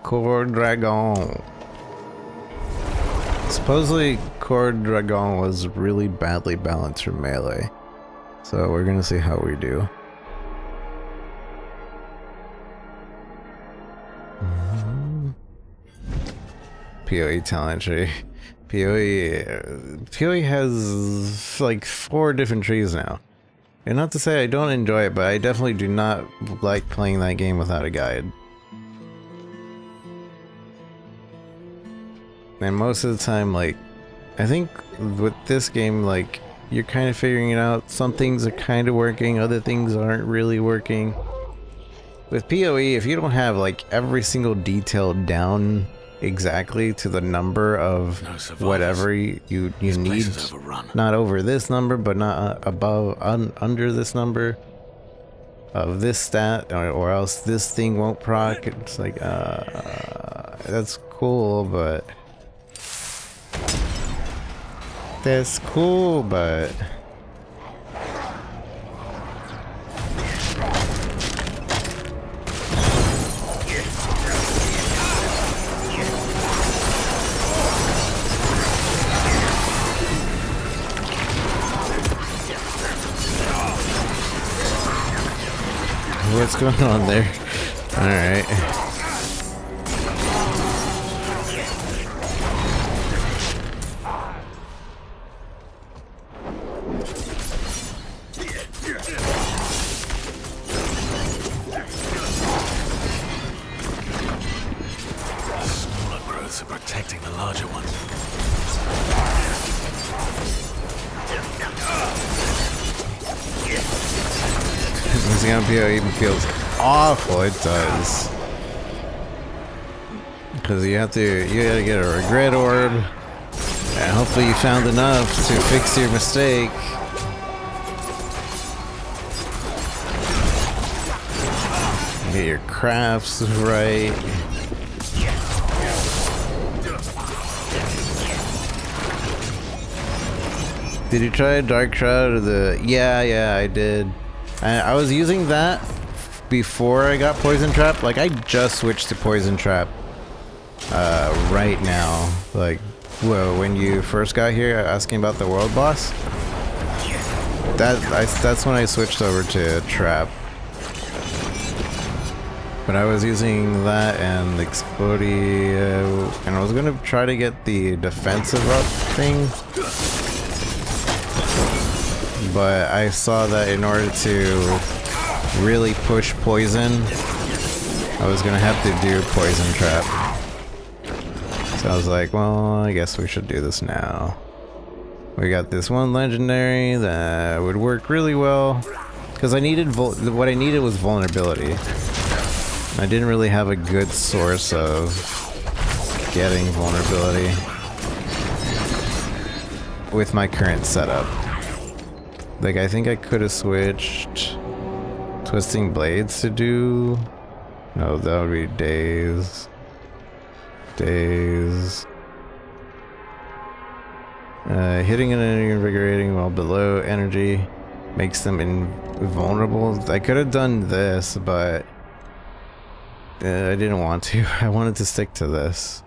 Core Dragon. Supposedly, Core Dragon was really badly balanced for melee. So we're gonna see how we do. PoE talent tree. PoE has like 4 different trees now. And not to say I don't enjoy it, but I definitely do not like playing that game without a guide. And most of the time, like, I think with this game, like, you're kind of figuring it out. Some things are kind of working, other things aren't really working. With PoE, if you don't have, like, every single detail down exactly to the number of whatever you need, not over this number, but not above, under this number of this stat, or else this thing won't proc, it's like, that's cool, but... That's cool, but... What's going on there? Alright. PoE even feels awful. It does, because you gotta get a regret orb, and hopefully you found enough to fix your mistake. Get your crafts right. Did you try Dark Shroud or the... Yeah, I did. I was using that before I got Poison Trap. Like, I just switched to Poison Trap right now. Like, whoa, when you first got here asking about the world boss, that's when I switched over to Trap. But I was using that and Explodio, and I was gonna try to get the defensive up thing. But I saw that in order to really push poison, I was gonna have to do Poison Trap. So I was like, well, I guess we should do this now. We got this one legendary that would work really well, because I needed what I needed was vulnerability. I didn't really have a good source of getting vulnerability with my current setup. Like, I think I could have switched twisting blades to do... No, that would be days. Days. Hitting an enemy invigorating while below energy makes them invulnerable. I could have done this, but I didn't want to. I wanted to stick to this.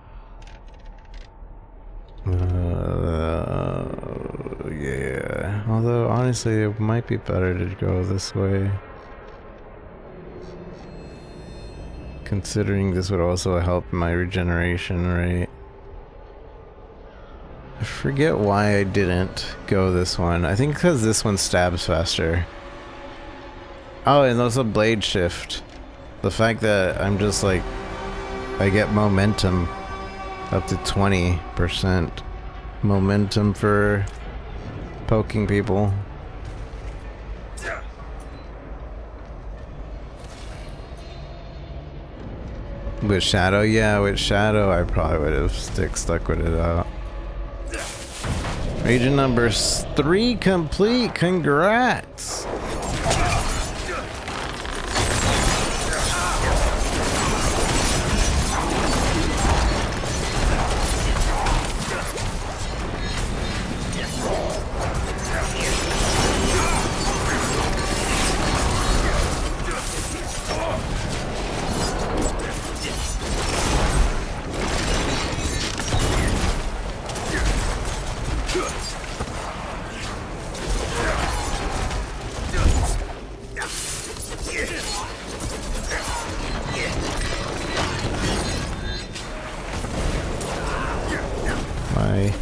Yeah. Although, honestly, it might be better to go this way. Considering this would also help my regeneration rate. I forget why I didn't go this one. I think because this one stabs faster. Oh, and also blade shift. The fact that I'm just like... I get momentum up to 20% momentum for poking people. With Shadow? Yeah, with Shadow I probably would have stuck with it out. Region number 3 complete. Congrats! Why?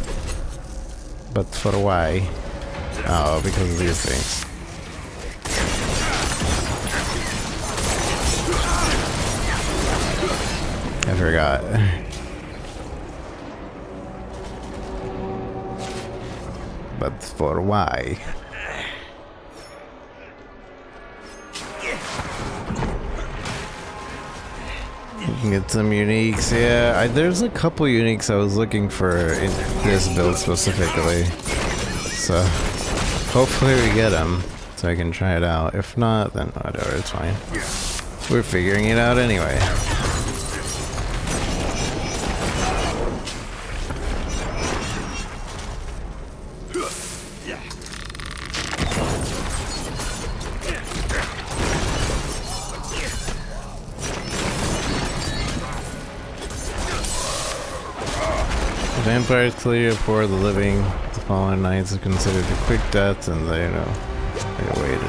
But for why? Oh, because of these things. I forgot. But for why? You can get some uniques, yeah. There's a couple uniques I was looking for in this build specifically. So, hopefully we get them, so I can try it out. If not, then whatever, it's fine. We're figuring it out anyway. Vampires clear for the living. The fallen knights are considered a quick death, and they waited.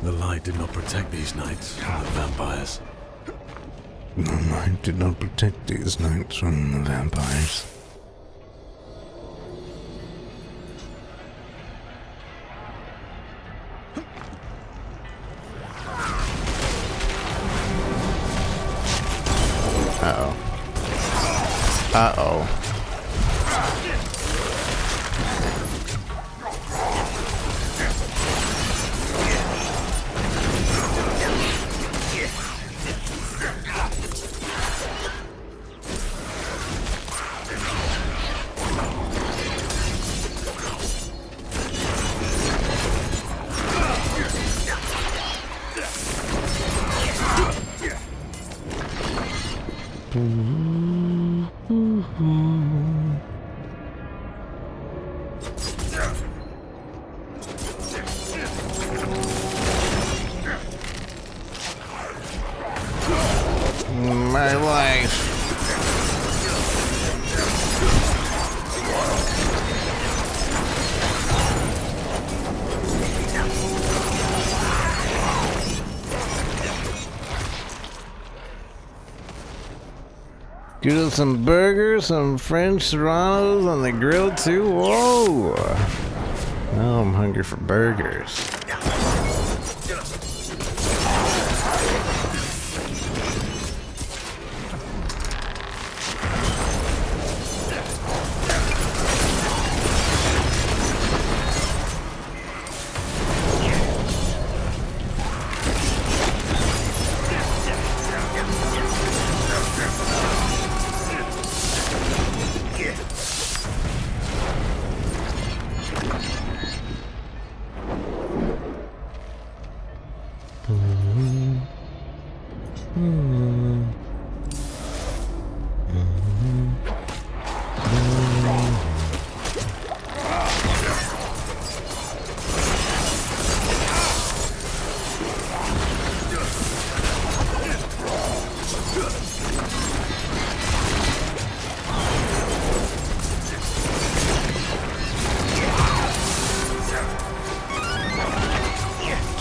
The light did not protect these knights from the vampires. The light did not protect these knights from the vampires. Uh-oh. Uh-oh. My life. Get us some burgers, some French serranos on the grill too. Whoa! Now I'm hungry for burgers.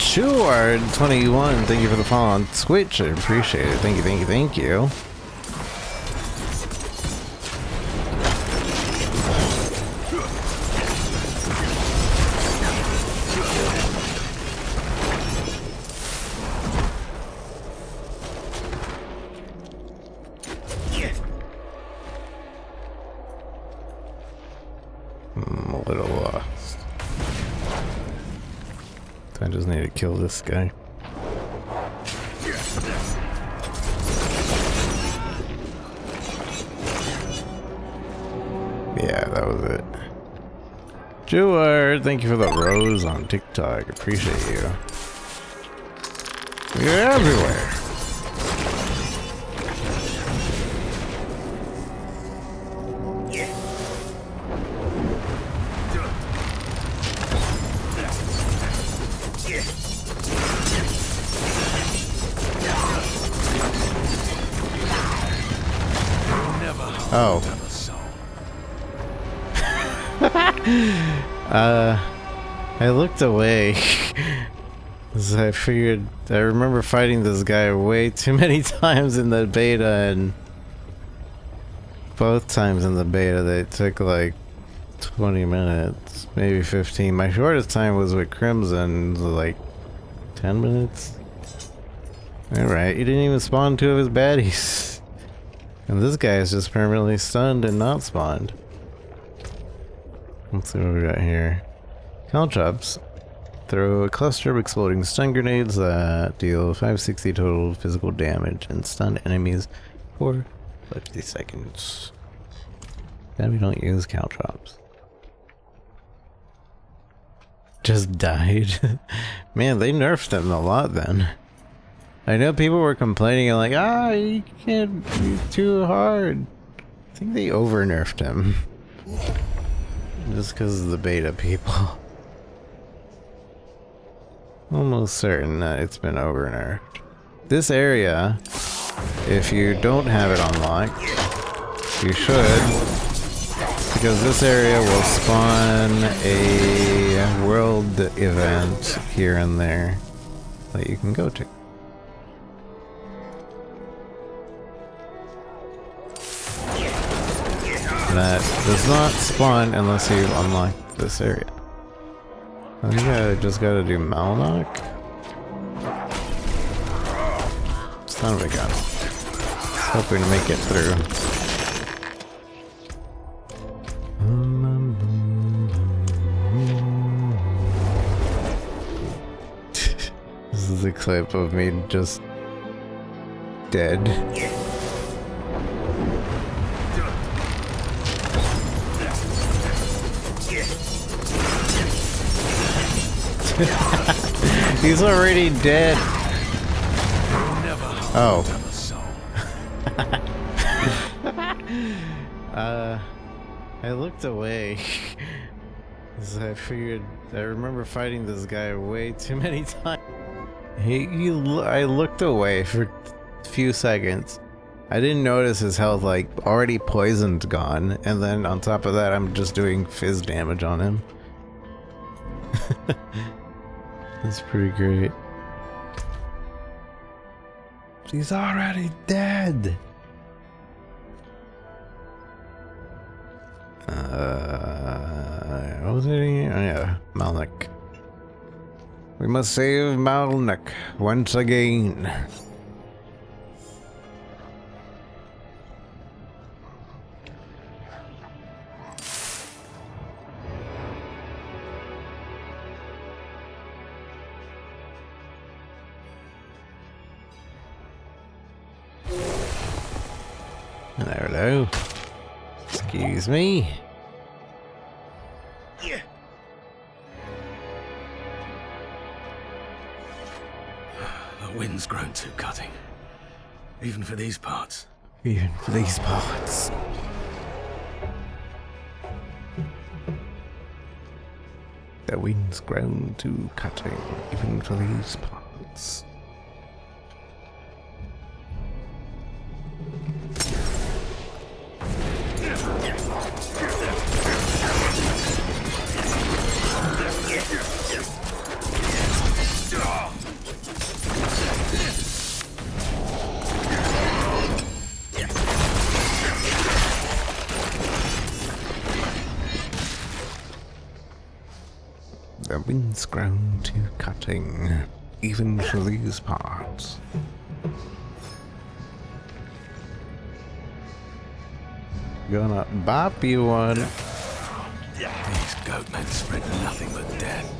Sure, 21. Thank you for the follow on Twitch. I appreciate it. Thank you, thank you, thank you. I'm a little lost. I just need to kill this guy. Yeah, that was it. Jeward, thank you for the rose on TikTok. Appreciate you. You're everywhere. Oh. I looked away. 'Cause I figured I remember fighting this guy way too many times in the beta, and both times in the beta they took like 20 minutes, maybe 15. My shortest time was with Crimson, like 10 minutes. Alright, he didn't even spawn two of his baddies. And this guy is just permanently stunned and not spawned. Let's see what we got here. Caltrops. Throw a cluster of exploding stun grenades that deal 560 total physical damage and stun enemies for 50 seconds. Glad we don't use caltrops. Just died. Man, they nerfed them a lot then. I know people were complaining like, you can't, he's too hard. I think they over nerfed him. Just because of the beta people. Almost certain that it's been over nerfed. This area, if you don't have it unlocked, you should. Because this area will spawn a world event here and there that you can go to. That does not spawn unless you unlock this area. I think I just gotta do Malnock. Son of a gun. Hoping to make it through. This is a clip of me just dead. He's already dead. Oh. I looked away. 'Cause I figured I remember fighting this guy way too many times. I looked away for a few seconds. I didn't notice his health like already poisoned gone, and then on top of that I'm just doing fizz damage on him. That's pretty great. He's already dead. What was it here? Oh yeah, Malnock. We must save Malnock once again. Hello. Excuse me. The wind's grown too cutting. Even for these parts. Even for these parts. The wind's grown too cutting, even for these parts. wind's grown too cutting, even for these parts. Gonna bop you one. These goatmen spread nothing but death.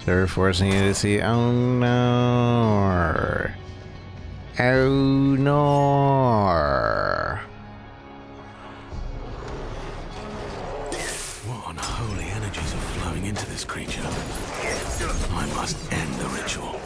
They're forcing you to see. Oh no. Oh no. What unholy energies are flowing into this creature? I must end the ritual.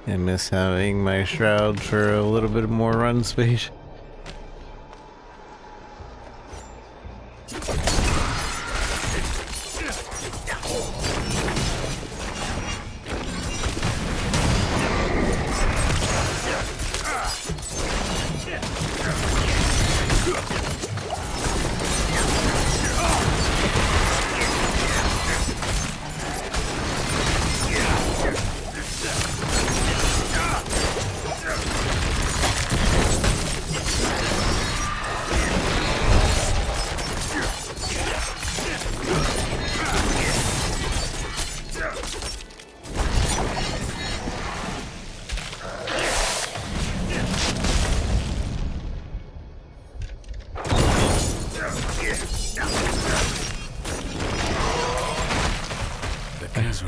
I miss having my shroud for a little bit more run space.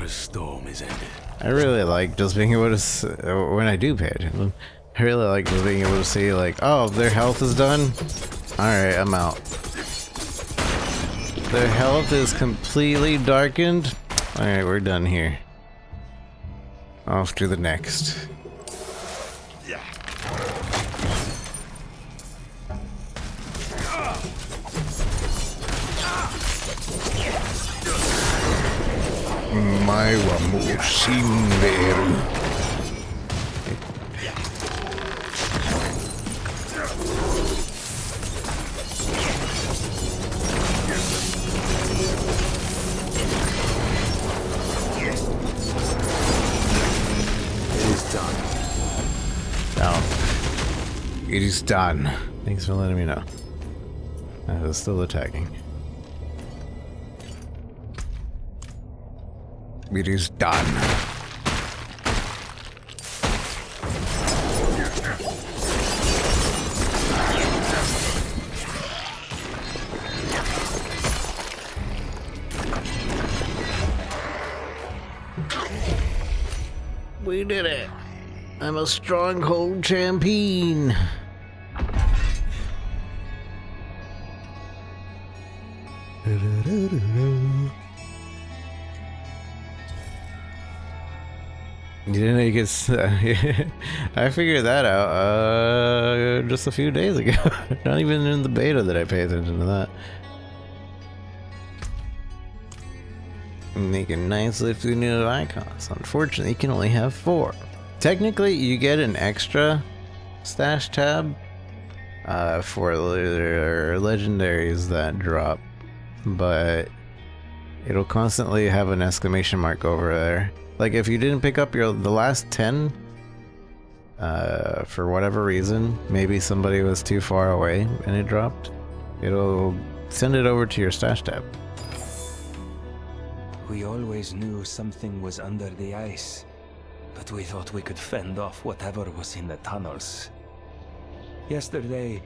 Storm is ended. I really like just being able to, when I do pay attention, I really like just being able to see like, oh, their health is done. Alright, I'm out. Their health is completely darkened. Alright, we're done here. Off to the next. Mai wa mo shinderu. It is done. Down. It is done. Thanks for letting me know. I was still attacking. It is done. We did it. I'm a stronghold champion. You didn't know you could. I figured that out just a few days ago. Not even in the beta that I pay attention to that. Make a nice lifting unit icons. Unfortunately, you can only have 4. Technically, you get an extra stash tab for legendaries that drop, but it'll constantly have an exclamation mark over there. Like if you didn't pick up the last 10, for whatever reason, maybe somebody was too far away and it dropped, it'll send it over to your stash tab. We always knew something was under the ice, but we thought we could fend off whatever was in the tunnels. Yesterday,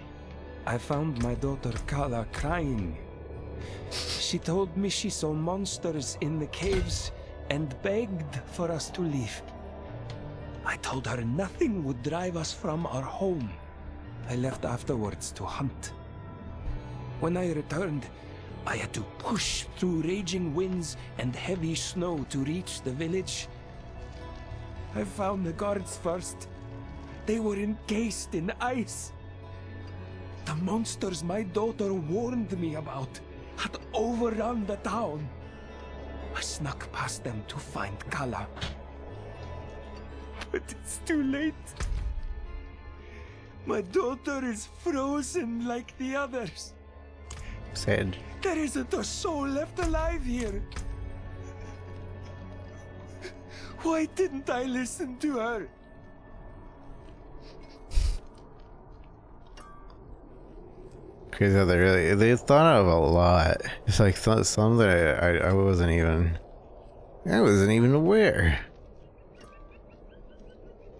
I found my daughter Kala crying. She told me she saw monsters in the caves and begged for us to leave. I told her nothing would drive us from our home. I left afterwards to hunt. When I returned, I had to push through raging winds and heavy snow to reach the village. I found the guards first. They were encased in ice. The monsters my daughter warned me about had overrun the town. I snuck past them to find Kala. But it's too late. My daughter is frozen like the others. Sad. There isn't a soul left alive here. Why didn't I listen to her? Crazy how they thought of a lot. It's like some that I wasn't even aware.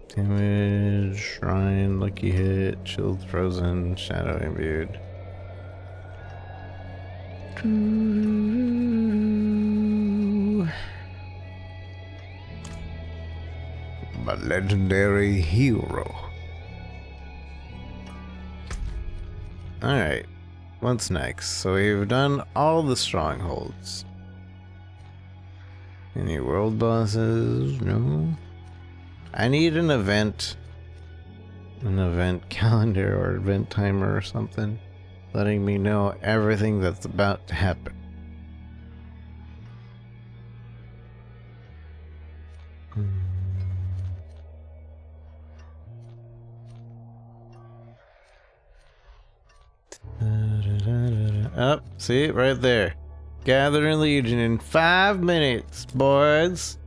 Damage, shrine, lucky hit, shield frozen, shadow imbued. My legendary hero. Alright, what's next? So we've done all the strongholds. Any world bosses? No. I need an event calendar or event timer or something, letting me know everything that's about to happen. Up, see it right there. Gathering Legion in 5 minutes, boys.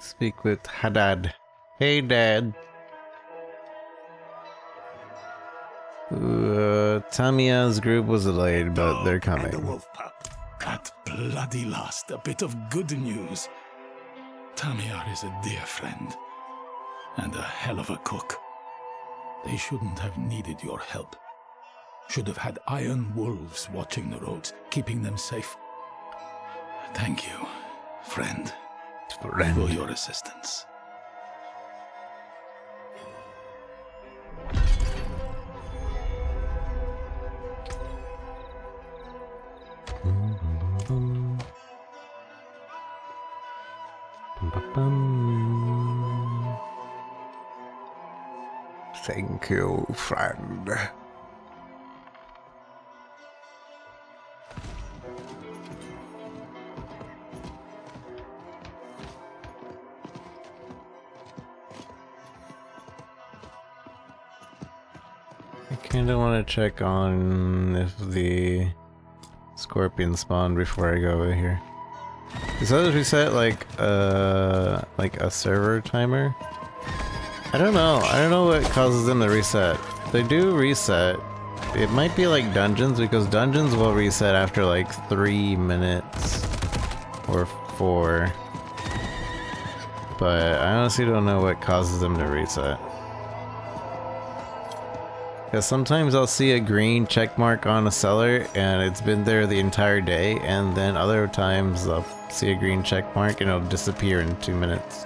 Speak with Haddad. Hey, Dad. Tamiya's group was delayed, but they're coming. The wolf pup. At bloody last, a bit of good news. Tamiya is a dear friend. And a hell of a cook. They shouldn't have needed your help. Should have had iron wolves watching the roads, keeping them safe. Thank you, friend. For your assistance. Thank you, friend. I kinda wanna check on if the scorpion spawned before I go over here. Does that reset like a server timer? I don't know. I don't know what causes them to reset. They do reset. It might be like dungeons, because dungeons will reset after like 3 minutes or 4. But I honestly don't know what causes them to reset. Because sometimes I'll see a green check mark on a seller and it's been there the entire day, and then other times I'll see a green check mark and it'll disappear in 2 minutes.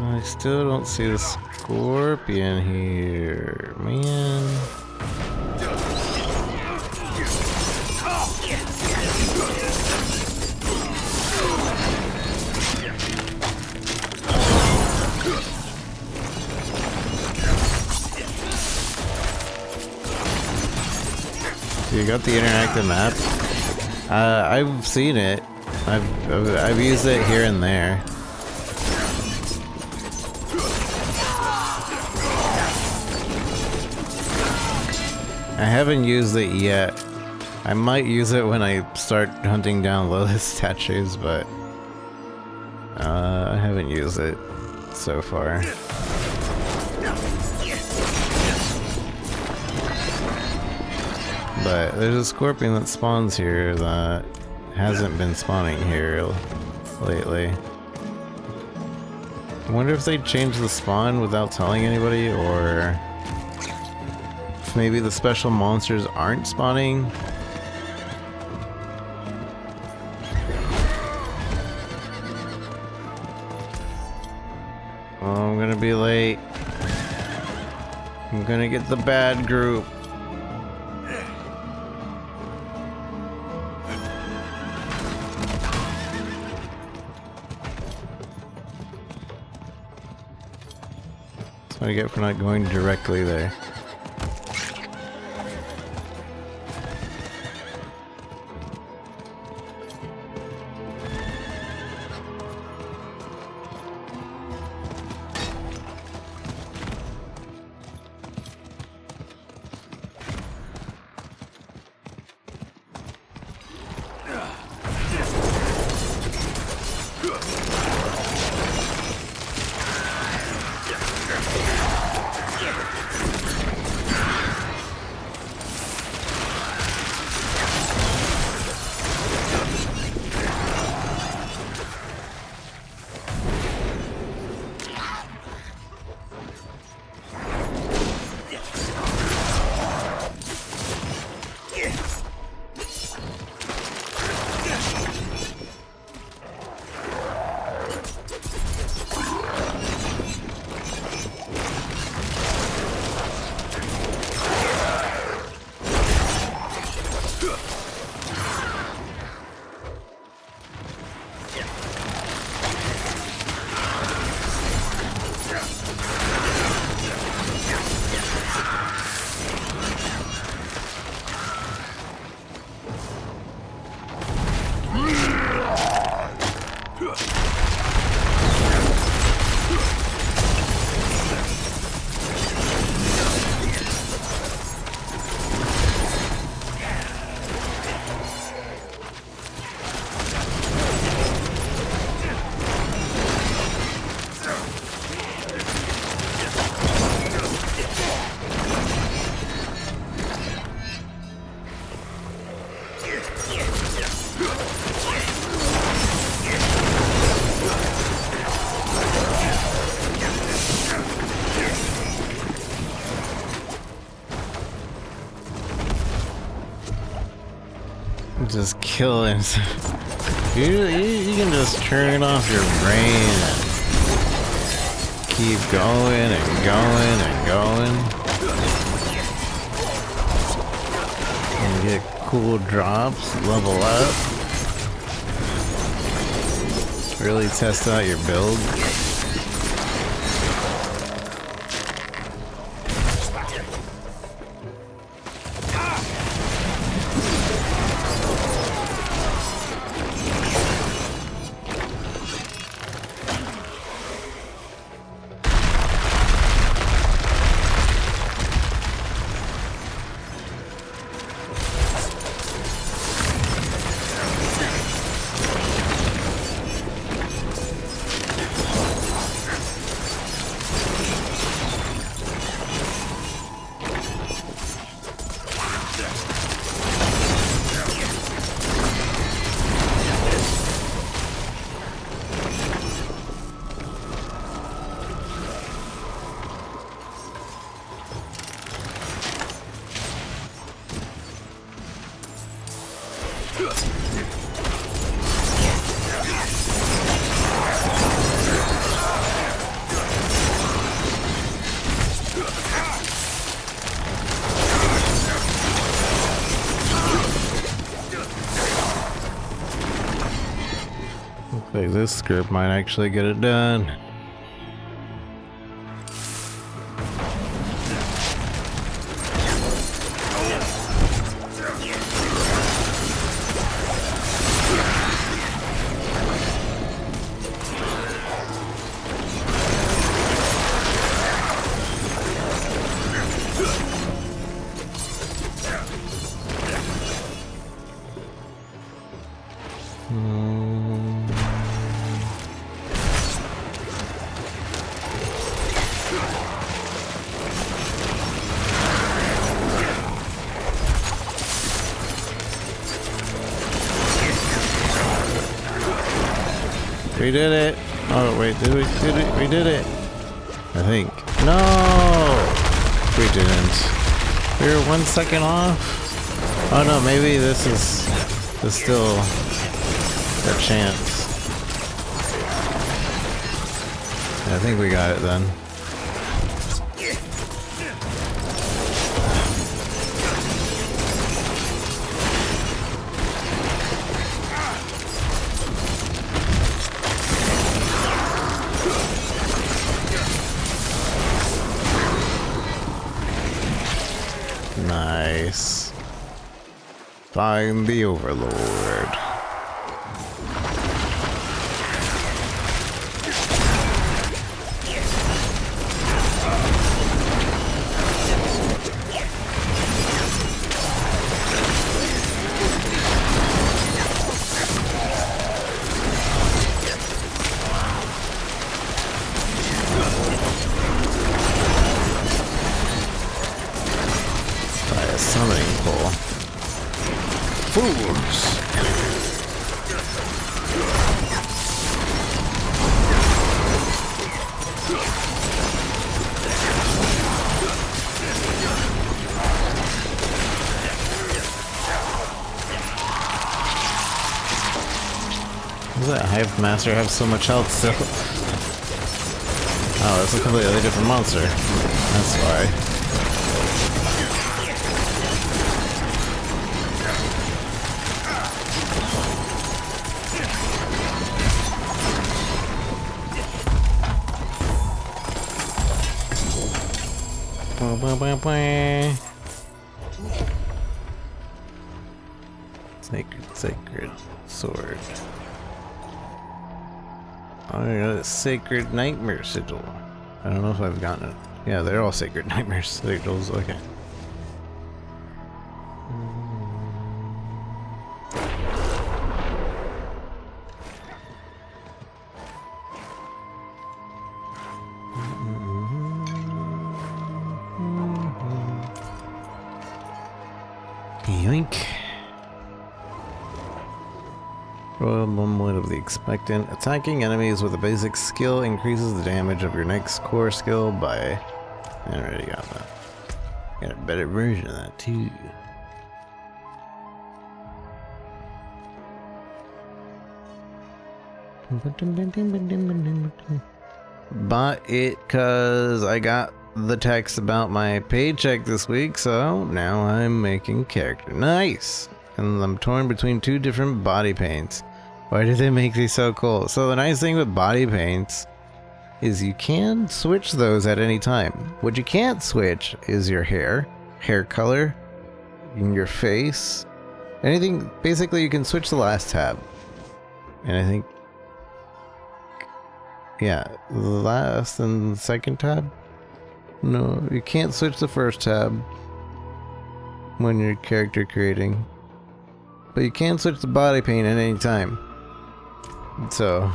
I still don't see the scorpion here, man. You got the interactive map? I've seen it. I've used it here and there. I haven't used it yet. I might use it when I start hunting down Lilith statues, but I haven't used it so far. But there's a scorpion that spawns here that hasn't been spawning here lately. I wonder if they changed the spawn without telling anybody, or if maybe the special monsters aren't spawning. Oh, I'm gonna be late. I'm gonna get the bad group. That's what I get for not going directly there. Just killing You can just turn off your brain and keep going and going and going. And get cool drops, level up. Really test out your build. Looks like this script might actually get it done. We did it! Oh wait, did we? We did it! I think. No! We didn't. We were 1 second off? Oh no, maybe this is still a chance. I think we got it then. Nice. Find the Overlord. Summoning pole. Fools! Does that Hive Master have so much health still? Oh, that's a completely different monster. That's why. Sacred sword. Oh, I got a sacred nightmare sigil. I don't know if I've gotten it. Yeah, they're all sacred nightmare sigils. Okay. Yoink. Royal Moment of the Expectant. Attacking enemies with a basic skill increases the damage of your next core skill by... I already got that. Got a better version of that too. Bought it because I got the text about my paycheck this week, so now I'm making character. Nice! And I'm torn between two different body paints. Why did they make these so cool? So the nice thing with body paints is you can switch those at any time. What you can't switch is your hair color, your face, anything. Basically, you can switch the last tab. And I think, yeah, the last and the second tab? No, you can't switch the first tab when you're character creating. But you can switch the body paint at any time. So,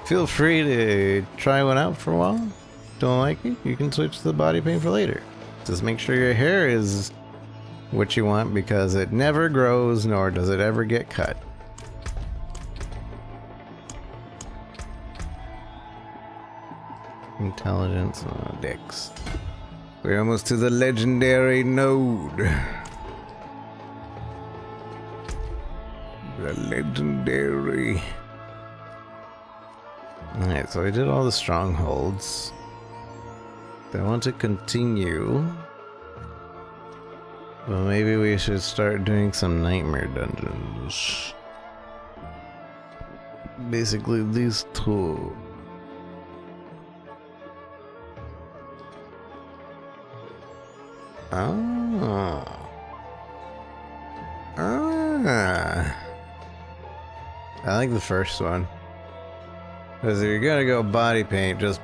feel free to try one out for a while. Don't like it? You can switch the body paint for later. Just make sure your hair is what you want, because it never grows, nor does it ever get cut. Intelligence, Dex. We're almost to the legendary node. The legendary. Alright, so I did all the strongholds. I want to continue. But maybe we should start doing some nightmare dungeons. Basically these two. I like the first one. Because if you're gonna go body paint, just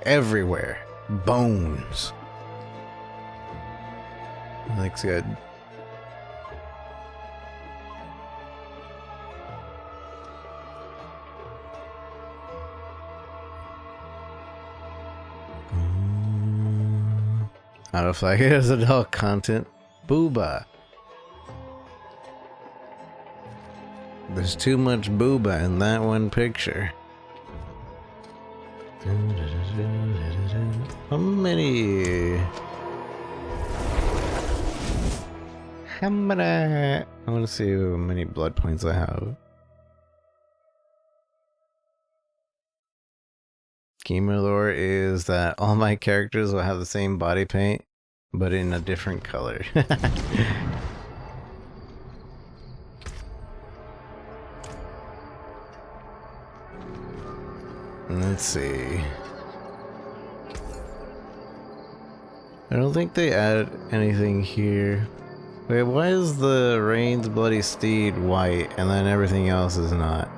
everywhere. Bones. Looks good. Auto flag is adult content. Booba. There's too much booba in that one picture. How many? I want to see how many blood points I have. Gamer lore is that all my characters will have the same body paint, but in a different color. Let's see. I don't think they added anything here. Wait, why is the Rain's Bloody Steed white and then everything else is not?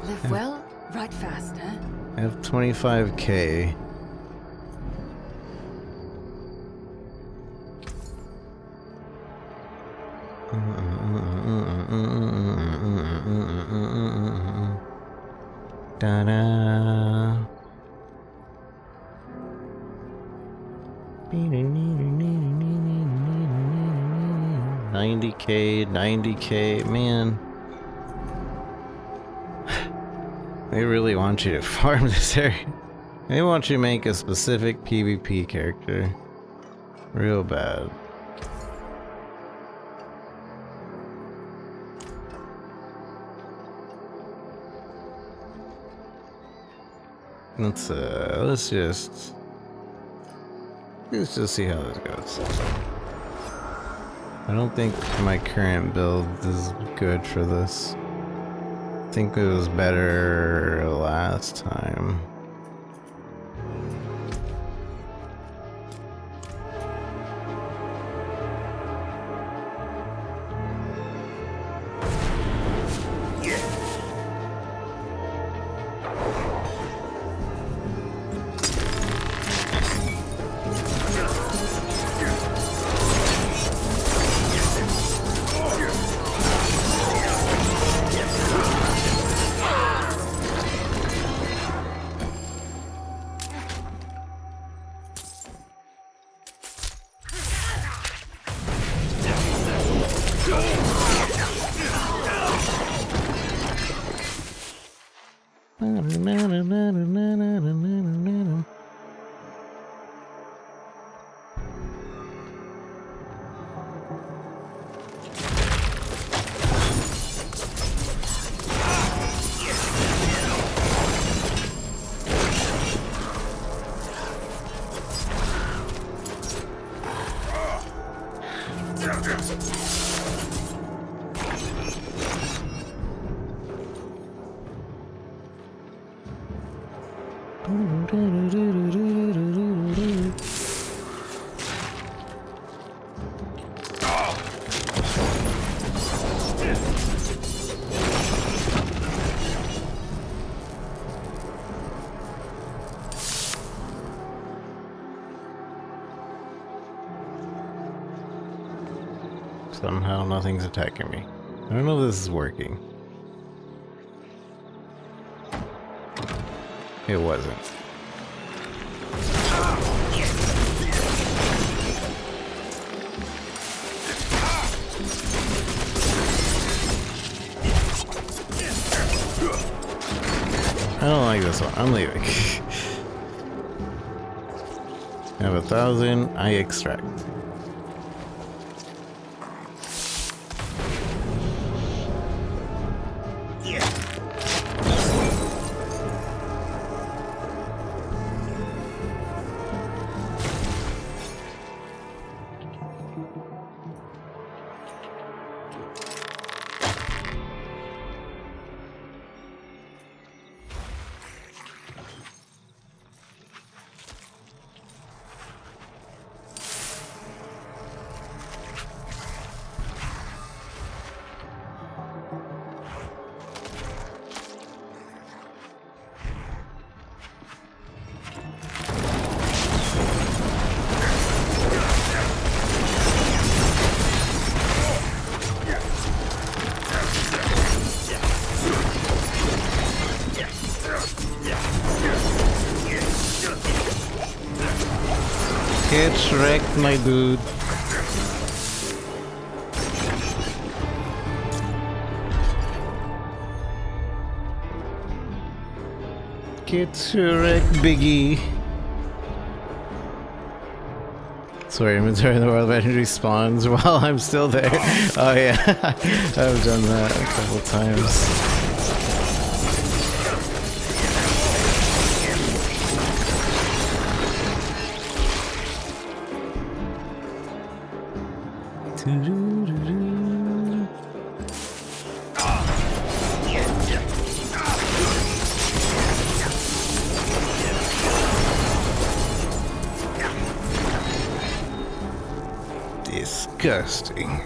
Live well, ride fast, huh? I have 25k. Da-da. 90k, man. They really want you to farm this area. They want you to make a specific PvP character. Real bad. Let's just see how this goes. I don't think my current build is good for this. I think it was better last time. Somehow nothing's attacking me. I don't know if this is working. It wasn't. I don't like this one. I'm leaving. I have 1,000. I extract. Get wrecked, my dude. Get wrecked, Biggie. Sorry, inventory in the world eventually spawns while I'm still there. Oh yeah, I've done that a couple times. Disgusting.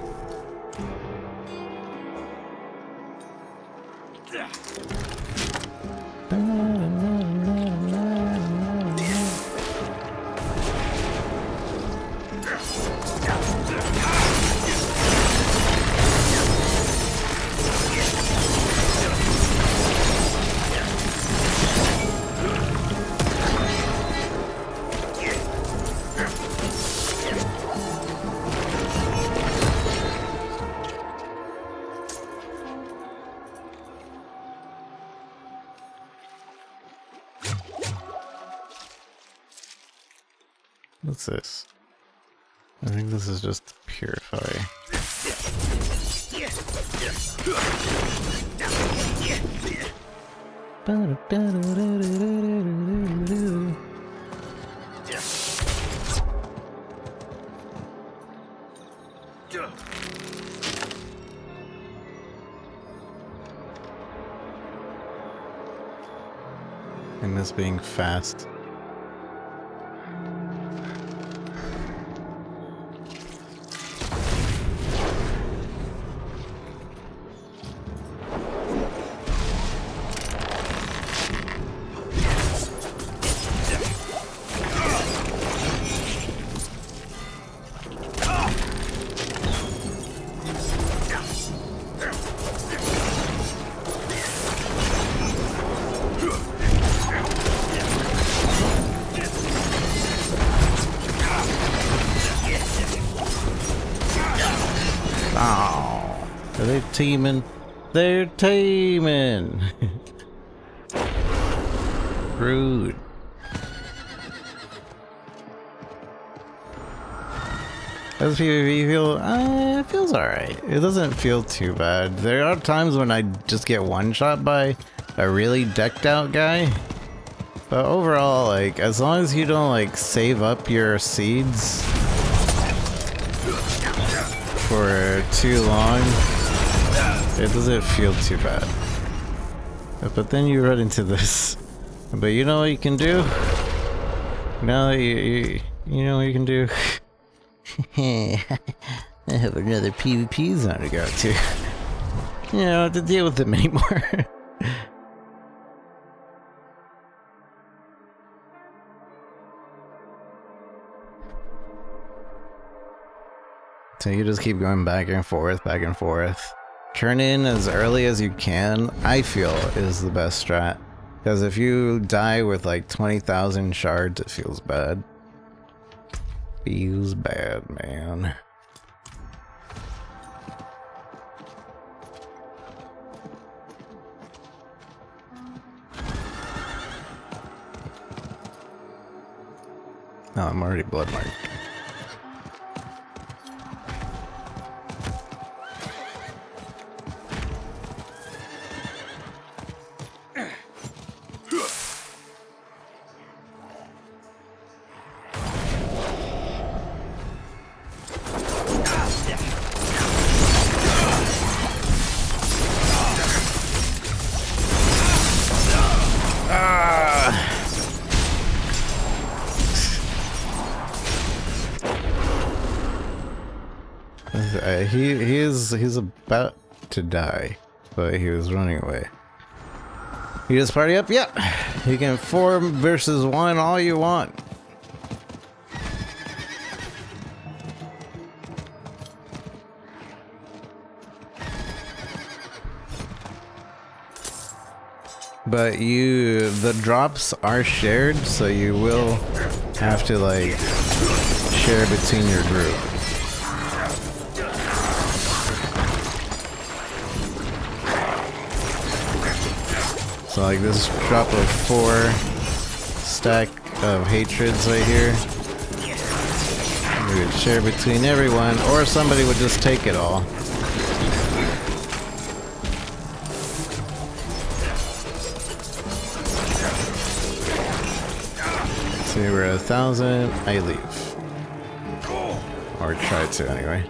What's this? I think this is just to purify. I miss being fast. Oh, are they teaming? They're teaming. Rude. Does PvP feel? It feels alright. It doesn't feel too bad. There are times when I just get one shot by a really decked out guy. But overall, like, as long as you don't like save up your seeds, for too long, it doesn't feel too bad. But then you run into this. But you know what you can do? Now you know what you can do? I have another PvP zone to go to. You don't have to deal with them anymore. So you just keep going back and forth, back and forth. Turn in as early as you can, I feel, is the best strat. Because if you die with like 20,000 shards, it feels bad. Feels bad, man. No, I'm already blood marked. He's about to die, but he was running away. You just party up? Yeah. You can 4 versus 1 all you want. But the drops are shared, so you will have to like share between your group. So like this drop of 4 stack of hatreds right here. We would share between everyone, or somebody would just take it all. See, we're at 1,000, I leave. Or try to anyway.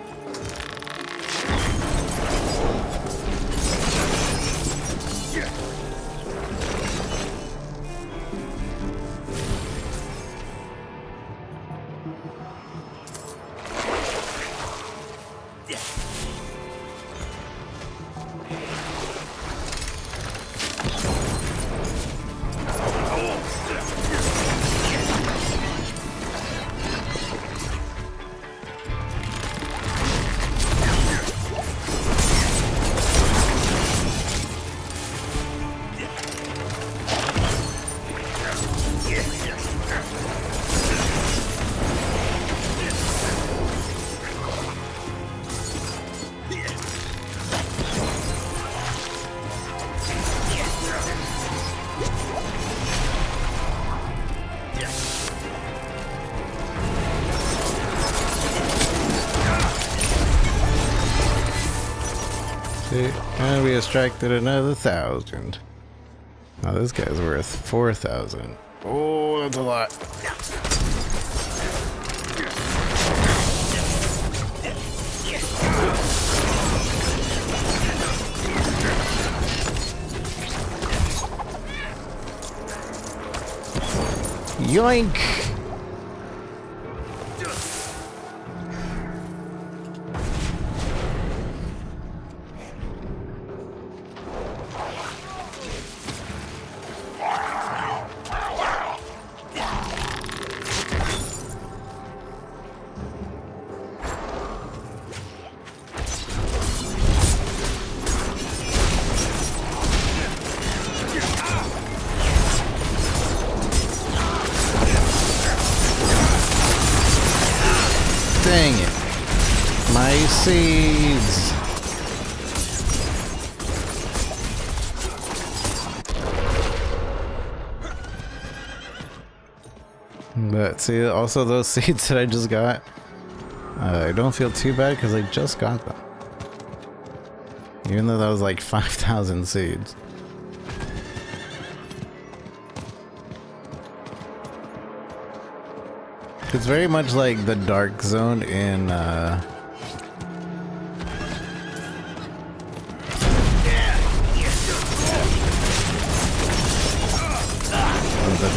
And we extracted another 1,000. Now this guy's worth 4,000. Oh, that's a lot. Yoink! Dang it. My seeds. But see, also those seeds that I just got, I don't feel too bad because I just got them. Even though that was like 5,000 seeds. It's very much like the dark zone in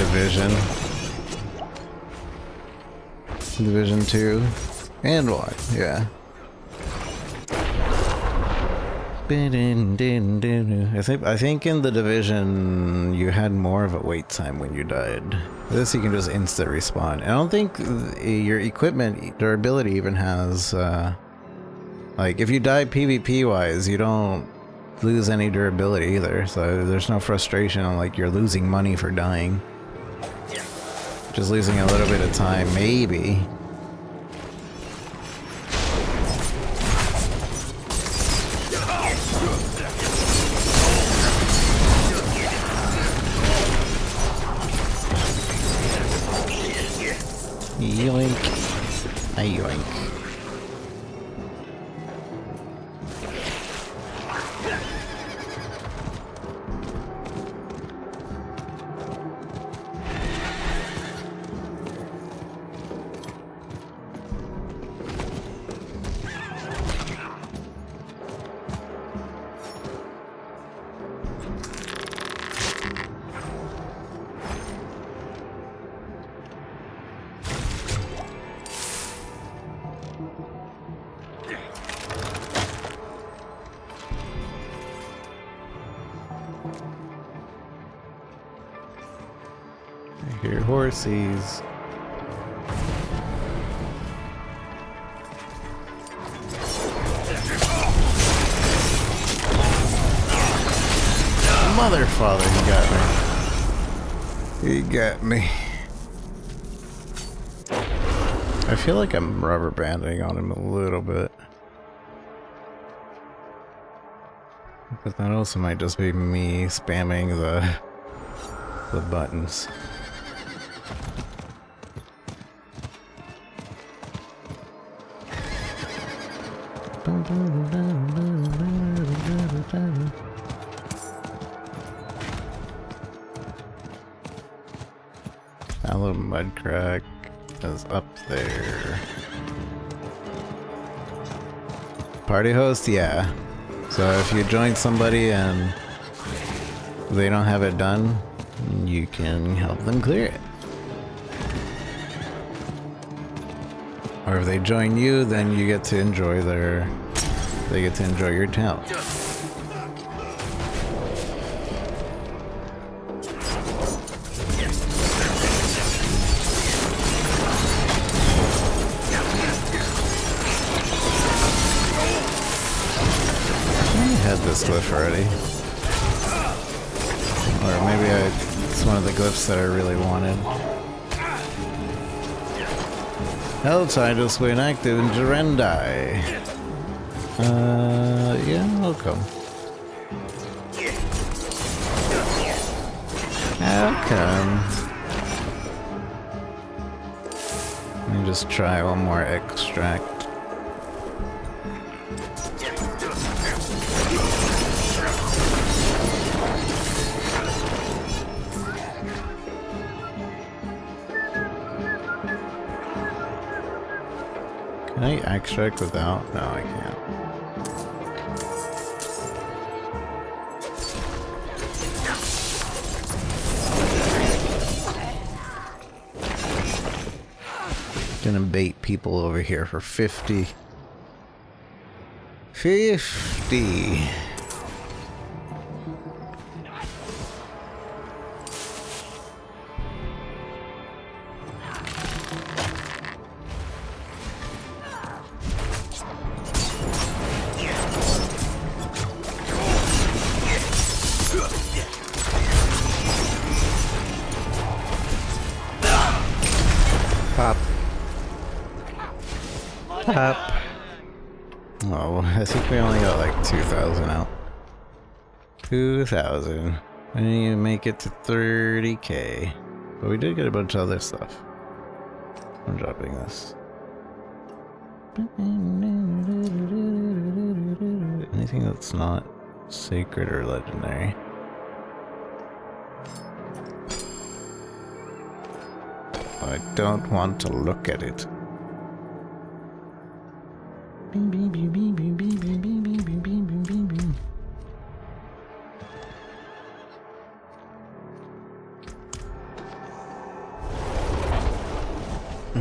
Division. Division 2 and 1, yeah. I think in the Division you had more of a wait time when you died. This you can just instant respawn. I don't think your equipment durability even has like if you die PvP wise, you don't lose any durability either. So there's no frustration on like you're losing money for dying. Just losing a little bit of time, maybe. Yoink. A yoink. I hear horsies. Mother father, he got me. He got me. I feel like I'm rubber banding on him a little bit. But that also might just be me spamming the buttons. That little mud crack is up there. Party host, yeah. So if you join somebody and they don't have it done, you can help them clear it. Or if they join you, then you get to enjoy they get to enjoy your town. This glyph already. Or maybe it's one of the glyphs that I really wanted. Helltide will swing active in Durandai. Yeah, I'll come. I'll come. Let me just try one more extract. Can I extract without? No, I can't. Gonna bait people over here for 50. 50. Pop. Pop. Oh, I think we only got like 2,000 out. 2,000. I didn't even make it to 30k. But we did get a bunch of other stuff. I'm dropping this. Anything that's not sacred or legendary. I don't want to look at it.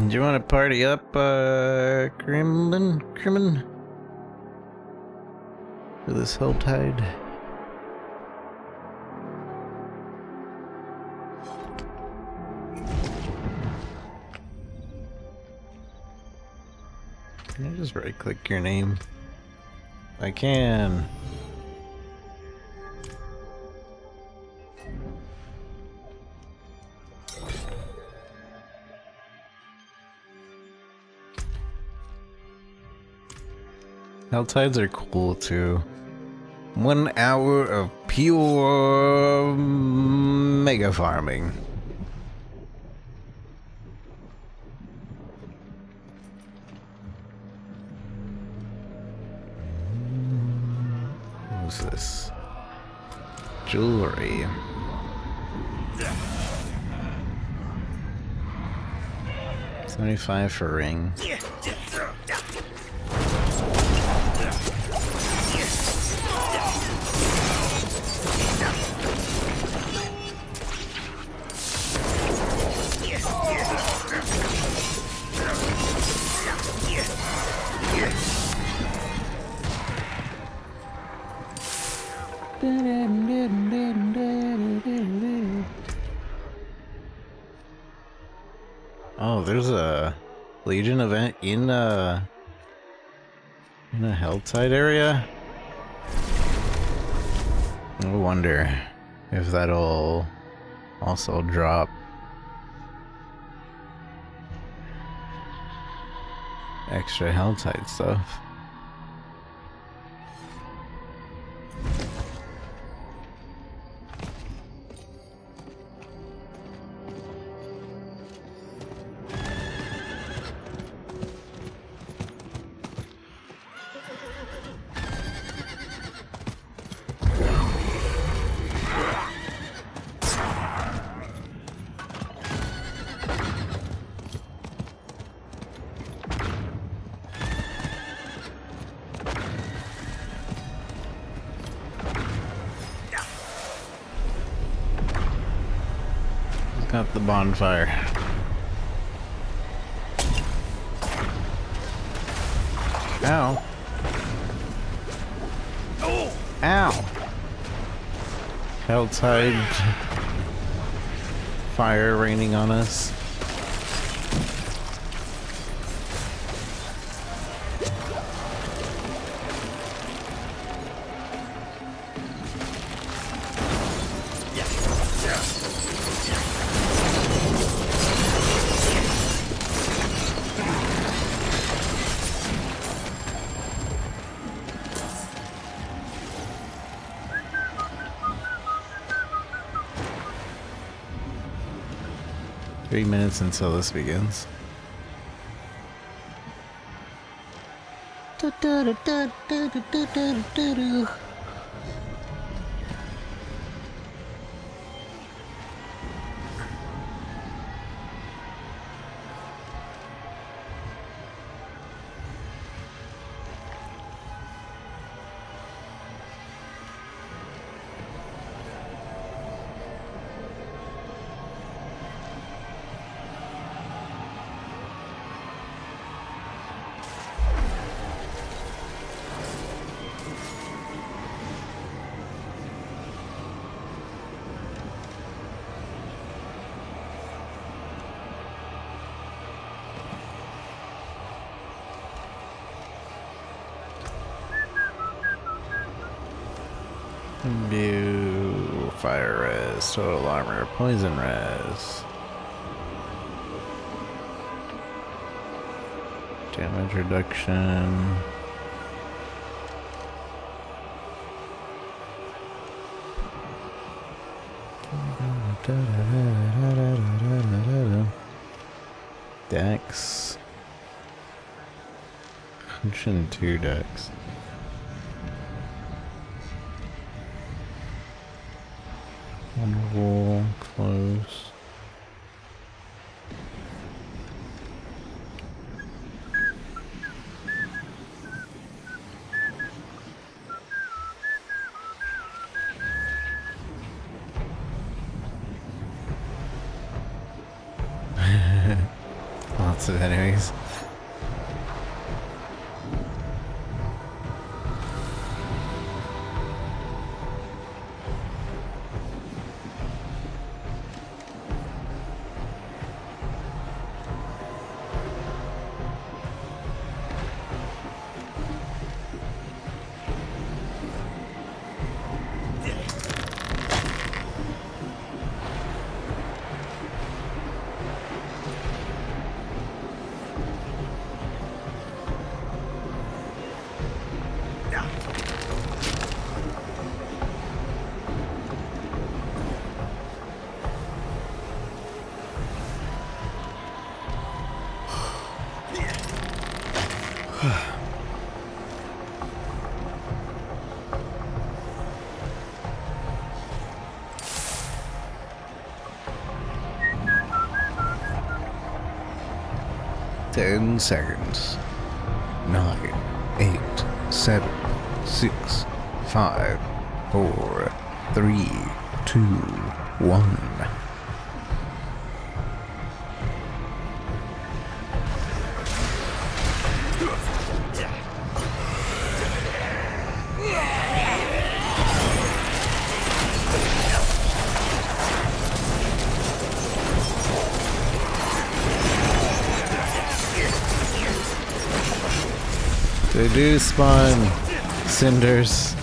Do you want to party up, Crimin? For this Helltide? Can I just right-click your name? I can. Helltides are cool too. 1 hour of pure mega farming. What's this? Jewelry. $75 for ring. Oh, there's a Legion event in a Helltide area? I wonder if that'll also drop extra Helltide stuff. Got the bonfire. Ow. Ow. Helltide fire raining on us. Three minutes until this begins. View, fire res, total armor, poison res. Damage reduction. Dex. 102 dex. One wall, close. lots of enemies. Ten seconds. 9, 8, 7, 6, 5, 4, 3, 2, 1. They do spawn cinders.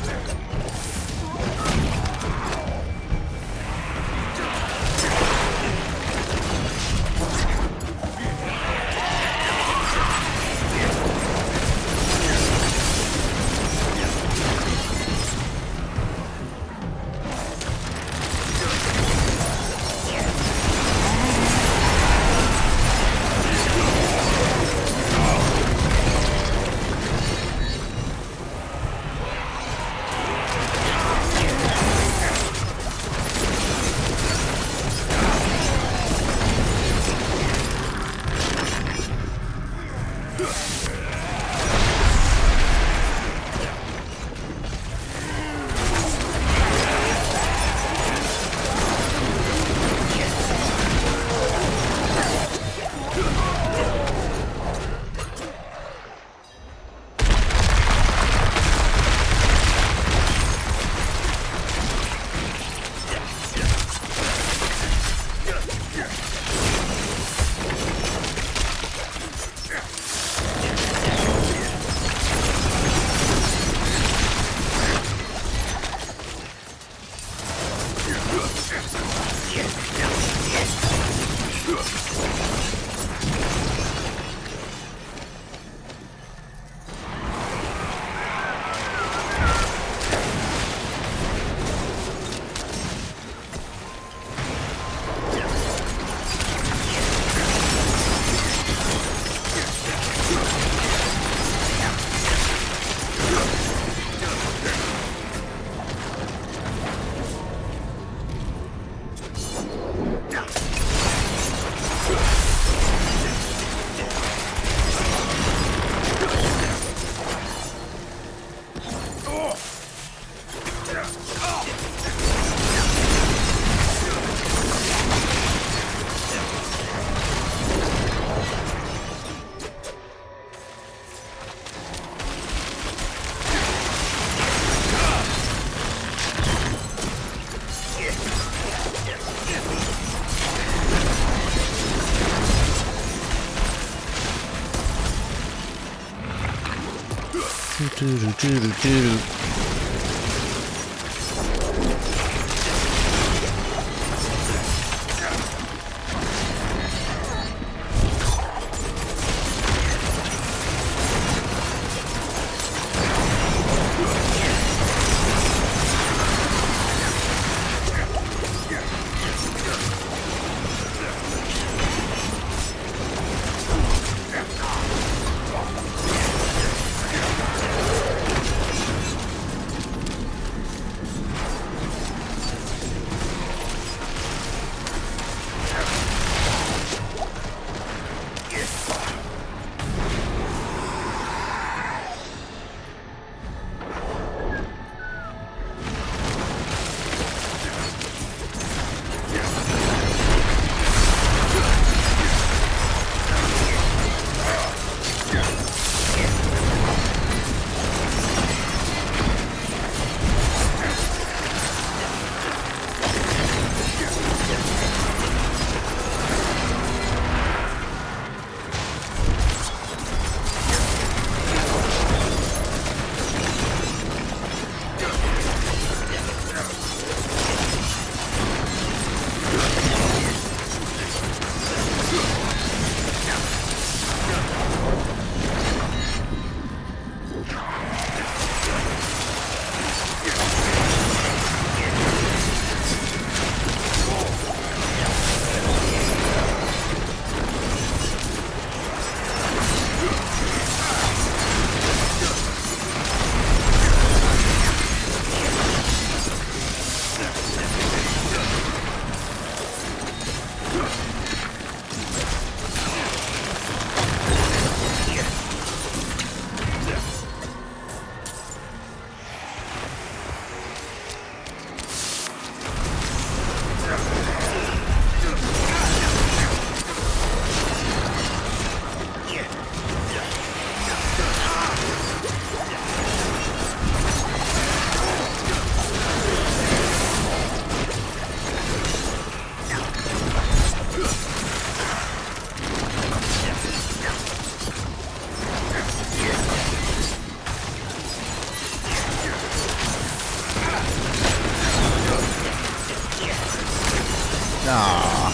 Ah.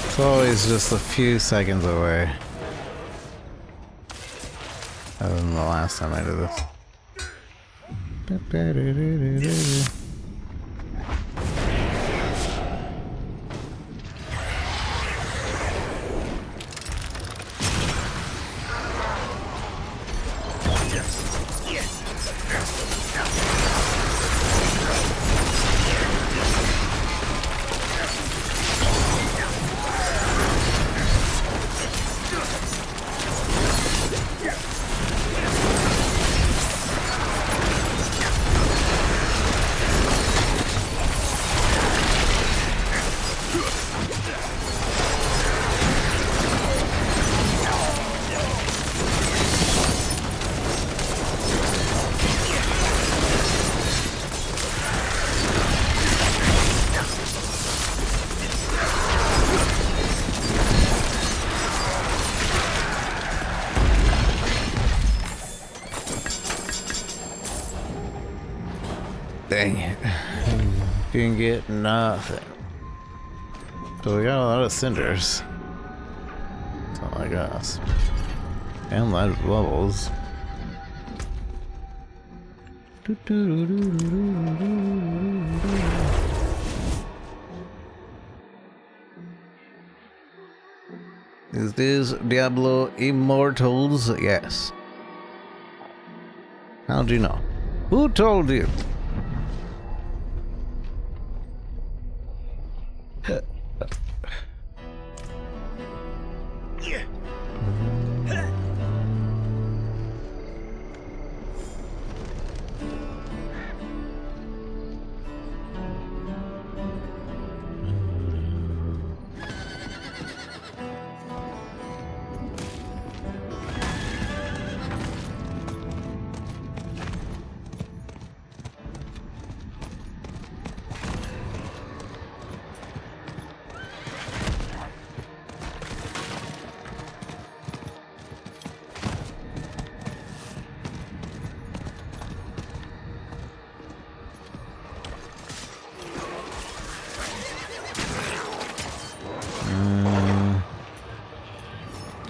It's always just a few seconds away. Other than the last time I did this. Dang it. Didn't get nothing. So we got a lot of cinders. That's all I got. And a lot of levels. Is this Diablo Immortals? Yes. How'd you know? Who told you?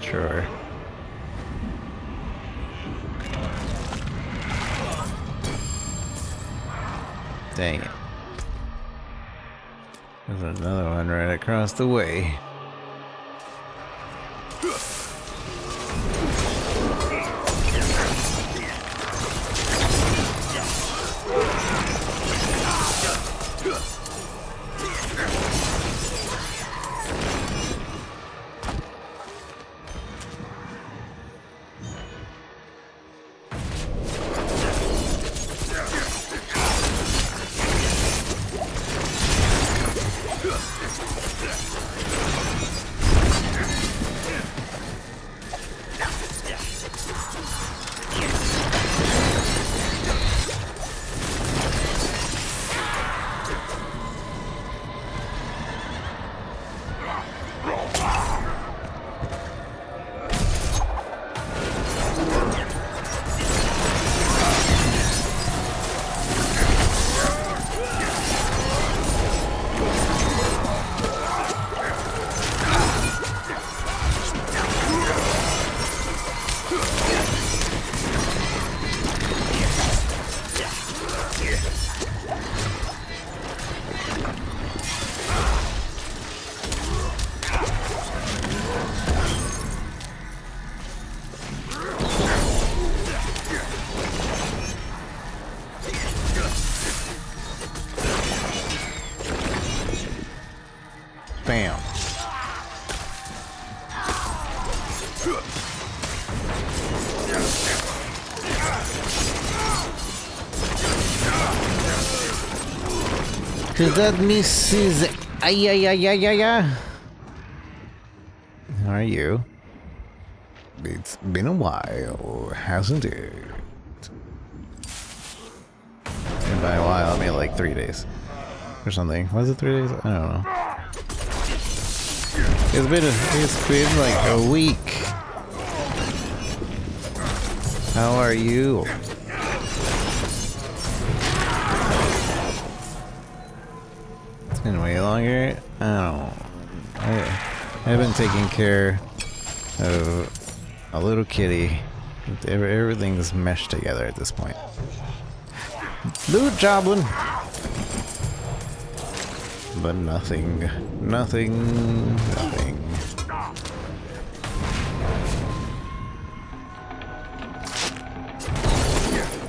Sure. Dang it. There's another one right across the way. Bam. Cause that misses. Ay, ay, ay, ay, ay, ay. How are you? It's been a while, hasn't it? And by a while, I mean like 3 days. Or something. Was it 3 days? I don't know. It's been like a week. How are you? And way longer? I've been taking care of a little kitty. Everything's meshed together at this point. Loot Joblin! But nothing.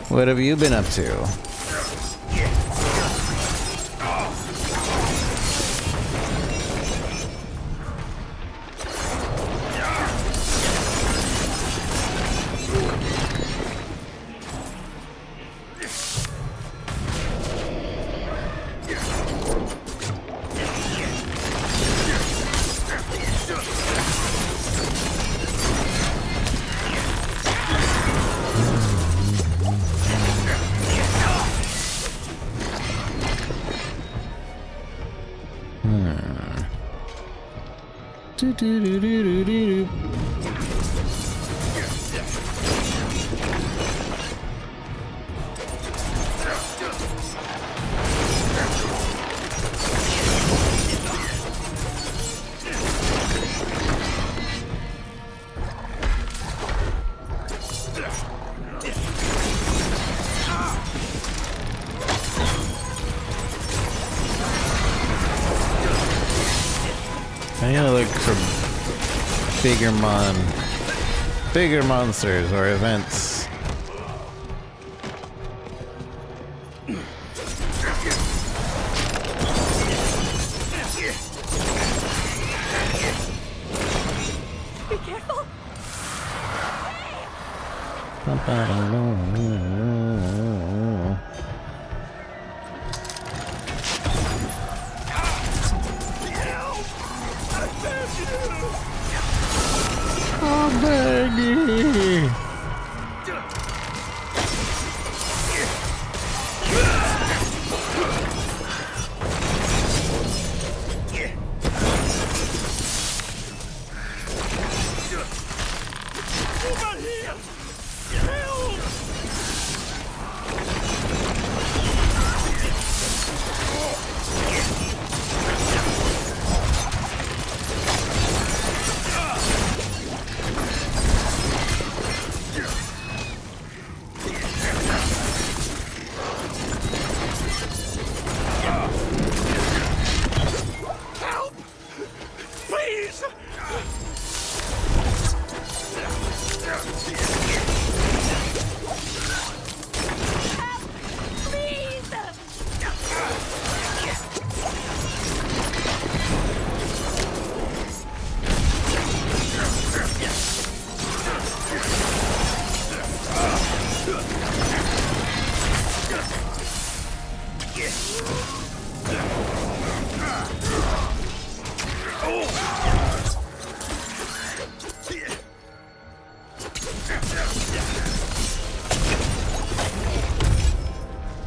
What have you been up to? I need to look for bigger monsters or events. Be careful! Oh, Bernie! Over here! Help! Help! Please!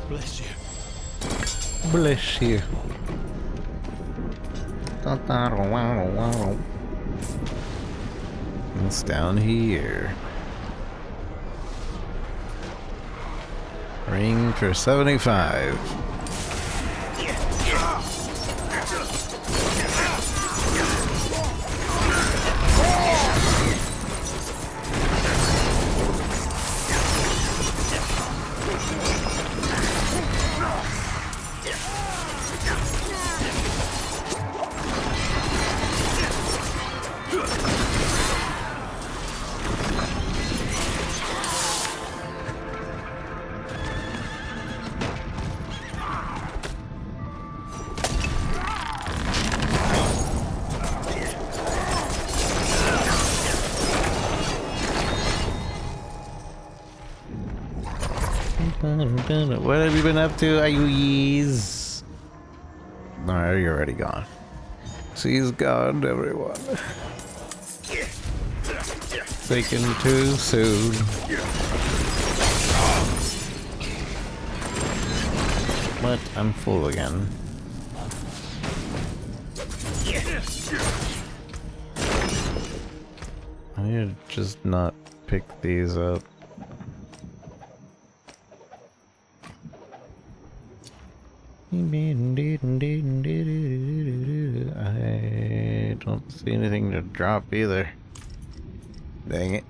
Bless you. Bless you. It's down here. Ring for 75. What have you been up to, Ayuis? No, you're already gone. She's gone, everyone. Taken too soon. But I'm full again. I need to just not pick these up. I don't see anything to drop either. Dang it.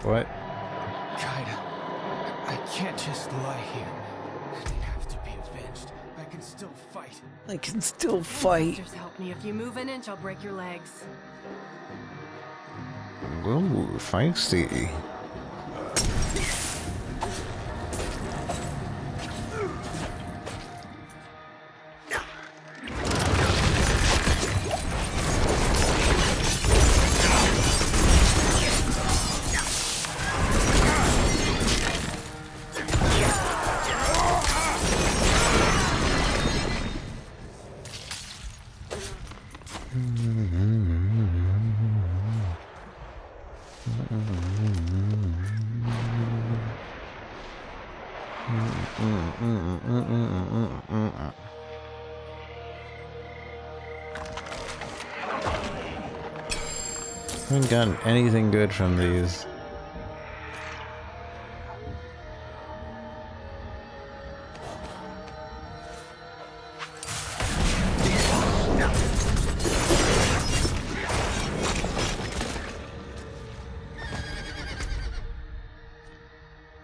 What? Kaida, I can't just lie here. I have to be avenged. I can still fight. I can still fight. Just help me. If you move an inch, I'll break your legs. Ooh, feisty. I haven't gotten anything good from these.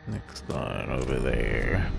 Next one over there.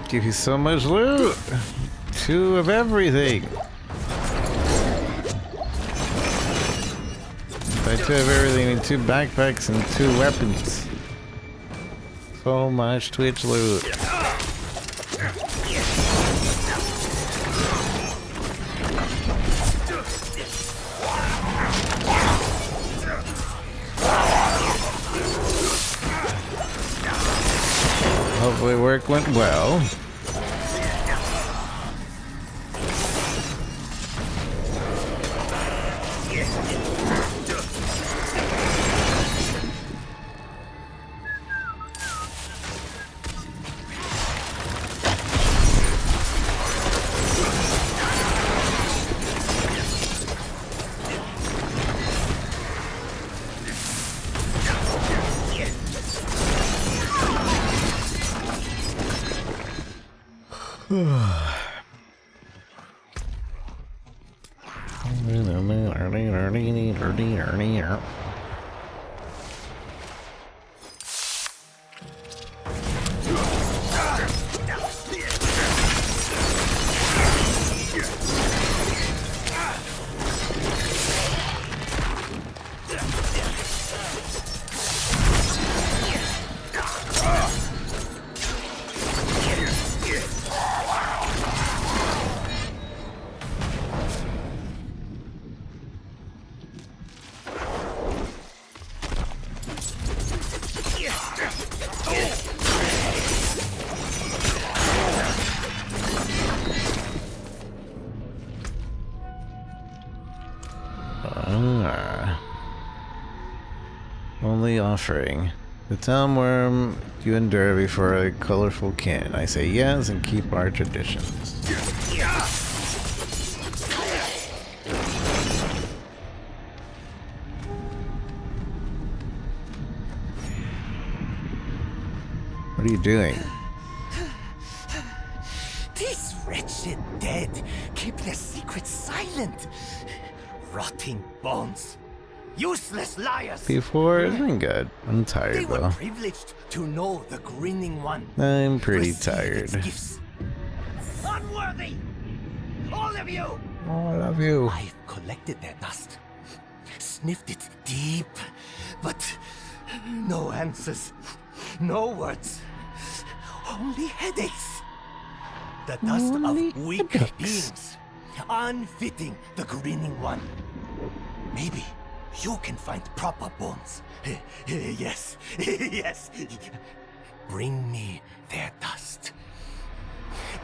Give you so much loot! 2 of everything! By 2 of everything, and 2 backpacks and 2 weapons. So much Twitch loot. Hopefully work went well. offering. The town worm you endure before a colorful kin. I say yes and keep our traditions. What are you doing? These wretched dead keep their secrets silent. Rotting bones. Useless liars. Before, it's been good. I'm tired They were though. privileged to know the grinning one. I'm pretty Receive its tired. gifts. Unworthy! All of you! Oh, I love you. I've collected their dust. Sniffed it deep. But no answers. No words. Only headaches. The dust of weak beings. Unfitting the grinning one. Maybe you can find proper bones. Yes, yes. Bring me their dust.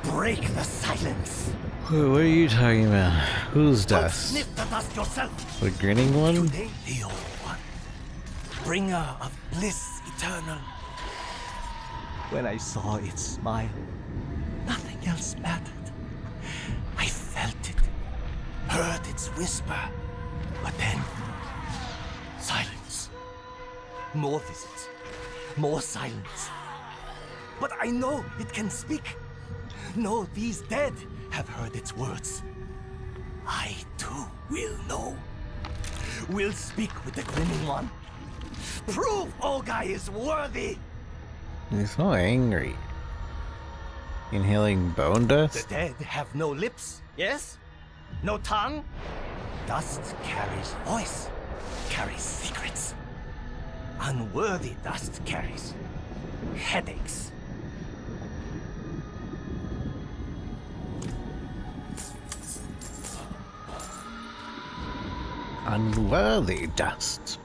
Break the silence. What are you talking about? Whose dust? Sniff the dust yourself. The grinning one? Today, the old one. Bringer of bliss eternal. When I saw its smile, nothing else mattered. I felt it, heard its whisper, but then silence. More visits, more silence. But I know it can speak. No, these dead have heard its words. I too will know. Will speak with the grinning one. Prove Olga is worthy. He's so angry. Inhaling bone The dust? dead have no lips, yes? No tongue? Dust carries voice, carries secrets. Unworthy dust carries headaches. Unworthy dust.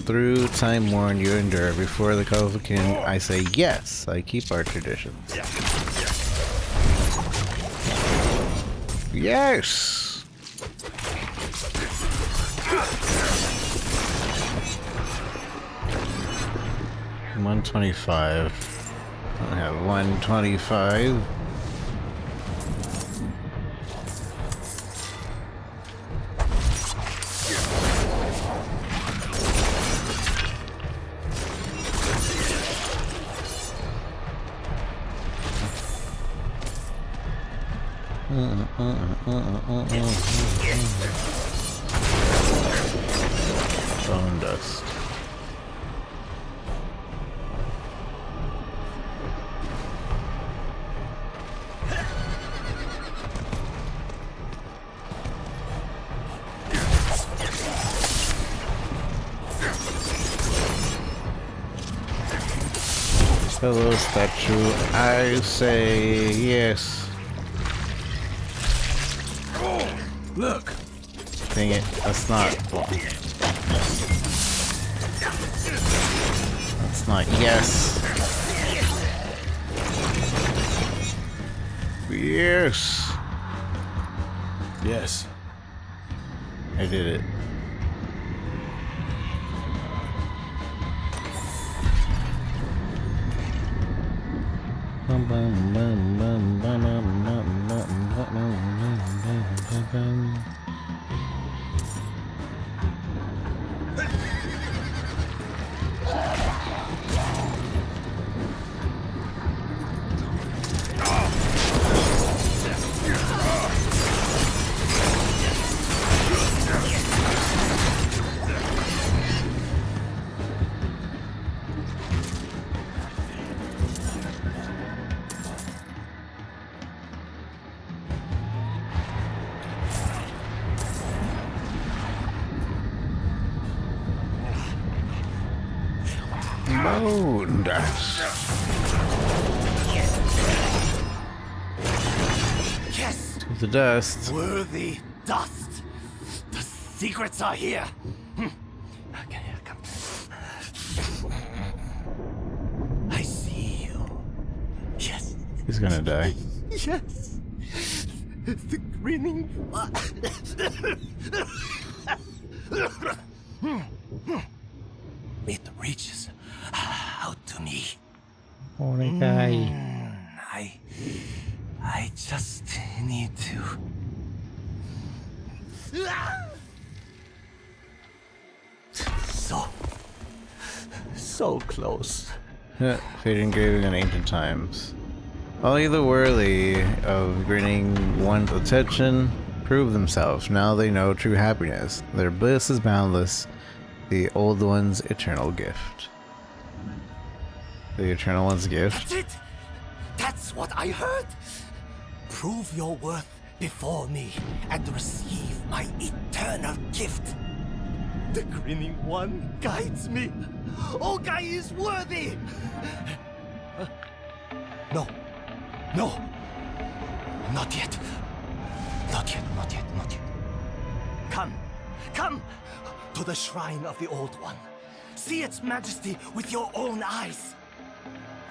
Through time worn you endure before the colorful kin. I say yes, I keep our traditions. Yes! $125. I have $125. Bone dust. Hello, statue. I say yes. Look. Dang it, that's not. That's not yes. Yes. Yes. I did it. Bone dust. Yes! To the dust. Worthy dust. The secrets are here. Okay, come. I see you. Yes. He's gonna die. Yes. The grinning one. It reaches out to me. I just need to. So close. Fading engraving in ancient times. Only the worthy of grinning one's attention prove themselves. Now they know true happiness. Their bliss is boundless. The old one's eternal gift. The eternal one's gift. That's it! That's what I heard! Prove your worth before me and receive my eternal gift. The grinning one guides me. Ogai is worthy! No. No. Not yet. Not yet, not yet, not yet. Come to the shrine of the Old One. See its majesty with your own eyes.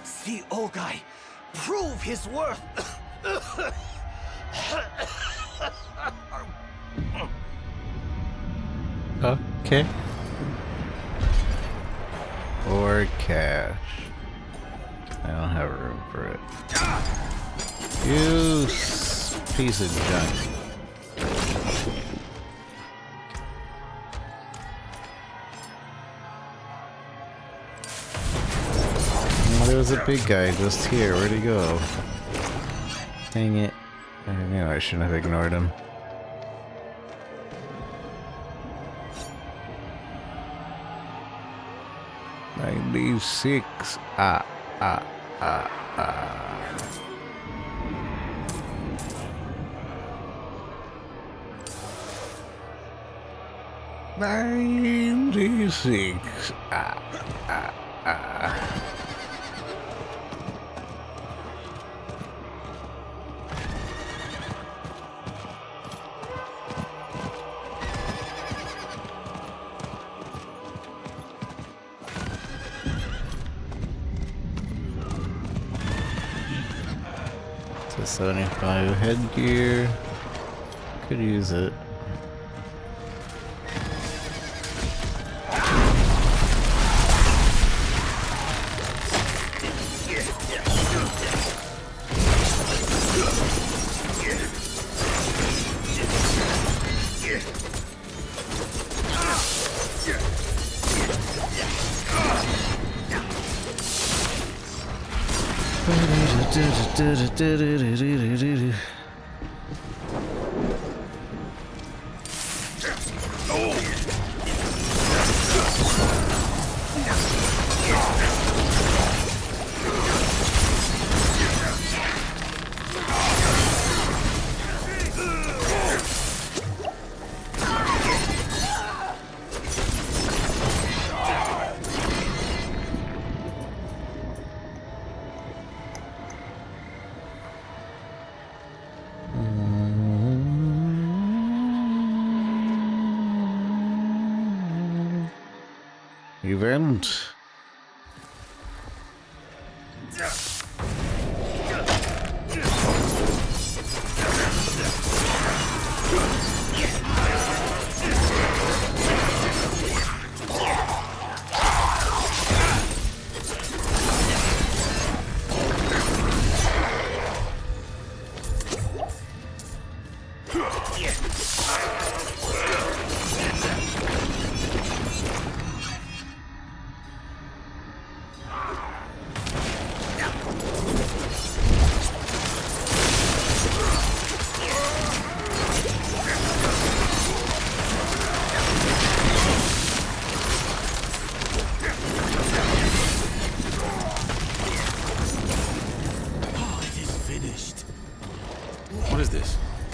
See Ogai prove his worth. Okay. Or cash. I don't have room for it. You piece of junk. Oh, there was a big guy just here. Where'd he go? Dang it. I knew I shouldn't have ignored him. '96. Ah. 96. It's a 75 headgear. Could use it. Event.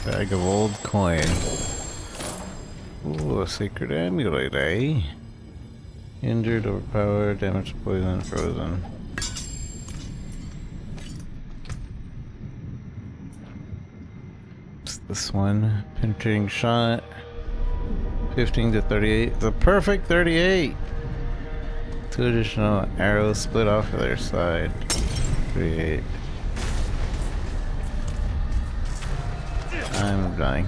Bag of old coin. Ooh, a sacred amulet, eh? Injured, overpowered, damaged, poisoned, frozen. It's this one. Penetrating shot. 15 to 38. The perfect 38! 2 additional arrows split off of their side. 38. I'm dying.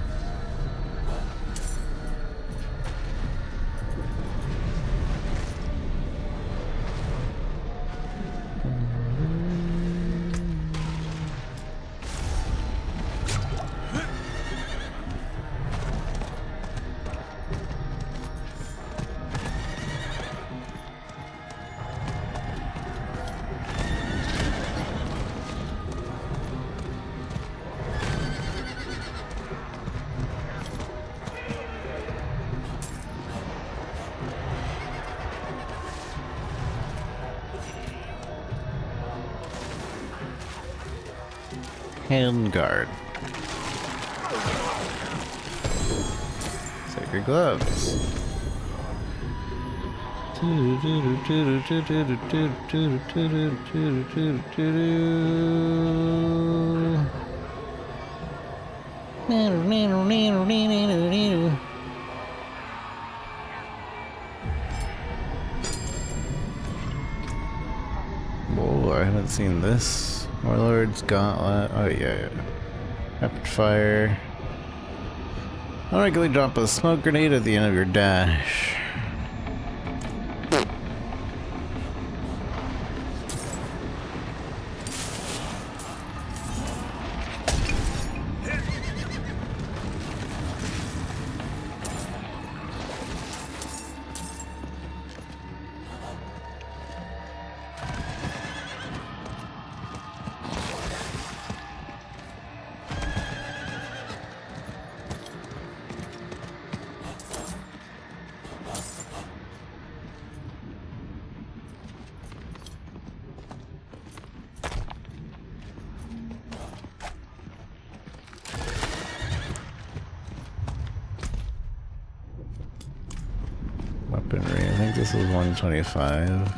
Handguard. Sacred gloves. Whoa, I haven't seen this. Warlord's Gauntlet. Oh, yeah. Rapid fire. I'll regularly drop a smoke grenade at the end of your dash. Weaponry, I think this is 125.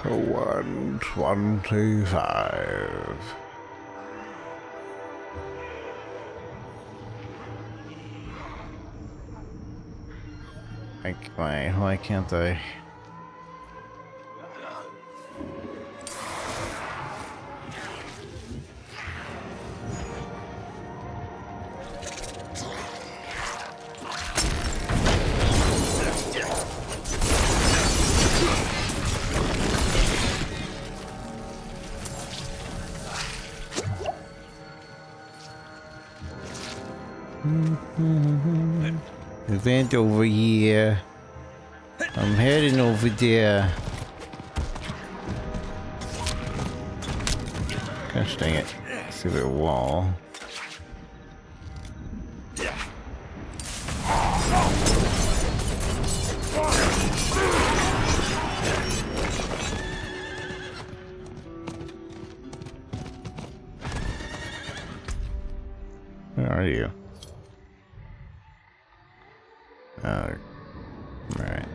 One 125. Why can't I? Event over here. I'm heading over there. Gosh dang it. See the wall. Where are you? Right.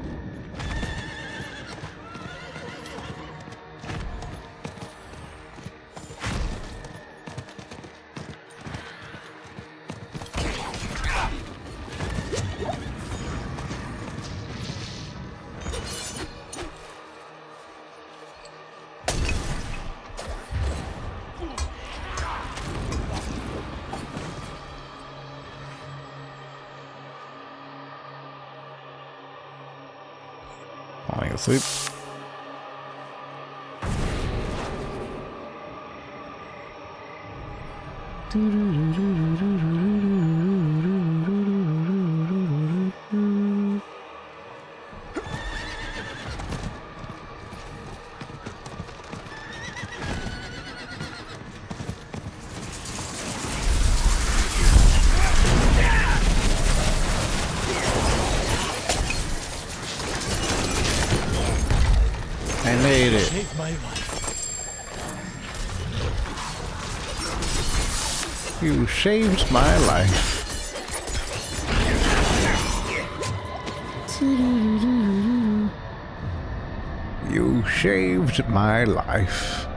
Falling asleep. I made it. Saved my life. You saved my life. You You saved my life.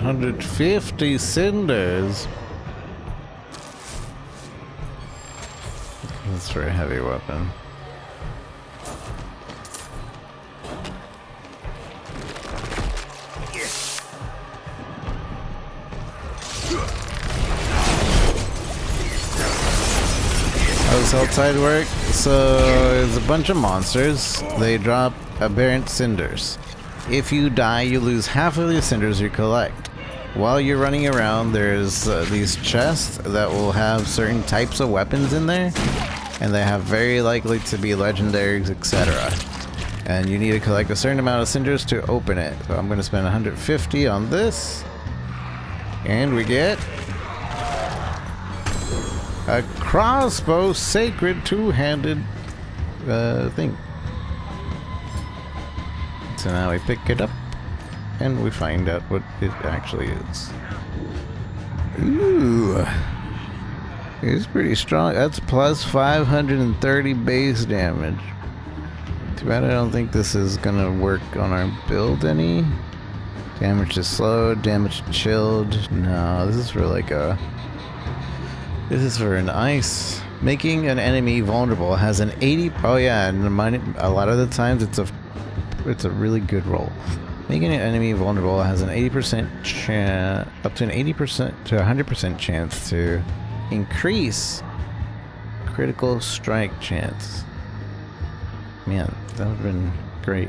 $150 cinders. That's for a heavy weapon. How does outside work? So there's a bunch of monsters. They drop aberrant cinders. If you die, you lose half of the cinders you collect. While you're running around, there's these chests that will have certain types of weapons in there, and they have very likely to be legendaries, etc. And you need to collect a certain amount of cinders to open it. So I'm going to spend 150 on this, and we get a crossbow, sacred two-handed thing. So now we pick it up, and we find out what it actually is. Ooh. It's pretty strong. That's plus 530 base damage. Too bad I don't think this is gonna work on our build any. Damage to slowed, damage to chilled. No, this is for like a... This is for an ice. Making an enemy vulnerable has an 80... Oh yeah, and a lot of the times it's a really good roll. Making an enemy vulnerable has an 80% chance, up to an 80% to 100% chance to increase critical strike chance. Man, that would have been great.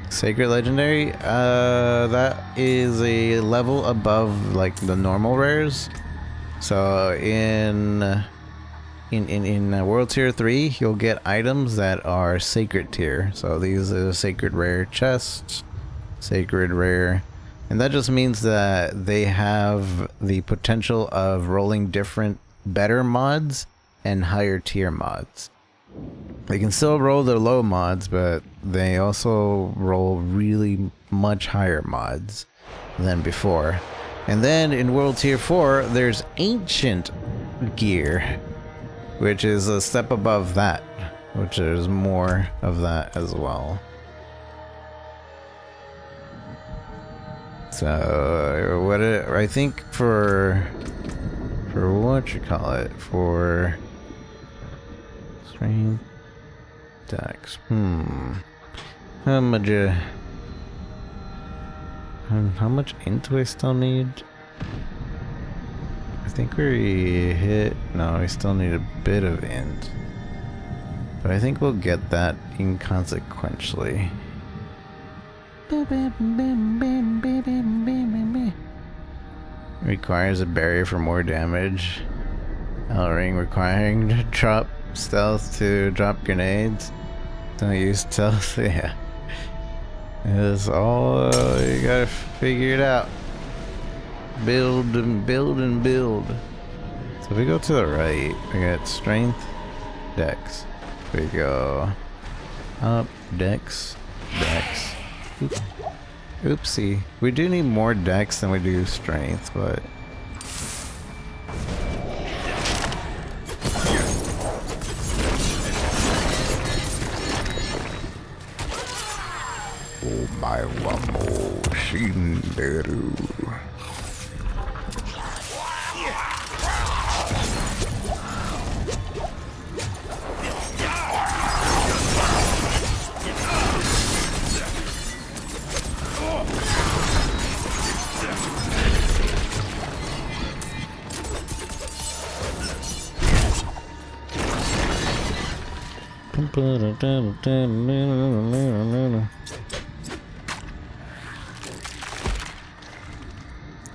Sacred Legendary, that is a level above like the normal rares. So in World Tier 3, you'll get items that are Sacred Tier. So these are Sacred Rare chests, Sacred Rare, and that just means that they have the potential of rolling different better mods and higher tier mods. They can still roll the low mods, but they also roll really much higher mods than before. And then in World Tier 4, there's Ancient Gear, which is a step above that, which there's more of that as well. So what I think for what you call it, for strength dex, how much int do I still need? I think we hit... No, we still need a bit of int. But I think we'll get that inconsequentially. Requires a barrier for more damage. Ring requiring to drop stealth to drop grenades. Don't use stealth, yeah. It's all... you gotta figure it out. Build and build and build. So if we go to the right, we got strength, dex. We go Up, dex. Dex. Oopsie. We do need more dex than we do strength, but... Oh my wamo shinderu.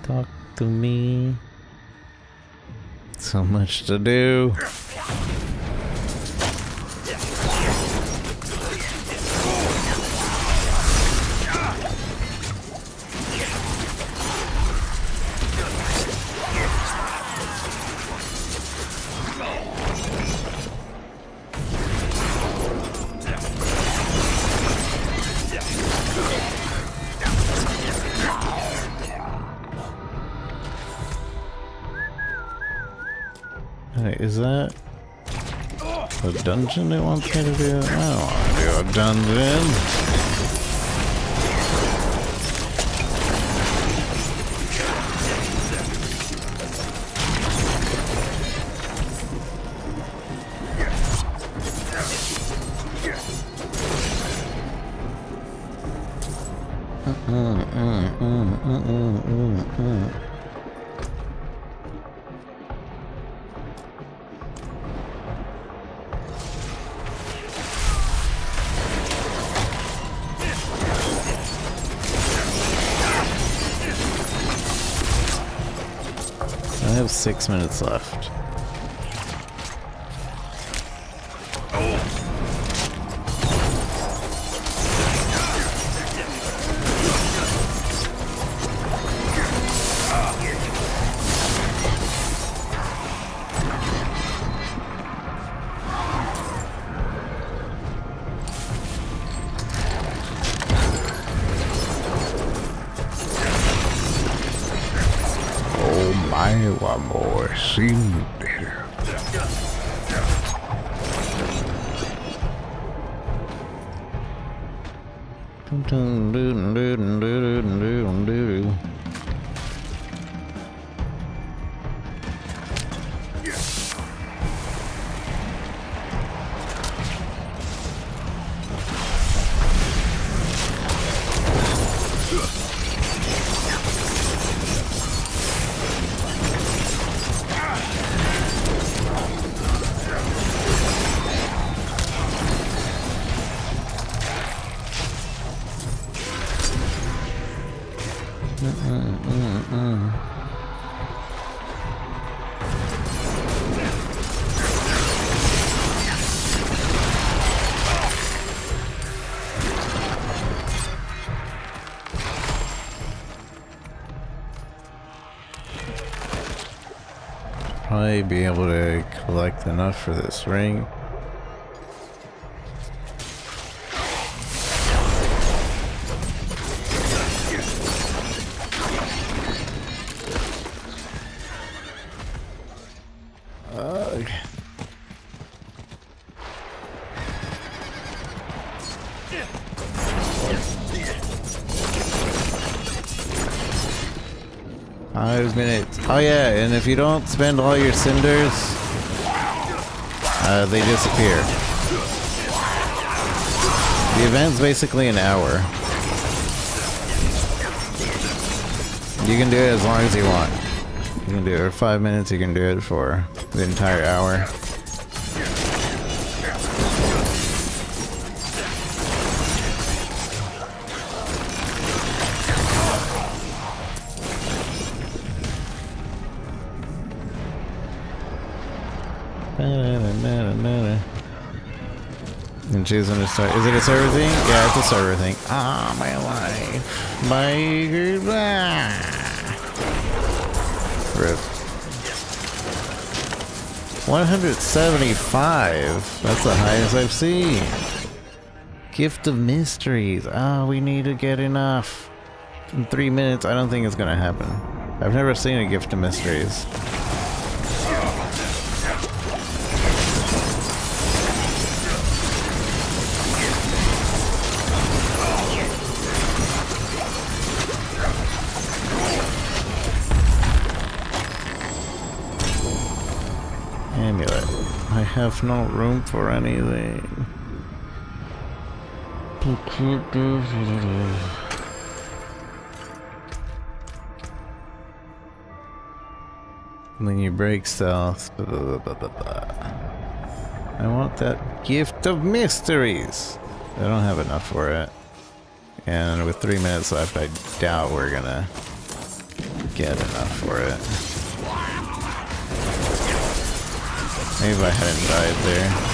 Talk to me. So much to do. Hey, is that a dungeon it wants me to do? I don't want to do a dungeon. I have 6 minutes left. One more scene there. Probably be able to collect enough for this ring. Oh yeah, and if you don't spend all your cinders, they disappear. The event's basically an hour. You can do it as long as you want. You can do it for 5 minutes, you can do it for the entire hour. And choose when to start. Is it a server thing? Yeah, it's a server thing. Ah, my life. My goodbye. Rip. 175. That's the highest I've seen. Gift of Mysteries. Ah, we need to get enough. In 3 minutes, I don't think it's gonna happen. I've never seen a Gift of Mysteries. Amulet. I have no room for anything. When you break stealth. I want that Gift of Mysteries. I don't have enough for it. And with 3 minutes left, I doubt we're gonna get enough for it. Maybe I hadn't died there.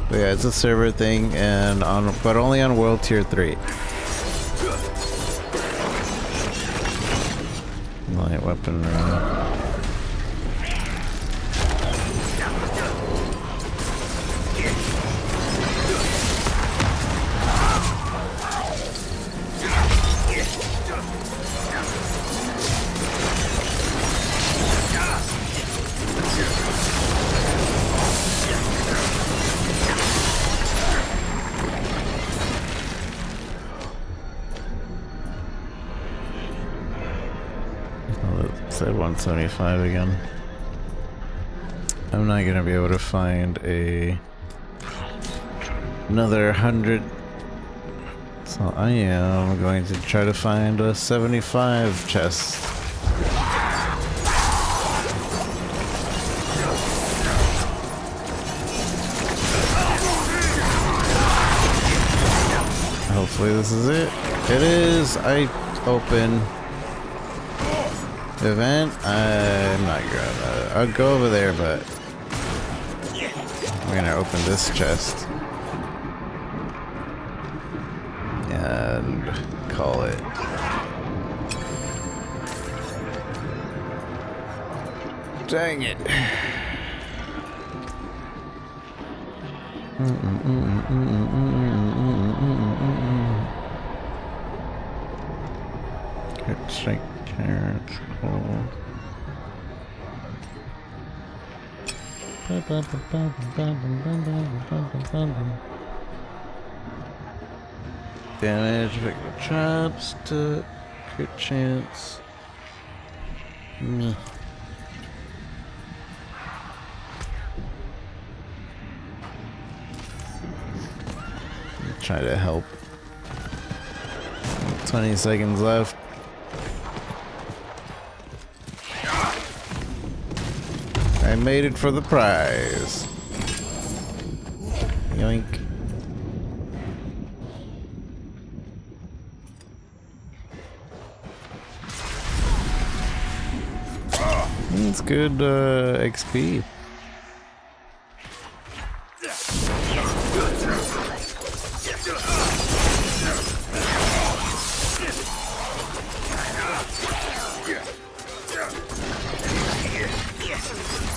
But yeah, it's a server thing, and but only on World Tier 3. Light weapon room. Said 175 again. I'm not gonna be able to find another 100, so I am going to try to find a 75 chest. Hopefully this is it. It is. I open event. I'm not gonna. I'll go over there, but I'm gonna open this chest and call it. Dang it. Good strength. Carrots, cool. Damage, victim traps, to crit chance. Meh. Try to help. 20 seconds left. I made it for the prize. Yoink. It's good XP.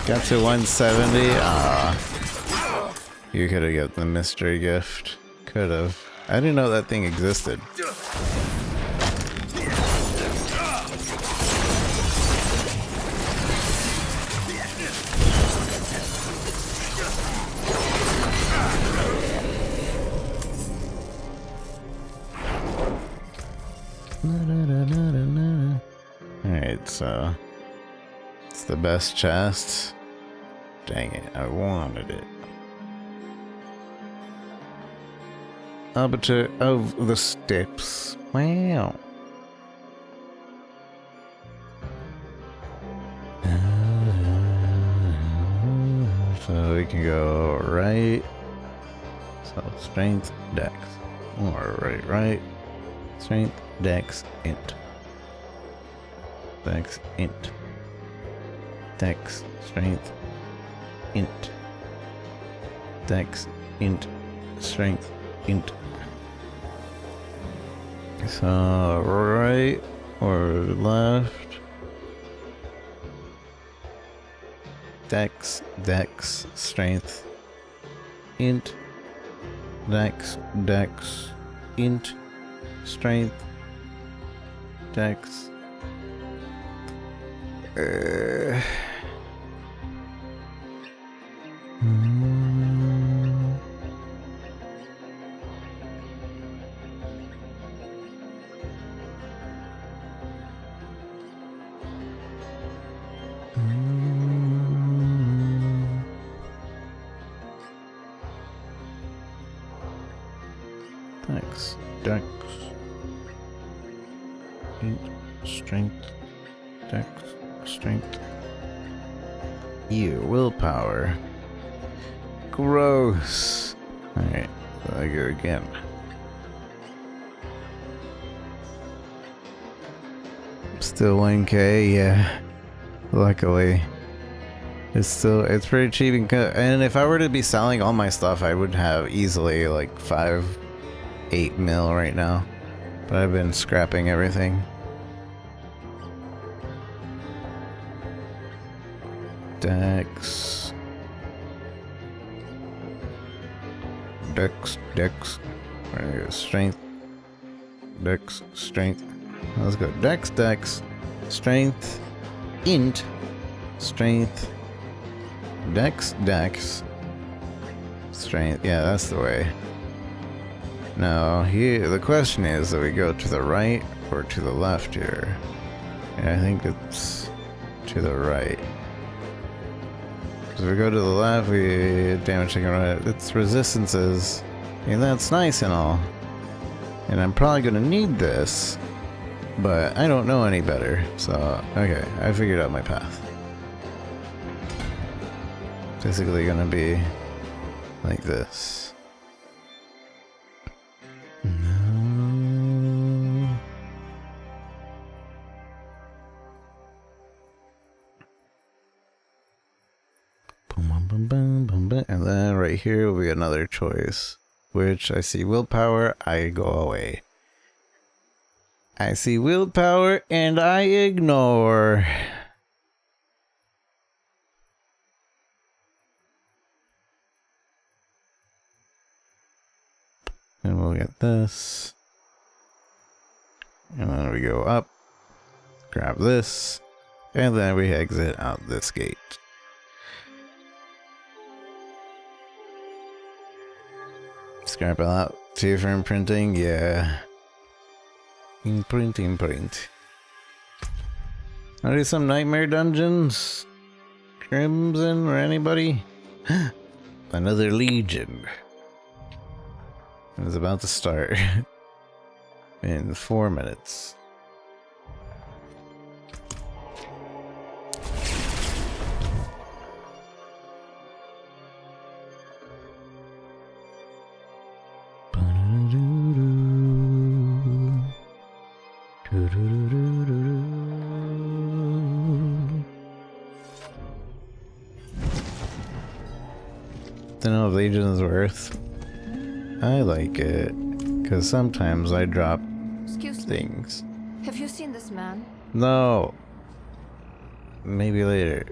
Got to 170. Ah, you could have got the mystery gift. Could have. I didn't know that thing existed. Alright, so it's the best chest. Dang it, I wanted it. Arbiter of the Steppes. Wow. So we can go right. So strength, dex. Or right. Strength, dex, int. Dex, int. Dex, strength, int. Dex, int, strength, int. So right or left. Dex, strength, int. Dex, int, strength, dex. Dex, int, strength, dex, strength. Willpower. Gross. Alright, so I go again. Still 1k, yeah. Luckily. It's pretty cheap, and if I were to be selling all my stuff, I would have easily like 8 mil right now. But I've been scrapping everything. Dex. Strength. Dex, strength. Let's go. Dex, strength, int, strength, dex, strength. Yeah, that's the way. Now, here, the question is, do we go to the right or to the left here? And I think it's to the right. So if we go to the left, we damage taken right. It's resistances, and that's nice and all. And I'm probably gonna need this, but I don't know any better. So, okay, I figured out my path. Basically gonna be like this. No. Boom, boom, boom, boom, boom. And then right here will be another choice, which I see willpower, I go away. I see willpower and I ignore. And we'll get this. And then we go up, grab this, and then we exit out this gate. Scrap out 2 for imprinting, yeah. Imprint. Are there some nightmare dungeons? Crimson or anybody? Another legion. It's about to start in 4 minutes. Don't know if Legion's worth. I like it, because sometimes I drop things. Have you seen this man? No. Maybe later.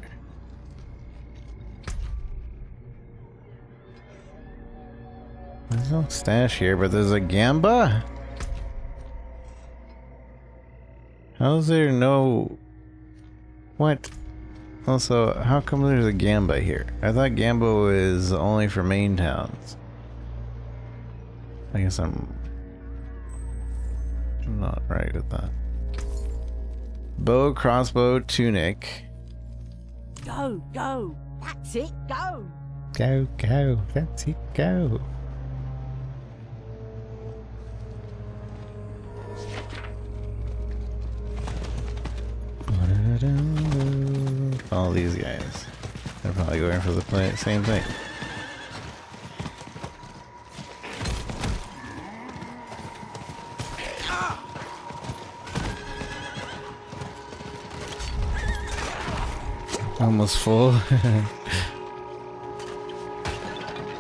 There's no stash here, but there's a Gamba? How's there no... What? Also, how come there's a Gamba here? I thought Gamba was only for main towns. I guess I'm not right with that. Bow, crossbow, tunic. Go, go. That's it, go. Go, that's it, go. All these guys. They're probably going for the same thing. Almost full.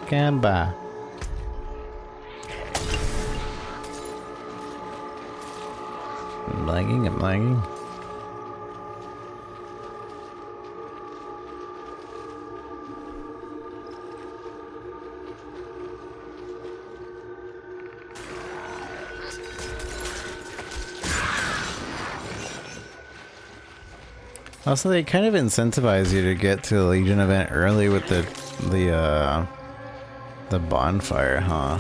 Gamba. I'm lagging. Also, they kind of incentivize you to get to the Legion event early with the bonfire, huh?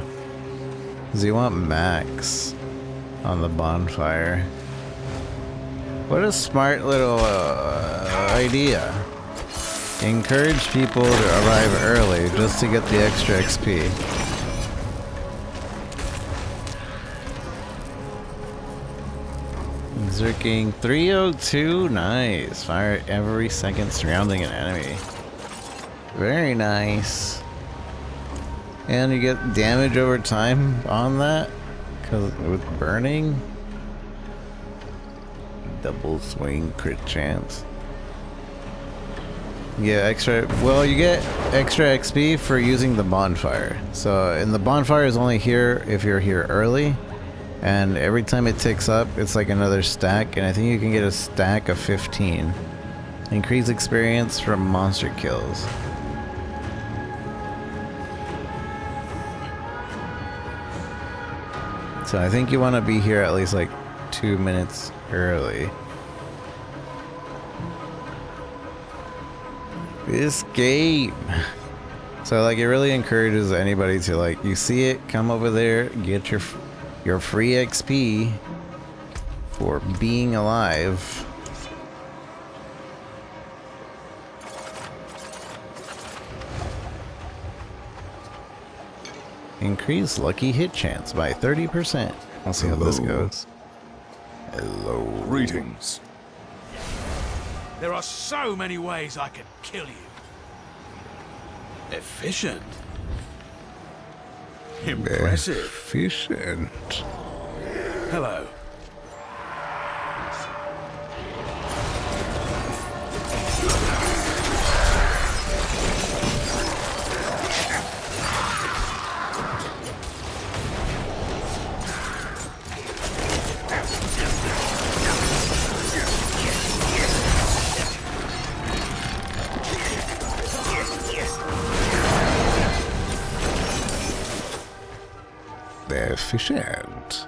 Because you want max on the bonfire. What a smart little idea. Encourage people to arrive early just to get the extra XP. Zerking 302, nice. Fire every second surrounding an enemy. Very nice. And you get damage over time on that, because with burning. Double swing crit chance. Yeah, you get extra XP for using the bonfire. So, and the bonfire is only here if you're here early. And every time it ticks up, it's like another stack, and I think you can get a stack of 15. Increase experience from monster kills. So I think you want to be here at least like 2 minutes early. This game. So like it really encourages anybody to like, you see it, come over there, get your free XP for being alive. Increase lucky hit chance by 30%. We'll see how this goes. Hello. Greetings. There are so many ways I could kill you. Efficient. Impressive. Efficient. Hello. Efficient.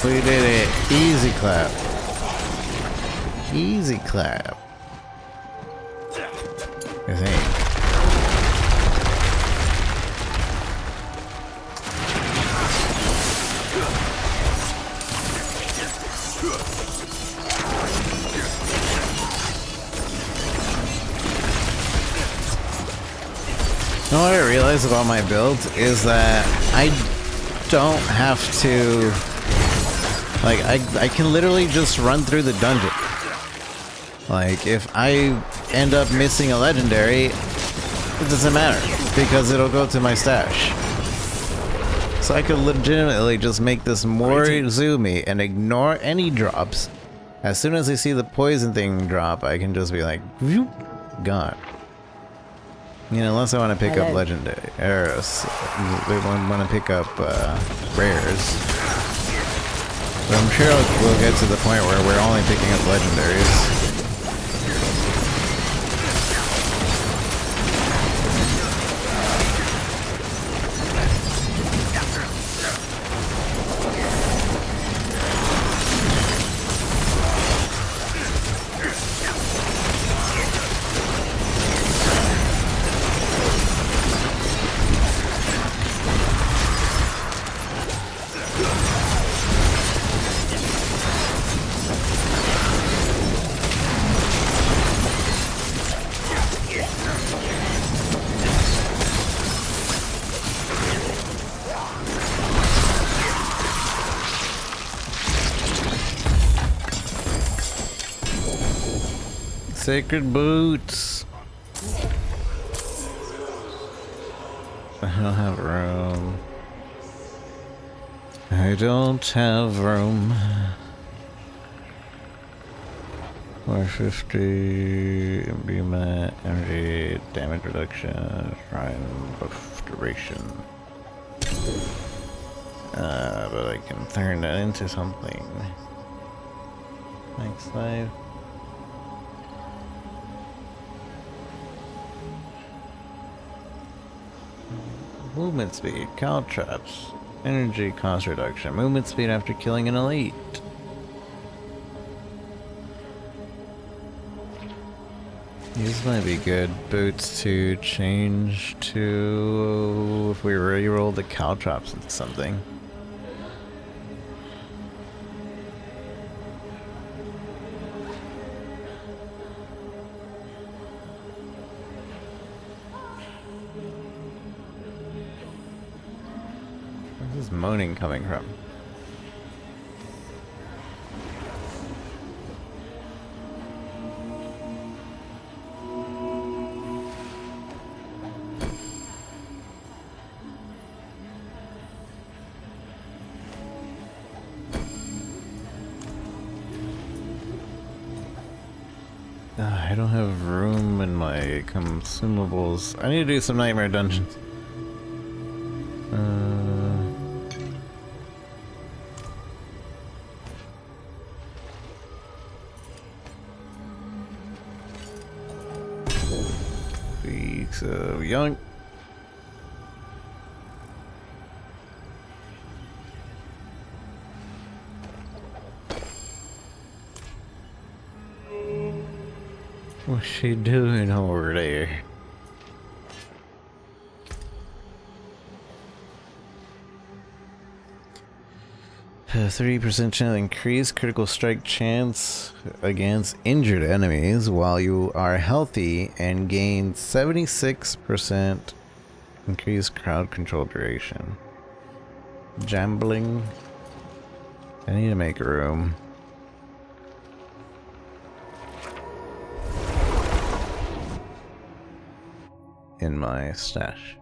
We did it. Easy clap. Easy clap. I think. You know what I realized about my build is that I don't have to, like, I can literally just run through the dungeon. Like, if I end up missing a legendary, it doesn't matter because it'll go to my stash. So I could legitimately just make this more zoomy and ignore any drops. As soon as I see the poison thing drop, I can just be like, whoop, gone. You know, unless I want to pick up legendary, or they want to pick up rares. But I'm sure we'll get to the point where we're only picking up legendaries. Sacred boots. I don't have room. I don't have room. 450 imbuement, energy, damage reduction, shrine buff duration. But I can turn that into something. Next life. Movement speed, caltrops, energy cost reduction, movement speed after killing an elite. These might be good boots to change to if we re-roll the caltrops into something. Where's this moaning coming from? I don't have room in my consumables. I need to do some nightmare dungeons. Weeks of young. What's she doing over there? A 30% chance increase critical strike chance against injured enemies while you are healthy and gain 76% increased crowd control duration. Jambling. I need to make room. In my stash.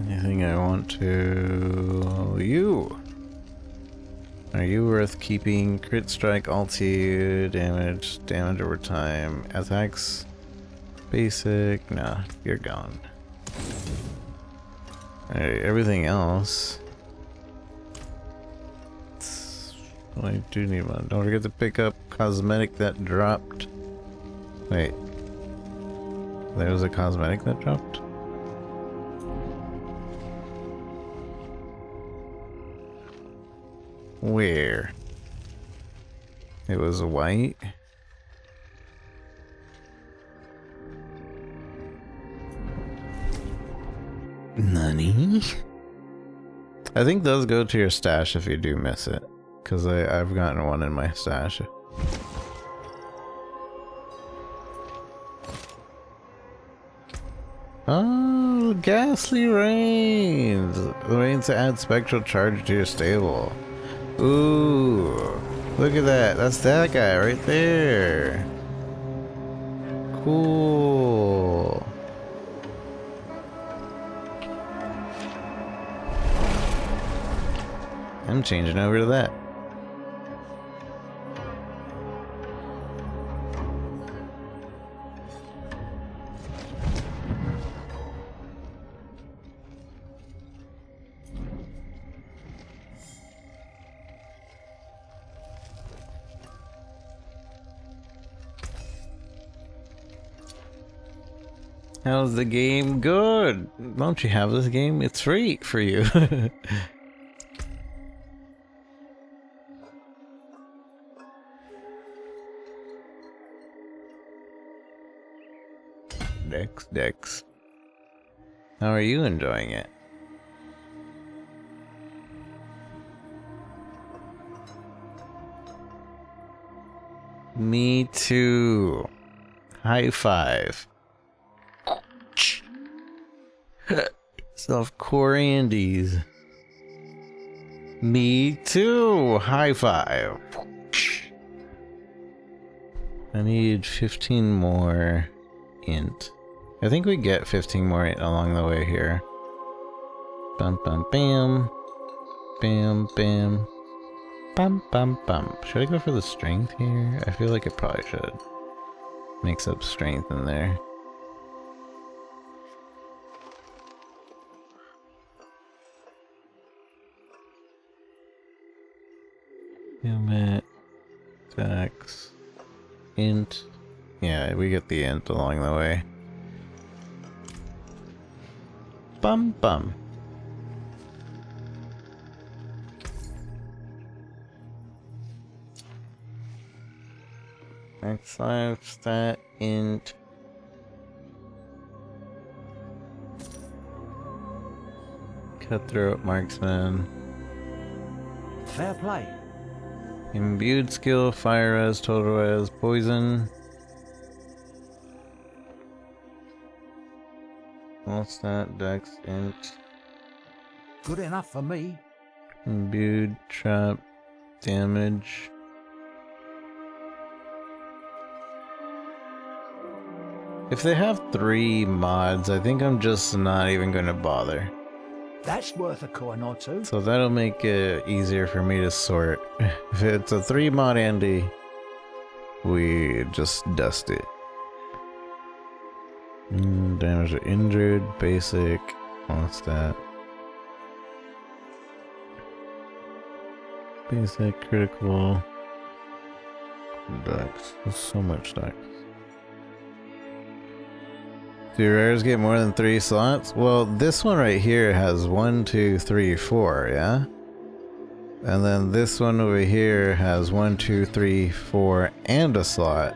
Anything I want to... You! Are you worth keeping? Crit strike, ulti, damage over time, attacks, basic, nah, you're gone. Alright, everything else. Well, I do need one. Don't forget to pick up cosmetic that dropped. Wait. There was a cosmetic that dropped? Where? It was white? Nani? I think those go to your stash if you do miss it. Because I've gotten one in my stash. Oh, ghastly rains! Rains to add spectral charge to your stable. Ooh, look at that. That's that guy right there. Cool. I'm changing over to that. How's the game? Good. Don't you have this game? It's free for you. Dex. How are you enjoying it? Me too. High five. Soft core Andes. Me too. High five. I need 15 more int. I think we get 15 more along the way here. Bum bum bam. Bam bam. Bum bum bum. Should I go for the strength here? I feel like it probably should. Makes up strength in there. Damn it. Dex. Int. Yeah, we get the int along the way. Bum bum. X5 stat int. Cutthroat marksman. Fair play. Imbued skill, fire res, total res, poison. What's that? Dex, int. Good enough for me. Imbued, trap, damage. If they have 3 mods, I think I'm just not even going to bother. That's worth a coin or two. So that'll make it easier for me to sort. If it's a 3 mod Andy, we just dust it. Damage to injured, basic, what's that? Basic, critical, dex. There's so much dex. Do rares get more than 3 slots? Well, this one right here has 1, 2, 3, 4, yeah? And then this one over here has 1, 2, 3, 4, and a slot.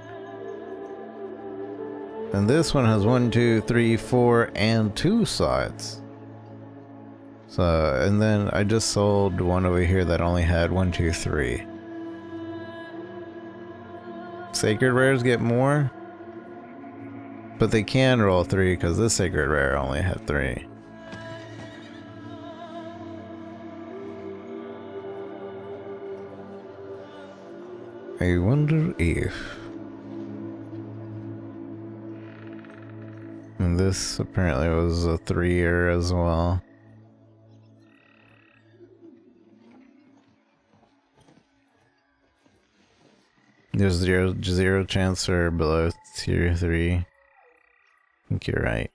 And this one has 1, 2, 3, 4, and 2 slots. So, and then I just sold one over here that only had 1, 2, 3. Sacred rares get more? But they can roll 3 because this sacred rare only had 3. I wonder if... And this apparently was a 3-year as well. There's zero chance for below tier 3. I think you're right.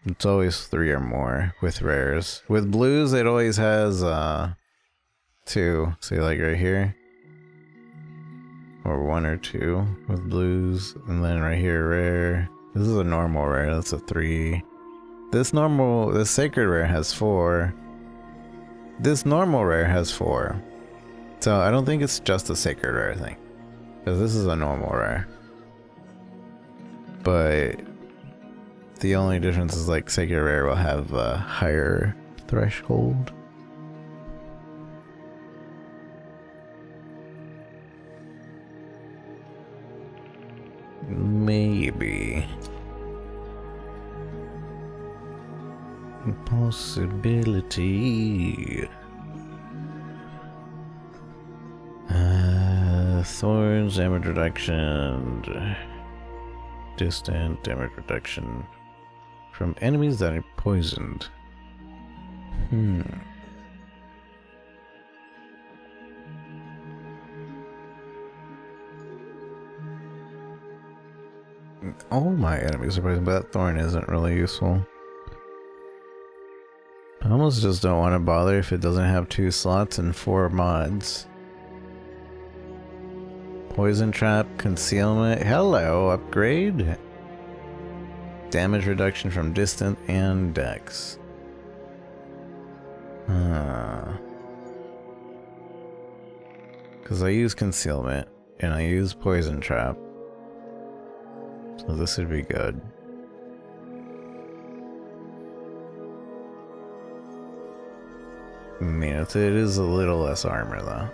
It's always 3 or more with rares. With blues, it always has 2. See, like right here, or 1 or 2 with blues, and then right here rare. This is a normal rare. That's a 3. This sacred rare has 4. This normal rare has 4. So I don't think it's just a sacred rare thing, because this is a normal rare. But the only difference is like sacred rare will have a higher threshold. Maybe. Possibility. Thorns, damage reduction. Distant damage reduction from enemies that are poisoned. All my enemies are poisoned, but that thorn isn't really useful. I almost just don't want to bother if it doesn't have 2 slots and 4 mods. Poison trap, concealment, hello, upgrade. Damage reduction from distant and dex. Because I use concealment and I use poison trap. So this would be good. I mean, it is a little less armor though.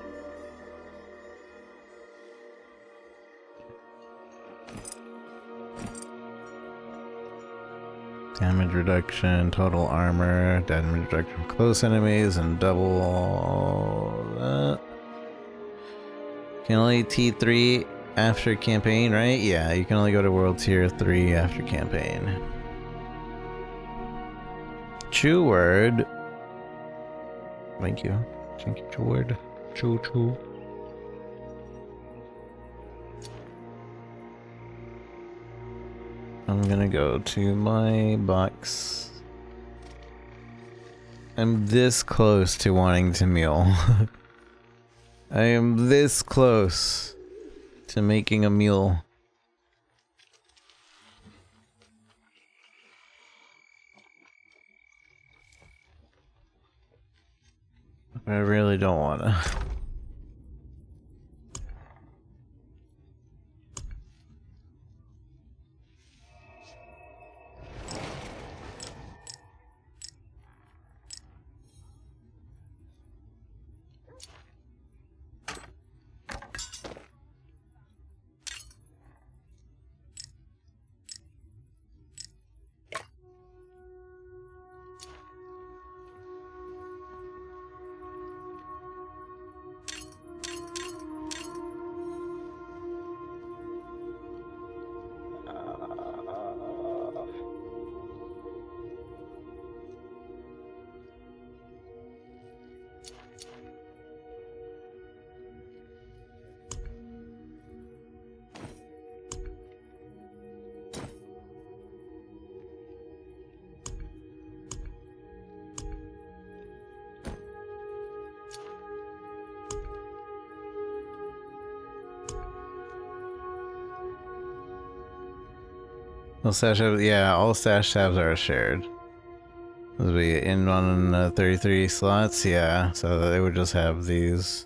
Damage reduction, total armor, damage reduction from close enemies, and double that. Can only T3 after campaign, right? Yeah, you can only go to World Tier 3 after campaign. Chew word. Thank you. Thank you, chew word. Chew. I'm gonna go to my box. I'm this close to wanting to meal. I am this close to making a meal. I really don't wanna. All stash tabs, yeah, all stash tabs are shared. This be in on 33 slots, yeah, so they would just have these.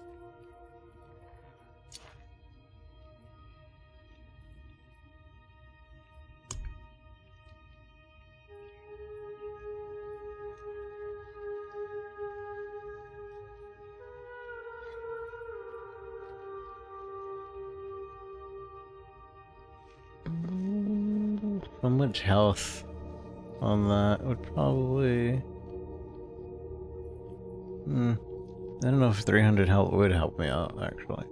How much health on that would probably... I don't know if 300 health would help me out, actually.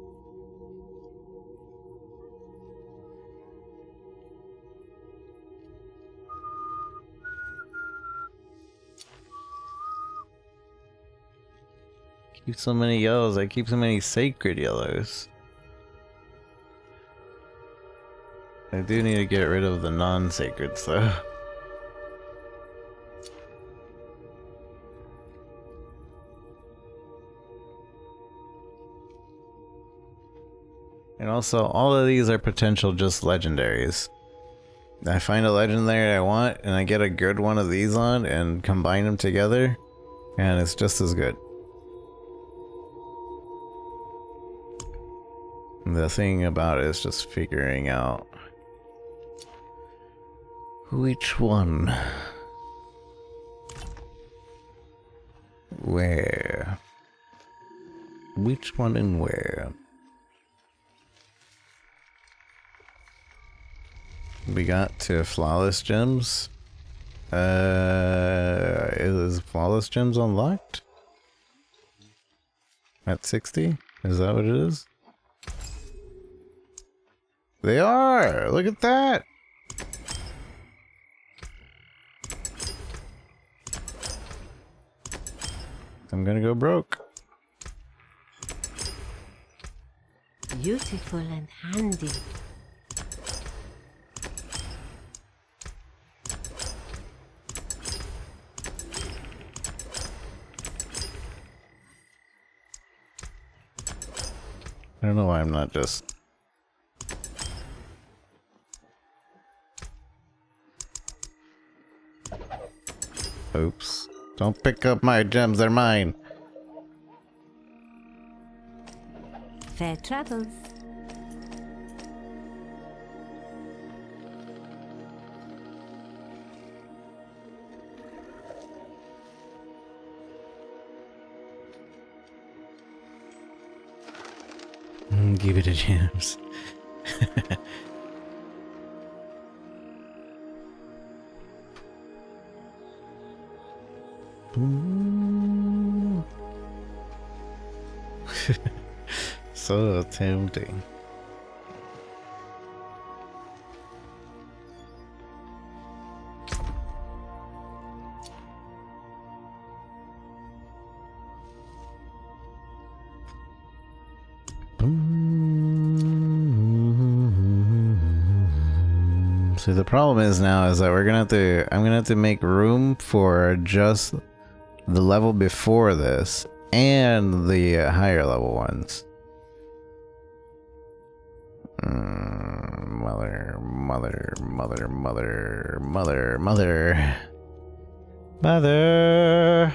Keep so many yellows, I keep so many sacred yellows. I do need to get rid of the non-sacreds though. And also, all of these are potential just legendaries. I find a legendary I want, and I get a good one of these on, and combine them together, and it's just as good. The thing about it is just figuring out which one, where, which one and where. We got to flawless gems. Is flawless gems unlocked? At 60? Is that what it is? They are! Look at that! I'm gonna go broke. Beautiful and handy. I don't know why I'm not just... Oops. Don't pick up my gems, they're mine. Fair travels. Give it a gems. So tempting. So the problem is now is that I'm gonna have to make room for just the level before this and the higher level ones. Mother.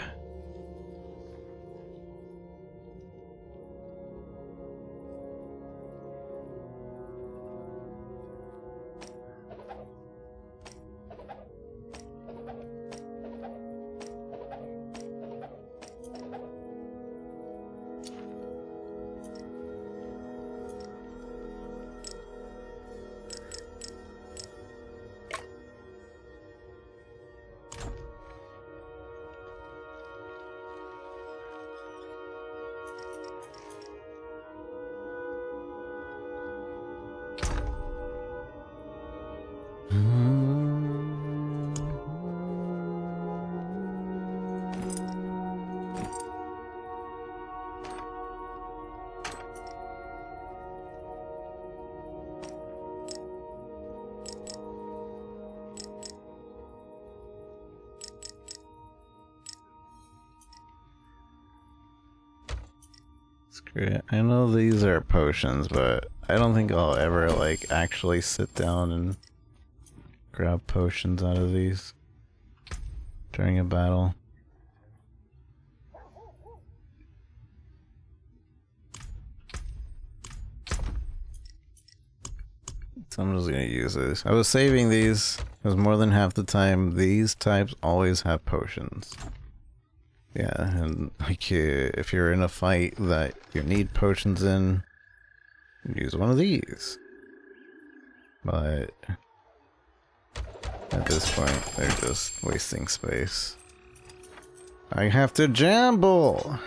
Screw it. I know these are potions, but I don't think I'll ever like actually sit down and grab potions out of these during a battle. So I'm just gonna use this. I was saving these because more than half the time these types always have potions. Yeah, and like if you're in a fight that you need potions in, use one of these. But at this point, they're just wasting space. I have to jamble!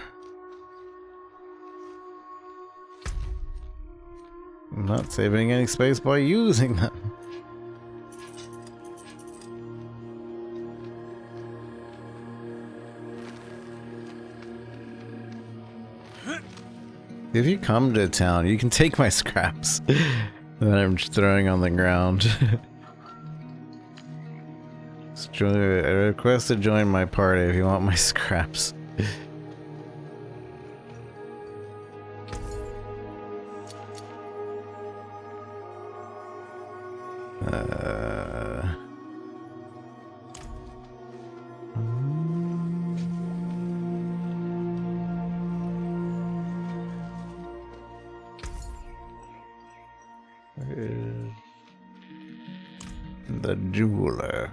I'm not saving any space by using them. If you come to town, you can take my scraps that I'm just throwing on the ground. I request to join my party if you want my scraps. The jeweler.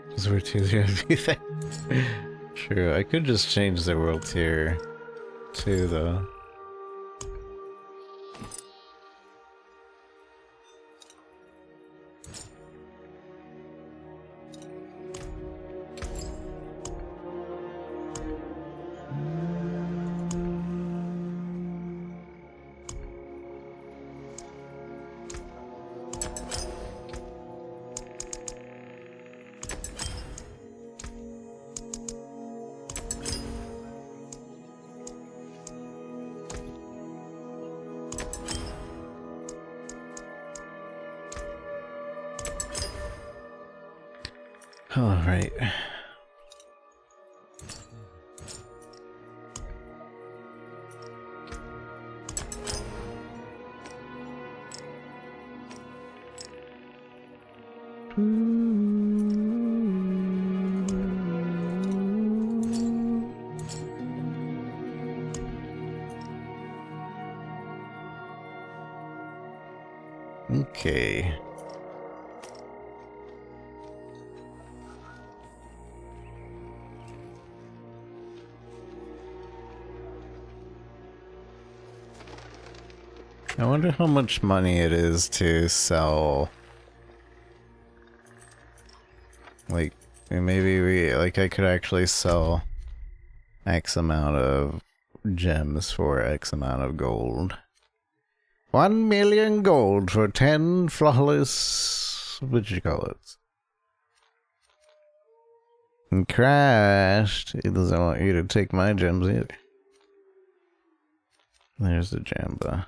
Because we're too everything. True, I could just change the world tier too, though. All right. Okay. I wonder how much money it is to sell. Like, maybe I could actually sell X amount of gems for X amount of gold. 1 million gold for 10 flawless, what you call it? And crashed. It doesn't want you to take my gems either. There's the Jamba.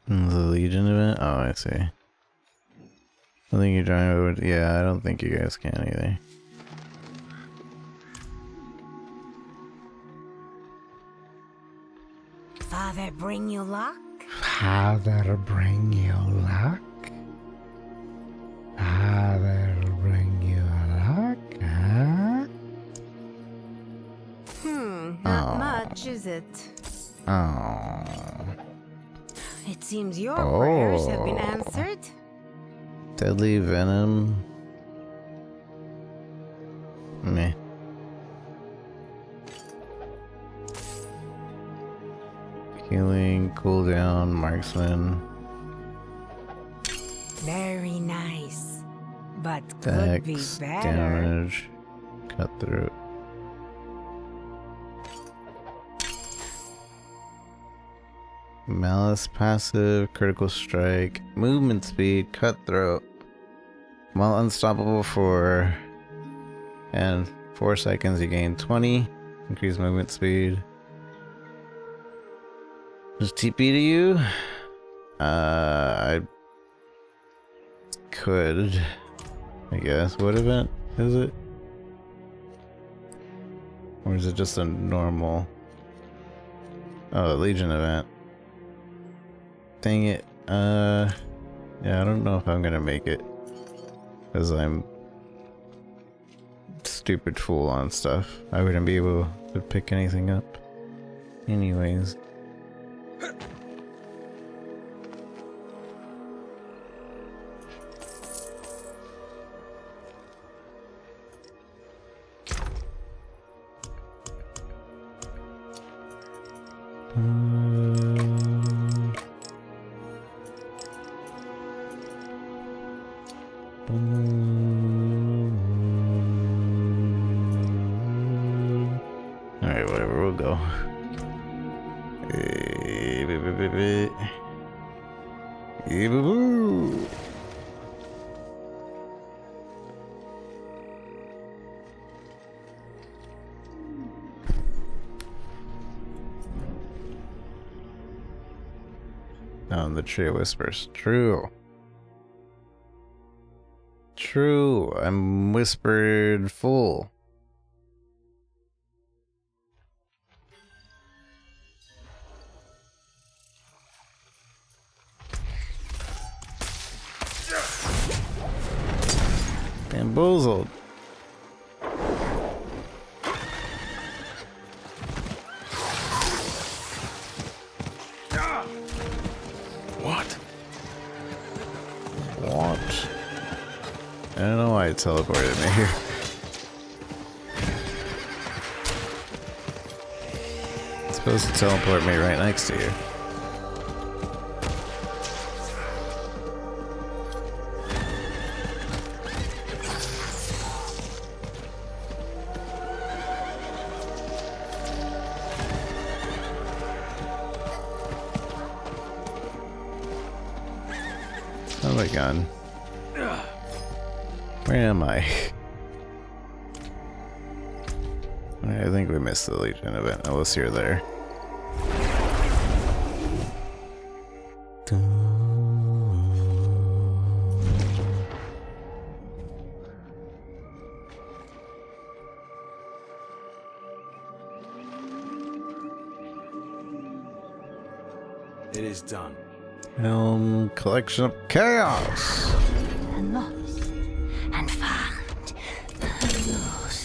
The Legion event? Oh, I see. I think you're trying over. Yeah, I don't think you guys can either. Father bring you luck? Father bring you luck? Father bring you luck, huh? Not much, is it? Oh. It seems your prayers have been answered. Deadly venom. Meh. Healing, cooldown, marksman. Very nice. But could be Dex, better. damage, cutthroat. Malice passive, critical strike, movement speed, cutthroat. While unstoppable for 4 seconds, you gain 20. Increase movement speed. Just TP to you? I could, I guess. What event is it? Or is it just a normal? Oh, the Legion event. Dang it. Yeah, I don't know if I'm gonna make it. Because I'm stupid fool on stuff. I wouldn't be able to pick anything up. Anyways. Alright, whatever, we'll go. The Tree of Whispers. True. True, I'm whispered full. Bamboozled. What? What? I don't know why it teleported me here. It's supposed to teleport me right next to you. Oh my god. Where am I? I think we missed the Legion event, unless you're there. It is done. Helm collection of chaos. Lost and found. Lost.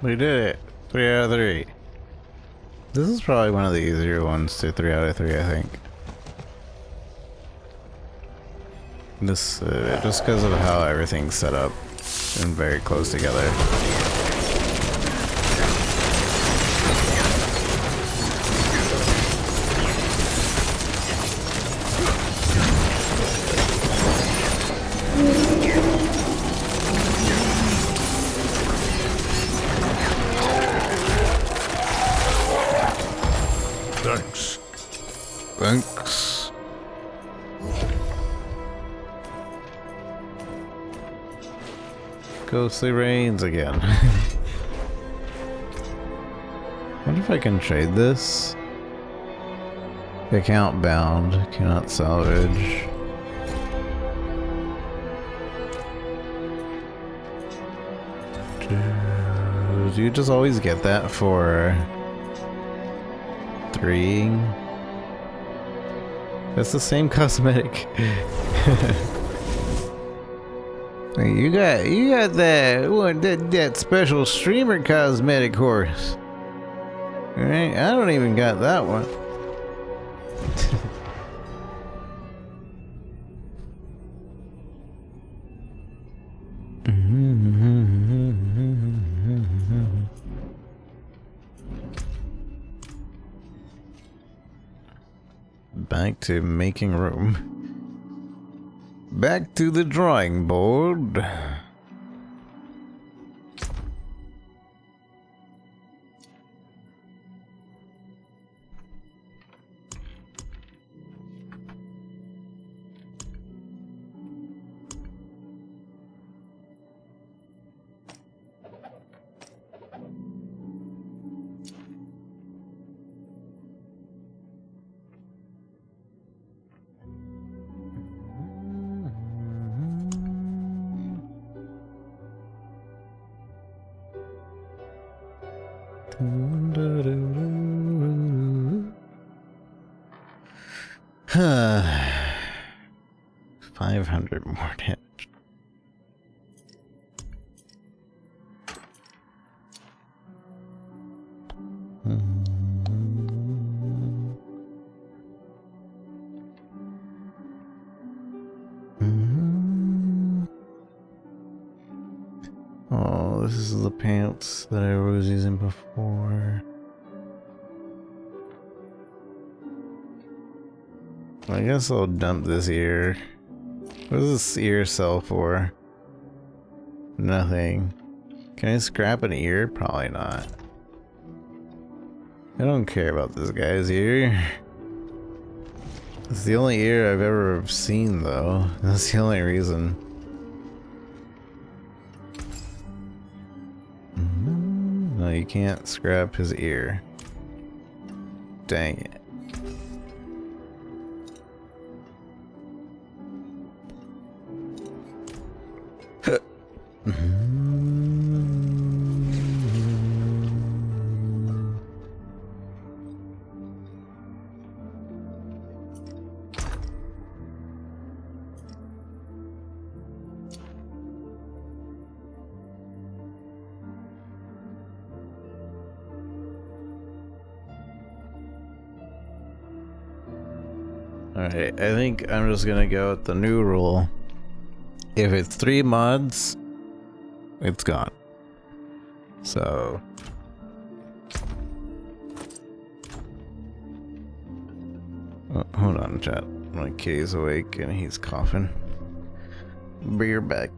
We did it. 3 out of 3. This is probably one of the easier ones to 3 out of 3, I think. This, just because of how everything's set up and very close together. Thanks. Thanks. Ghostly rains again. Wonder if I can trade this? Account bound, cannot salvage. Do you just always get that for 3? That's the same cosmetic. You got that one, that special streamer cosmetic horse. Alright, I don't even got that one. Back to making room. Back to the drawing board. Huh. 500 more damage. Oh, this is the pants that I was using before. I guess I'll dump this ear. What does this ear sell for? Nothing. Can I scrap an ear? Probably not. I don't care about this guy's ear. It's the only ear I've ever seen, though. That's the only reason. No, you can't scrap his ear. Dang it. Alright, I think I'm just gonna go with the new rule. If it's 3 mods, it's gone. So... oh, hold on, chat. My kitty's awake and he's coughing. Be right back.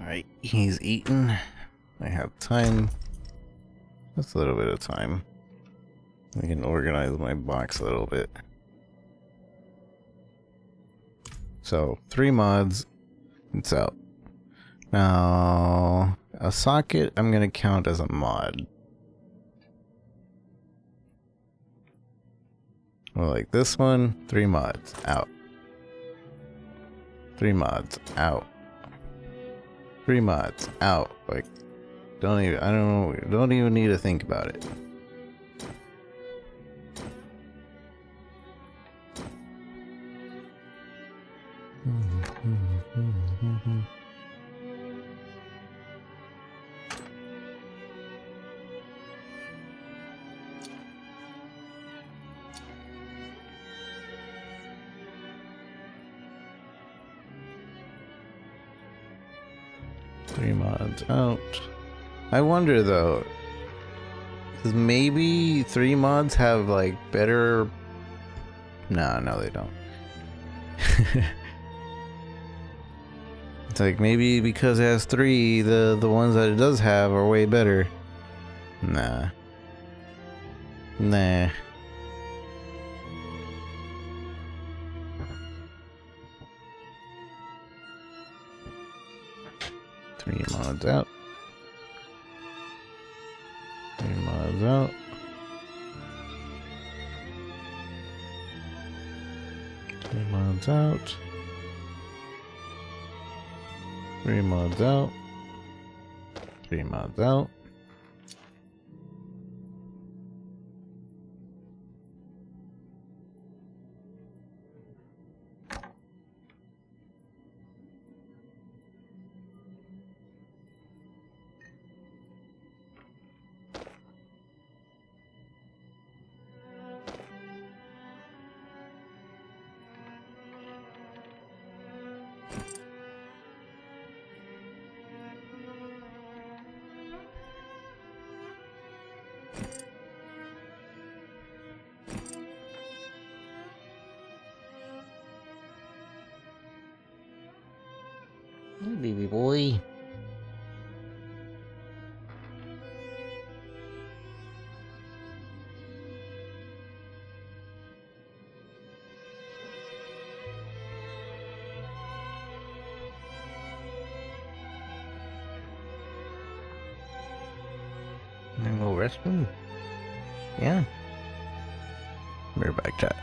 Alright, he's eaten. I have time. That's a little bit of time. I can organize my box a little bit. So, 3 mods. It's out. Now, a socket I'm gonna count as a mod. Well, like this one, 3 mods, out. 3 mods, out. 3 mods, out. Like, don't even need to think about it. Three mods out. I wonder though, because maybe 3 mods have like better. No, they don't. It's like maybe because it has 3, the ones that it does have are way better. Nah. 3 mods out. 3 mods out. 3 mods out. 3 mods out. 3 mods out. Hey, baby boy. And go restroom? Yeah. We're back chat.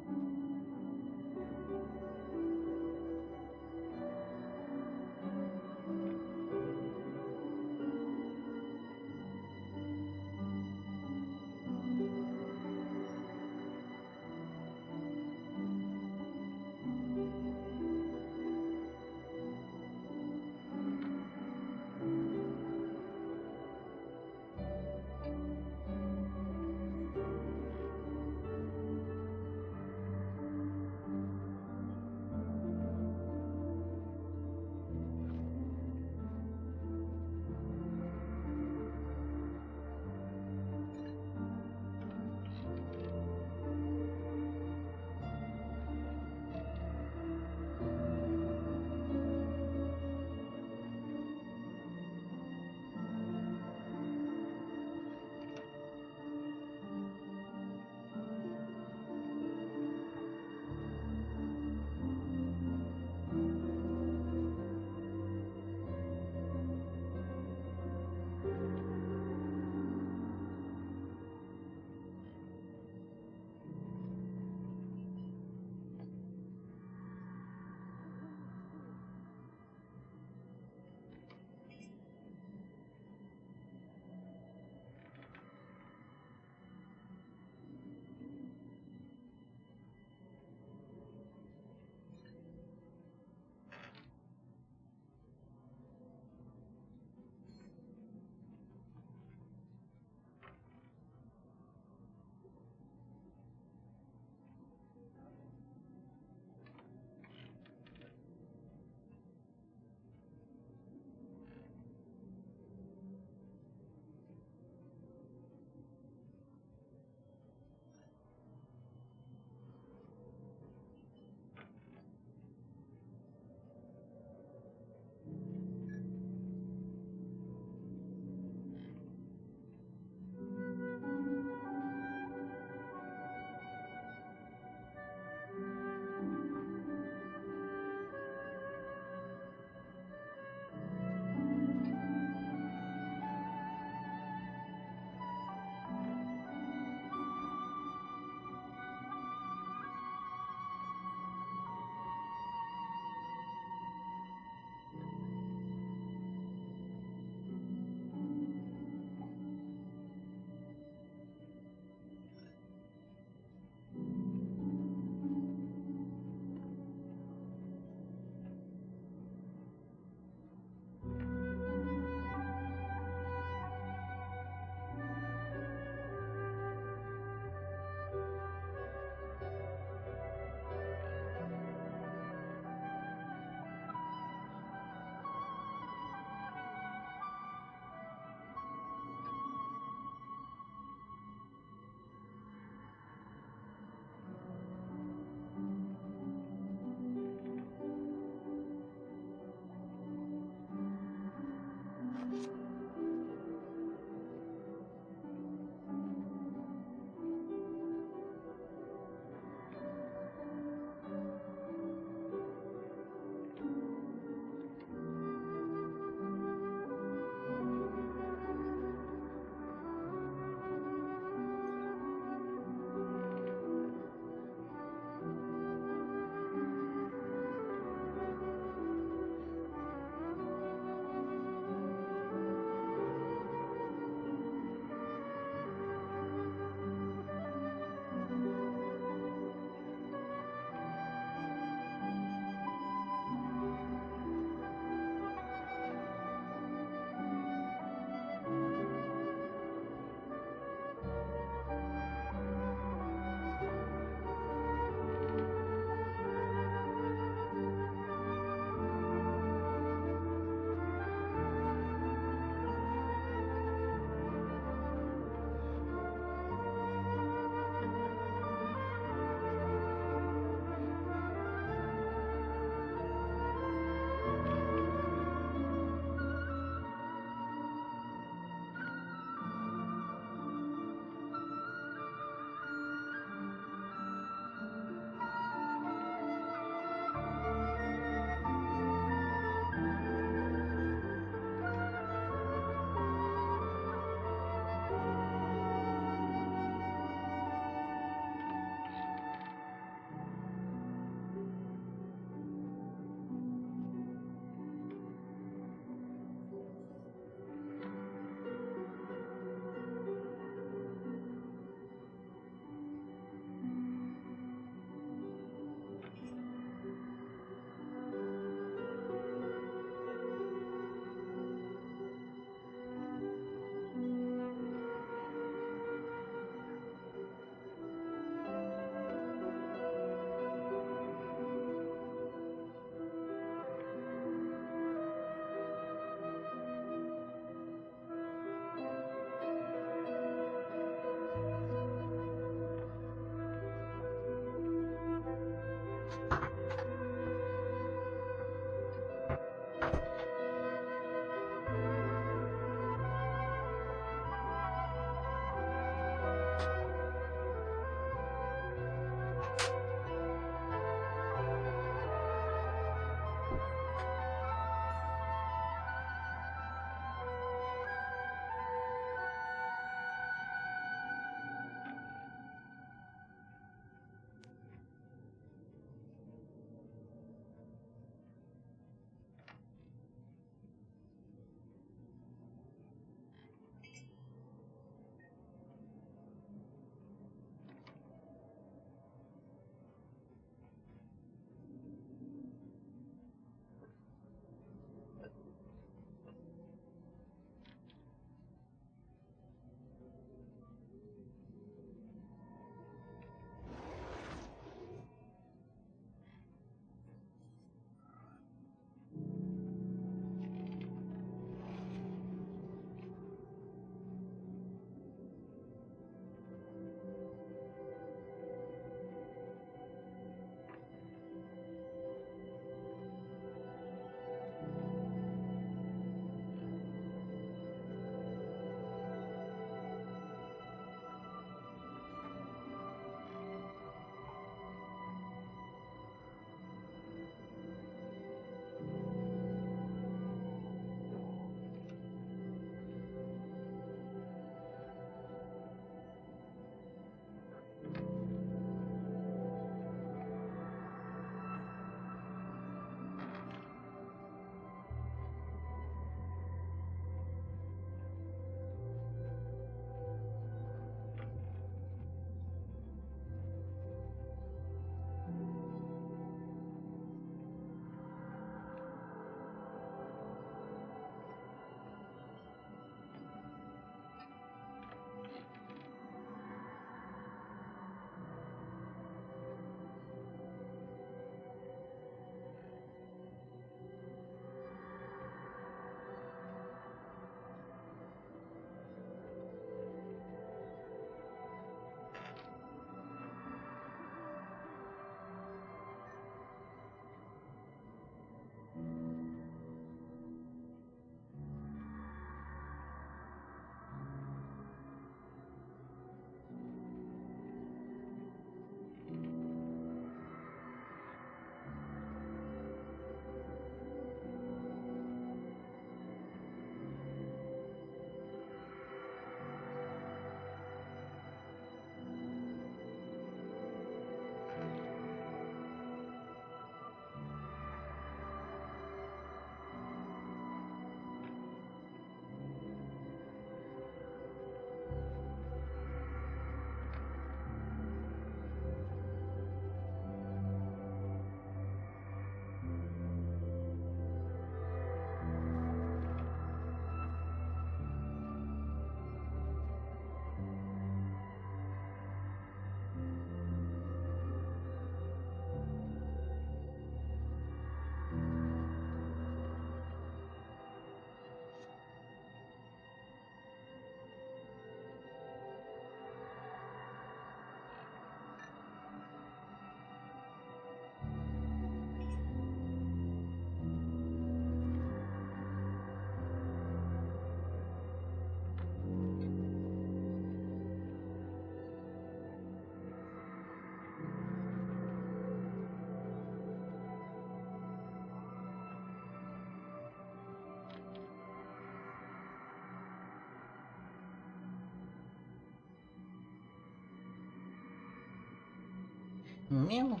Meow.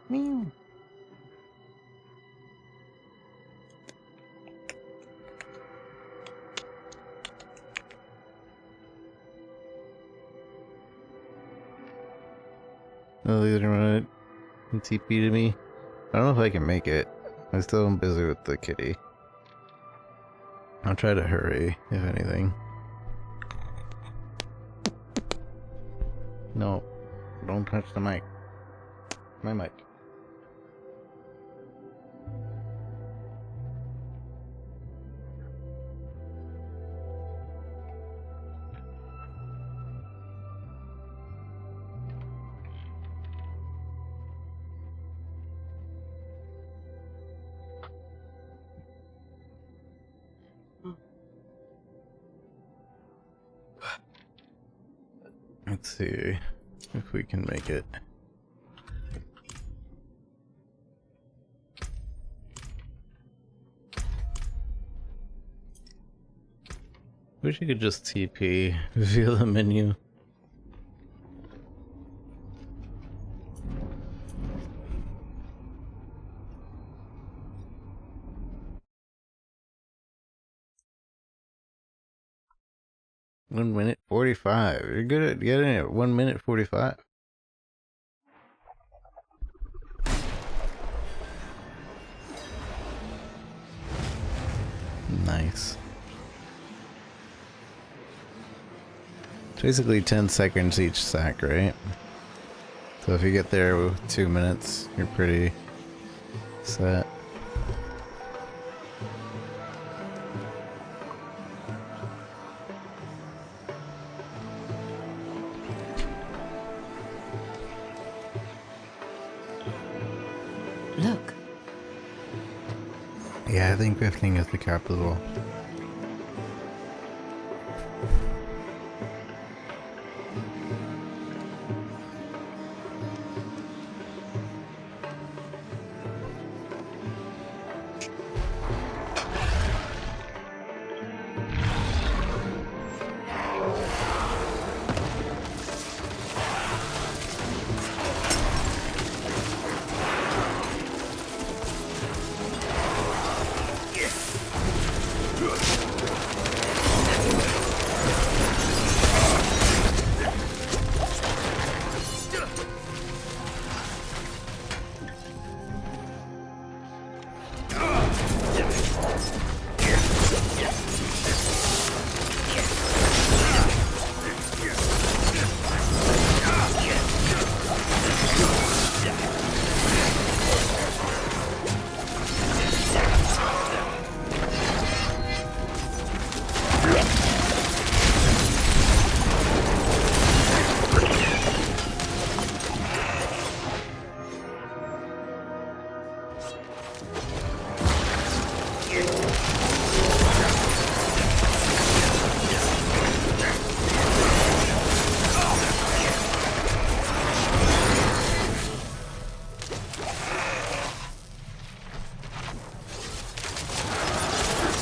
Meow. Oh, these are running TP to me. I don't know if I can make it. I'm still busy with the kitty. I'll try to hurry, if anything. No, don't touch the mic. My mic. Let's see if we can make it. Wish you could just TP via the menu. One minute 45. You're good at getting it. 1 minute 45. Nice. It's basically 10 seconds each sack, right? So if you get there with 2 minutes, you're pretty set. Look. Yeah, I think grifting is the capital.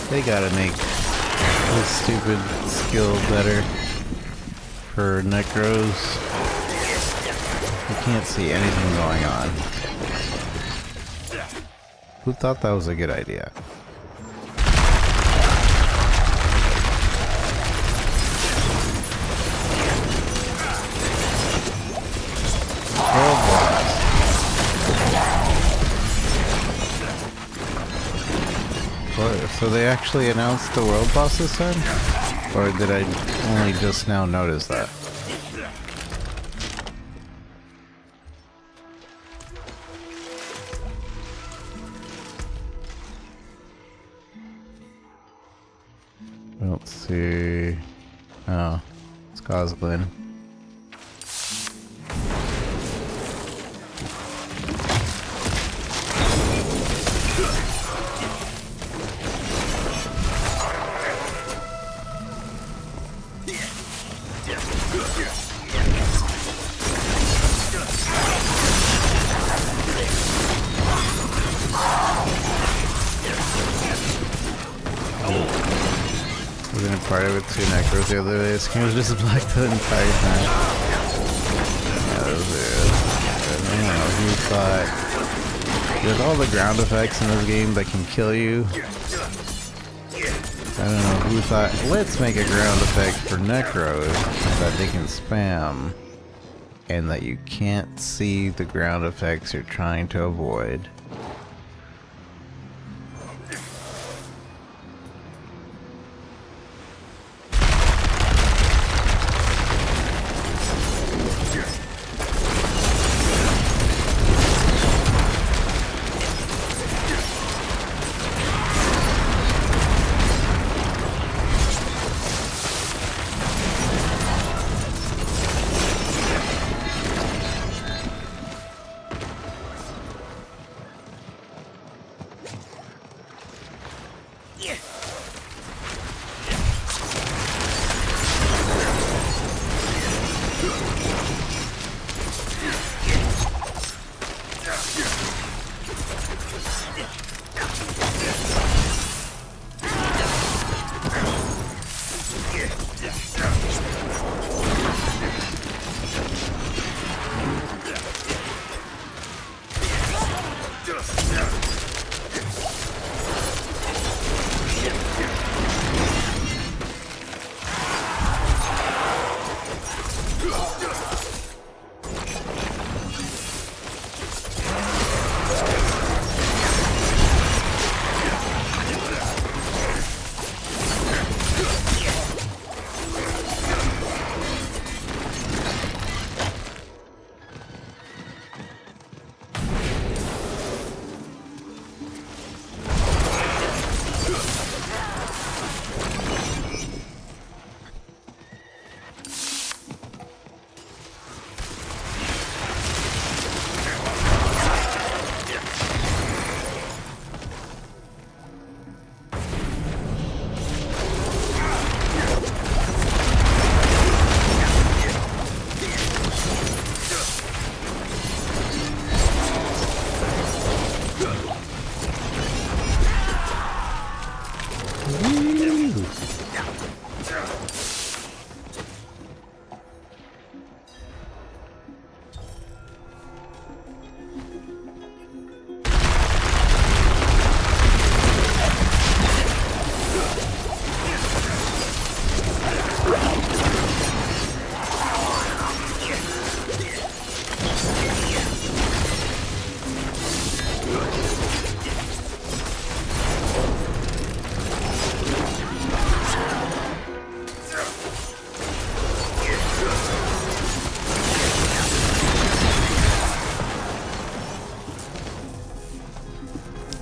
They gotta make this stupid skill better for Necros. You can't see anything going on. Who thought that was a good idea? So they actually announced the world boss this time? Or did I only just now notice that? Let's see. Oh, it's Goslin. Part of it to Necros the other day. This game was just black the entire time. thought, there's all the ground effects in this game that can kill you. I don't know who thought, let's make a ground effect for Necros that they can spam and that you can't see the ground effects you're trying to avoid.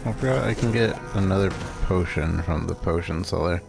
I forgot I can get another potion from the potion seller.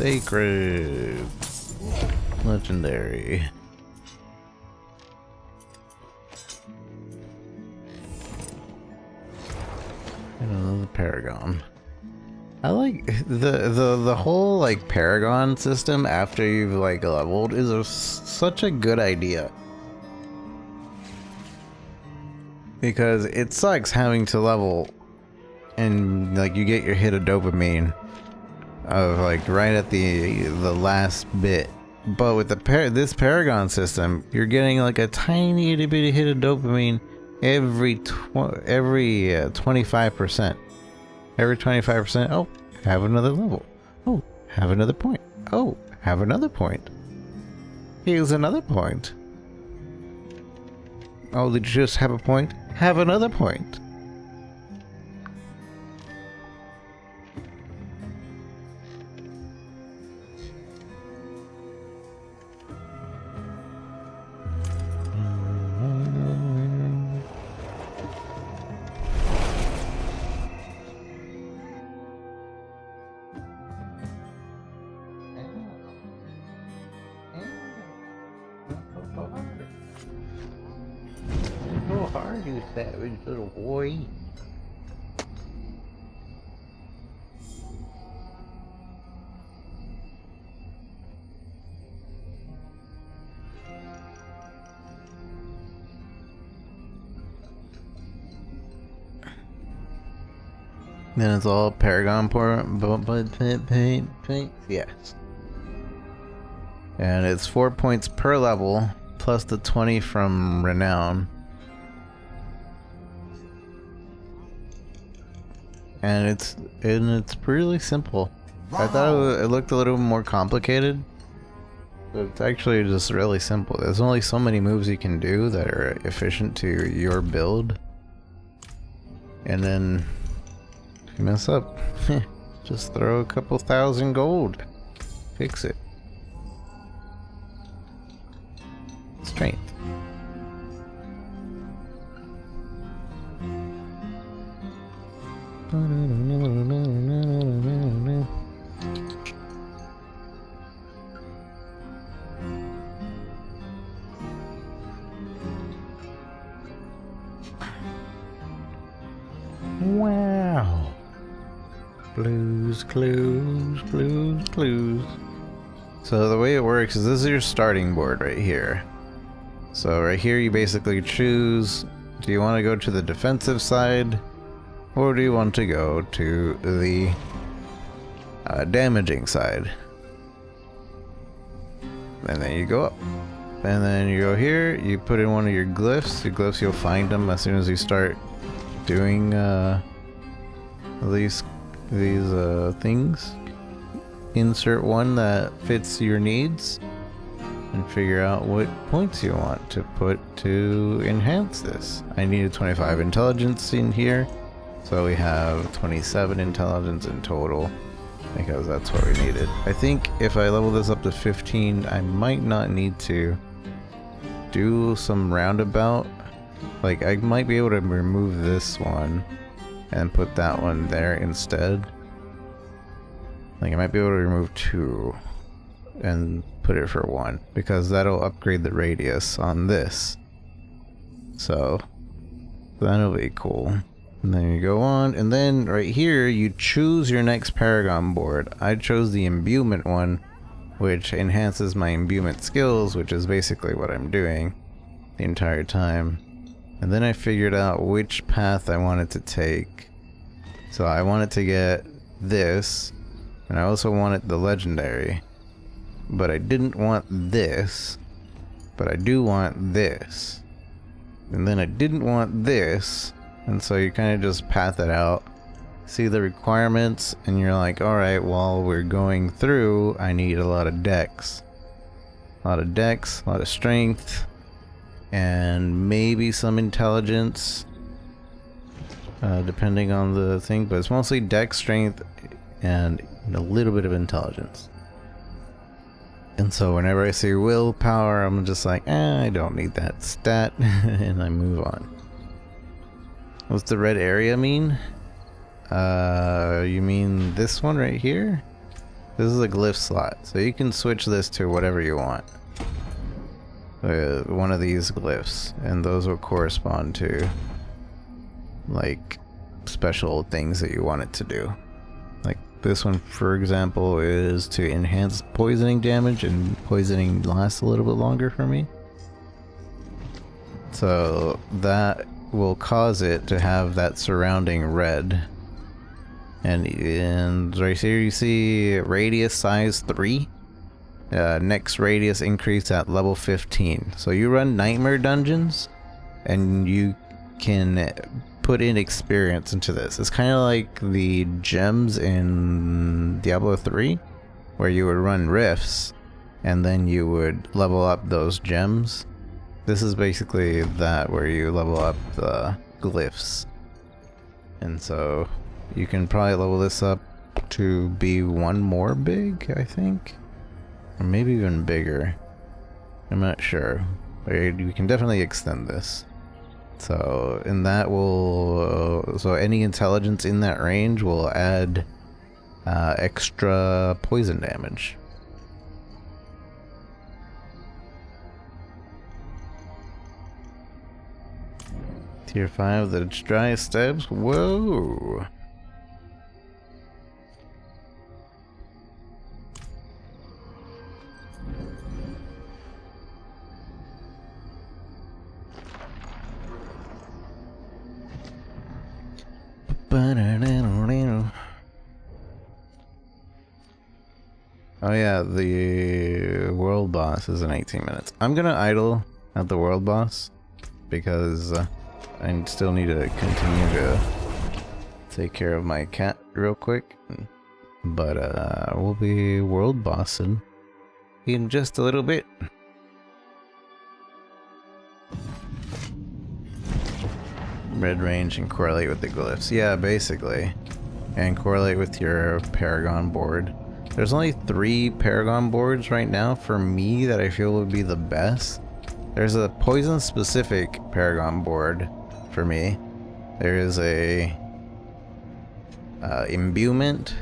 Sacred. Legendary. And another Paragon. I like the whole like Paragon system after you've like leveled is such a good idea. Because it sucks having to level and like you get your hit of dopamine of like right at the last bit, but with the this Paragon system, you're getting like a tiny itty bitty hit of dopamine every 25%. Every 25%. Oh, have another level. Oh, have another point. Oh, have another point. Here's another point. Oh, did you just have a point? Have another point. car, you savage little boy. Then it's all Paragon paint. Yes. And it's 4 points per level, plus the 20 from Renown. And it's really simple. Wow. I thought it looked a little more complicated, but it's actually just really simple. There's only so many moves you can do that are efficient to your build. And then if you mess up, just throw a couple thousand gold. Fix it. Strength. Wow. Blues, clues, blues, clues. So the way it works is this is your starting board right here. So right here you basically choose, do you want to go to the defensive side or do you want to go to the damaging side? And then you go up. And then you go here, you put in one of your glyphs. Your glyphs, you'll find them as soon as you start doing these things. Insert one that fits your needs and figure out what points you want to put to enhance this. I needed 25 intelligence in here, so we have 27 intelligence in total because that's what we needed. I think if I level this up to 15, I might not need to do some roundabout. Like, I might be able to remove this one and put that one there instead. Like, I might be able to remove 2 and put it for 1 because that'll upgrade the radius on this. So that'll be cool. And then you go on, and then right here you choose your next Paragon board. I chose the imbuement one, which enhances my imbuement skills, which is basically what I'm doing the entire time. And then I figured out which path I wanted to take. So I wanted to get this, and I also wanted the legendary. But I didn't want this, but I do want this. And then I didn't want this, and so you kind of just path it out, see the requirements, and you're like, alright, while we're going through, I need a lot of dex. A lot of dex, a lot of strength, and maybe some intelligence, depending on the thing, but it's mostly dex, strength, and a little bit of intelligence. And so whenever I see willpower, I'm just like, I don't need that stat, and I move on. What's the red area mean? You mean this one right here? This is a glyph slot, so you can switch this to whatever you want. One of these glyphs, and those will correspond to like special things that you want it to do. Like this one, for example, is to enhance poisoning damage, and poisoning lasts a little bit longer for me. So that will cause it to have that surrounding red. And right here you see radius size 3. Next radius increase at level 15. So you run nightmare dungeons and you can put in experience into this. It's kind of like the gems in Diablo 3 where you would run rifts and then you would level up those gems. This is basically that, where you level up the glyphs. And so you can probably level this up to be 1 more big, I think. Or maybe even bigger. I'm not sure. But you can definitely extend this. So, and that will... so any intelligence in that range will add extra poison damage. Tier 5, the dry steps. Whoa. Oh yeah, the world boss is in 18 minutes. I'm gonna idle at the world boss because I still need to continue to take care of my cat real quick. But we'll be world bossing in just a little bit. Red range and correlate with the glyphs. Yeah, basically. And correlate with your Paragon board. There's only 3 Paragon boards right now for me that I feel would be the best. There's a poison specific Paragon board for me. There is a imbuement.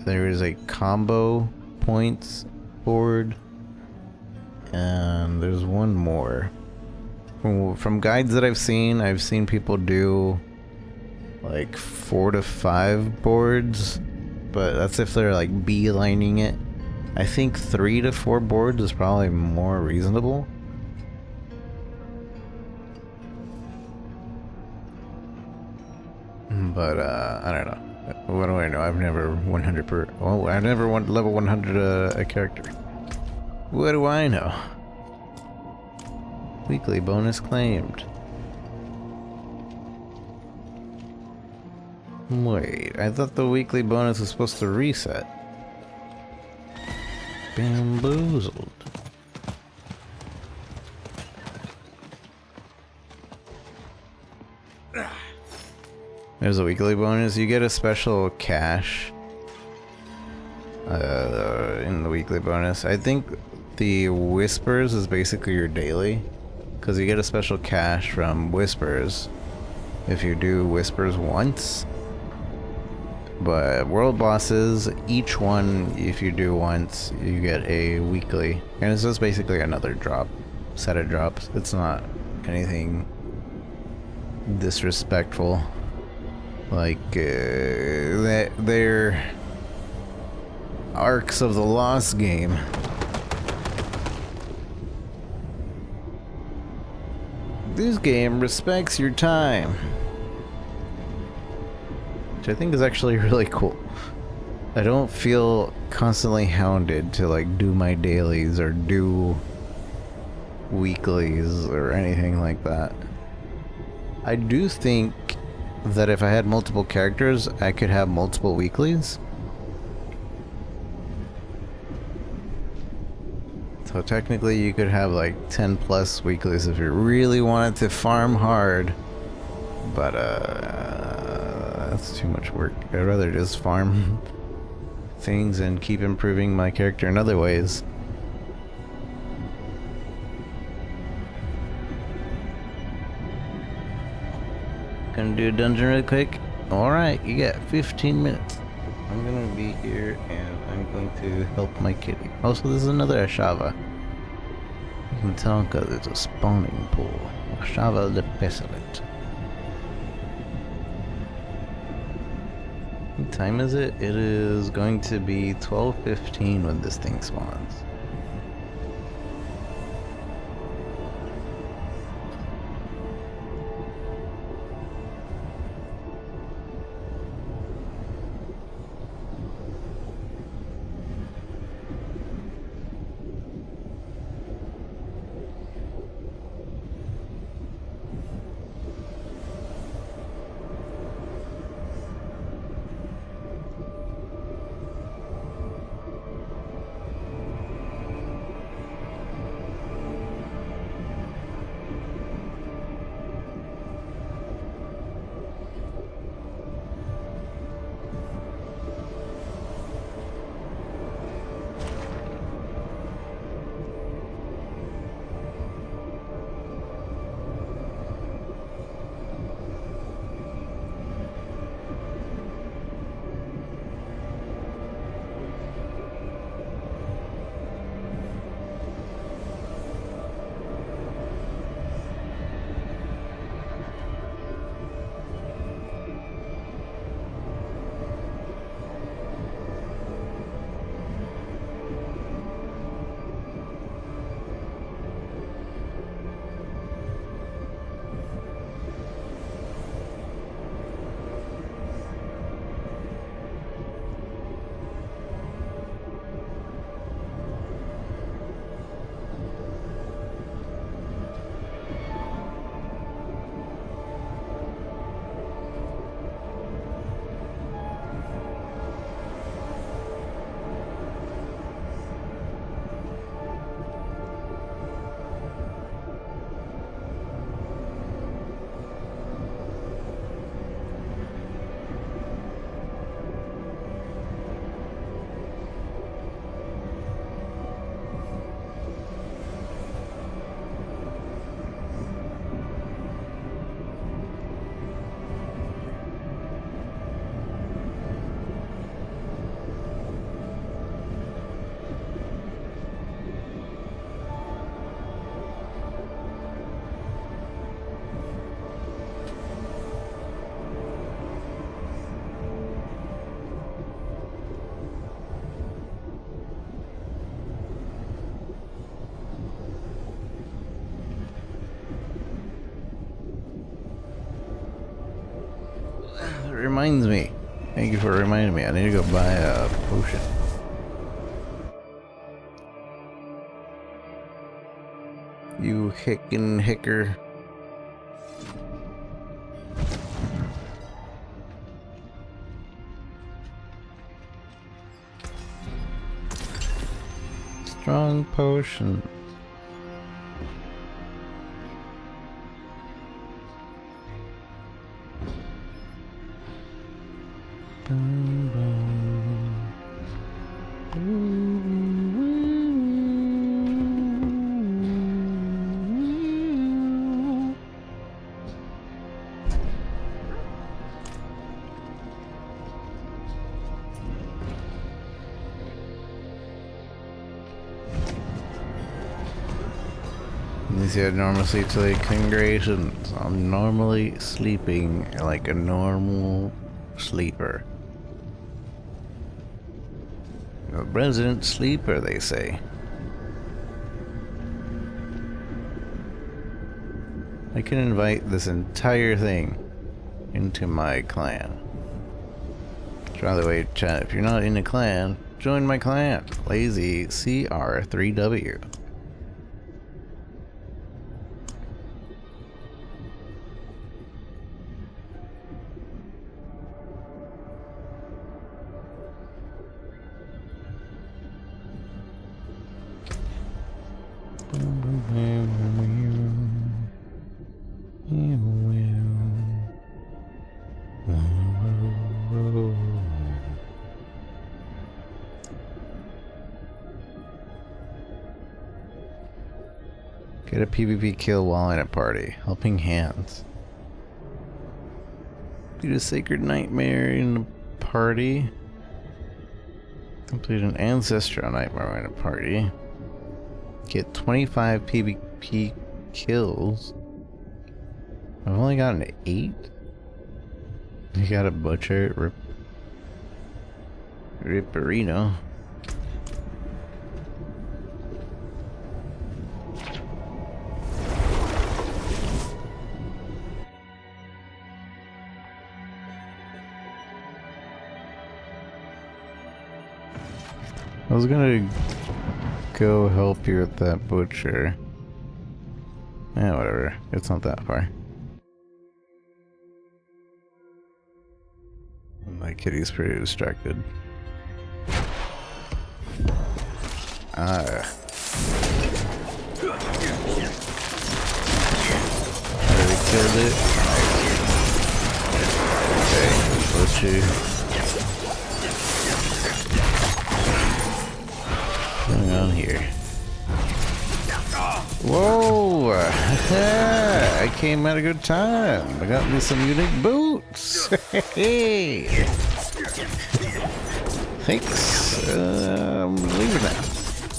There is a combo points board. And there's one more. From guides that I've seen people do like 4 to 5 boards, but that's if they're like beelining it. I think 3 to 4 boards is probably more reasonable. But I don't know. What do I know? I've never I've never level 100 a character. What do I know? Weekly bonus claimed. Wait, I thought the weekly bonus was supposed to reset. Bamboozled. There's a weekly bonus. You get a special cash in the weekly bonus. I think the Whispers is basically your daily, because you get a special cash from Whispers if you do Whispers once. But world bosses, each one, if you do once, you get a weekly. And it's just basically another drop, set of drops. It's not anything disrespectful. Like, they're Arcs of the Lost game. This game respects your time. Which I think is actually really cool. I don't feel constantly hounded to like do my dailies or do weeklies or anything like that. I do think that if I had multiple characters, I could have multiple weeklies. So technically you could have like 10 plus weeklies if you really wanted to farm hard. But that's too much work. I'd rather just farm things and keep improving my character in other ways. Gonna do a dungeon really quick? Alright, you got 15 minutes. I'm gonna be here and I'm going to help my kitty. Also, this is another Ashava. You can tell because it's a spawning pool. Ashava the Pestilent. What time is it? It is going to be 12:15 when this thing spawns. reminds me. Thank you for reminding me. I need to go buy a potion. You hickin' hicker. Strong potion. You see, I normally sleep till 8. Congratulations. I'm normally sleeping like a normal sleeper. A resident sleeper, they say. I can invite this entire thing into my clan. By the way, chat, if you're not in a clan, join my clan. Lazy CR3W. Get a PvP kill while in a party. Helping hands. Beat a sacred nightmare in a party. Complete an ancestral nightmare in a party. Get 25 PvP kills. I've only gotten 8. You got a butcher, Ripperino. I was gonna go help you with that butcher. Yeah, whatever. It's not that far. My kitty's pretty distracted. Ah. Already killed it. Okay, butcher. What's going on here? Whoa! I came at a good time. I got me some unique boots. Hey! Thanks. I'm leaving now.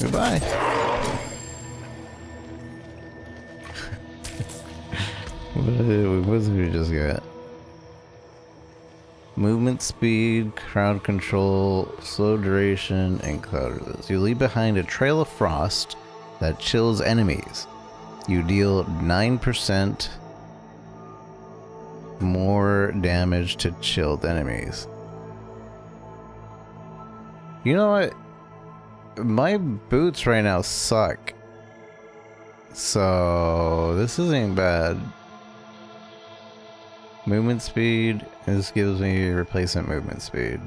Goodbye. What did we just get? Movement speed, crowd control, slow duration, and cloud resist. You leave behind a trail of frost that chills enemies. You deal 9% more damage to chilled enemies. You know what? My boots right now suck. So this isn't bad. Movement speed. This gives me replacement movement speed.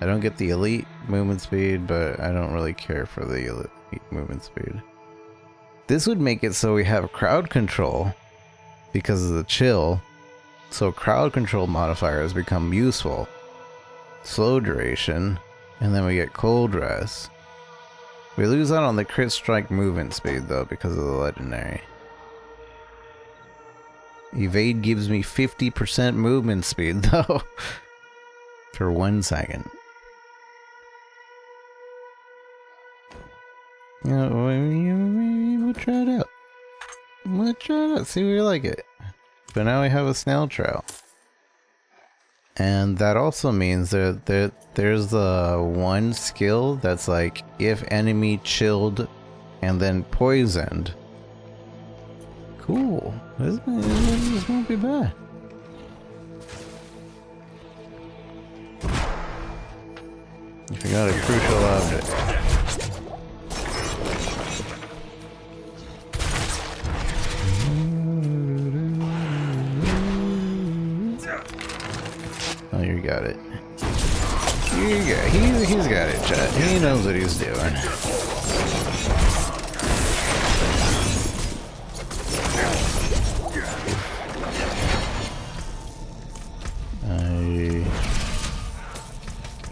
I don't get the elite movement speed, but I don't really care for the elite movement speed. This would make it so we have crowd control because of the chill. So crowd control modifiers become useful. Slow duration, and then we get cold rest. We lose out on the crit strike movement speed though because of the legendary. Evade gives me 50% movement speed though for 1 second. We'll try it out. We'll try it out, see if we like it. But now we have a snail trail. And that also means that there's the one skill that's like, if enemy chilled and then poisoned. Cool. This won't be bad. You got a crucial object. Oh, you got it. He's got it, chat. He knows what he's doing. I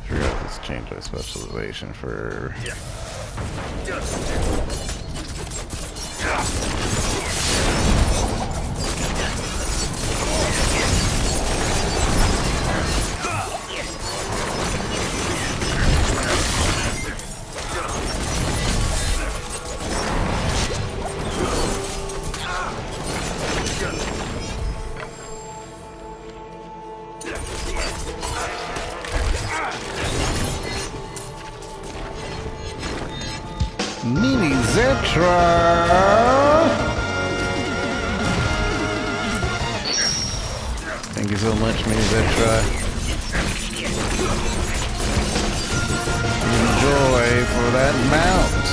forgot to change my specialization for... Mini Zetra! Thank you so much, Mini Zetra. Enjoy for that mount.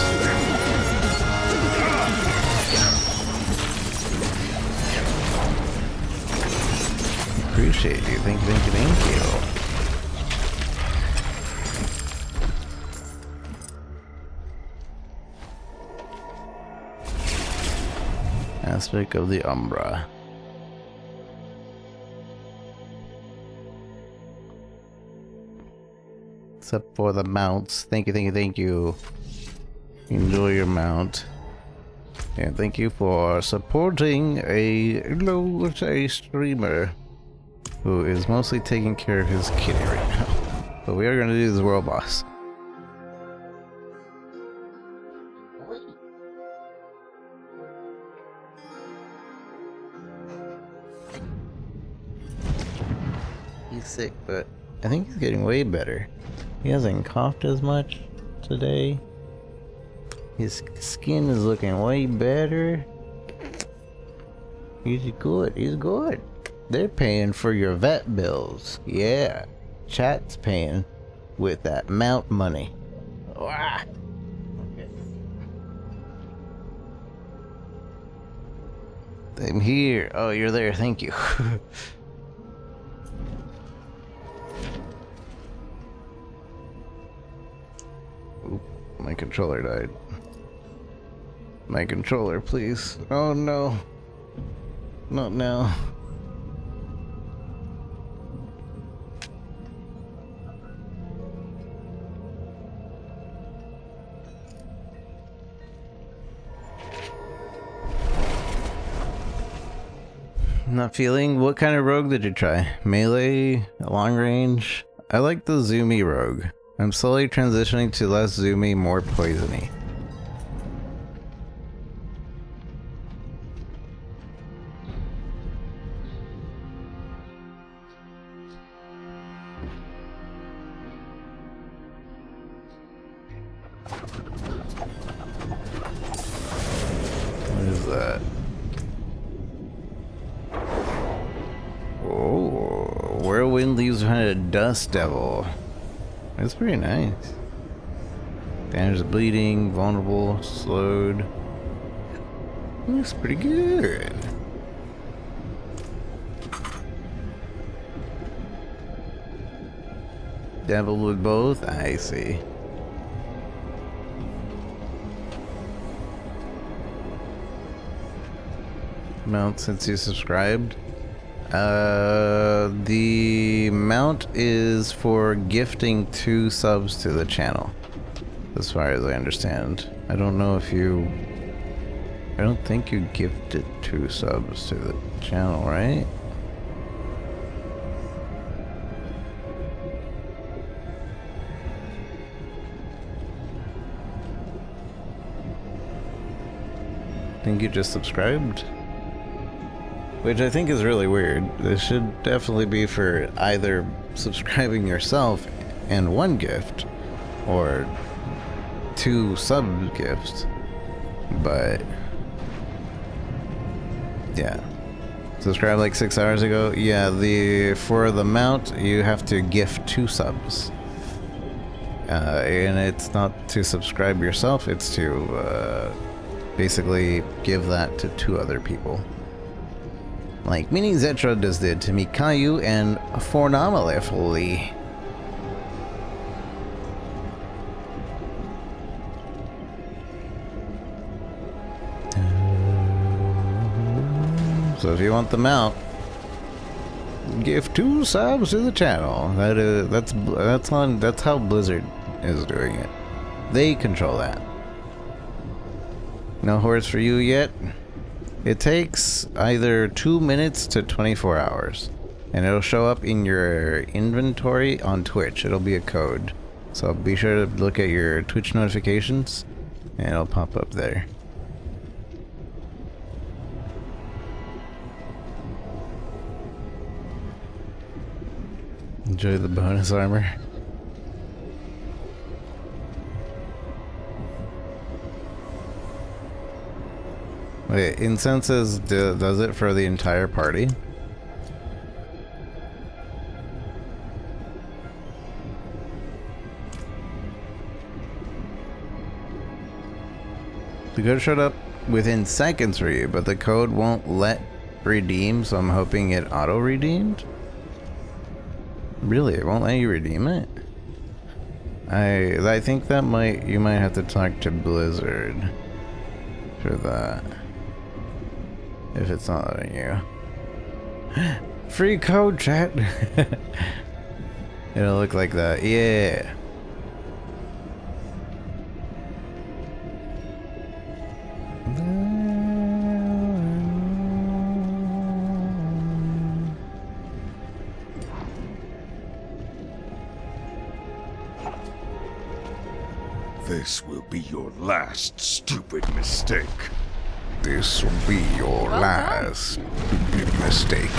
Appreciate you. Thank you, thank you, thank you. Aspect of the Umbra. Except for the mounts. Thank you, thank you, thank you. Enjoy your mount. And thank you for supporting a streamer who is mostly taking care of his kitty right now. But we are going to do this world boss. He's sick, but I think he's getting way better. He hasn't coughed as much today. His skin is looking way better. He's good. He's good. They're paying for your vet bills. Yeah. Chat's paying with that mount money. Wah. Okay. I'm here. Oh, you're there. Thank you. Oop, my controller died. My controller, please. Oh no. Not now. Not feeling? What kind of rogue did you try? Melee? Long range? I like the zoomy rogue. I'm slowly transitioning to less zoomy, more poisony. What is that? Oh, whirlwind leaves behind a dust devil. That's pretty nice. Damage to bleeding, vulnerable, slowed. Looks pretty good. Devil with both? I see. Mount since you subscribed. The mount is for gifting 2 subs to the channel, as far as I understand. I don't know if you... I don't think you gifted 2 subs to the channel, right? I think you just subscribed? Which I think is really weird. This should definitely be for either subscribing yourself and 1 gift, or 2 sub gifts. But yeah, subscribe like 6 hours ago. Yeah, for the mount you have to gift 2 subs. and it's not to subscribe yourself, it's to basically give that to 2 other people. Like Mini Zetra does did to Mikayu and Fornamalefoli. So if you want them out, give 2 subs to the channel. That's how Blizzard is doing it. They control that. No horse for you yet? It takes either 2 minutes to 24 hours. And it'll show up in your inventory on Twitch. It'll be a code. So be sure to look at your Twitch notifications and it'll pop up there. Enjoy the bonus armor. Wait, incenses does it for the entire party? The code showed up within seconds for you, but the code won't let redeem, so I'm hoping it auto-redeemed? Really, it won't let you redeem it? I think that you might have to talk to Blizzard for that. If it's not letting you. Free code, chat! It'll look like that, yeah! This will be your last stupid mistake. This will be your last stupid mistake.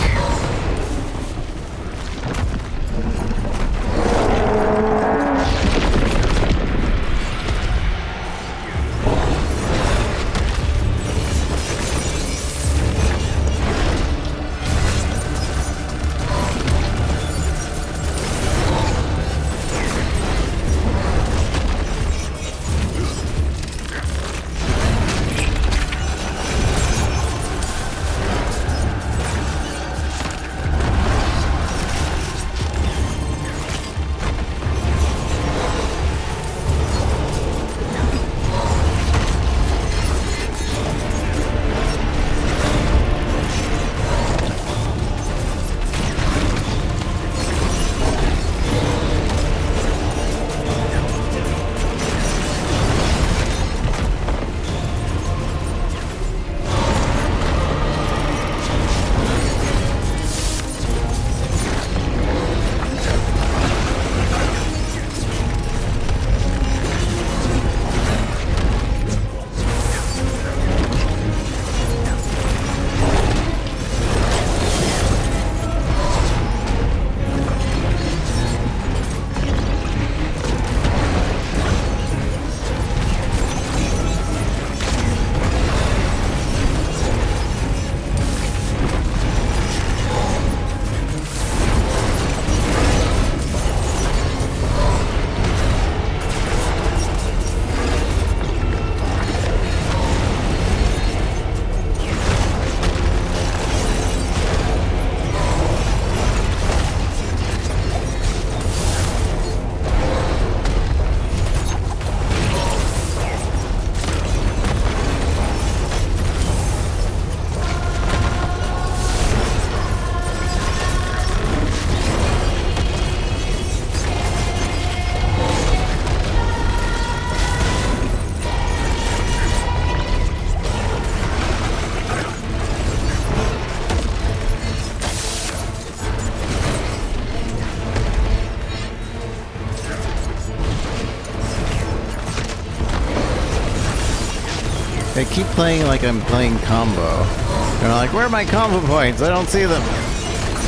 They keep playing like I'm playing combo. And I'm like, where are my combo points? I don't see them.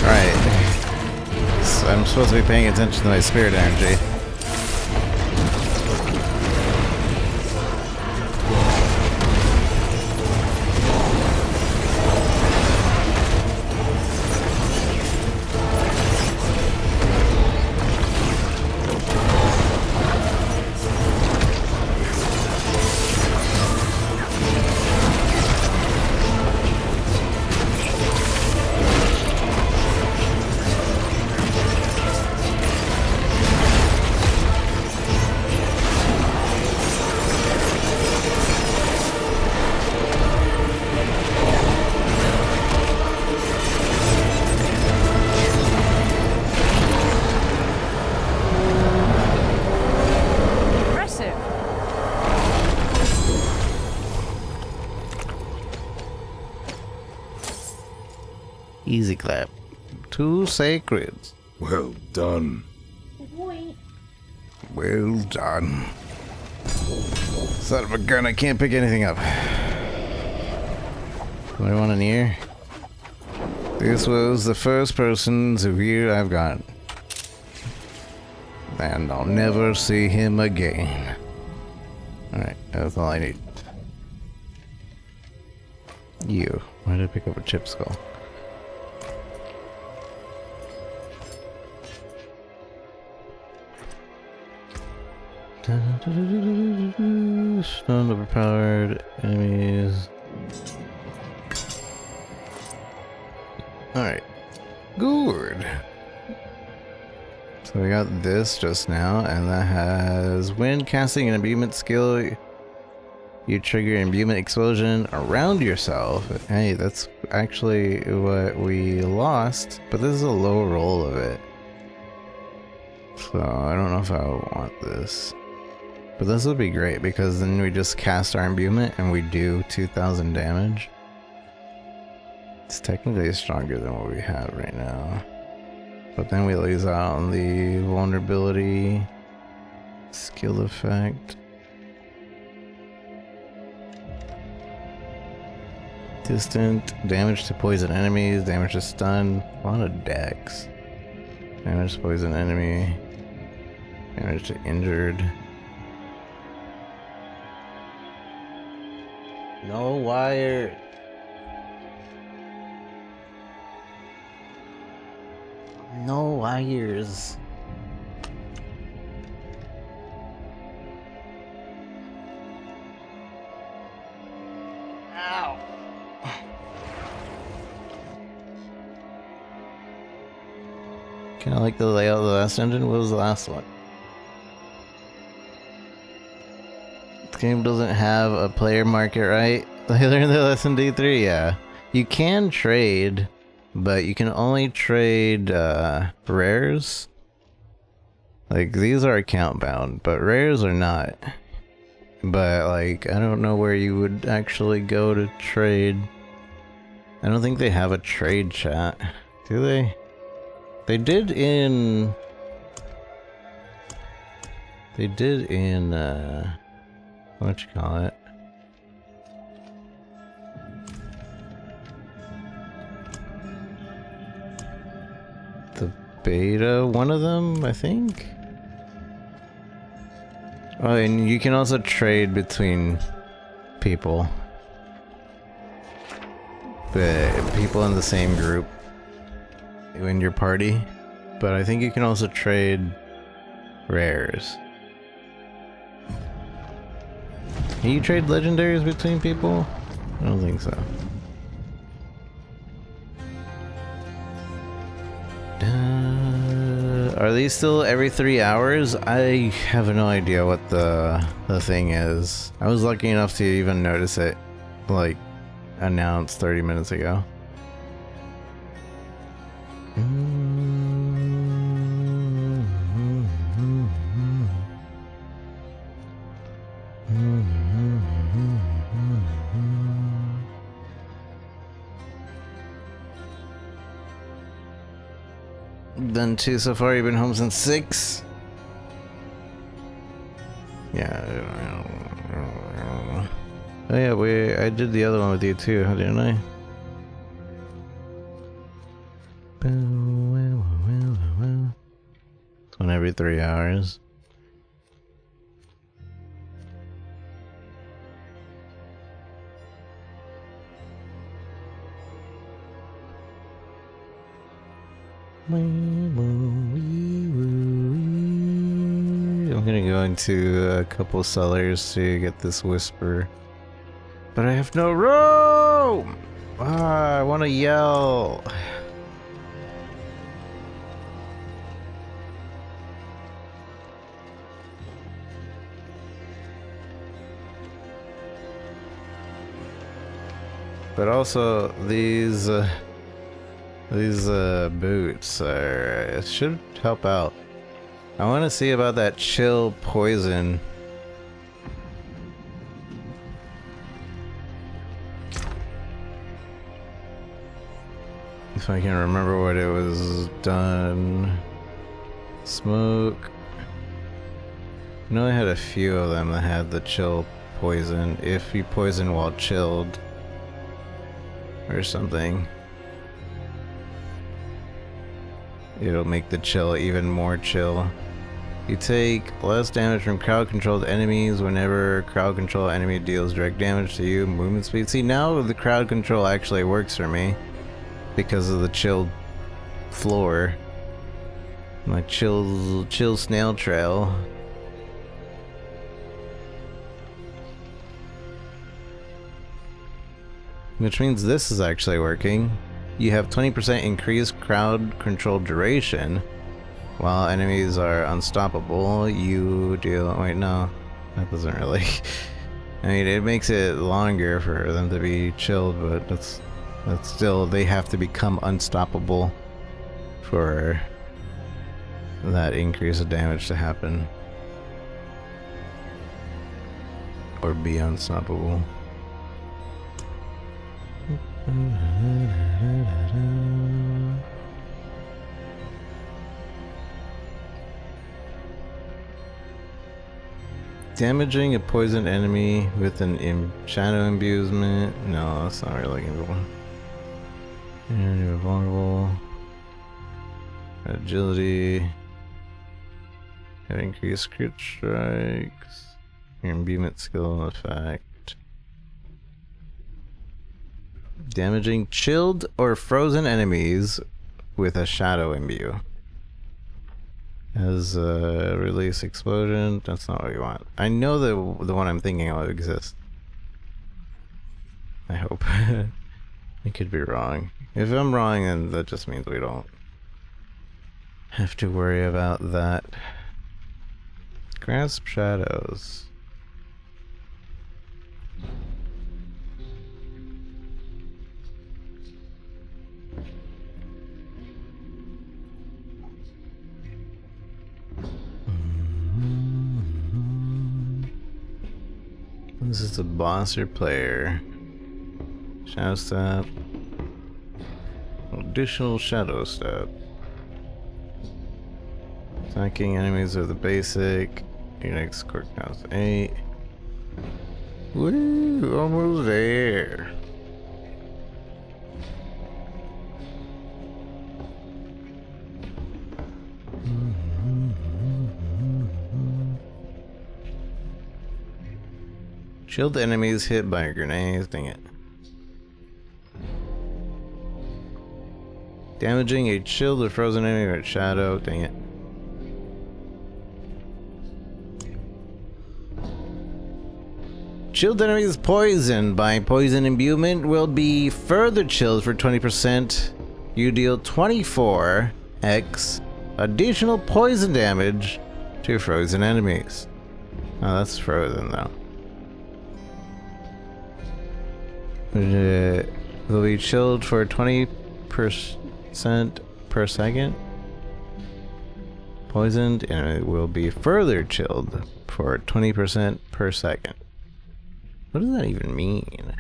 Right. So I'm supposed to be paying attention to my spirit energy. Easy clap. 2 sacreds. Well done. Well done. Son of a gun, I can't pick anything up. What do I want in here? This was the first person's review I've got. And I'll never see him again. Alright, that's all I need. You. Why did I pick up a chip skull? Stun overpowered enemies. Alright. Good. So we got this just now, and that has when casting an imbuement skill, you trigger imbuement explosion around yourself. Hey, that's actually what we lost, but this is a low roll of it. So I don't know if I want this. But this would be great because then we just cast our imbuement and we do 2,000 damage. It's technically stronger than what we have right now. But then we lose out on the vulnerability skill effect. Distant, damage to poison enemies, damage to stun, a lot of dex. Damage to poison enemy, damage to injured. No wire. No wires. Ow. Kinda like the layout of the last engine. What was the last one? This game doesn't have a player market, right? I learned that lesson D3, yeah. You can trade, but you can only trade rares. Like, these are account bound, but rares are not. But, like, I don't know where you would actually go to trade. I don't think they have a trade chat. Do they? They did in... what you call it? The beta, one of them, I think? Oh, and you can also trade between people. But people in the same group in your party. But I think you can also trade rares. Can you trade legendaries between people? I don't think so. Are these still every 3 hours? I have no idea what the thing is. I was lucky enough to even notice it, like, announced 30 minutes ago. Done 2 so far. You've been home since 6. Yeah. Oh yeah, I did the other one with you too, didn't I? It's one every 3 hours. I'm gonna go into a couple cellars to get this whisper. But I have no room! Ah, I want to yell. But also, these boots should help out. I want to see about that chill poison. If I can remember what it was done. Smoke. I know I had a few of them that had the chill poison. If you poison while chilled. Or something. It'll make the chill even more chill. You take less damage from crowd controlled enemies whenever crowd control enemy deals direct damage to you. Movement speed. See, now the crowd control actually works for me. Because of the chilled floor. My chill snail trail. Which means this is actually working. You have 20% increased crowd control duration. While enemies are unstoppable, you deal... Wait, no. That doesn't really... I mean, it makes it longer for them to be chilled, but that's still... They have to become unstoppable for that increase of damage to happen. Or be unstoppable. Damaging a poisoned enemy with an shadow imbuement. No, that's not really looking for. And you're vulnerable. Agility. Have increased crit strikes. Your imbuement skill effect. Damaging chilled or frozen enemies with a shadow imbue. Has a release explosion. That's not what we want. I know the one I'm thinking of exists. I hope. I could be wrong. If I'm wrong, then that just means we don't have to worry about that. Grasp shadows. This is the boss or player. Shadow step. Additional shadow step. Attacking enemies are the basic. Your next score counts 8. Woo! Almost there. Chilled enemies hit by grenades, dang it. Damaging a chilled or frozen enemy with shadow, dang it. Chilled enemies poisoned by poison imbuement will be further chilled for 20%. You deal 24x additional poison damage to frozen enemies. Oh, that's frozen though. Will be chilled for 20% per second. Poisoned, and it will be further chilled for 20% per second. What does that even mean?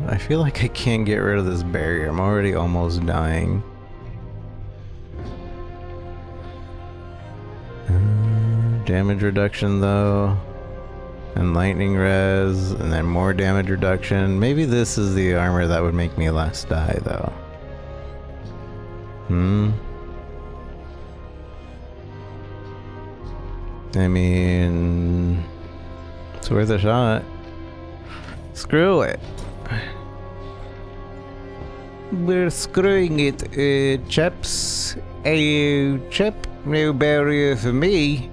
I feel like I can't get rid of this barrier. I'm already almost dying. Damage reduction though. And lightning res, and then more damage reduction. Maybe this is the armor that would make me less die, though. I mean, it's worth a shot. Screw it. We're screwing it, chaps. Hey, chap, no barrier for me.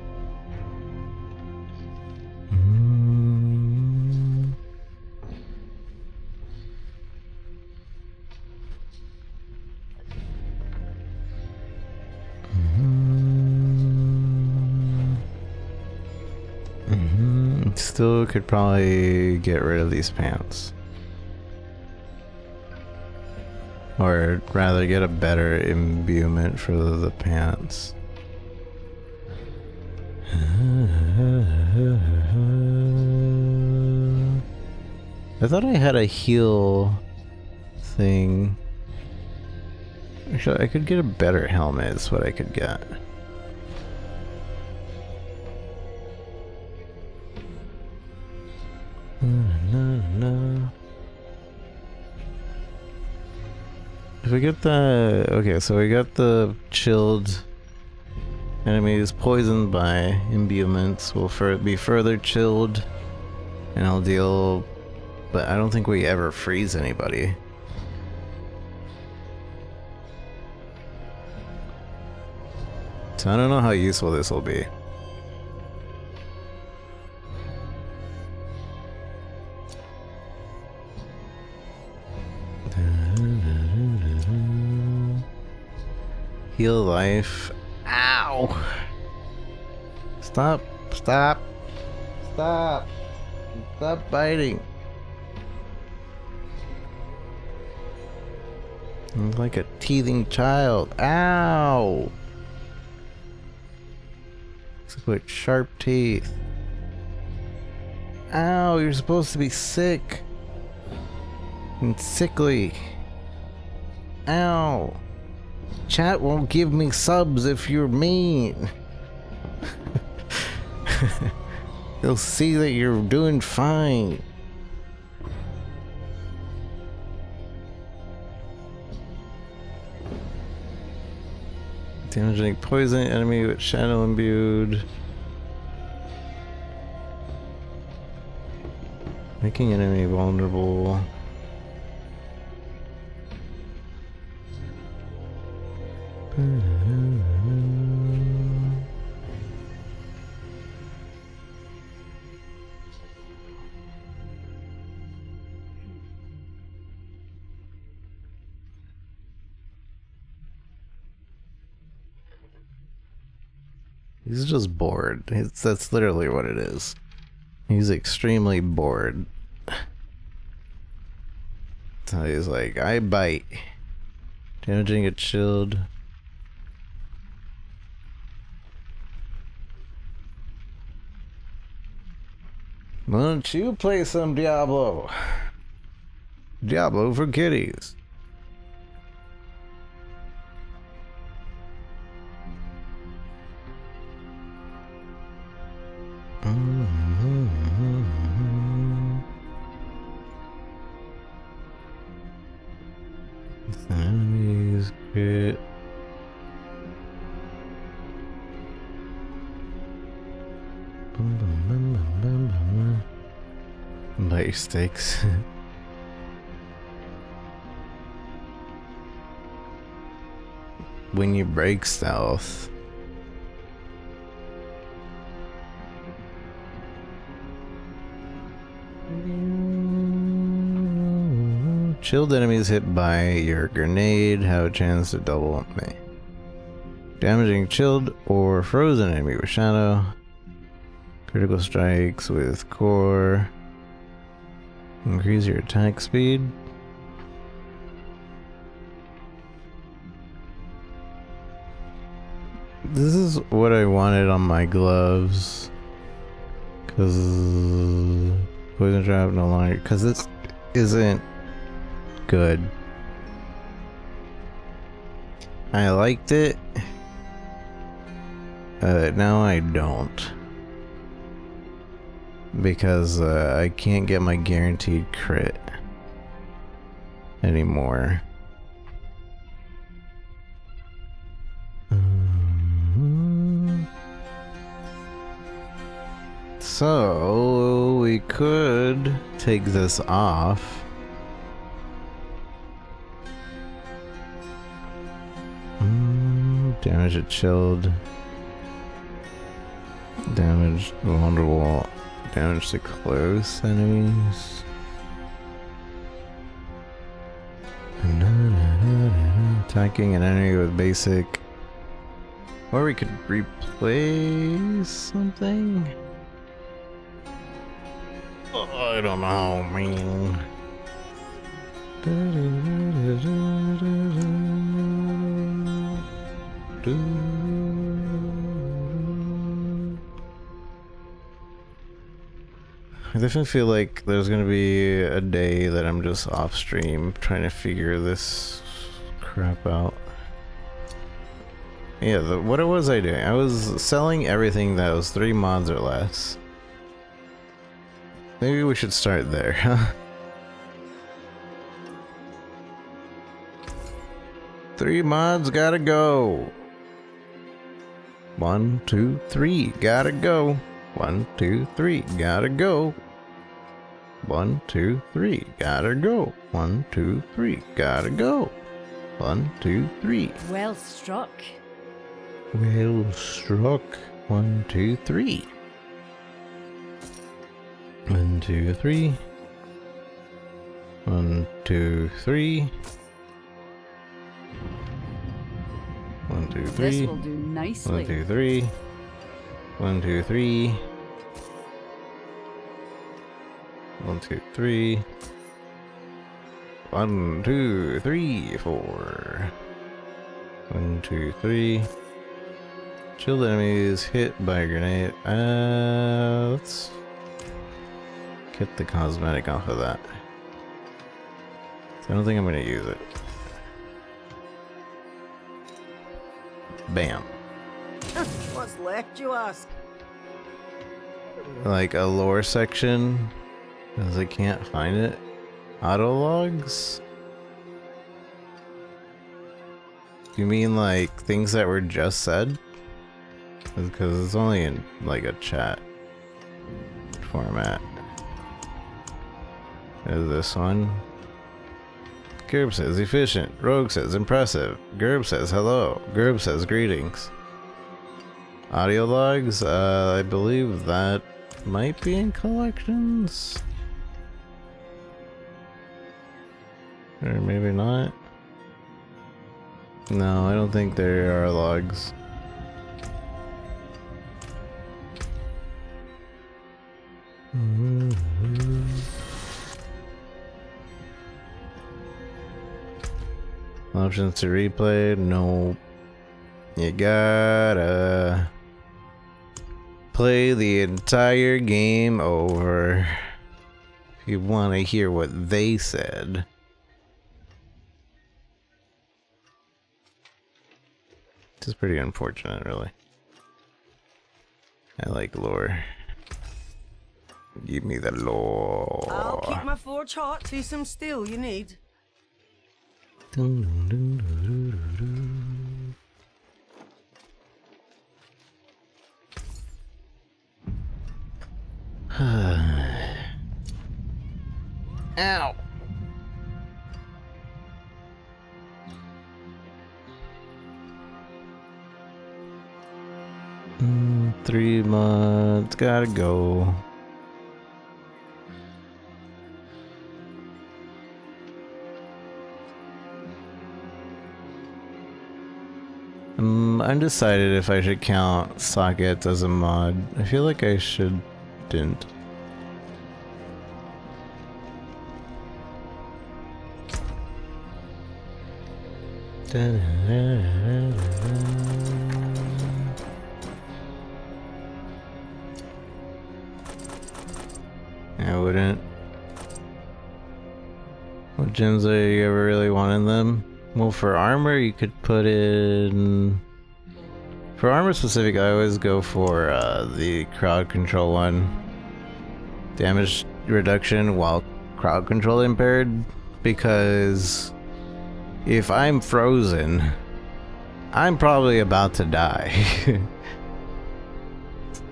Still could probably get rid of these pants. Or rather get a better imbuement for the pants. I thought I had a heal thing. Actually, I could get a better helmet is what I could get. If we get the... Okay, so we got the chilled enemies poisoned by imbuements will be further chilled, and I'll deal... But I don't think we ever freeze anybody. So I don't know how useful this will be. Heal life. Ow! Stop! Stop! Stop! Stop biting! I'm like a teething child. Ow! With sharp teeth. Ow, you're supposed to be sick. And sickly. Ow. Chat won't give me subs if you're mean. They'll see that you're doing fine. Damaging poison enemy with shadow imbued. Making enemy vulnerable. He's just bored. That's literally what it is. He's extremely bored. So he's like, I bite. Damaging a chilled. Why don't you play some Diablo? Diablo for kiddies. Enemies crit. Life stakes. When you break stealth. Chilled enemies hit by your grenade have a chance to double me. Damaging chilled or frozen enemy with shadow. Critical strikes with core. Increase your attack speed. This is what I wanted on my gloves. Cause poison trap no longer. Cause this isn't good. I liked it. Now I don't. Because I can't get my guaranteed crit anymore. So we could take this off. Damage it chilled. Damage vulnerable. Damage to close enemies. Attacking an enemy with basic. Or we could replace something. Oh, I don't know, man. I definitely feel like there's gonna be a day that I'm just off stream trying to figure this crap out. Yeah, what was I doing? I was selling everything that was 3 mods or less. Maybe we should start there, huh? 3 mods gotta go. 1, 2, 3, gotta go. 1, 2, 3, gotta go. 1, 2, 3, gotta go. 1, 2, 3, gotta go. 1, 2, 3. Well struck. Well struck. 1, 2, 3. 1, 2, 3. 1, 2, 3. 1, 2, 3. This will do nicely. 1, 2, 3. 1, 2, 3. 1, 2, 3. 1, 2, 3, 4. 1, 2, 3. Shield enemies hit by a grenade. Let's get the cosmetic off of that. I don't think I'm gonna use it. Bam. What's left, you ask? Like a lore section, because I can't find it. Auto logs? You mean like things that were just said? Because it's only in like a chat format. Is this one? Gerb says efficient. Rogue says impressive. Gerb says hello. Gerb says greetings. Audio logs? I believe that might be in collections. Or maybe not. No, I don't think there are logs. Options to replay? No. You gotta play the entire game over if you want to hear what they said. Which is pretty unfortunate, really. I like lore. Give me the lore. I'll keep my forge hot. See some steel you need. Ow. Three months, gotta go. I'm undecided if I should count sockets as a mod. I feel like I shouldn't. I wouldn't. What gems are you ever really wanting them? Well, for armor, you could put in... For armor specific, I always go for the crowd control one. Damage reduction while crowd control impaired. Because if I'm frozen, I'm probably about to die.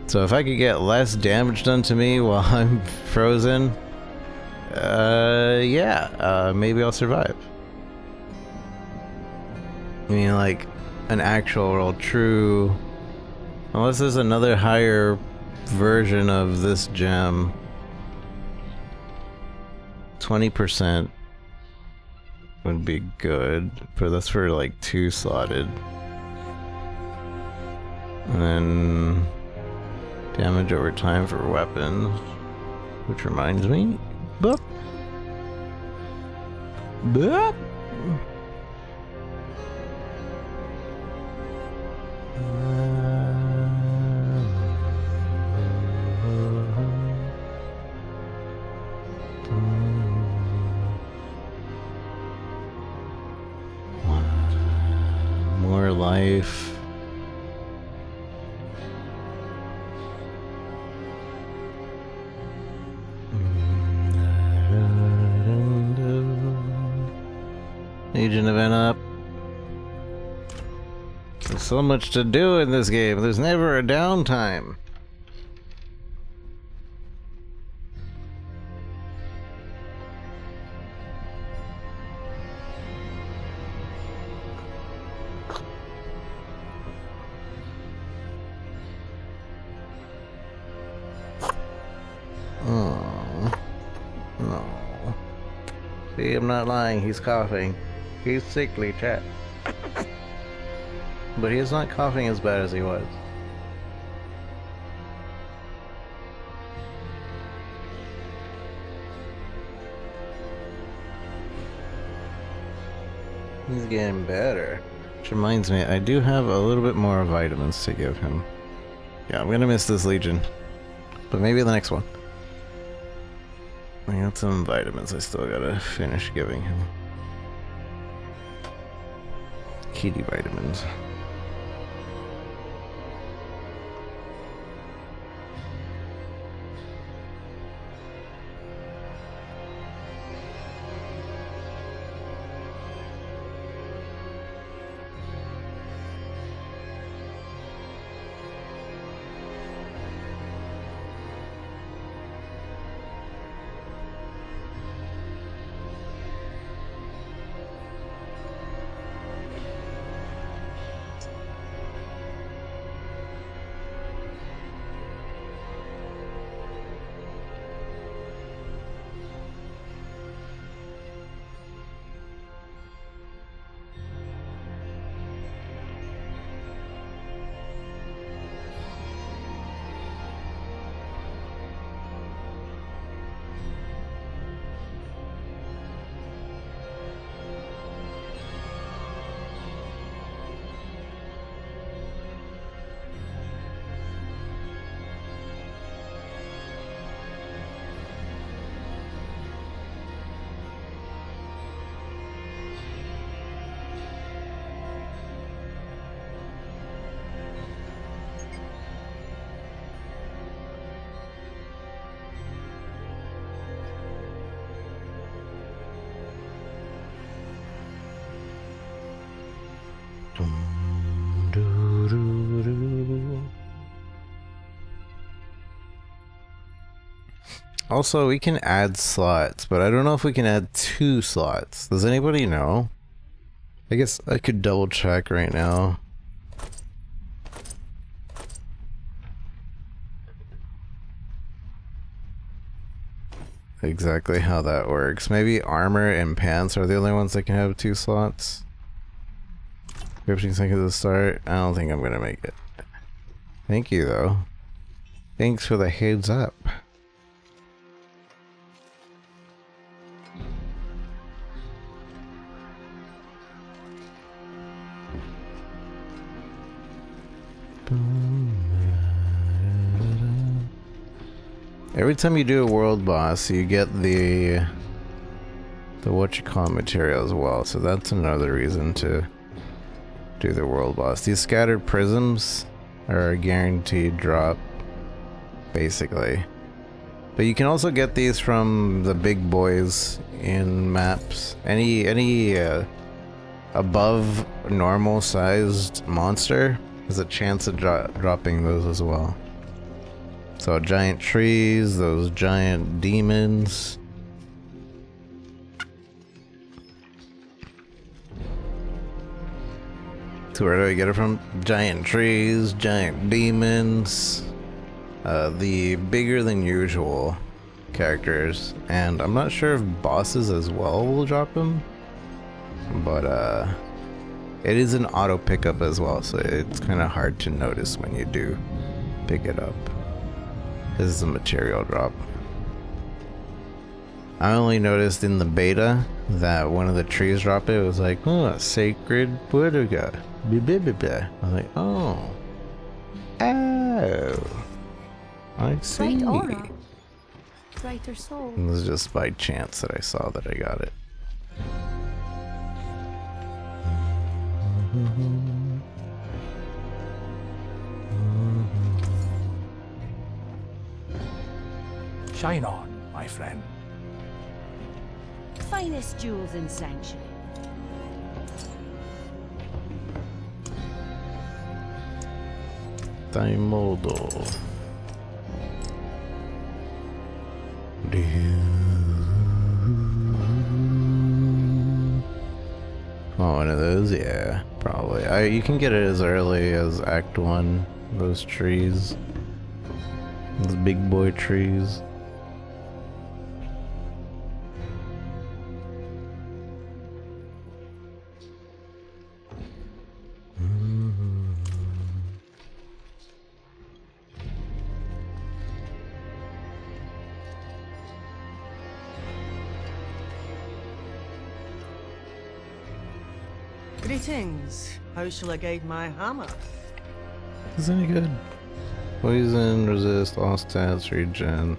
So if I could get less damage done to me while I'm frozen, maybe I'll survive. I mean, like, an actual real true... Unless there's another higher version of this gem. 20% would be good, but that's for, like, 2 slotted. And then... damage over time for weapons. Which reminds me... Boop! Boop! life. Legion event up. There's so much to do in this game. There's never a downtime. Oh, no. See, I'm not lying. He's coughing. He's sickly, chat. But he's not coughing as bad as he was. He's getting better. Which reminds me, I do have a little bit more vitamins to give him. Yeah, I'm gonna miss this Legion. But maybe the next one. I got some vitamins I still gotta finish giving him. Kitty vitamins. Also, we can add slots, but I don't know if we can add 2 slots. Does anybody know? I guess I could double check right now. Exactly how that works. Maybe armor and pants are the only ones that can have 2 slots. 15 seconds to start. I don't think I'm gonna make it. Thank you though. Thanks for the heads up. Every time you do a world boss, you get the whatchamacallit material as well, so that's another reason to do the world boss. These scattered prisms are a guaranteed drop, basically. But you can also get these from the big boys in maps. Any above normal sized monster has a chance of dropping those as well. So giant trees, those giant demons. So where do I get it from? Giant trees, giant demons, the bigger than usual characters, and I'm not sure if bosses as well will drop them, but it is an auto pickup as well, so it's kind of hard to notice when you do pick it up. This is a material drop. I only noticed in the beta that one of the trees dropped it. It was like, oh, a sacred Buddha. I was like, oh. Oh. I see. Bright aura. Brighter soul. It was just by chance that I saw that I got it. Shine on, my friend. Finest jewels in Sanctuary. Daimodo. Oh, one of those? Yeah, probably. You can get it as early as Act 1. Those trees. Those big boy trees. Greetings. How shall I guide my hammer? Is any good? Poison, resist, all stats, regen.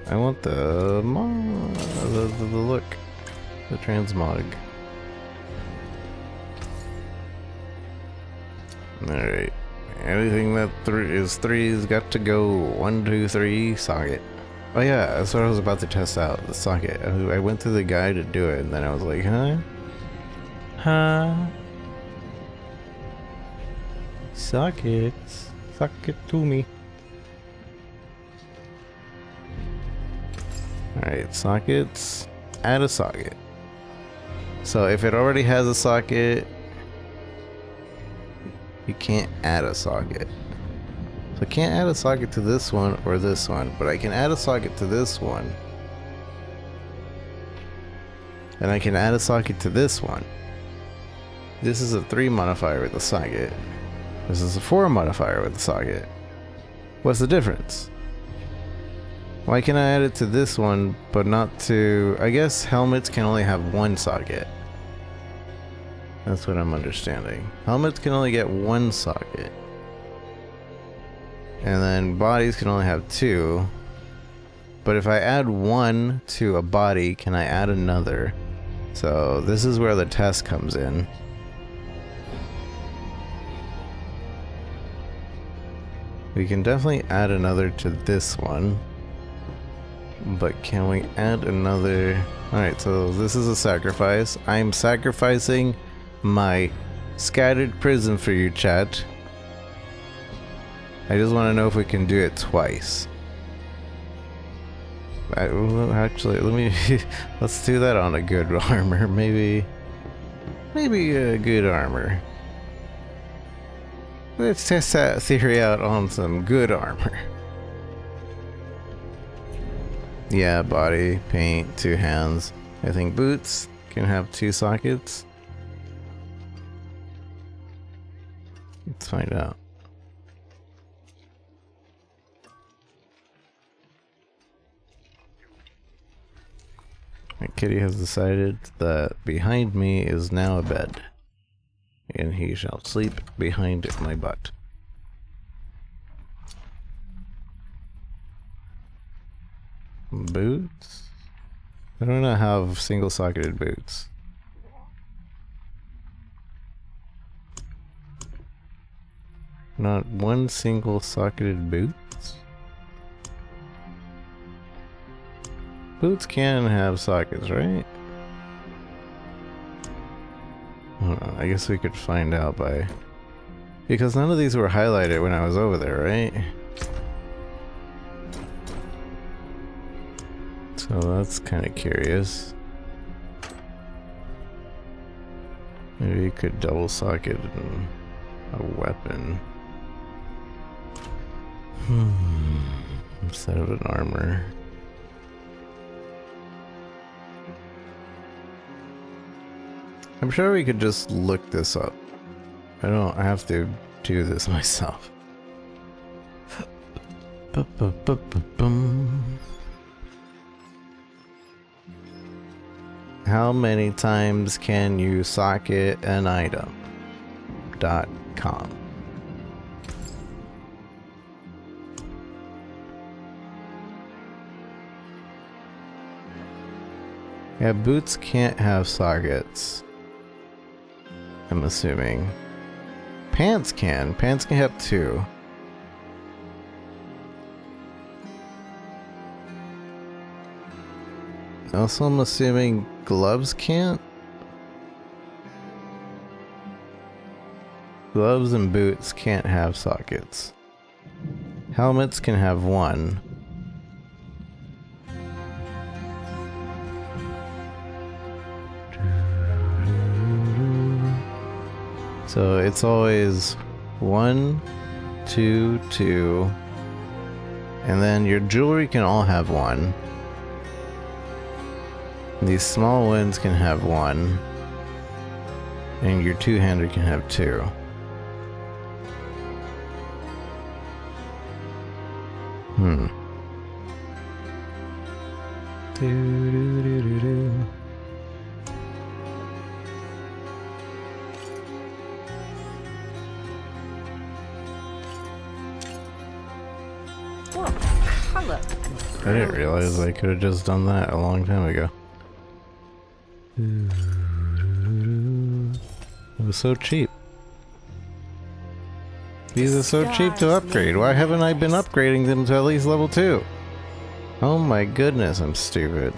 I want the look. The transmog. Alright. Anything that is 3's got to go. 1, 2, 3, socket. Oh yeah, that's what I was about to test out, the socket. I went through the guide to do it, and then I was like, huh? Huh? Sockets. Socket to me. Alright, sockets. Add a socket. So if it already has a socket, you can't add a socket. So I can't add a socket to this one or this one, but I can add a socket to this one. And I can add a socket to this one. This is a 3 modifier with a socket. This is a 4 modifier with a socket. What's the difference? Why can I add it to this one, but not to... I guess helmets can only have 1 socket. That's what I'm understanding. Helmets can only get 1 socket. And then bodies can only have 2. But if I add 1 to a body, can I add another? So this is where the test comes in. We can definitely add another to this one. But can we add another? Alright, so this is a sacrifice. I'm sacrificing my scattered prism for you, chat. I just want to know if we can do it twice. Actually, let me... let's do that on a good armor. Maybe a good armor. Let's test that theory out on some good armor. Yeah, body, paint, 2 hands. I think boots can have 2 sockets. Let's find out. My kitty has decided that behind me is now a bed, and he shall sleep behind my butt. Boots? I don't have single socketed boots. Not one single socketed boots? Boots can have sockets, right? I guess we could find out by... Because none of these were highlighted when I was over there, right? So that's kind of curious. Maybe you could double socket a weapon. Instead of an armor. I'm sure we could just look this up. I don't have to do this myself. How many times can you socket an item? .com. Yeah, boots can't have sockets. I'm assuming. Pants can. Pants can have 2. Also, I'm assuming gloves can't? Gloves and boots can't have sockets. Helmets can have one. So it's always 1, 2, 2. And then your jewelry can all have one. These small ones can have one. And your two-hander can have 2. What color? I didn't realize I could have just done that a long time ago. It was so cheap. These are so cheap to upgrade. Why haven't I been upgrading them to at least level 2? Oh my goodness, I'm stupid.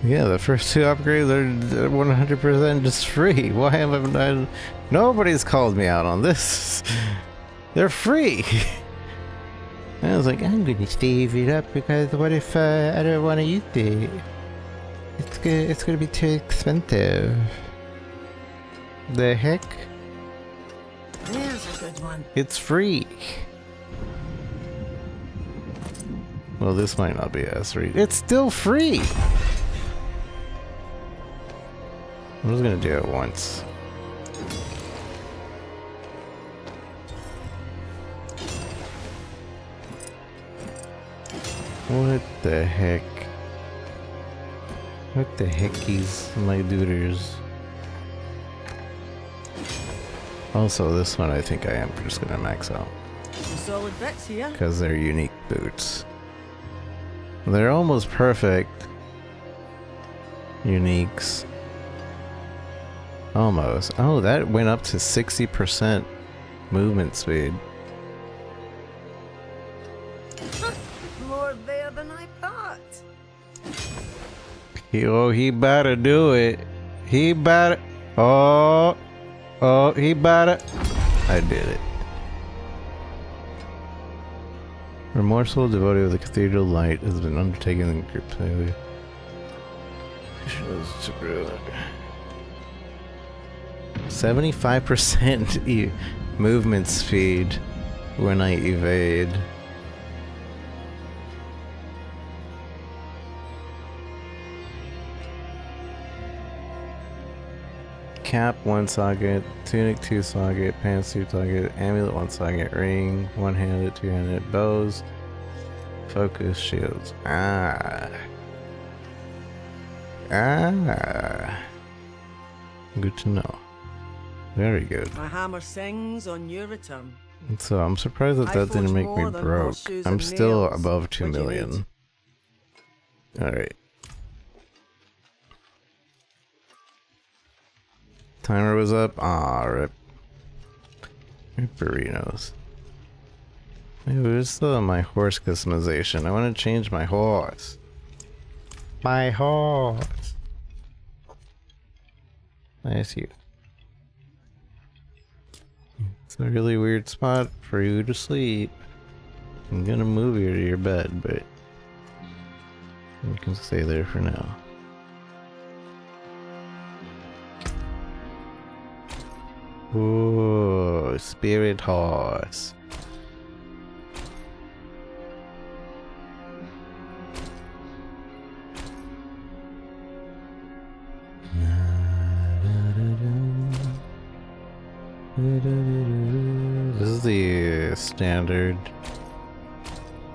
Yeah, the first 2 upgrades are 100% just free. Why haven't I... Nobody's called me out on this. They're free. I was like, I'm gonna save it up because what if I don't want to use it? It's gonna be too expensive. The heck? There's a good one. It's free. Well, this might not be as free. It's still free! I'm just gonna do it once. What the heck? What the heckies, my duders? Also, this one I think I am just gonna max out. Some solid bets here. Because they're unique boots. They're almost perfect. Uniques. Almost. Oh, that went up to 60% movement speed. More there than I thought. He better do it. He better. Oh, he better. I did it. Remorseful devotee of the Cathedral Light has been undertaken in group failure. 75% movement speed when I evade. Cap 1 socket, tunic 2 socket, pants 2 socket, amulet 1 socket, ring, one-handed, two-handed, bows, focus, shields. Good to know. Very good. My hammer sings on your return. So I'm surprised that that didn't make me broke. I'm still above 2 million. Alright. Timer was up. Ah, rip. Riperinos. Where's my horse customization? I want to change my horse. My horse. Nice you. It's a really weird spot for you to sleep. I'm gonna move you to your bed, but you can stay there for now. Ooh, spirit horse. This is the standard.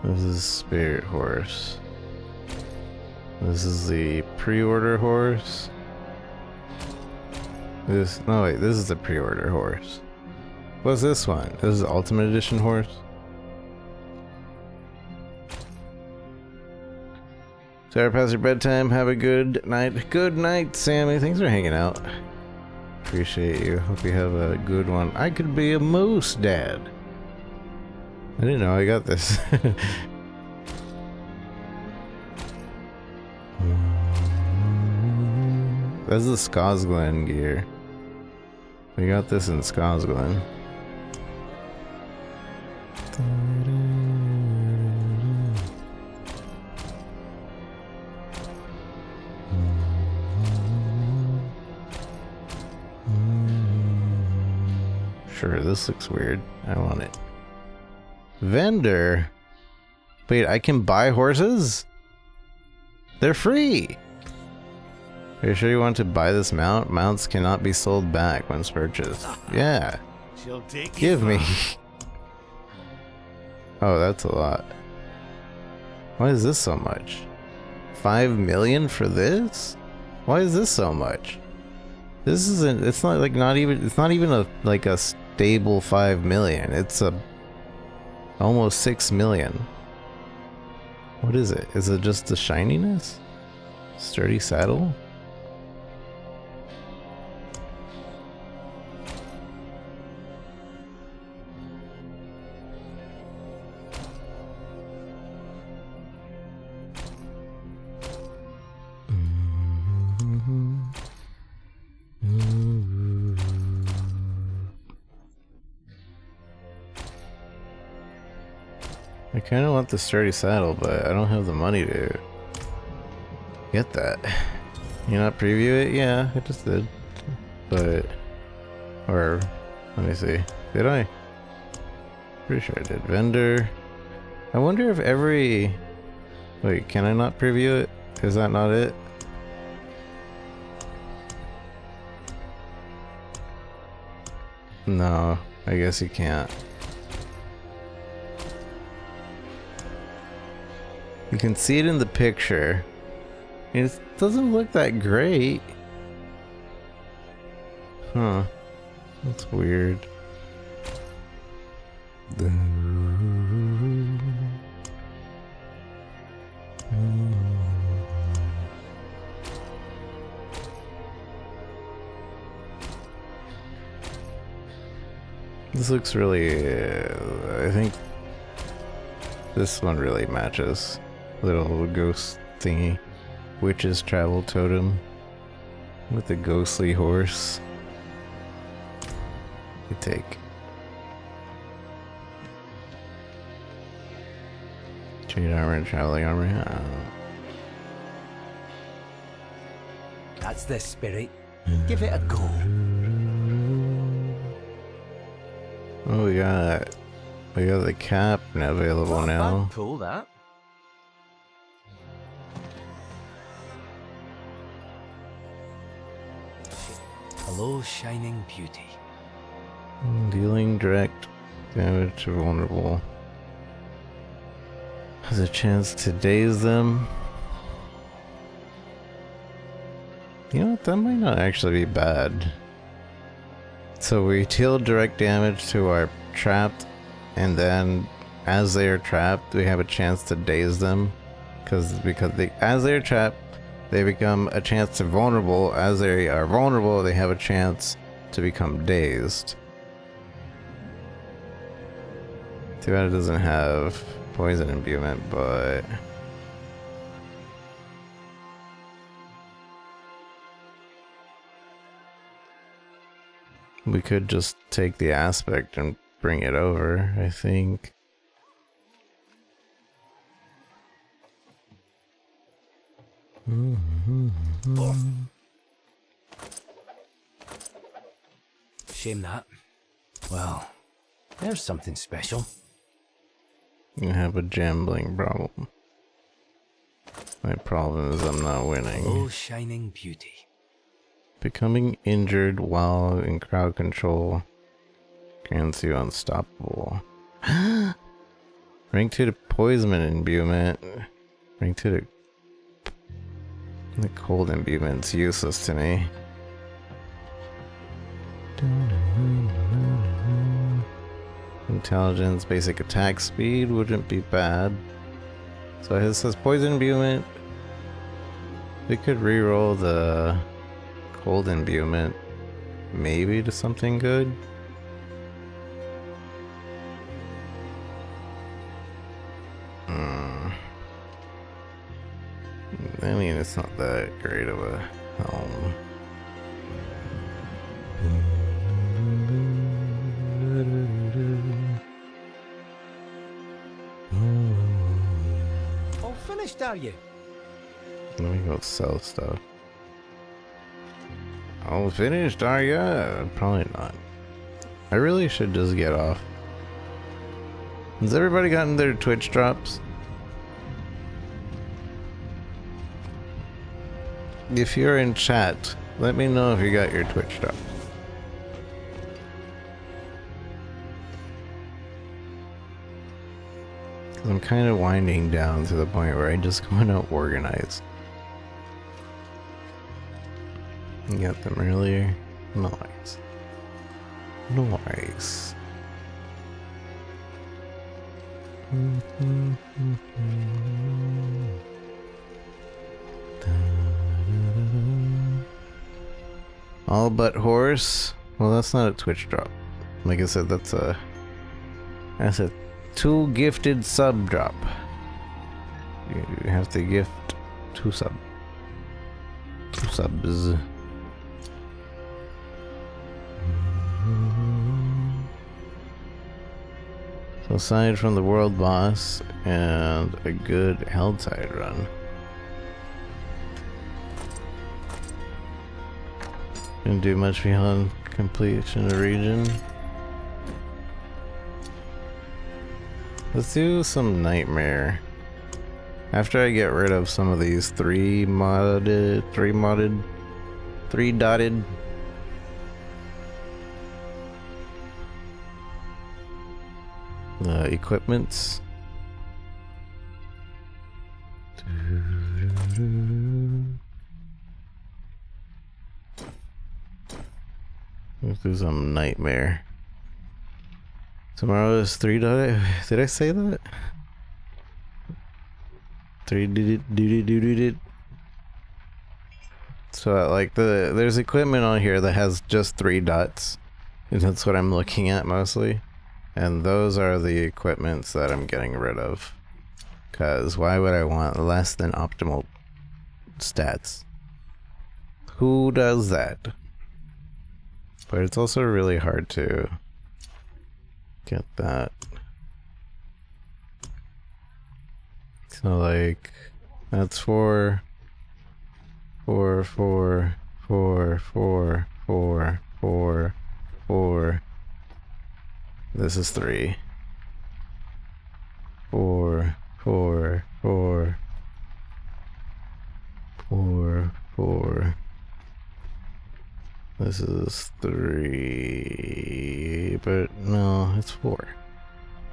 This is spirit horse. This is the pre-order horse. This is the pre-order horse. What's this one? This is the Ultimate Edition horse. Sorry, past your bedtime. Have a good night. Good night, Sammy. Thanks for hanging out. appreciate you. Hope you have a good one. I could be a moose, Dad. I didn't know I got this. That's the Skosglen gear. We got this in Skosglen. Sure, this looks weird. I want it. Vendor? Wait, I can buy horses? They're free! Are you sure you want to buy this mount? Mounts cannot be sold back once purchased. Yeah. Give me. Oh, that's a lot. Why is this so much? 5 million for this? Why is this so much? This isn't, it's not like it's not even a, like a stable 5 million. It's a, almost 6 million. What is it? Is it just the shininess? Sturdy saddle? I kind of want the sturdy saddle, but I don't have the money to get that. You not preview it? Yeah, I just did. But, or, let me see. Did I? Pretty sure I did. Vendor. I wonder if every... Wait, can I not preview it? Is that not it? No, I guess you can't. You can see it in the picture. It doesn't look that great. Huh. That's weird. This looks really... I think this one really matches. Little ghost thingy. Witch's travel totem. With a ghostly horse. You take. Trade armor and traveling armor. Yeah. That's the spirit. Give it a go. Oh, we got the cap available now. Pull that. Hello, shining beauty. Dealing direct damage to vulnerable. Has a chance to daze them. You know what? That might not actually be bad. So we deal direct damage to our trapped, and then as they are trapped, we have a chance to daze them. Because as they are trapped, they become a chance to vulnerable. As they are vulnerable, they have a chance to become dazed. Too bad it doesn't have poison imbuement, but... we could just take the aspect and bring it over, I think. Shame that. Well, there's something special. You have a gambling problem. My problem is I'm not winning. Oh, shining beauty. Becoming injured while in crowd control grants you unstoppable. Rank 2 to poison imbuement. Rank 2 to... the cold imbuement's useless to me. Intelligence, basic attack speed wouldn't be bad. So it says poison imbuement. We could reroll the cold imbuement. maybe to something good. I mean, it's not that great of a helm. All finished, are you? Let me go sell stuff. All finished, are ya? Probably not. I really should just get off. Has everybody gotten their Twitch drops? If you're in chat, let me know if you got your Twitch drops. Cause I'm kind of winding down to the point where I just want to organize. You got them earlier? Nice. Nice. All but horse? Well, that's not a Twitch drop. Like I said, that's a 2 gifted sub drop. You have to gift 2 subs. So aside from the world boss and a good Helltide run, didn't do much beyond completion of region. Let's do some Nightmare. After I get rid of some of these 3 dotted equipments. Let's do some Nightmare. Tomorrow is 3 dotted. Did I say that? 3 did. So like there's equipment on here that has just 3 dots. And that's what I'm looking at mostly. And those are the equipments that I'm getting rid of. Cause why would I want less than optimal stats? Who does that? But it's also really hard to get that. So like that's 4. This is 3. 4. This is 3, but no, it's 4.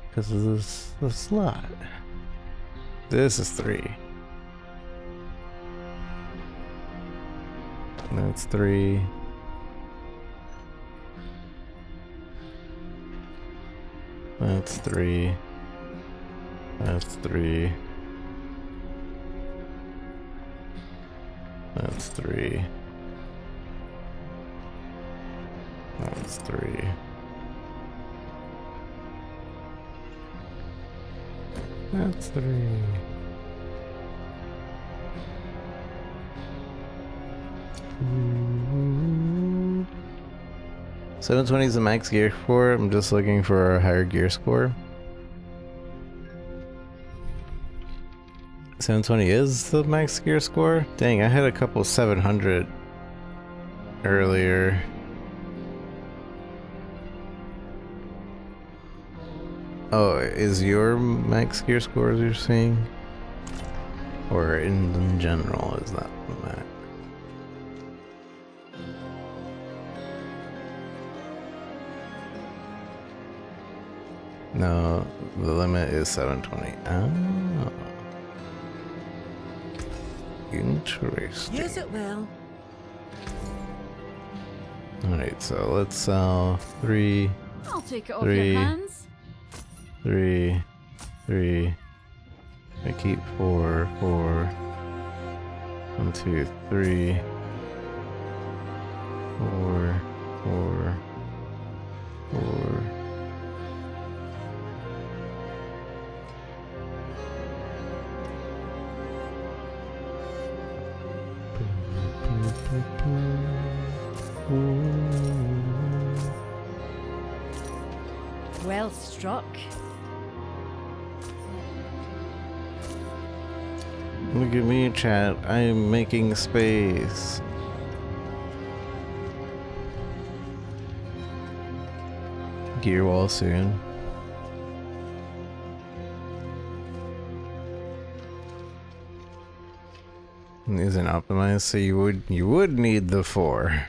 Because this is the slot. This is 3. That's 3. That's 3. That's 3. That's 3. That's 3. That's 3. Ooh. 720 is the max gear score. I'm just looking for a higher gear score. 720 is the max gear score? Dang, I had a couple 700 earlier. Oh, is your max gear score you're seeing? Or in general, is that the max? No, the limit is 720. Oh. Interesting. Use it well. Alright, so let's sell 3. I'll take it off 3, your hands. 3. I keep 4. 1, 2, 3. 4. Well struck. Look at me, chat. I'm making space. Gear wall soon. Isn't optimized, so you would need the 4.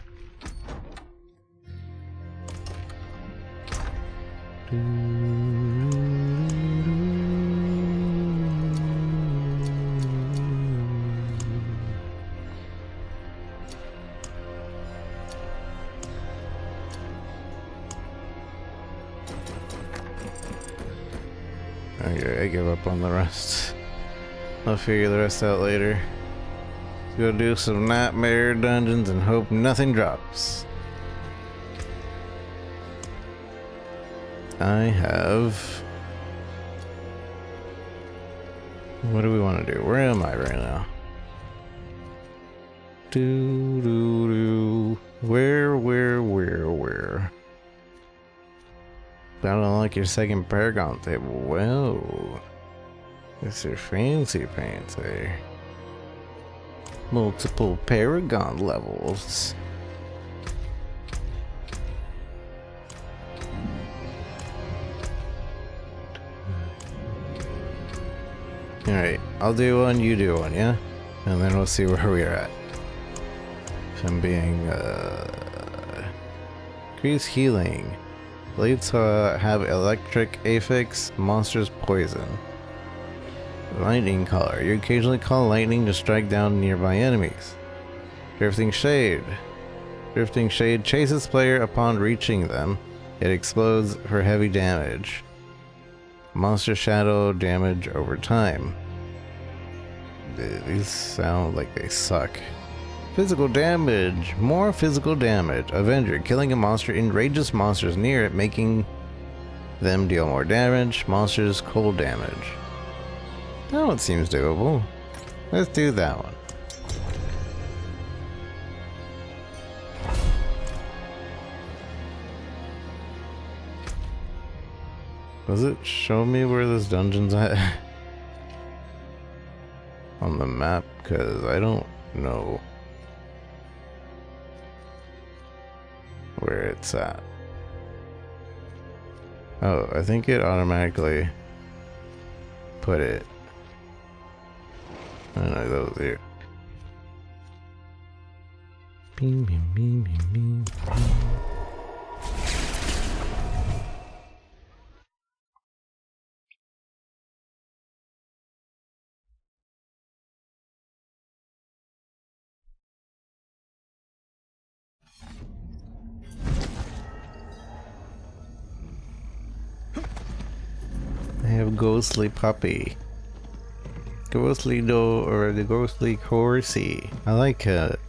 Okay, I give up on the rest. I'll figure the rest out later. Go do some nightmare dungeons and hope nothing drops. I have... What do we want to do? Where am I right now? Where? I don't like your second Paragon table. Whoa. It's your fancy pants there. Multiple Paragon levels. Alright, I'll do one, you do one, yeah? And then we'll see where we're at. If I'm being, increase healing. Blades have electric affix, monsters poison. Lightning color. You occasionally call lightning to strike down nearby enemies. Drifting Shade. Drifting Shade chases player upon reaching them. It explodes for heavy damage. Monster Shadow damage over time. These sound like they suck. Physical damage. More physical damage. Avenger. Killing a monster enrages monsters near it, making them deal more damage. Monsters cold damage. That one seems doable. Let's do that one. Does it show me where this dungeon's at? On the map? Because I don't know where it's at. Oh, I think it automatically put it. I know those here. Beam, beam, beam, beam, beam. I have Ghostly Puppy. Ghostly Doe or the Ghostly Horsey. I like it.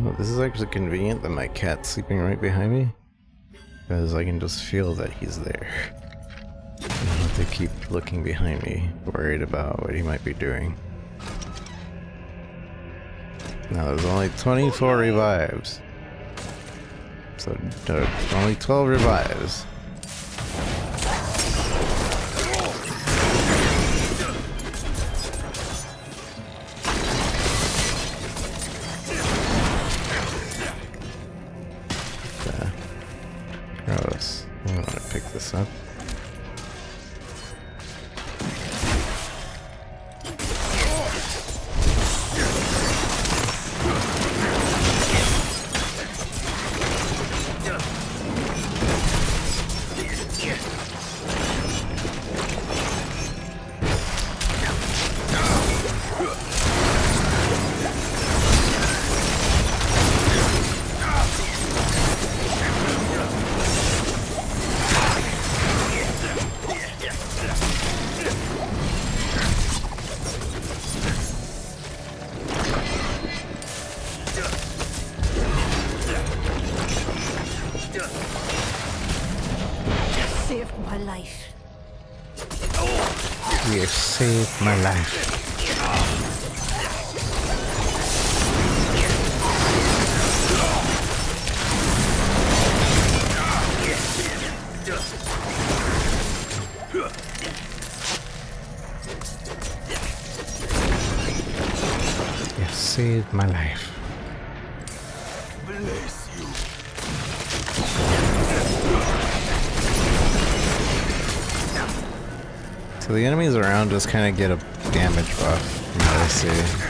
Oh, this is actually convenient that my cat's sleeping right behind me, because I can just feel that he's there. I don't have to keep looking behind me, worried about what he might be doing. Now there's only 24 revives, so only 12 revives. Gross. I want to pick this up. saved my life. You saved my life. You saved my life. Bless you. So the enemies around just kind of get a damage buff from what I see.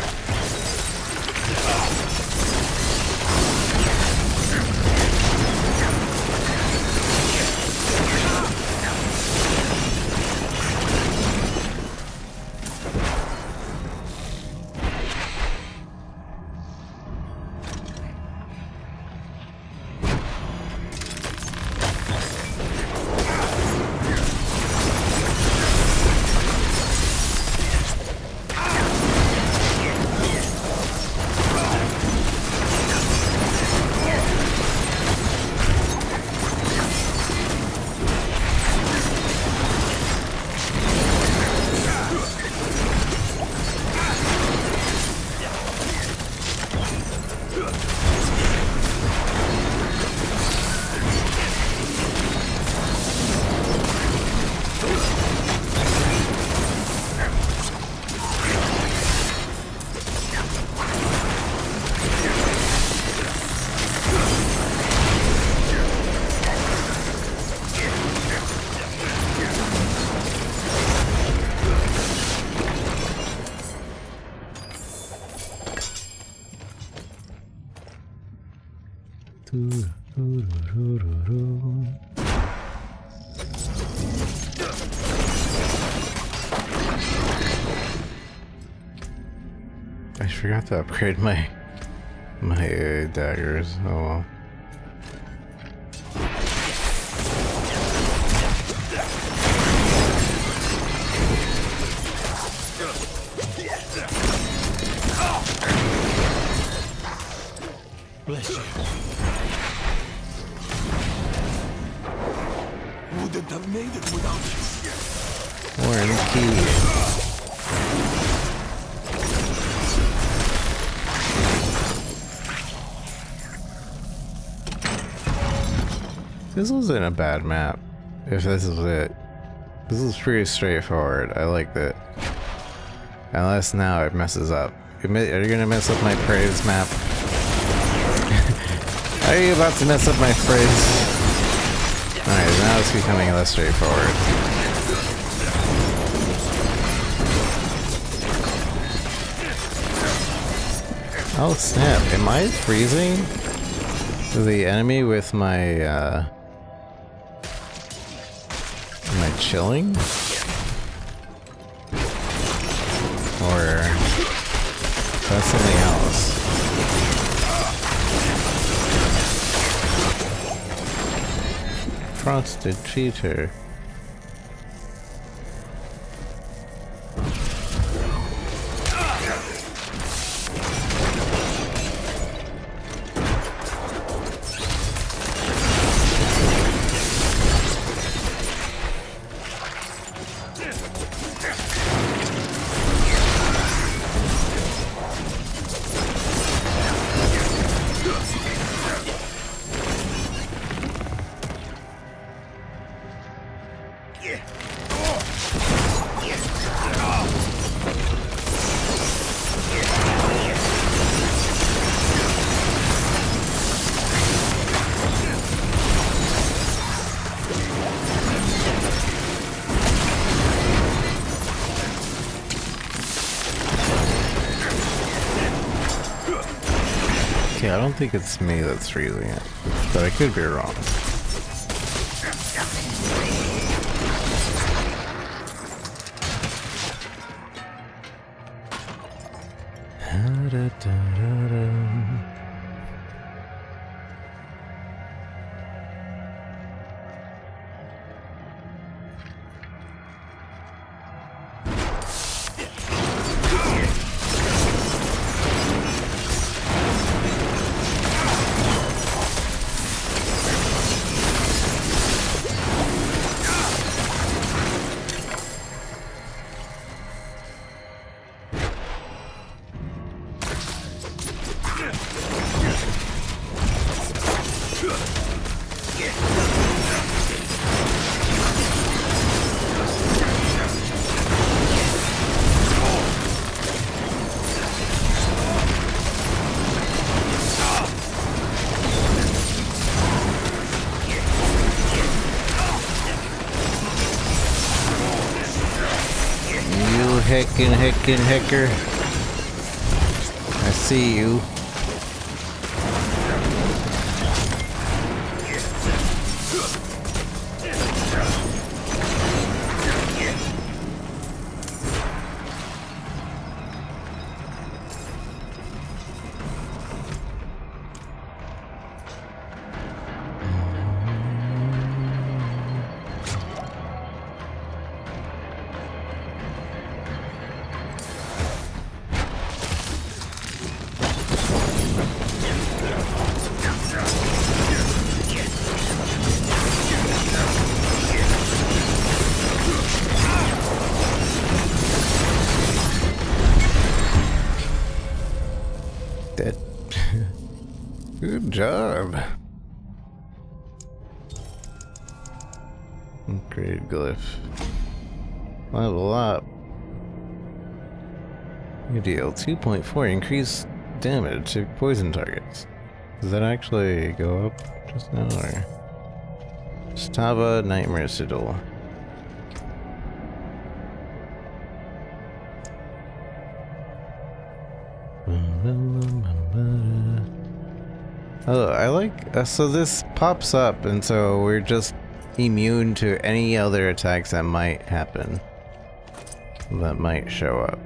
I forgot to upgrade my daggers. Oh well. Bless you. Wouldn't have made it without it. Warren key. This wasn't a bad map, if this is it. This is pretty straightforward. I liked it. Unless now it messes up. Are you gonna mess up my praise map? Are you about to mess up my praise? Alright, now it's becoming less straightforward. Oh snap, am I freezing the enemy with my chilling? Or that's something else? Frosted cheater. Okay, I don't think it's me that's freezing it, but I could be wrong. Heckin' hecker. I see you. Good job. Upgrade glyph. Level up. You deal 2.4 increased damage to poison targets. Does that actually go up just now, or? Stava Nightmare Sigil. Oh, I like, so this pops up, and so we're just immune to any other attacks that might happen. That might show up,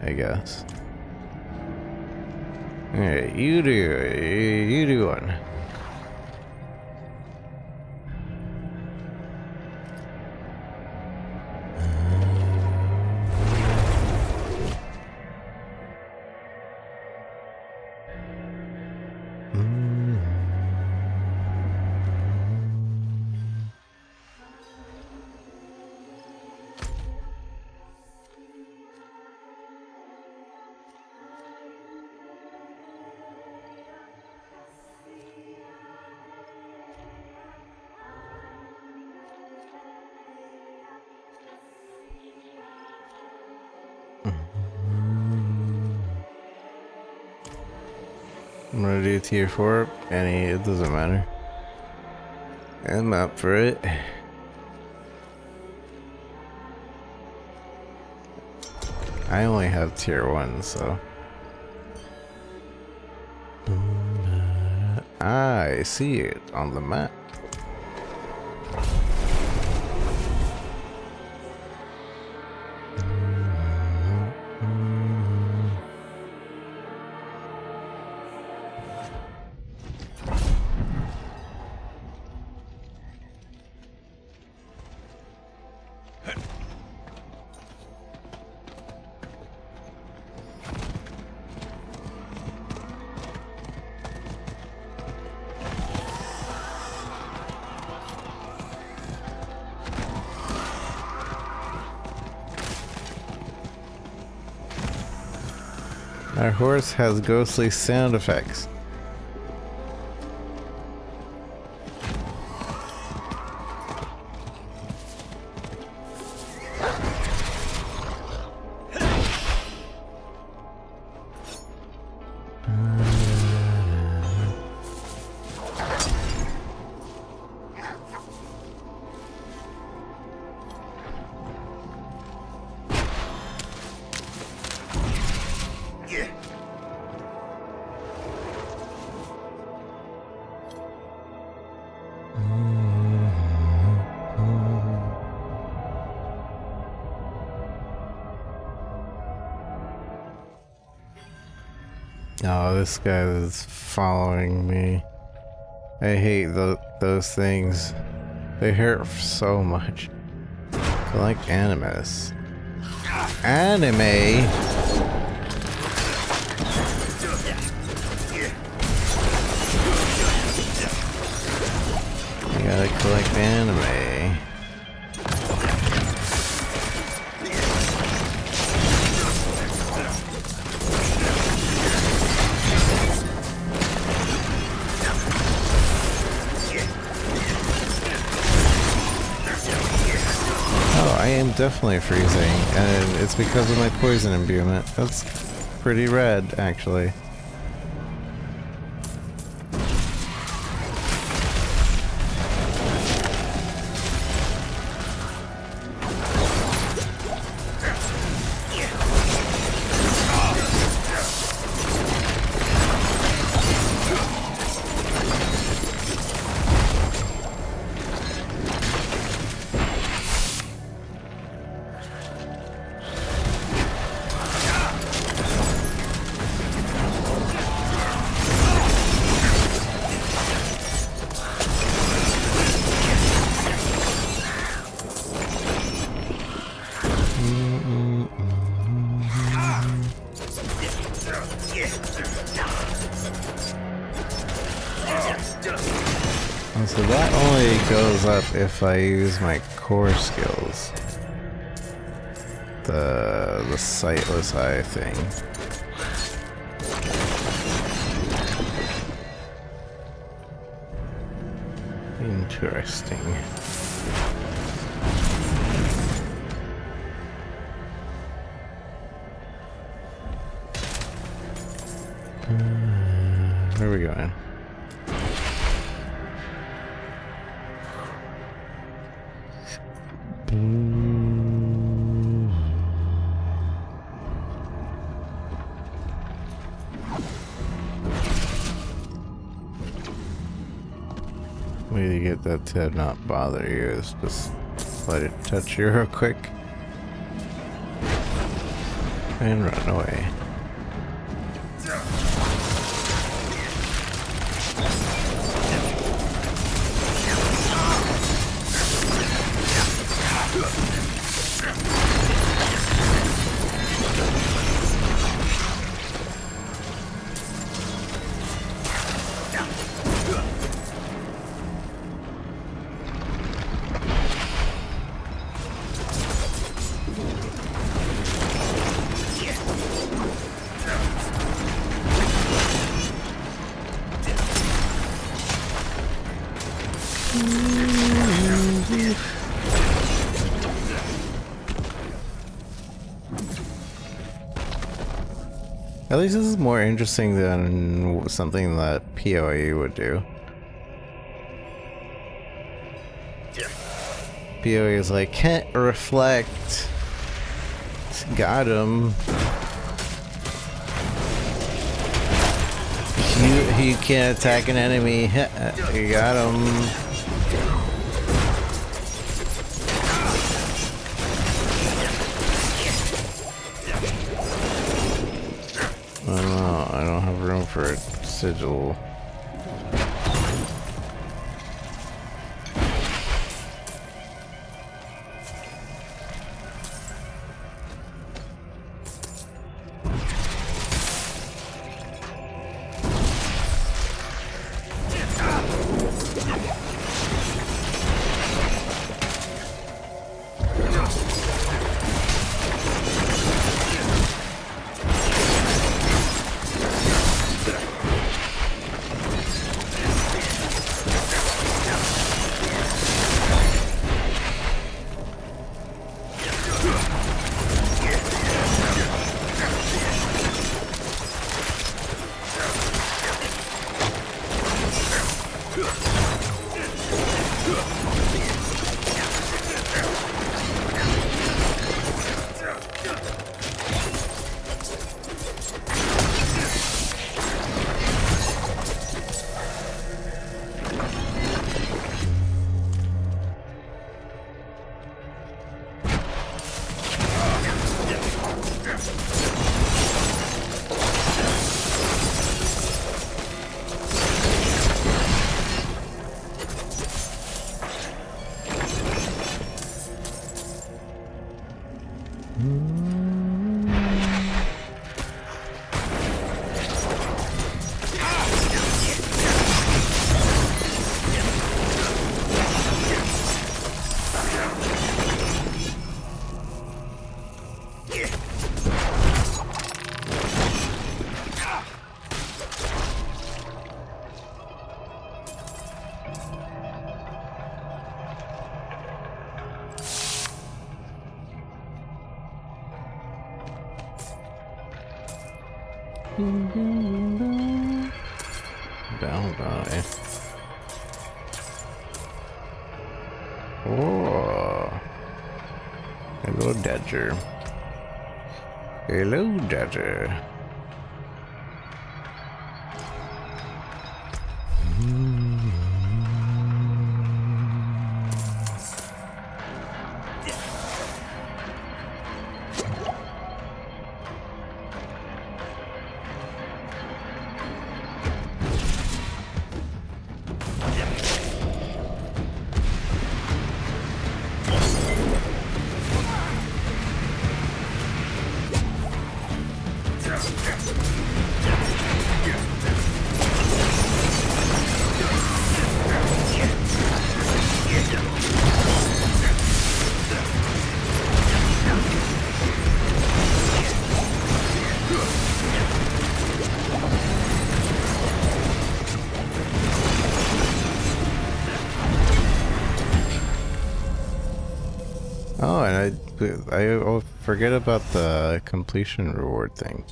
I guess. Alright, you do one. I'm gonna do tier 4, it doesn't matter. I'm up for it. I only have tier 1, so. I see it on the map. Our horse has ghostly sound effects. Oh, this guy is following me. I hate those things. They hurt so much. Collect animus. Anime? I gotta collect anime. am definitely freezing, and it's because of my poison imbuement. That's pretty rad, actually. And so that only goes up if I use my core skills. The sightless eye thing. Interesting. Where are we going? Way to get that to not bother you is just let it touch you real quick and run away. At least this is more interesting than something that PoE would do. PoE is like, can't reflect. Got him. You can't attack an enemy. You got him. I don't have room for a sigil. Down die. Oh. Hello, Dodger. Hello, Dodger. Oh, and I forget about the completion reward thing.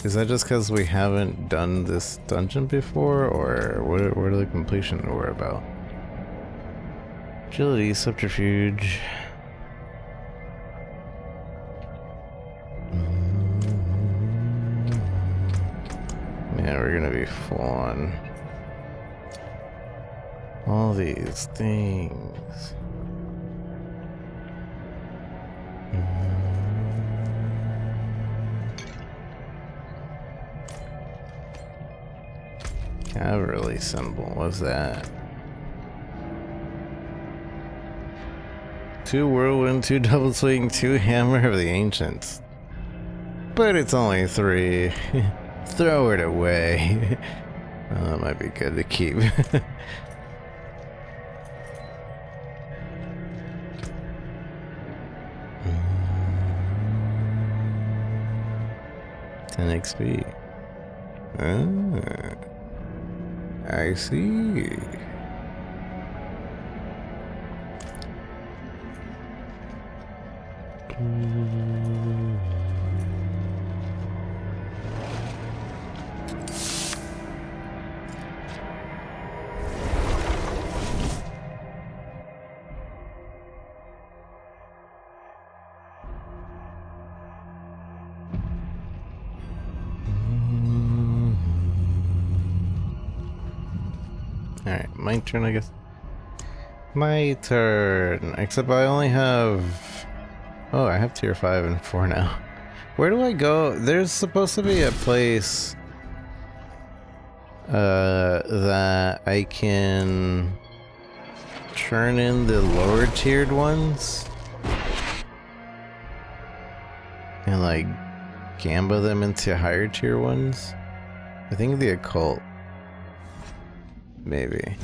Is that just because we haven't done this dungeon before, or what are the completion reward about? Agility, subterfuge. Man, we're gonna be full on all these things. Cavalry symbol, what's that? 2 whirlwind, 2 double swing, 2 hammer of the ancients. But it's only 3. Throw it away. Well, that might be good to keep. XP. Ah, I see. Alright, my turn, I guess. My turn. Except I only have... Oh, I have tier 5 and 4 now. Where do I go? There's supposed to be a place... that I can... turn in the lower tiered ones. And like... gamba them into higher tier ones. I think the occult. Maybe.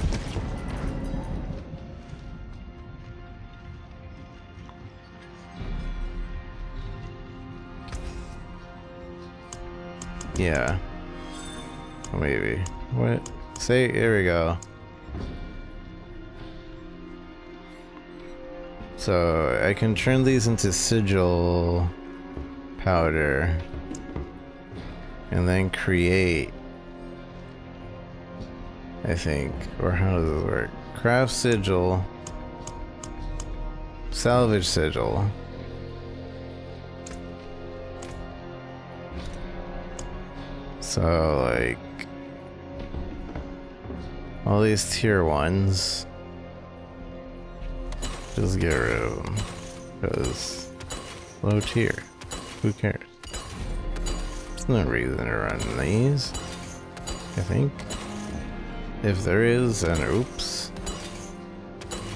Yeah. Maybe. What? Say, here we go. So, I can turn these into sigil powder. And then create, I think. Or how does it work? Craft sigil. Salvage sigil. So, like... all these tier 1s. Just get rid of them. Because... low tier. Who cares? There's no reason to run these. I think. If there is, then oops.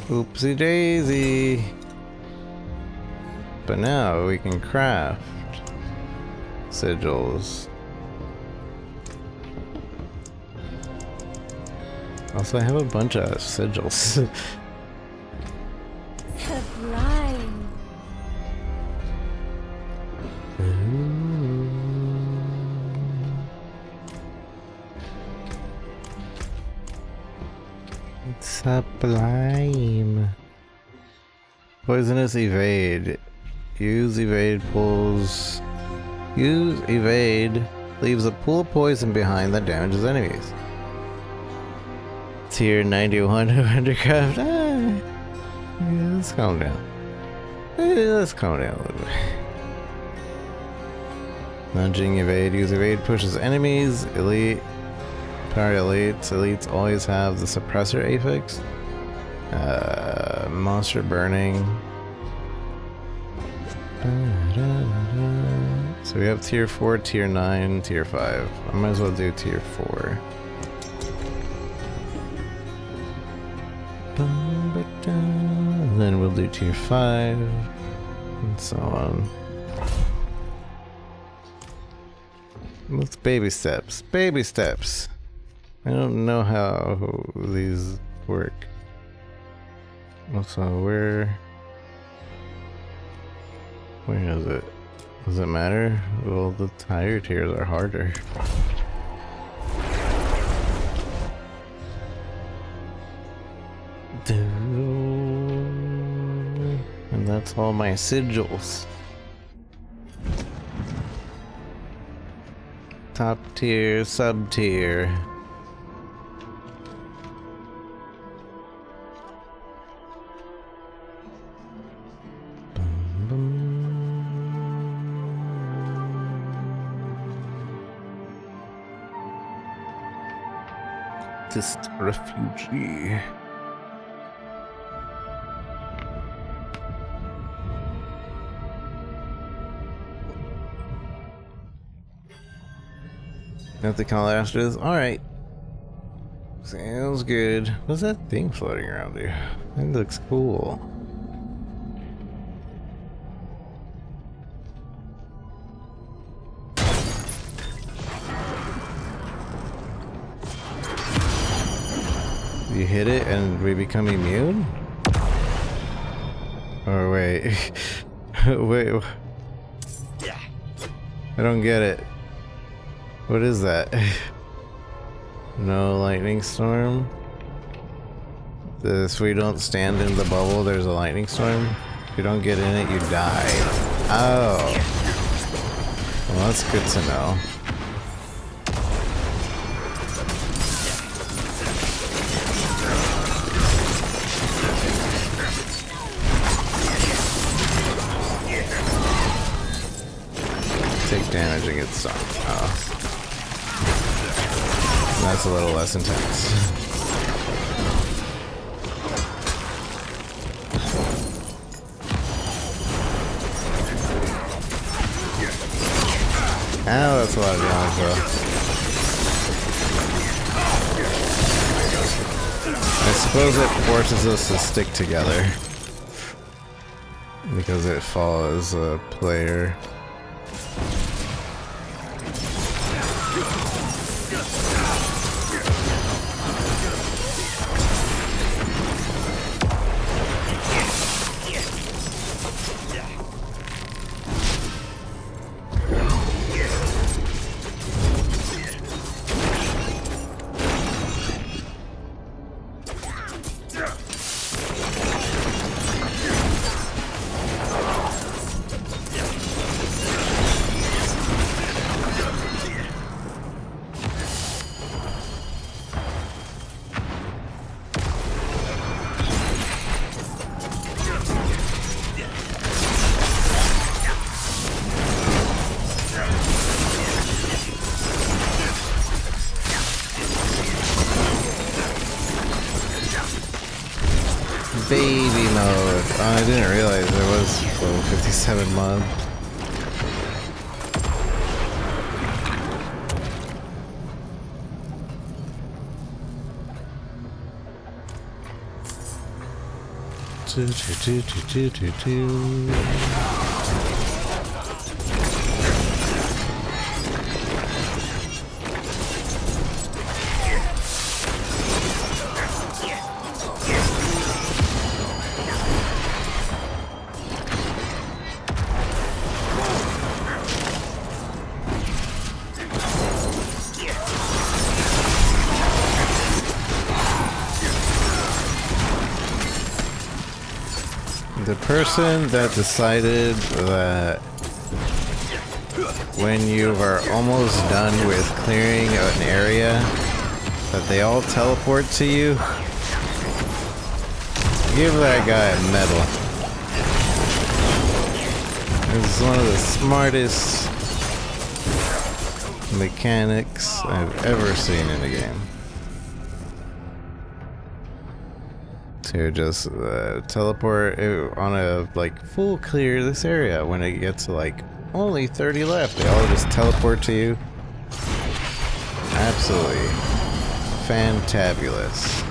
Oopsie daisy. But now we can craft sigils. Also, I have a bunch of sigils. Sublime. Sublime. Poisonous evade. Use evade pulls Use evade. Leaves a pool of poison behind that damages enemies. Tier 91 of Undercraft. Yeah, let's calm down. Let's calm down a little bit. Nudging evade. Use evade pushes enemies. Elite. Power elites. Elites always have the suppressor affix. Monster burning. So we have tier 4, tier 9, tier 5. I might as well do tier 4. And then we'll do tier 5 and so on. Let's baby steps. Baby steps. I don't know how these work. So where is it? Does it matter? Well, the higher tiers are harder. And that's all my sigils. Top tier, sub tier. Refugee. Nothing call astros. Alright. Sounds good. What's that thing floating around here? That looks cool. You hit it and we become immune? Or wait. Wait. I don't get it. What is that? No lightning storm? If we don't stand in the bubble, there's a lightning storm? If you don't get in it, you die. Oh. Well, that's good to know. Take damage and get stung. Oh. That's a little less intense. Ow, that's a lot of damage though. I suppose it forces us to stick together. Because it follows a player. Baby mode. Oh, I didn't realize there was level 57 mod. The person that decided that when you are almost done with clearing an area, that they all teleport to you. Give that guy a medal. It's one of the smartest mechanics I've ever seen in a game. To just teleport on a like full clear this area when it gets to like only 30 left. They all just teleport to you. Absolutely fantabulous.